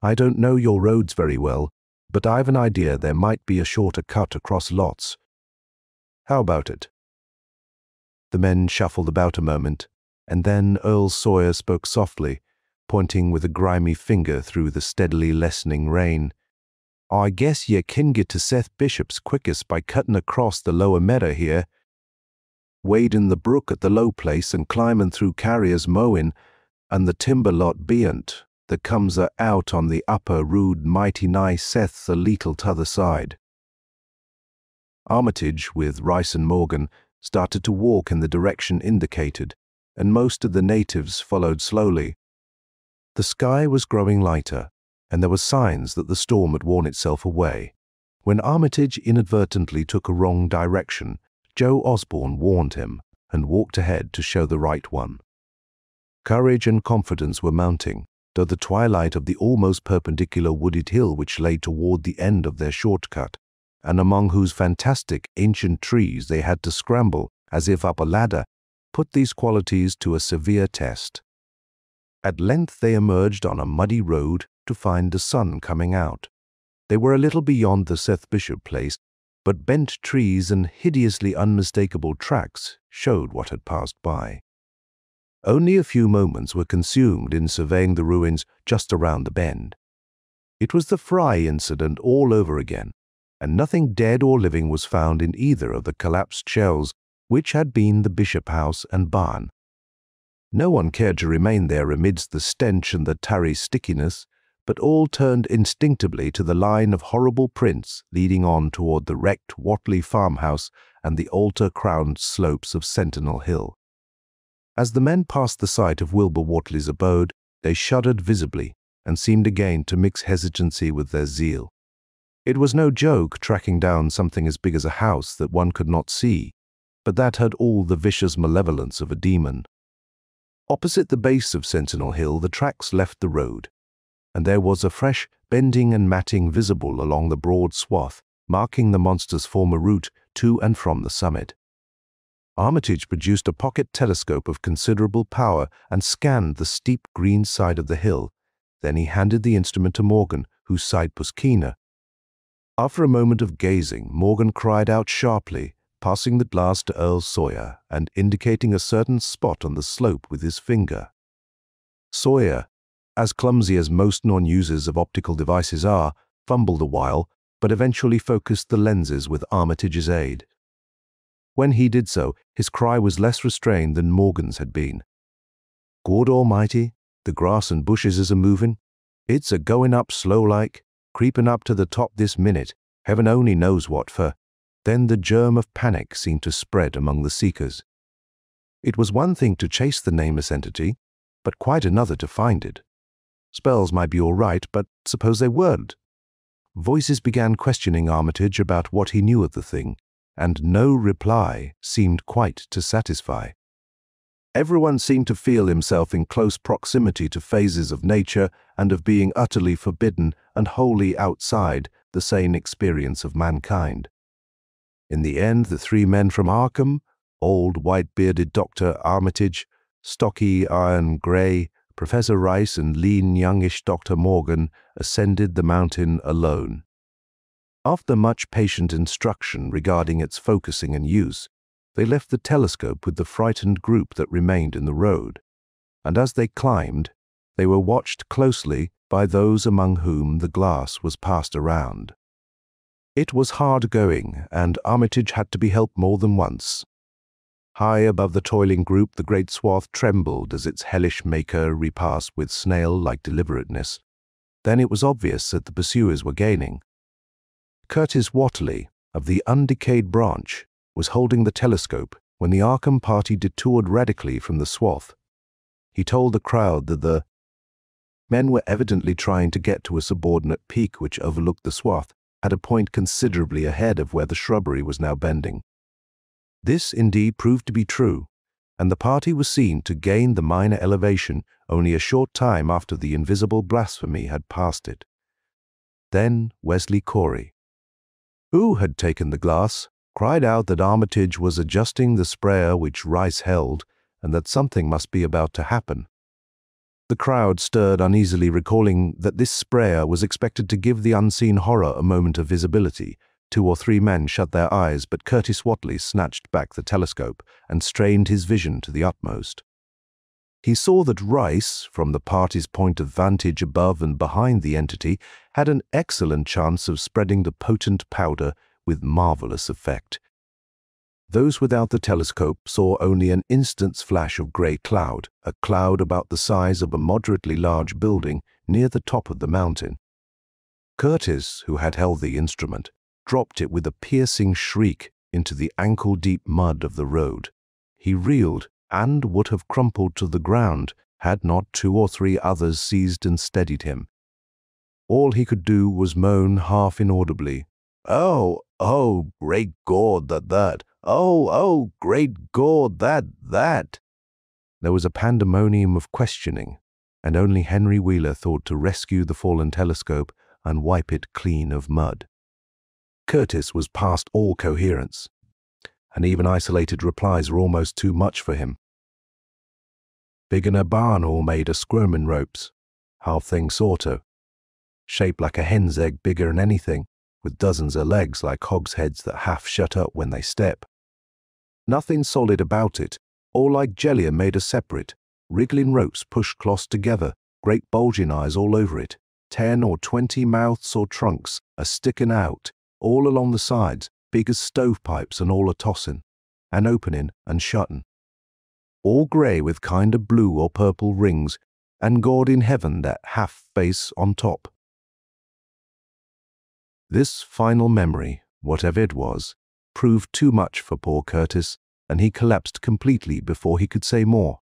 I don't know your roads very well, but I've an idea there might be a shorter cut across lots. How about it?" The men shuffled about a moment, and then Earl Sawyer spoke softly, pointing with a grimy finger through the steadily lessening rain. "I guess ye can get to Seth Bishop's quickest by cutting across the lower meadow here, wading the brook at the low place and climbing through Carrier's mowing and the timber lot beyant that comes out on the upper road mighty nigh Seth's a leetle t'other side." Armitage, with Rice and Morgan, started to walk in the direction indicated, and most of the natives followed slowly. The sky was growing lighter, and there were signs that the storm had worn itself away. When Armitage inadvertently took a wrong direction, Joe Osborne warned him and walked ahead to show the right one. Courage and confidence were mounting, though the twilight of the almost perpendicular wooded hill which lay toward the end of their shortcut, and among whose fantastic ancient trees they had to scramble as if up a ladder, put these qualities to a severe test. At length they emerged on a muddy road to find the sun coming out. They were a little beyond the Seth Bishop place, but bent trees and hideously unmistakable tracks showed what had passed by. Only a few moments were consumed in surveying the ruins just around the bend. It was the Fry incident all over again, and nothing dead or living was found in either of the collapsed shells which had been the Bishop house and barn. No one cared to remain there amidst the stench and the tarry stickiness, but all turned instinctively to the line of horrible prints leading on toward the wrecked Whatley farmhouse and the altar-crowned slopes of Sentinel Hill. As the men passed the site of Wilbur Whatley's abode, they shuddered visibly and seemed again to mix hesitancy with their zeal. It was no joke tracking down something as big as a house that one could not see, but that had all the vicious malevolence of a demon. Opposite the base of Sentinel Hill, the tracks left the road, and there was a fresh bending and matting visible along the broad swath, marking the monster's former route to and from the summit. Armitage produced a pocket telescope of considerable power and scanned the steep green side of the hill. Then he handed the instrument to Morgan, whose sight was keener. After a moment of gazing, Morgan cried out sharply, passing the glass to Earl Sawyer and indicating a certain spot on the slope with his finger. Sawyer, as clumsy as most non-users of optical devices are, fumbled a while, but eventually focused the lenses with Armitage's aid. When he did so, his cry was less restrained than Morgan's had been. "God Almighty, the grass and bushes is a-moving. It's a-going up slow-like, creeping up to the top this minute, heaven only knows what for." Then the germ of panic seemed to spread among the seekers. It was one thing to chase the nameless entity, but quite another to find it. Spells might be all right, but suppose they weren't? Voices began questioning Armitage about what he knew of the thing, and no reply seemed quite to satisfy. Everyone seemed to feel himself in close proximity to phases of nature and of being utterly forbidden and wholly outside the sane experience of mankind. In the end, the three men from Arkham, old white-bearded Dr. Armitage, stocky Iron Grey, Professor Rice, and lean youngish Dr. Morgan, ascended the mountain alone. After much patient instruction regarding its focusing and use, they left the telescope with the frightened group that remained in the road, and as they climbed, they were watched closely by those among whom the glass was passed around. It was hard going, and Armitage had to be helped more than once. High above the toiling group, the great swath trembled as its hellish maker repassed with snail-like deliberateness. Then it was obvious that the pursuers were gaining. Curtis Whately, of the undecayed branch, was holding the telescope when the Arkham party detoured radically from the swath. He told the crowd that the men were evidently trying to get to a subordinate peak which overlooked the swath at a point considerably ahead of where the shrubbery was now bending. This indeed proved to be true, and the party was seen to gain the minor elevation only a short time after the invisible blasphemy had passed it. Then Wesley Corey, who had taken the glass, cried out that Armitage was adjusting the sprayer which Rice held, and that something must be about to happen. The crowd stirred uneasily, recalling that this sprayer was expected to give the unseen horror a moment of visibility. 2 or 3 men shut their eyes, but Curtis Whately snatched back the telescope and strained his vision to the utmost. He saw that Rice, from the party's point of vantage above and behind the entity, had an excellent chance of spreading the potent powder with marvelous effect. Those without the telescope saw only an instant's flash of grey cloud, a cloud about the size of a moderately large building near the top of the mountain. Curtis, who had held the instrument, dropped it with a piercing shriek into the ankle-deep mud of the road. He reeled and would have crumpled to the ground had not 2 or 3 others seized and steadied him. All he could do was moan half inaudibly, "Oh, oh, great God, that, oh, great God, that." There was a pandemonium of questioning, and only Henry Wheeler thought to rescue the fallen telescope and wipe it clean of mud. Curtis was past all coherence, and even isolated replies were almost too much for him. "Big in a barn all made of squirmin' ropes, half thing sorto. Shaped like a hen's egg, bigger than anything, with dozens of legs like hogsheads that half shut up when they step. Nothing solid about it, all like jelly and made of separate, wriggling ropes pushed close together, great bulging eyes all over it, 10 or 20 mouths or trunks a-sticking out, all along the sides, big as stovepipes and all a-tossin', and opening and shutting. All grey with kind of blue or purple rings, and God in heaven that half-face on top." This final memory, whatever it was, proved too much for poor Curtis, and he collapsed completely before he could say more.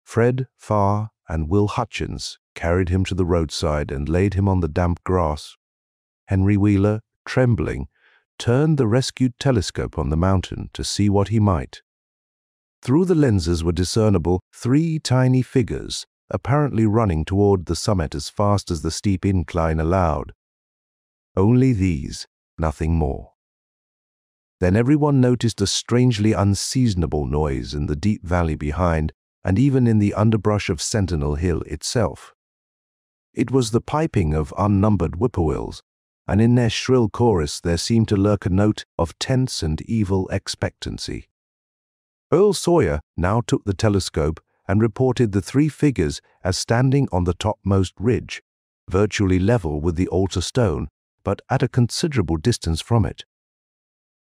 Fred Farr and Will Hutchins carried him to the roadside and laid him on the damp grass. Henry Wheeler, trembling, turned the rescued telescope on the mountain to see what he might. Through the lenses were discernible 3 tiny figures, apparently running toward the summit as fast as the steep incline allowed. Only these, nothing more. Then everyone noticed a strangely unseasonable noise in the deep valley behind, and even in the underbrush of Sentinel Hill itself. It was the piping of unnumbered whippoorwills, and in their shrill chorus there seemed to lurk a note of tense and evil expectancy. Earl Sawyer now took the telescope and reported the 3 figures as standing on the topmost ridge, virtually level with the altar stone, but at a considerable distance from it.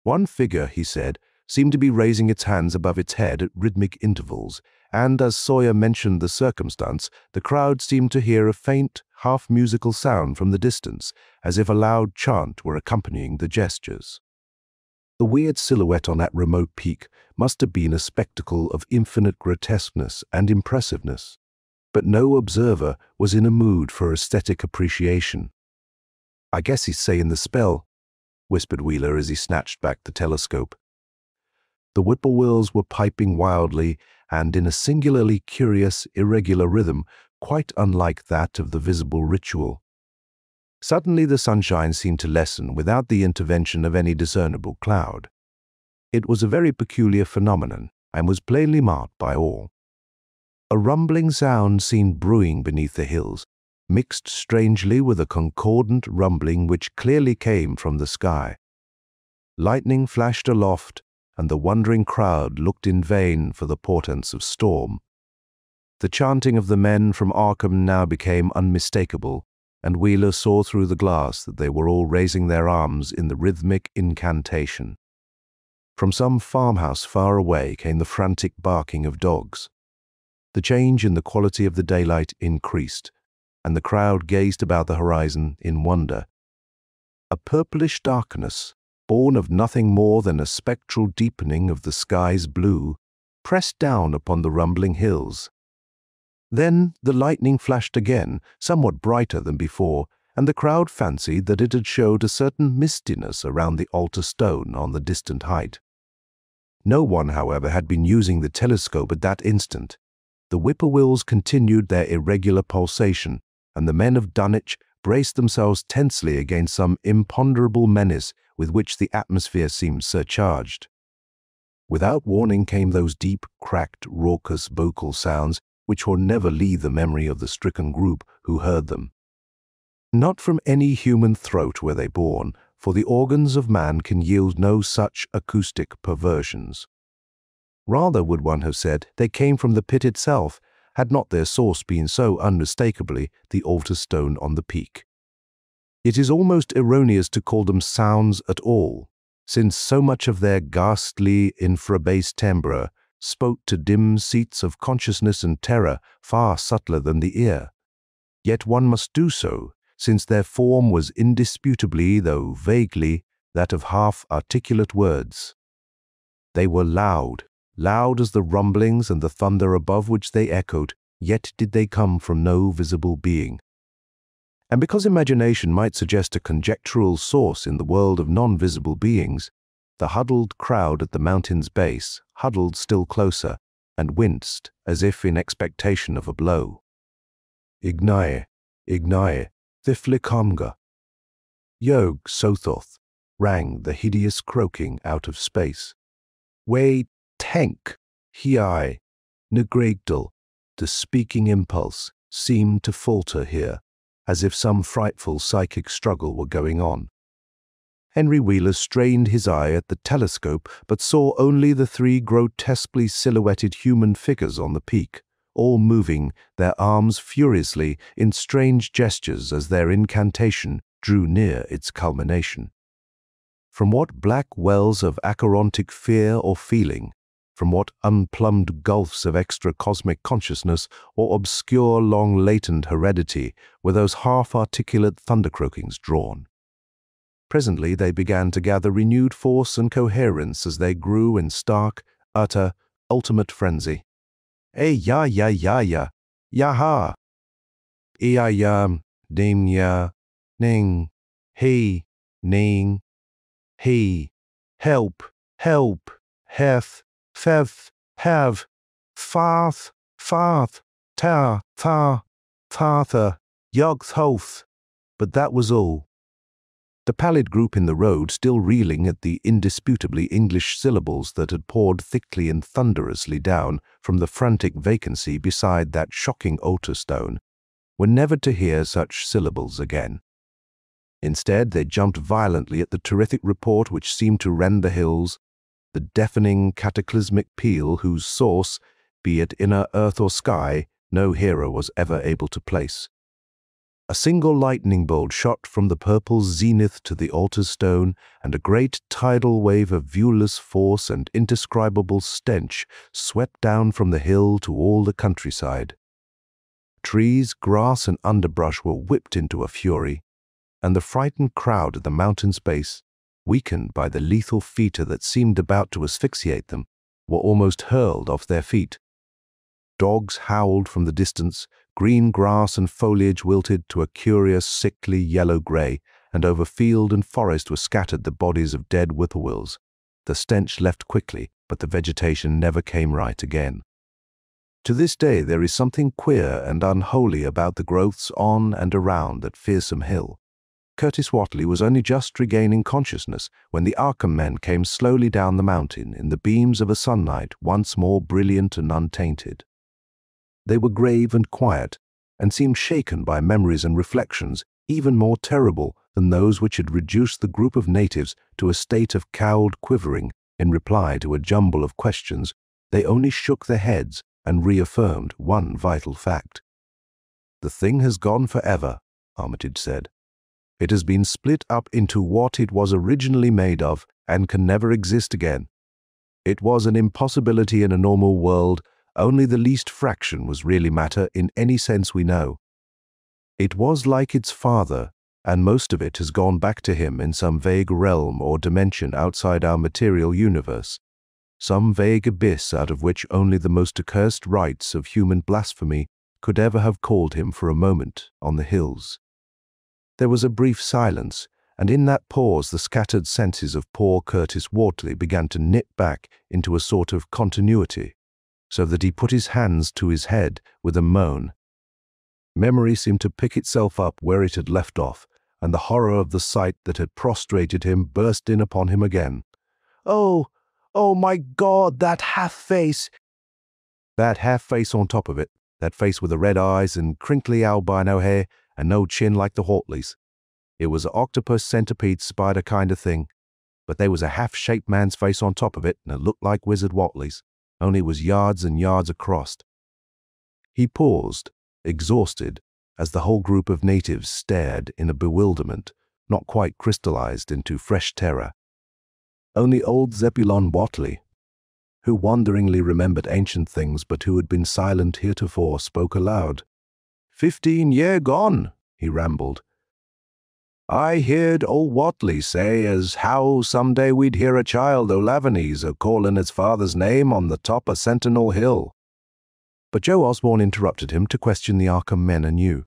One figure, he said, seemed to be raising its hands above its head at rhythmic intervals, and as Sawyer mentioned the circumstance, the crowd seemed to hear a faint, half-musical sound from the distance, as if a loud chant were accompanying the gestures. The weird silhouette on that remote peak must have been a spectacle of infinite grotesqueness and impressiveness. but no observer was in a mood for aesthetic appreciation. "I guess he's saying the spell," whispered Wheeler as he snatched back the telescope. The whippoorwills were piping wildly and in a singularly curious, irregular rhythm, quite unlike that of the visible ritual. Suddenly the sunshine seemed to lessen without the intervention of any discernible cloud. It was a very peculiar phenomenon and was plainly marked by all. A rumbling sound seemed brewing beneath the hills, mixed strangely with a concordant rumbling which clearly came from the sky. Lightning flashed aloft, and the wondering crowd looked in vain for the portents of storm. The chanting of the men from Arkham now became unmistakable, and Wheeler saw through the glass that they were all raising their arms in the rhythmic incantation. From some farmhouse far away came the frantic barking of dogs. The change in the quality of the daylight increased, and the crowd gazed about the horizon in wonder. A purplish darkness, born of nothing more than a spectral deepening of the sky's blue, pressed down upon the rumbling hills. Then the lightning flashed again, somewhat brighter than before, and the crowd fancied that it had showed a certain mistiness around the altar stone on the distant height. No one, however, had been using the telescope at that instant. The whippoorwills continued their irregular pulsation, and the men of Dunwich braced themselves tensely against some imponderable menace with which the atmosphere seemed surcharged. Without warning came those deep, cracked, raucous vocal sounds which will never leave the memory of the stricken group who heard them. Not from any human throat were they born, for the organs of man can yield no such acoustic perversions. Rather would one have said they came from the pit itself, had not their source been so unmistakably the altar stone on the peak. It is almost erroneous to call them sounds at all, since so much of their ghastly infrabass timbre spoke to dim seats of consciousness and terror far subtler than the ear. Yet one must do so, since their form was indisputably, though vaguely, that of half-articulate words. They were loud, loud as the rumblings and the thunder above which they echoed, yet did they come from no visible being. And because imagination might suggest a conjectural source in the world of non-visible beings, the huddled crowd at the mountain's base huddled still closer and winced as if in expectation of a blow. Ignae, Ignae, Thiflikamga. Yog Sothoth, rang the hideous croaking out of space. We tank, Hiai, Negregdal. The speaking impulse seemed to falter here, as if some frightful psychic struggle were going on. Henry Wheeler strained his eye at the telescope, but saw only the three grotesquely silhouetted human figures on the peak, all moving, their arms furiously in strange gestures as their incantation drew near its culmination. From what black wells of acherontic fear or feeling, from what unplumbed gulfs of extra-cosmic consciousness or obscure long-latent heredity were those half-articulate thunder-croakings drawn? Presently they began to gather renewed force and coherence as they grew in stark, utter, ultimate frenzy. Ya, yaha, yam, dim ya, ning, he, ning, he, help, heth, feth, have, farth, ta, farther, yogthoth. But that was all. The pallid group in the road, still reeling at the indisputably English syllables that had poured thickly and thunderously down from the frantic vacancy beside that shocking altar stone, were never to hear such syllables again. Instead, they jumped violently at the terrific report which seemed to rend the hills, the deafening cataclysmic peal whose source, be it inner earth or sky, no hearer was ever able to place. A single lightning bolt shot from the purple zenith to the altar stone, and a great tidal wave of viewless force and indescribable stench swept down from the hill to all the countryside. Trees, grass, and underbrush were whipped into a fury, and the frightened crowd at the mountain's base, weakened by the lethal fetor that seemed about to asphyxiate them, were almost hurled off their feet. Dogs howled from the distance, green grass and foliage wilted to a curious, sickly yellow-grey, and over field and forest were scattered the bodies of dead whippoorwills. The stench left quickly, but the vegetation never came right again. To this day there is something queer and unholy about the growths on and around that fearsome hill. Curtis Whatley was only just regaining consciousness when the Arkham men came slowly down the mountain in the beams of a sunlight once more brilliant and untainted. They were grave and quiet, and seemed shaken by memories and reflections even more terrible than those which had reduced the group of natives to a state of cowed quivering in reply to a jumble of questions. They only shook their heads and reaffirmed one vital fact. "The thing has gone forever," Armitage said. "It has been split up into what it was originally made of and can never exist again. It was an impossibility in a normal world. Only the least fraction was really matter in any sense we know. It was like its father, and most of it has gone back to him in some vague realm or dimension outside our material universe, some vague abyss out of which only the most accursed rites of human blasphemy could ever have called him for a moment on the hills." There was a brief silence, and in that pause the scattered senses of poor Curtis Whatley began to knit back into a sort of continuity, so that he put his hands to his head with a moan. Memory seemed to pick itself up where it had left off, and the horror of the sight that had prostrated him burst in upon him again. "Oh, oh my God, that half-face!" "That half-face on top of it, that face with the red eyes and crinkly albino hair and no chin like the Whatleys. It was a octopus, centipede, spider kind of thing, but there was a half-shaped man's face on top of it, and it looked like Wizard Whatley's, only it was yards and yards across." He paused, exhausted, as the whole group of natives stared in a bewilderment not quite crystallized into fresh terror. Only old Zebulon Whatley, who wonderingly remembered ancient things but who had been silent heretofore, spoke aloud. 15 year gone," he rambled. "I heard old Whatley say as how someday we'd hear a child O'Lavaney's a-callin' its father's name on the top of Sentinel Hill." But Joe Osborne interrupted him to question the Arkham men anew.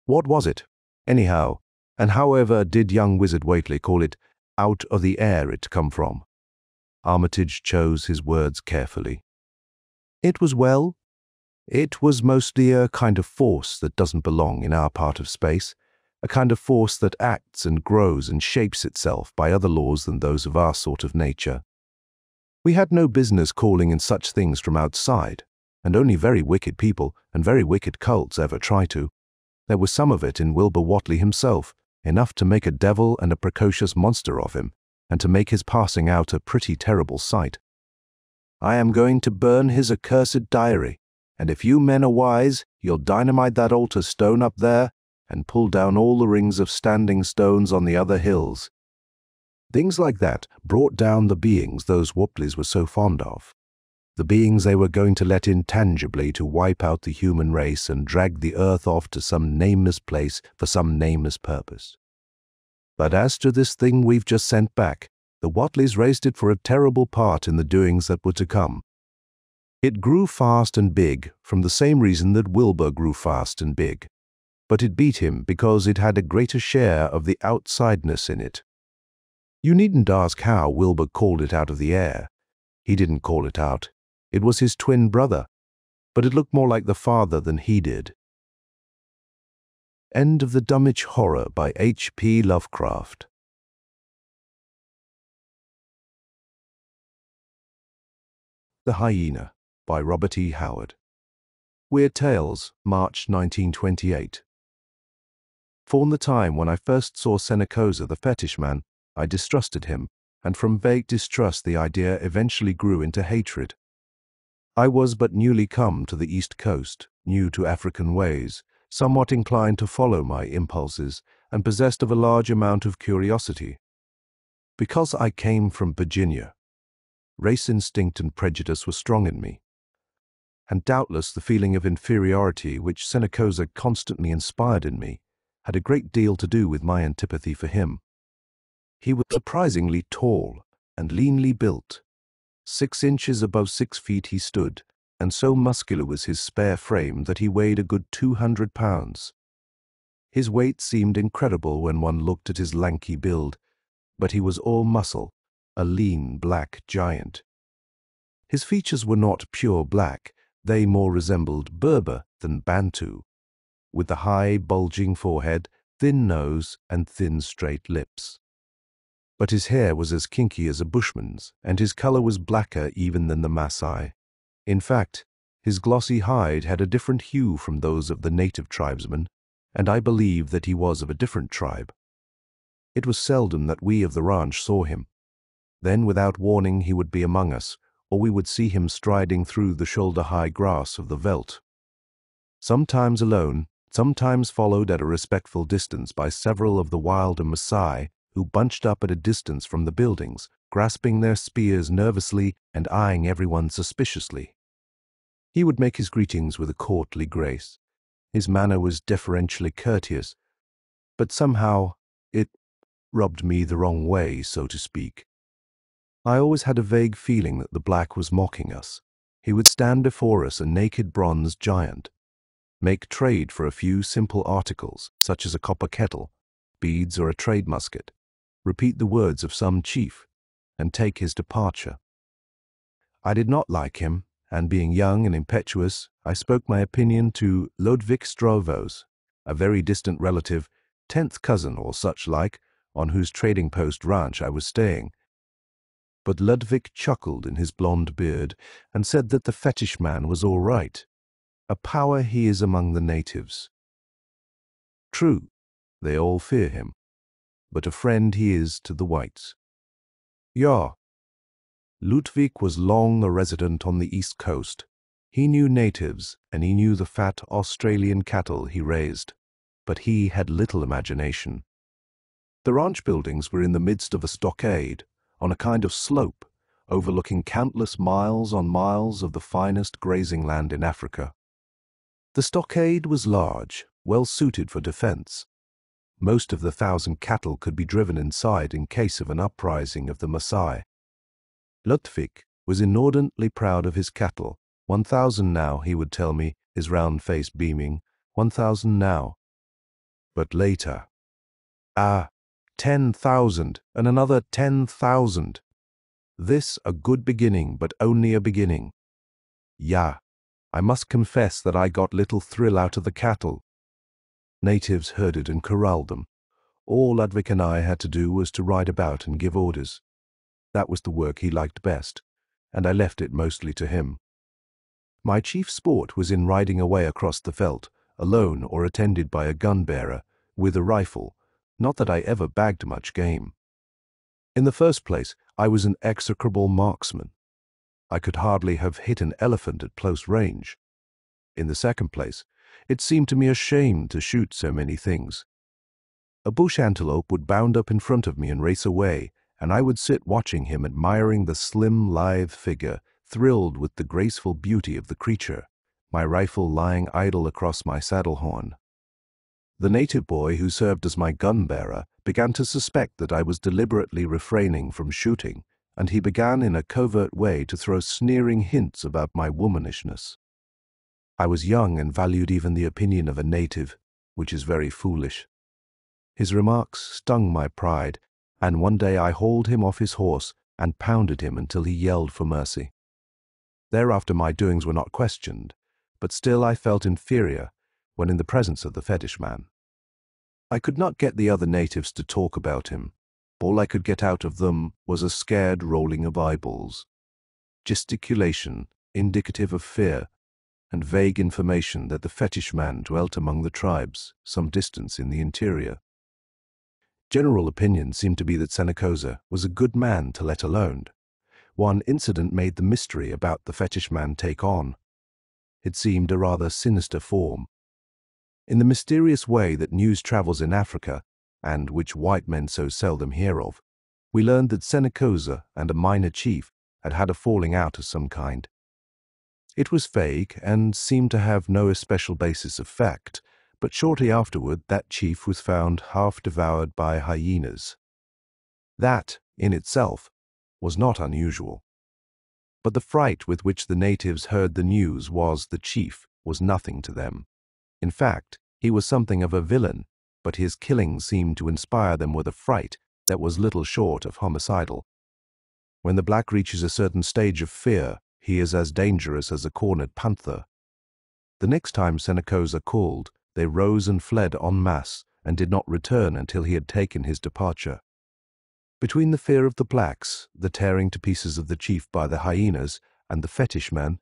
What was it, anyhow, and however did young Wizard Whatley call it out of the air it come from? Armitage chose his words carefully. It was mostly a kind of force that doesn't belong in our part of space, a kind of force that acts and grows and shapes itself by other laws than those of our sort of nature. We had no business calling in such things from outside, and only very wicked people and very wicked cults ever try to. There was some of it in Wilbur Whatley himself, enough to make a devil and a precocious monster of him, and to make his passing out a pretty terrible sight. "I am going to burn his accursed diary, and if you men are wise, you'll dynamite that altar stone up there and pull down all the rings of standing stones on the other hills." Things like that brought down the beings those Whapleys were so fond of, the beings they were going to let in tangibly to wipe out the human race and drag the earth off to some nameless place for some nameless purpose. But as to this thing we've just sent back, the Whatleys raised it for a terrible part in the doings that were to come. It grew fast and big from the same reason that Wilbur grew fast and big, but it beat him because it had a greater share of the outsideness in it. You needn't ask how Wilbur called it out of the air. He didn't call it out. It was his twin brother, but it looked more like the father than he did. End of the Dunwich Horror by H.P. Lovecraft. The Hyena by Robert E. Howard. Weird Tales, March 1928. From the time when I first saw Senecosa the fetish man, I distrusted him, and from vague distrust the idea eventually grew into hatred. I was but newly come to the East Coast, new to African ways, somewhat inclined to follow my impulses, and possessed of a large amount of curiosity. Because I came from Virginia, race instinct and prejudice were strong in me, and doubtless the feeling of inferiority which Senecosa constantly inspired in me had a great deal to do with my antipathy for him. He was surprisingly tall and leanly built. 6 inches above 6 feet he stood, and so muscular was his spare frame that he weighed a good 200 pounds. His weight seemed incredible when one looked at his lanky build, but he was all muscle, a lean black giant. His features were not pure black, they more resembled Berber than Bantu, with the high, bulging forehead, thin nose, and thin, straight lips. But his hair was as kinky as a bushman's, and his color was blacker even than the Maasai. In fact, his glossy hide had a different hue from those of the native tribesmen, and I believe that he was of a different tribe. It was seldom that we of the ranch saw him. Then, without warning, he would be among us, or we would see him striding through the shoulder-high grass of the veldt. Sometimes alone, sometimes followed at a respectful distance by several of the wilder Maasai, who bunched up at a distance from the buildings, grasping their spears nervously and eyeing everyone suspiciously. He would make his greetings with a courtly grace. His manner was deferentially courteous, but somehow it rubbed me the wrong way, so to speak. I always had a vague feeling that the black was mocking us. He would stand before us a naked bronze giant, make trade for a few simple articles, such as a copper kettle, beads, or a trade musket, repeat the words of some chief, and take his departure. I did not like him, and being young and impetuous, I spoke my opinion to Ludwig Strovos, a very distant relative, 10th cousin or such like, on whose trading post ranch I was staying. But Ludwig chuckled in his blonde beard and said that the fetish man was all right. A power he is among the natives. True, they all fear him, but a friend he is to the whites. Ja. Ludwig was long a resident on the East Coast. He knew natives, and he knew the fat Australian cattle he raised, but he had little imagination. The ranch buildings were in the midst of a stockade, on a kind of slope, overlooking countless miles on miles of the finest grazing land in Africa. The stockade was large, well suited for defense. Most of the 1,000 cattle could be driven inside in case of an uprising of the Maasai. Ludwig was inordinately proud of his cattle. 1,000 now, he would tell me, his round face beaming. 1,000 now. But later, 10,000, and another 10,000. This a good beginning, but only a beginning. Ja, I must confess that I got little thrill out of the cattle. Natives herded and corralled them. All Ludwig and I had to do was to ride about and give orders. That was the work he liked best, and I left it mostly to him. My chief sport was in riding away across the veldt, alone or attended by a gun-bearer, with a rifle, not that I ever bagged much game. In the first place, I was an execrable marksman. I could hardly have hit an elephant at close range. In the second place, it seemed to me a shame to shoot so many things. A bush antelope would bound up in front of me and race away, and I would sit watching him, admiring the slim, lithe figure, thrilled with the graceful beauty of the creature, my rifle lying idle across my saddle horn. The native boy who served as my gun-bearer began to suspect that I was deliberately refraining from shooting, and he began in a covert way to throw sneering hints about my womanishness. I was young and valued even the opinion of a native, which is very foolish. His remarks stung my pride, and one day I hauled him off his horse and pounded him until he yelled for mercy. Thereafter my doings were not questioned, but still I felt inferior when in the presence of the fetish man. I could not get the other natives to talk about him. All I could get out of them was a scared rolling of eyeballs, gesticulation indicative of fear, and vague information that the fetish man dwelt among the tribes some distance in the interior. General opinion seemed to be that Senecosa was a good man to let alone. One incident made the mystery about the fetish man take on. It seemed a rather sinister form. In the mysterious way that news travels in Africa, and which white men so seldom hear of, we learned that Senecosa and a minor chief had had a falling out of some kind. It was vague and seemed to have no especial basis of fact, but shortly afterward that chief was found half devoured by hyenas. That, in itself, was not unusual. But the fright with which the natives heard the news the chief was nothing to them. In fact, he was something of a villain, but his killing seemed to inspire them with a fright that was little short of homicidal. When the black reaches a certain stage of fear, he is as dangerous as a cornered panther. The next time Senecosa called, they rose and fled en masse and did not return until he had taken his departure. Between the fear of the blacks, the tearing to pieces of the chief by the hyenas, and the fetish man,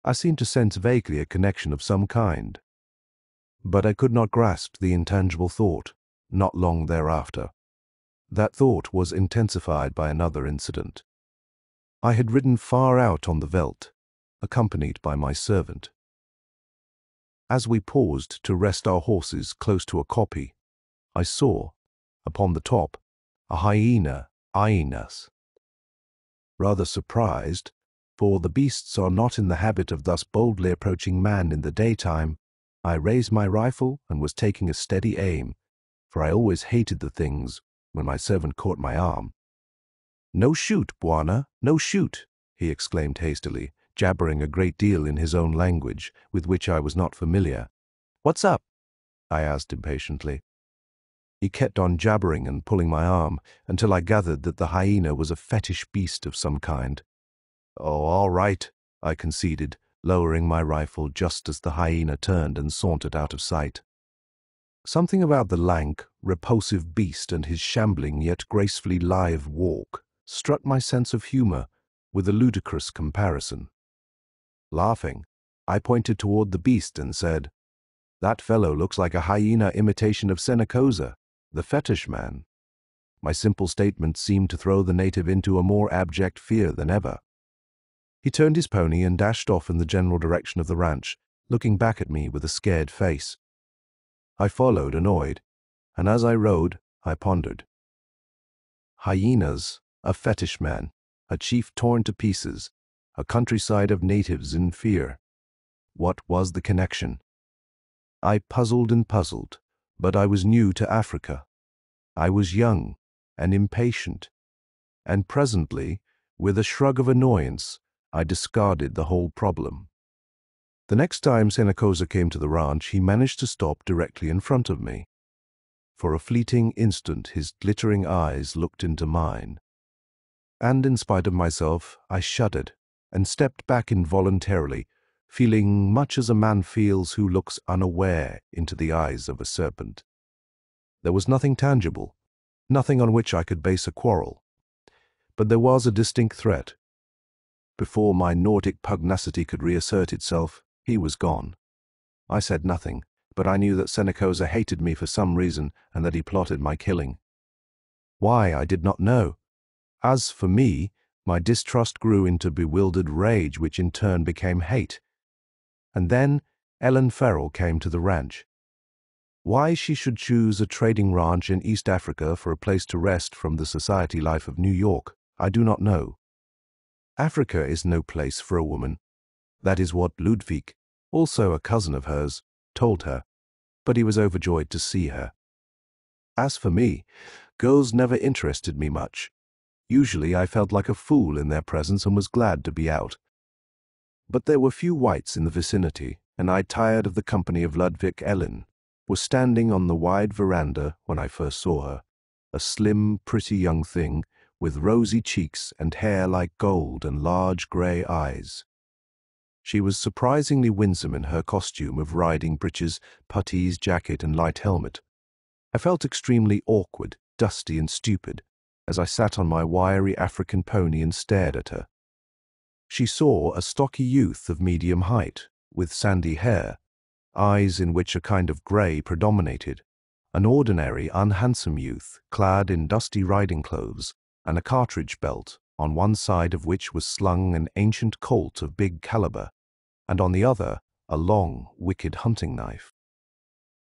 I seemed to sense vaguely a connection of some kind. But I could not grasp the intangible thought, not long thereafter. That thought was intensified by another incident. I had ridden far out on the veldt, accompanied by my servant. As we paused to rest our horses close to a kopje, I saw, upon the top, a hyena eyeing us. Rather surprised, for the beasts are not in the habit of thus boldly approaching man in the daytime, I raised my rifle and was taking a steady aim, for I always hated the things when my servant caught my arm. "No shoot, Bwana, no shoot," he exclaimed hastily, jabbering a great deal in his own language, with which I was not familiar. "What's up?" I asked impatiently. He kept on jabbering and pulling my arm until I gathered that the hyena was a fetish beast of some kind. "Oh, all right," I conceded, lowering my rifle just as the hyena turned and sauntered out of sight. Something about the lank, repulsive beast and his shambling yet gracefully lithe walk struck my sense of humor with a ludicrous comparison. Laughing, I pointed toward the beast and said, "That fellow looks like a hyena imitation of Senecosa, the fetish man." My simple statement seemed to throw the native into a more abject fear than ever. He turned his pony and dashed off in the general direction of the ranch, looking back at me with a scared face. I followed, annoyed, and as I rode, I pondered. Hyenas, a fetish man, a chief torn to pieces, a countryside of natives in fear. What was the connection? I puzzled and puzzled, but I was new to Africa. I was young and impatient, and presently, with a shrug of annoyance, I discarded the whole problem. The next time Senecosa came to the ranch, he managed to stop directly in front of me. For a fleeting instant his glittering eyes looked into mine. And in spite of myself, I shuddered and stepped back involuntarily, feeling much as a man feels who looks unaware into the eyes of a serpent. There was nothing tangible, nothing on which I could base a quarrel. But there was a distinct threat. Before my Nordic pugnacity could reassert itself, he was gone. I said nothing, but I knew that Senecosa hated me for some reason and that he plotted my killing. Why, I did not know. As for me, my distrust grew into bewildered rage, which in turn became hate. And then Ellen Farrell came to the ranch. Why she should choose a trading ranch in East Africa for a place to rest from the society life of New York, I do not know. Africa is no place for a woman. That is what Ludwig, also a cousin of hers, told her, but he was overjoyed to see her. As for me, girls never interested me much. Usually I felt like a fool in their presence and was glad to be out. But there were few whites in the vicinity, and I, tired of the company of Ludwig Ellen, was standing on the wide veranda when I first saw her, a slim, pretty young thing with rosy cheeks and hair like gold and large grey eyes. She was surprisingly winsome in her costume of riding breeches, puttees, jacket, and light helmet. I felt extremely awkward, dusty, and stupid as I sat on my wiry African pony and stared at her. She saw a stocky youth of medium height, with sandy hair, eyes in which a kind of grey predominated, an ordinary, unhandsome youth clad in dusty riding clothes and a cartridge belt, on one side of which was slung an ancient Colt of big caliber, and on the other a long, wicked hunting knife.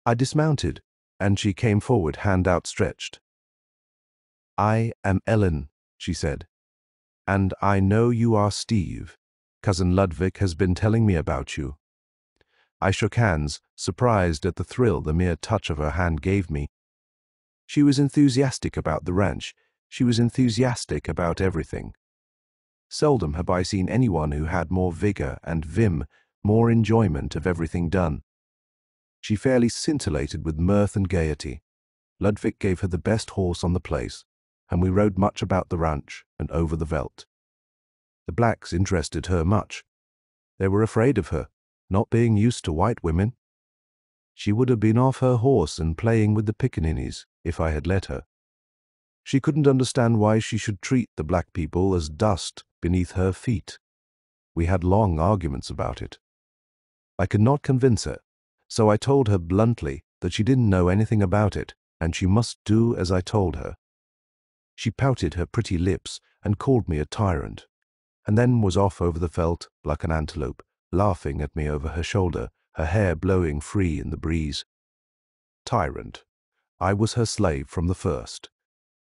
I dismounted, and she came forward, hand outstretched. "I am Ellen," she said, "and I know you are Steve. Cousin Ludwig has been telling me about you." I shook hands, surprised at the thrill the mere touch of her hand gave me. She was enthusiastic about the ranch. She was enthusiastic about everything. Seldom have I seen anyone who had more vigor and vim, more enjoyment of everything done. She fairly scintillated with mirth and gaiety. Ludwig gave her the best horse on the place, and we rode much about the ranch and over the veldt. The blacks interested her much. They were afraid of her, not being used to white women. She would have been off her horse and playing with the pickaninnies if I had let her. She couldn't understand why she should treat the black people as dust beneath her feet. We had long arguments about it. I could not convince her, so I told her bluntly that she didn't know anything about it, and she must do as I told her. She pouted her pretty lips and called me a tyrant, and then was off over the veldt like an antelope, laughing at me over her shoulder, her hair blowing free in the breeze. Tyrant. I was her slave from the first.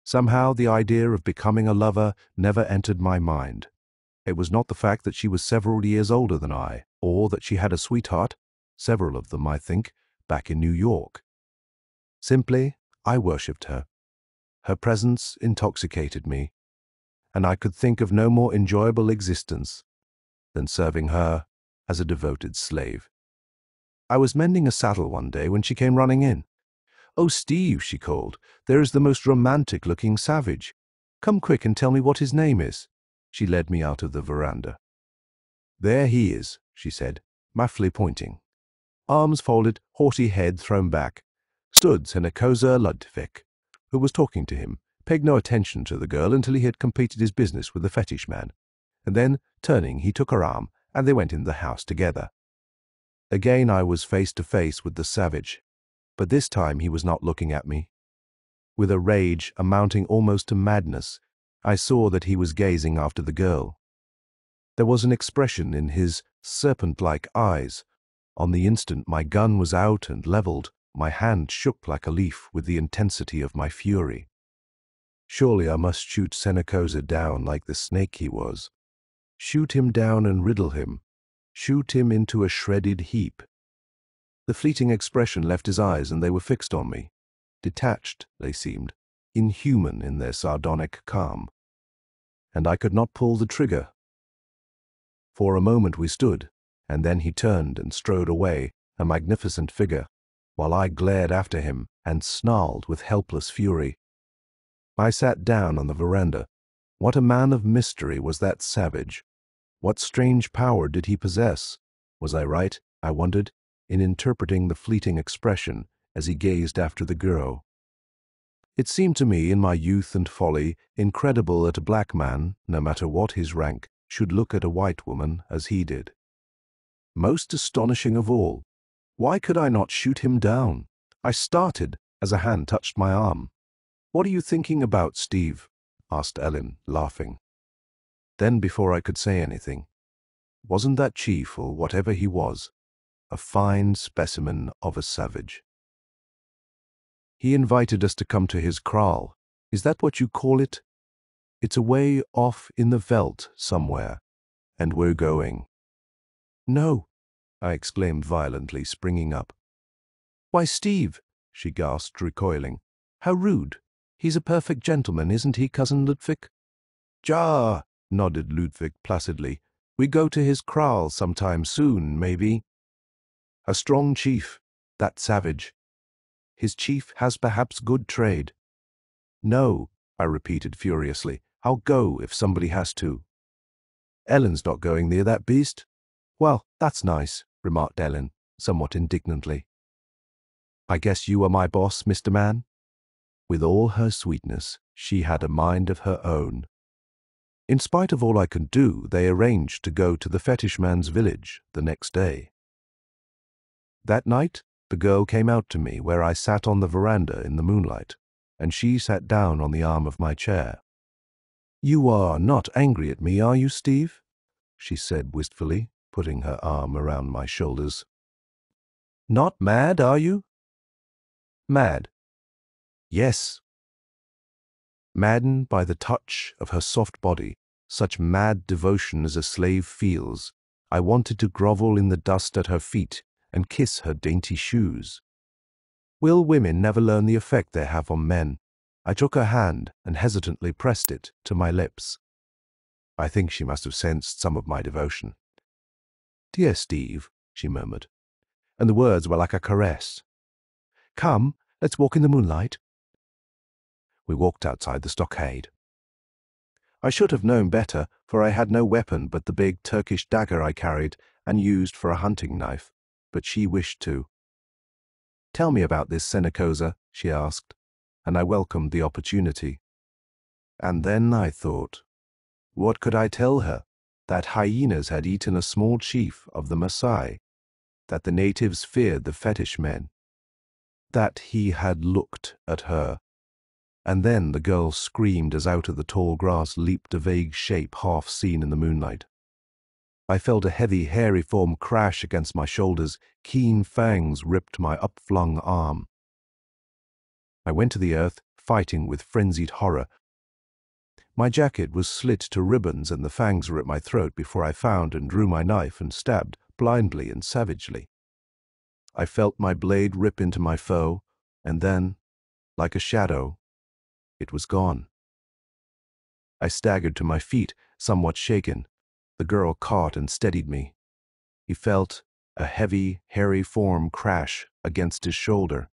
Somehow the idea of becoming a lover never entered my mind. It was not the fact that she was several years older than I, or that she had a sweetheart, several of them, I think, back in New York. Simply, I worshipped her. Her presence intoxicated me, and I could think of no more enjoyable existence than serving her as a devoted slave. I was mending a saddle one day when she came running in. "Oh, Steve," she called, "there is the most romantic-looking savage. Come quick and tell me what his name is." She led me out of the veranda. "There he is," she said, muffly pointing. Arms folded, haughty head thrown back, stood Senecosa Ludwig, who was talking to him, paid no attention to the girl until he had completed his business with the fetish man, and then, turning, he took her arm, and they went in the house together. Again I was face to face with the savage, but this time he was not looking at me. With a rage amounting almost to madness, I saw that he was gazing after the girl. There was an expression in his serpent-like eyes. On the instant my gun was out and leveled, my hand shook like a leaf with the intensity of my fury. Surely I must shoot Senecosa down like the snake he was. Shoot him down and riddle him. Shoot him into a shredded heap. The fleeting expression left his eyes, and they were fixed on me. Detached, they seemed, inhuman in their sardonic calm. And I could not pull the trigger. For a moment we stood, and then he turned and strode away, a magnificent figure, while I glared after him and snarled with helpless fury. I sat down on the veranda. What a man of mystery was that savage! What strange power did he possess? Was I right, I wondered, in interpreting the fleeting expression as he gazed after the girl? It seemed to me in my youth and folly incredible that a black man, no matter what his rank, should look at a white woman as he did. Most astonishing of all, why could I not shoot him down? I started as a hand touched my arm. "What are you thinking about, Steve?" asked Ellen, laughing. Then, before I could say anything, wasn't that chief, or whatever he was, a fine specimen of a savage? He invited us to come to his kraal. Is that what you call it? It's away off in the veldt somewhere, and we're going. "No," I exclaimed violently, springing up. "Why, Steve," she gasped, recoiling. "How rude. He's a perfect gentleman, isn't he, Cousin Ludwig?" "Ja," nodded Ludwig placidly. "We go to his kraal sometime soon, maybe. A strong chief, that savage. His chief has perhaps good trade." "No," I repeated furiously. "I'll go if somebody has to." "Ellen's not going near that beast." "Well, that's nice," remarked Ellen, somewhat indignantly. "I guess you are my boss, Mr. Man?" With all her sweetness, she had a mind of her own. In spite of all I could do, they arranged to go to the fetish man's village the next day. That night, the girl came out to me where I sat on the veranda in the moonlight, and she sat down on the arm of my chair. "You are not angry at me, are you, Steve?" she said wistfully, putting her arm around my shoulders. "Not mad, are you?" "Mad?" "Yes." Maddened by the touch of her soft body, such mad devotion as a slave feels, I wanted to grovel in the dust at her feet and kiss her dainty shoes. Will women never learn the effect they have on men? I took her hand and hesitantly pressed it to my lips. I think she must have sensed some of my devotion. "Dear Steve," she murmured, and the words were like a caress. "Come, let's walk in the moonlight." We walked outside the stockade. I should have known better, for I had no weapon but the big Turkish dagger I carried and used for a hunting knife, but she wished to. "Tell me about this Senecosa," she asked, and I welcomed the opportunity. And then I thought, what could I tell her? That hyenas had eaten a small chief of the Maasai, that the natives feared the fetish men, that he had looked at her. And then the girl screamed as out of the tall grass leaped a vague shape half seen in the moonlight. I felt a heavy, hairy form crash against my shoulders. Keen fangs ripped my upflung arm. I went to the earth, fighting with frenzied horror. My jacket was slit to ribbons and the fangs were at my throat before I found and drew my knife and stabbed, blindly and savagely. I felt my blade rip into my foe, and then, like a shadow, it was gone. I staggered to my feet, somewhat shaken. The girl caught and steadied me. He felt a heavy, hairy form crash against his shoulder.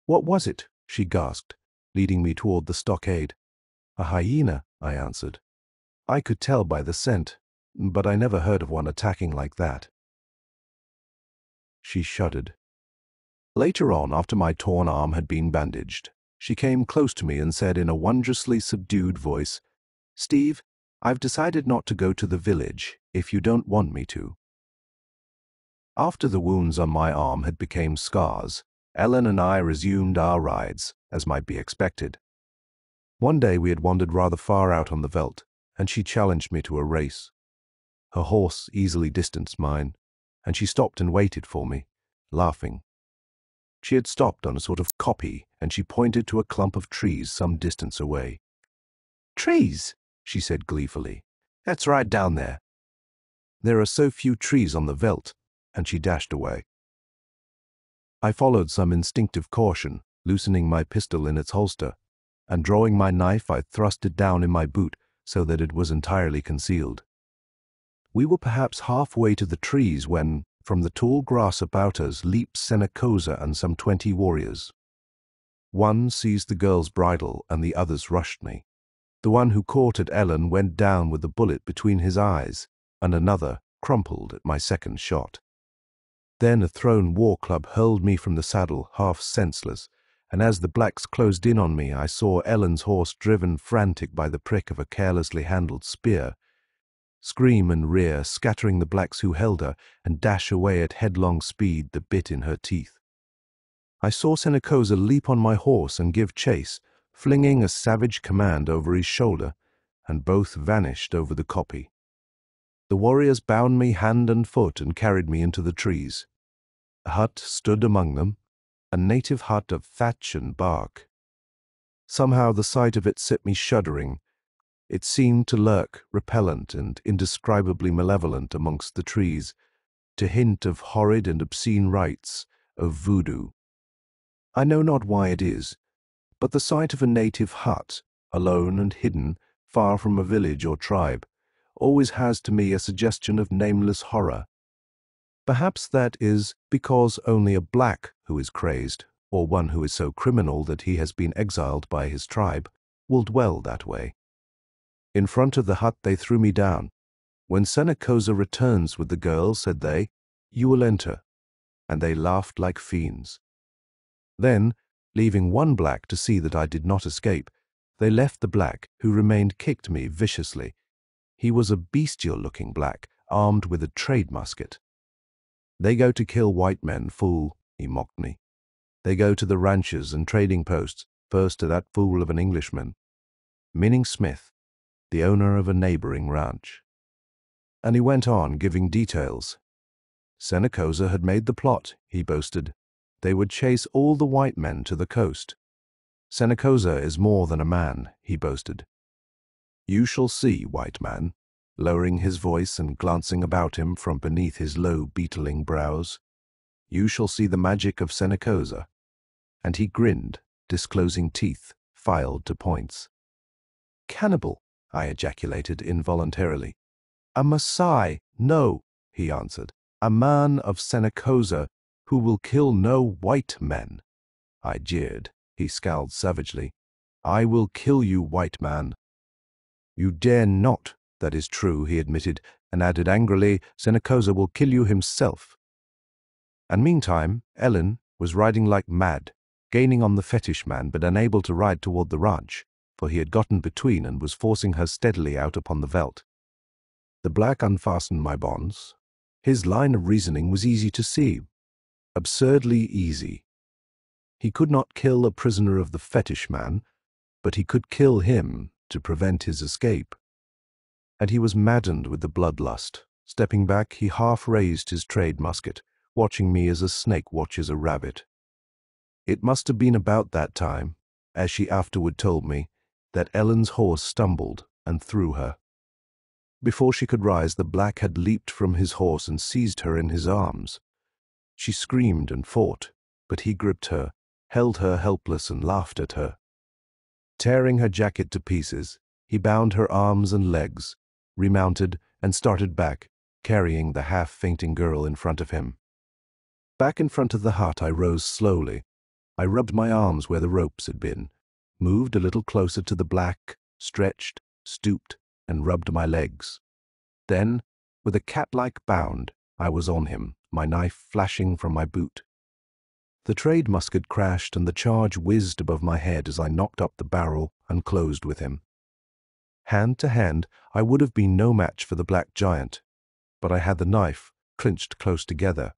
"What was it?" she gasped, leading me toward the stockade. "A hyena," I answered. I could tell by the scent, but I never heard of one attacking like that. She shuddered. Later on, after my torn arm had been bandaged, she came close to me and said in a wondrously subdued voice, "Steve, I've decided not to go to the village if you don't want me to." After the wounds on my arm had become scars, Ellen and I resumed our rides, as might be expected. One day we had wandered rather far out on the veldt, and she challenged me to a race. Her horse easily distanced mine, and she stopped and waited for me, laughing. She had stopped on a sort of koppie, and she pointed to a clump of trees some distance away. "Trees," she said gleefully. "That's right down there. There are so few trees on the veldt," and she dashed away. I followed some instinctive caution, loosening my pistol in its holster, and drawing my knife I thrust it down in my boot so that it was entirely concealed. We were perhaps halfway to the trees when, from the tall grass about us, leaped Senecosa and some 20 warriors. One seized the girl's bridle and the others rushed me. The one who caught at Ellen went down with the bullet between his eyes, and another crumpled at my second shot. Then a thrown war club hurled me from the saddle, half senseless, and as the blacks closed in on me, I saw Ellen's horse, driven frantic by the prick of a carelessly handled spear, scream and rear, scattering the blacks who held her, and dash away at headlong speed, the bit in her teeth. I saw Senecosa leap on my horse and give chase, flinging a savage command over his shoulder, and both vanished over the koppie. The warriors bound me hand and foot and carried me into the trees. A hut stood among them, a native hut of thatch and bark. Somehow the sight of it set me shuddering. It seemed to lurk, repellent and indescribably malevolent amongst the trees, to hint of horrid and obscene rites, of voodoo. I know not why it is, but the sight of a native hut, alone and hidden, far from a village or tribe, always has to me a suggestion of nameless horror. Perhaps that is because only a black who is crazed, or one who is so criminal that he has been exiled by his tribe, will dwell that way. In front of the hut they threw me down. "When Senecosa returns with the girl," said they, "you will enter," and they laughed like fiends. Then, leaving one black to see that I did not escape, they left the black, who remained, kicked me viciously. He was a bestial-looking black, armed with a trade musket. "They go to kill white men, fool," he mocked me. "They go to the ranches and trading posts, first to that fool of an Englishman, meaning Smith, the owner of a neighboring ranch." And he went on, giving details. Senecosa had made the plot, he boasted. They would chase all the white men to the coast. "Senecosa is more than a man," he boasted. "You shall see, white man," lowering his voice and glancing about him from beneath his low, beetling brows. "You shall see the magic of Senecosa." And he grinned, disclosing teeth, filed to points. "Cannibal," I ejaculated involuntarily. A Maasai, no, he answered. A man of Senecosa who will kill no white men. I jeered. He scowled savagely. I will kill you, white man. You dare not. That is true, he admitted, and added angrily, Senecosa will kill you himself. And meantime, Ellen was riding like mad, gaining on the fetish man but unable to ride toward the ranch, for he had gotten between and was forcing her steadily out upon the veldt. The black unfastened my bonds. His line of reasoning was easy to see, absurdly easy. He could not kill a prisoner of the fetish man, but he could kill him to prevent his escape. And he was maddened with the bloodlust. Stepping back, he half raised his trade musket, watching me as a snake watches a rabbit. It must have been about that time, as she afterward told me, that Ellen's horse stumbled and threw her. Before she could rise, the black had leaped from his horse and seized her in his arms. She screamed and fought, but he gripped her, held her helpless and laughed at her. Tearing her jacket to pieces, he bound her arms and legs, remounted, and started back, carrying the half-fainting girl in front of him. Back in front of the hut I rose slowly. I rubbed my arms where the ropes had been, moved a little closer to the black, stretched, stooped, and rubbed my legs. Then, with a cat-like bound, I was on him, my knife flashing from my boot. The trade musket crashed and the charge whizzed above my head as I knocked up the barrel and closed with him. Hand to hand, I would have been no match for the black giant, but I had the knife clinched close together.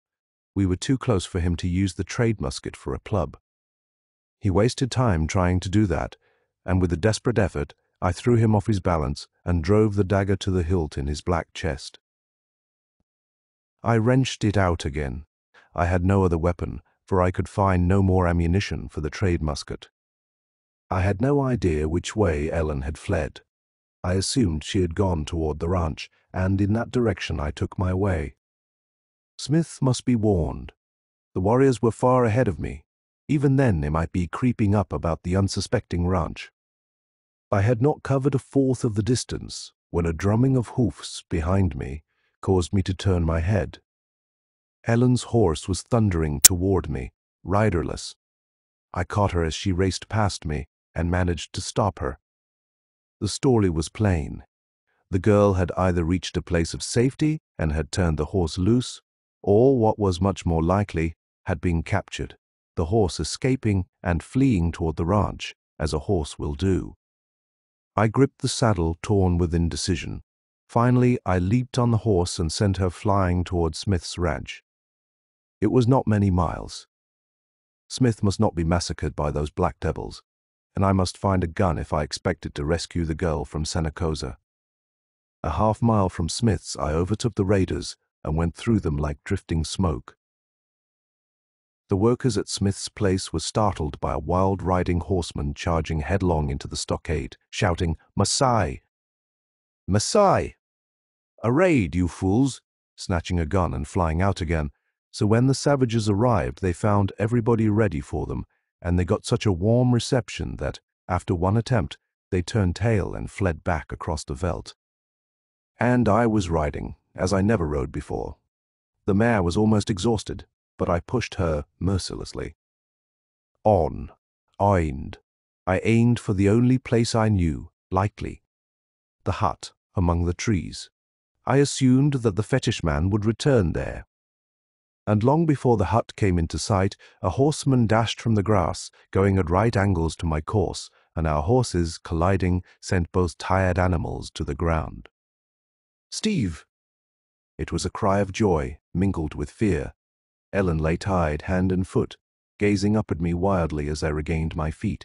We were too close for him to use the trade musket for a club. He wasted time trying to do that, and with a desperate effort, I threw him off his balance and drove the dagger to the hilt in his black chest. I wrenched it out again. I had no other weapon, for I could find no more ammunition for the trade musket. I had no idea which way Ellen had fled. I assumed she had gone toward the ranch, and in that direction I took my way. Smith must be warned. The warriors were far ahead of me. Even then they might be creeping up about the unsuspecting ranch. I had not covered a fourth of the distance when a drumming of hoofs behind me caused me to turn my head. Ellen's horse was thundering toward me, riderless. I caught her as she raced past me and managed to stop her. The story was plain. The girl had either reached a place of safety and had turned the horse loose, or, what was much more likely, had been captured, the horse escaping and fleeing toward the ranch, as a horse will do. I gripped the saddle, torn with indecision. Finally, I leaped on the horse and sent her flying toward Smith's ranch. It was not many miles. Smith must not be massacred by those black devils, and I must find a gun if I expected to rescue the girl from Senecosa. A half-mile from Smith's, I overtook the raiders and went through them like drifting smoke. The workers at Smith's place were startled by a wild-riding horseman charging headlong into the stockade, shouting, "Maasai! Maasai! A raid, you fools!" snatching a gun and flying out again. So when the savages arrived, they found everybody ready for them, and they got such a warm reception that, after one attempt, they turned tail and fled back across the veldt. And I was riding, as I never rode before. The mare was almost exhausted, but I pushed her mercilessly. On, I aimed for the only place I knew, likely, the hut among the trees. I assumed that the fetish man would return there. And long before the hut came into sight, a horseman dashed from the grass, going at right angles to my course, and our horses, colliding, sent both tired animals to the ground. "Steve!" It was a cry of joy, mingled with fear. Ellen lay tied hand and foot, gazing up at me wildly as I regained my feet.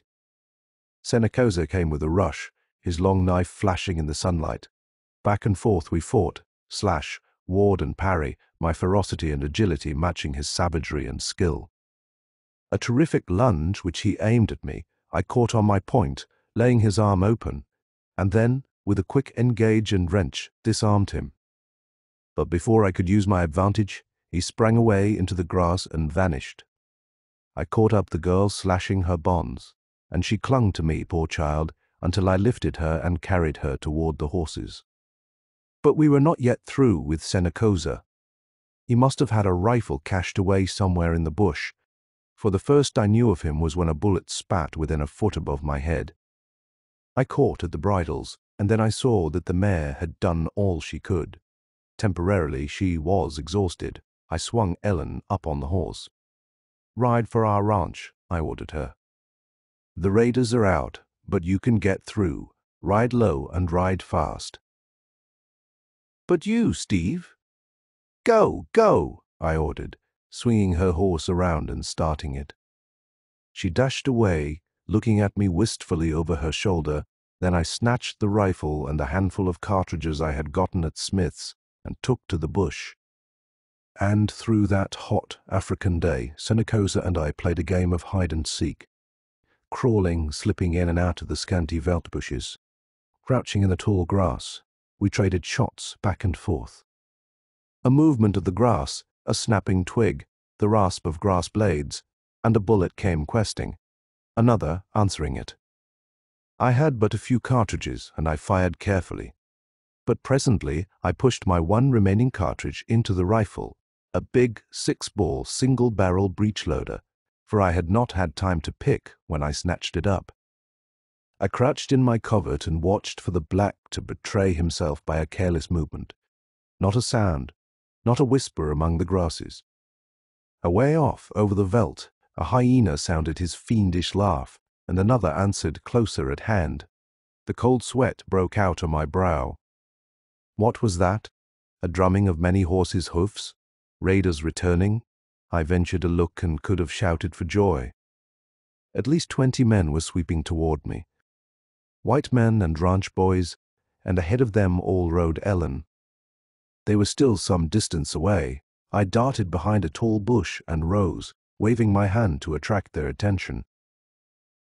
Senecosa came with a rush, his long knife flashing in the sunlight. Back and forth we fought, slash, ward and parry, my ferocity and agility matching his savagery and skill. A terrific lunge which he aimed at me, I caught on my point, laying his arm open, and then, with a quick engage and wrench, disarmed him. But before I could use my advantage, he sprang away into the grass and vanished. I caught up the girl slashing her bonds, and she clung to me, poor child, until I lifted her and carried her toward the horses. But we were not yet through with Senecoza. He must have had a rifle cached away somewhere in the bush, for the first I knew of him was when a bullet spat within a foot above my head. I caught at the bridles, and then I saw that the mare had done all she could. Temporarily, she was exhausted. I swung Ellen up on the horse. "Ride for our ranch," I ordered her. "The raiders are out, but you can get through. Ride low and ride fast." "But you, Steve?" "Go, go," I ordered, swinging her horse around and starting it. She dashed away, looking at me wistfully over her shoulder. Then I snatched the rifle and the handful of cartridges I had gotten at Smith's and took to the bush. And through that hot African day, Senecoza and I played a game of hide-and-seek, crawling, slipping in and out of the scanty veld bushes. Crouching in the tall grass, we traded shots back and forth. A movement of the grass, a snapping twig, the rasp of grass blades, and a bullet came questing, another answering it. I had but a few cartridges, and I fired carefully. But presently I pushed my one remaining cartridge into the rifle, a big 6-ball single-barrel breech-loader, for I had not had time to pick when I snatched it up. I crouched in my covert and watched for the black to betray himself by a careless movement. Not a sound, not a whisper among the grasses. Away off, over the veldt, a hyena sounded his fiendish laugh, and another answered closer at hand. The cold sweat broke out on my brow. What was that? A drumming of many horses' hoofs? Raiders returning? I ventured a look and could have shouted for joy. At least 20 men were sweeping toward me. White men and ranch boys, and ahead of them all rode Ellen. They were still some distance away. I darted behind a tall bush and rose, waving my hand to attract their attention.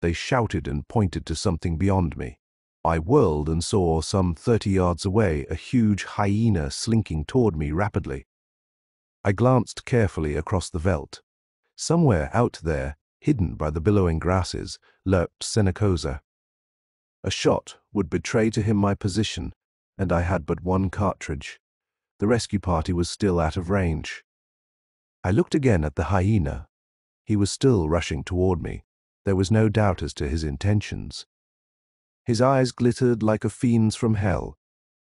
They shouted and pointed to something beyond me. I whirled and saw, some 30 yards away, a huge hyena slinking toward me rapidly. I glanced carefully across the veldt. Somewhere out there, hidden by the billowing grasses, lurked Senecoza. A shot would betray to him my position, and I had but one cartridge. The rescue party was still out of range. I looked again at the hyena. He was still rushing toward me. There was no doubt as to his intentions. His eyes glittered like a fiend's from hell,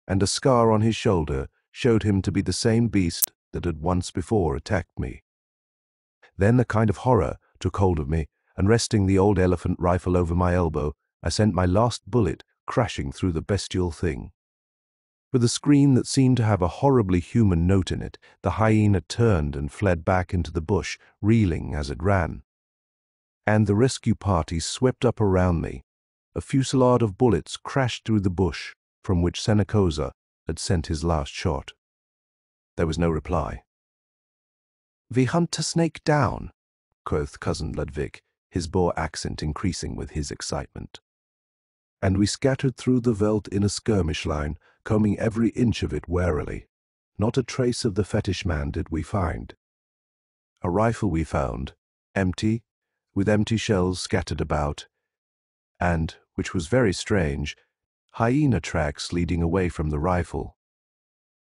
and a scar on his shoulder showed him to be the same beast that had once before attacked me. Then a kind of horror took hold of me, and resting the old elephant rifle over my elbow, I sent my last bullet crashing through the bestial thing. With a scream that seemed to have a horribly human note in it, the hyena turned and fled back into the bush, reeling as it ran. And the rescue party swept up around me. A fusillade of bullets crashed through the bush from which Senecoza had sent his last shot. There was no reply. "We hunt a snake down," quoth Cousin Ludwig, his Boer accent increasing with his excitement. And we scattered through the veldt in a skirmish line, combing every inch of it warily. Not a trace of the fetish man did we find. A rifle we found, empty, with empty shells scattered about, and, which was very strange, hyena tracks leading away from the rifle.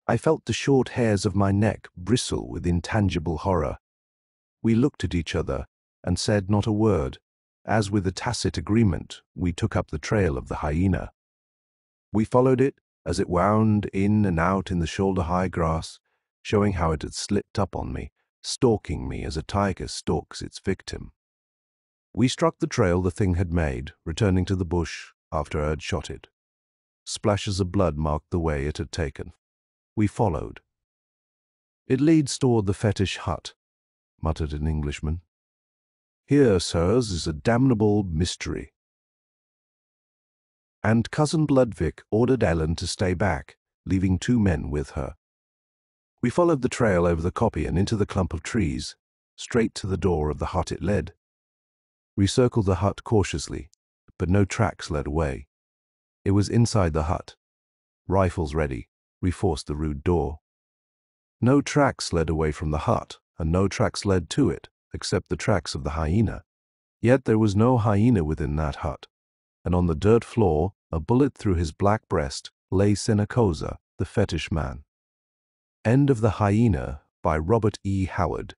I felt the short hairs of my neck bristle with intangible horror. We looked at each other and said not a word. As with a tacit agreement, we took up the trail of the hyena. We followed it as it wound in and out in the shoulder-high grass, showing how it had slipped up on me, stalking me as a tiger stalks its victim. We struck the trail the thing had made, returning to the bush after I had shot it. Splashes of blood marked the way it had taken. We followed. "It leads toward the fetish hut," muttered an Englishman. "Here, sirs, is a damnable mystery." And Cousin Ludwig ordered Ellen to stay back, leaving 2 men with her. We followed the trail over the kopje and into the clump of trees. Straight to the door of the hut it led. We circled the hut cautiously, but no tracks led away. It was inside the hut. Rifles ready, we forced the rude door. No tracks led away from the hut, and no tracks led to it, except the tracks of the hyena. Yet there was no hyena within that hut, and on the dirt floor, a bullet through his black breast, lay Senecosa, the fetish man. End of the Hyena by Robert E. Howard.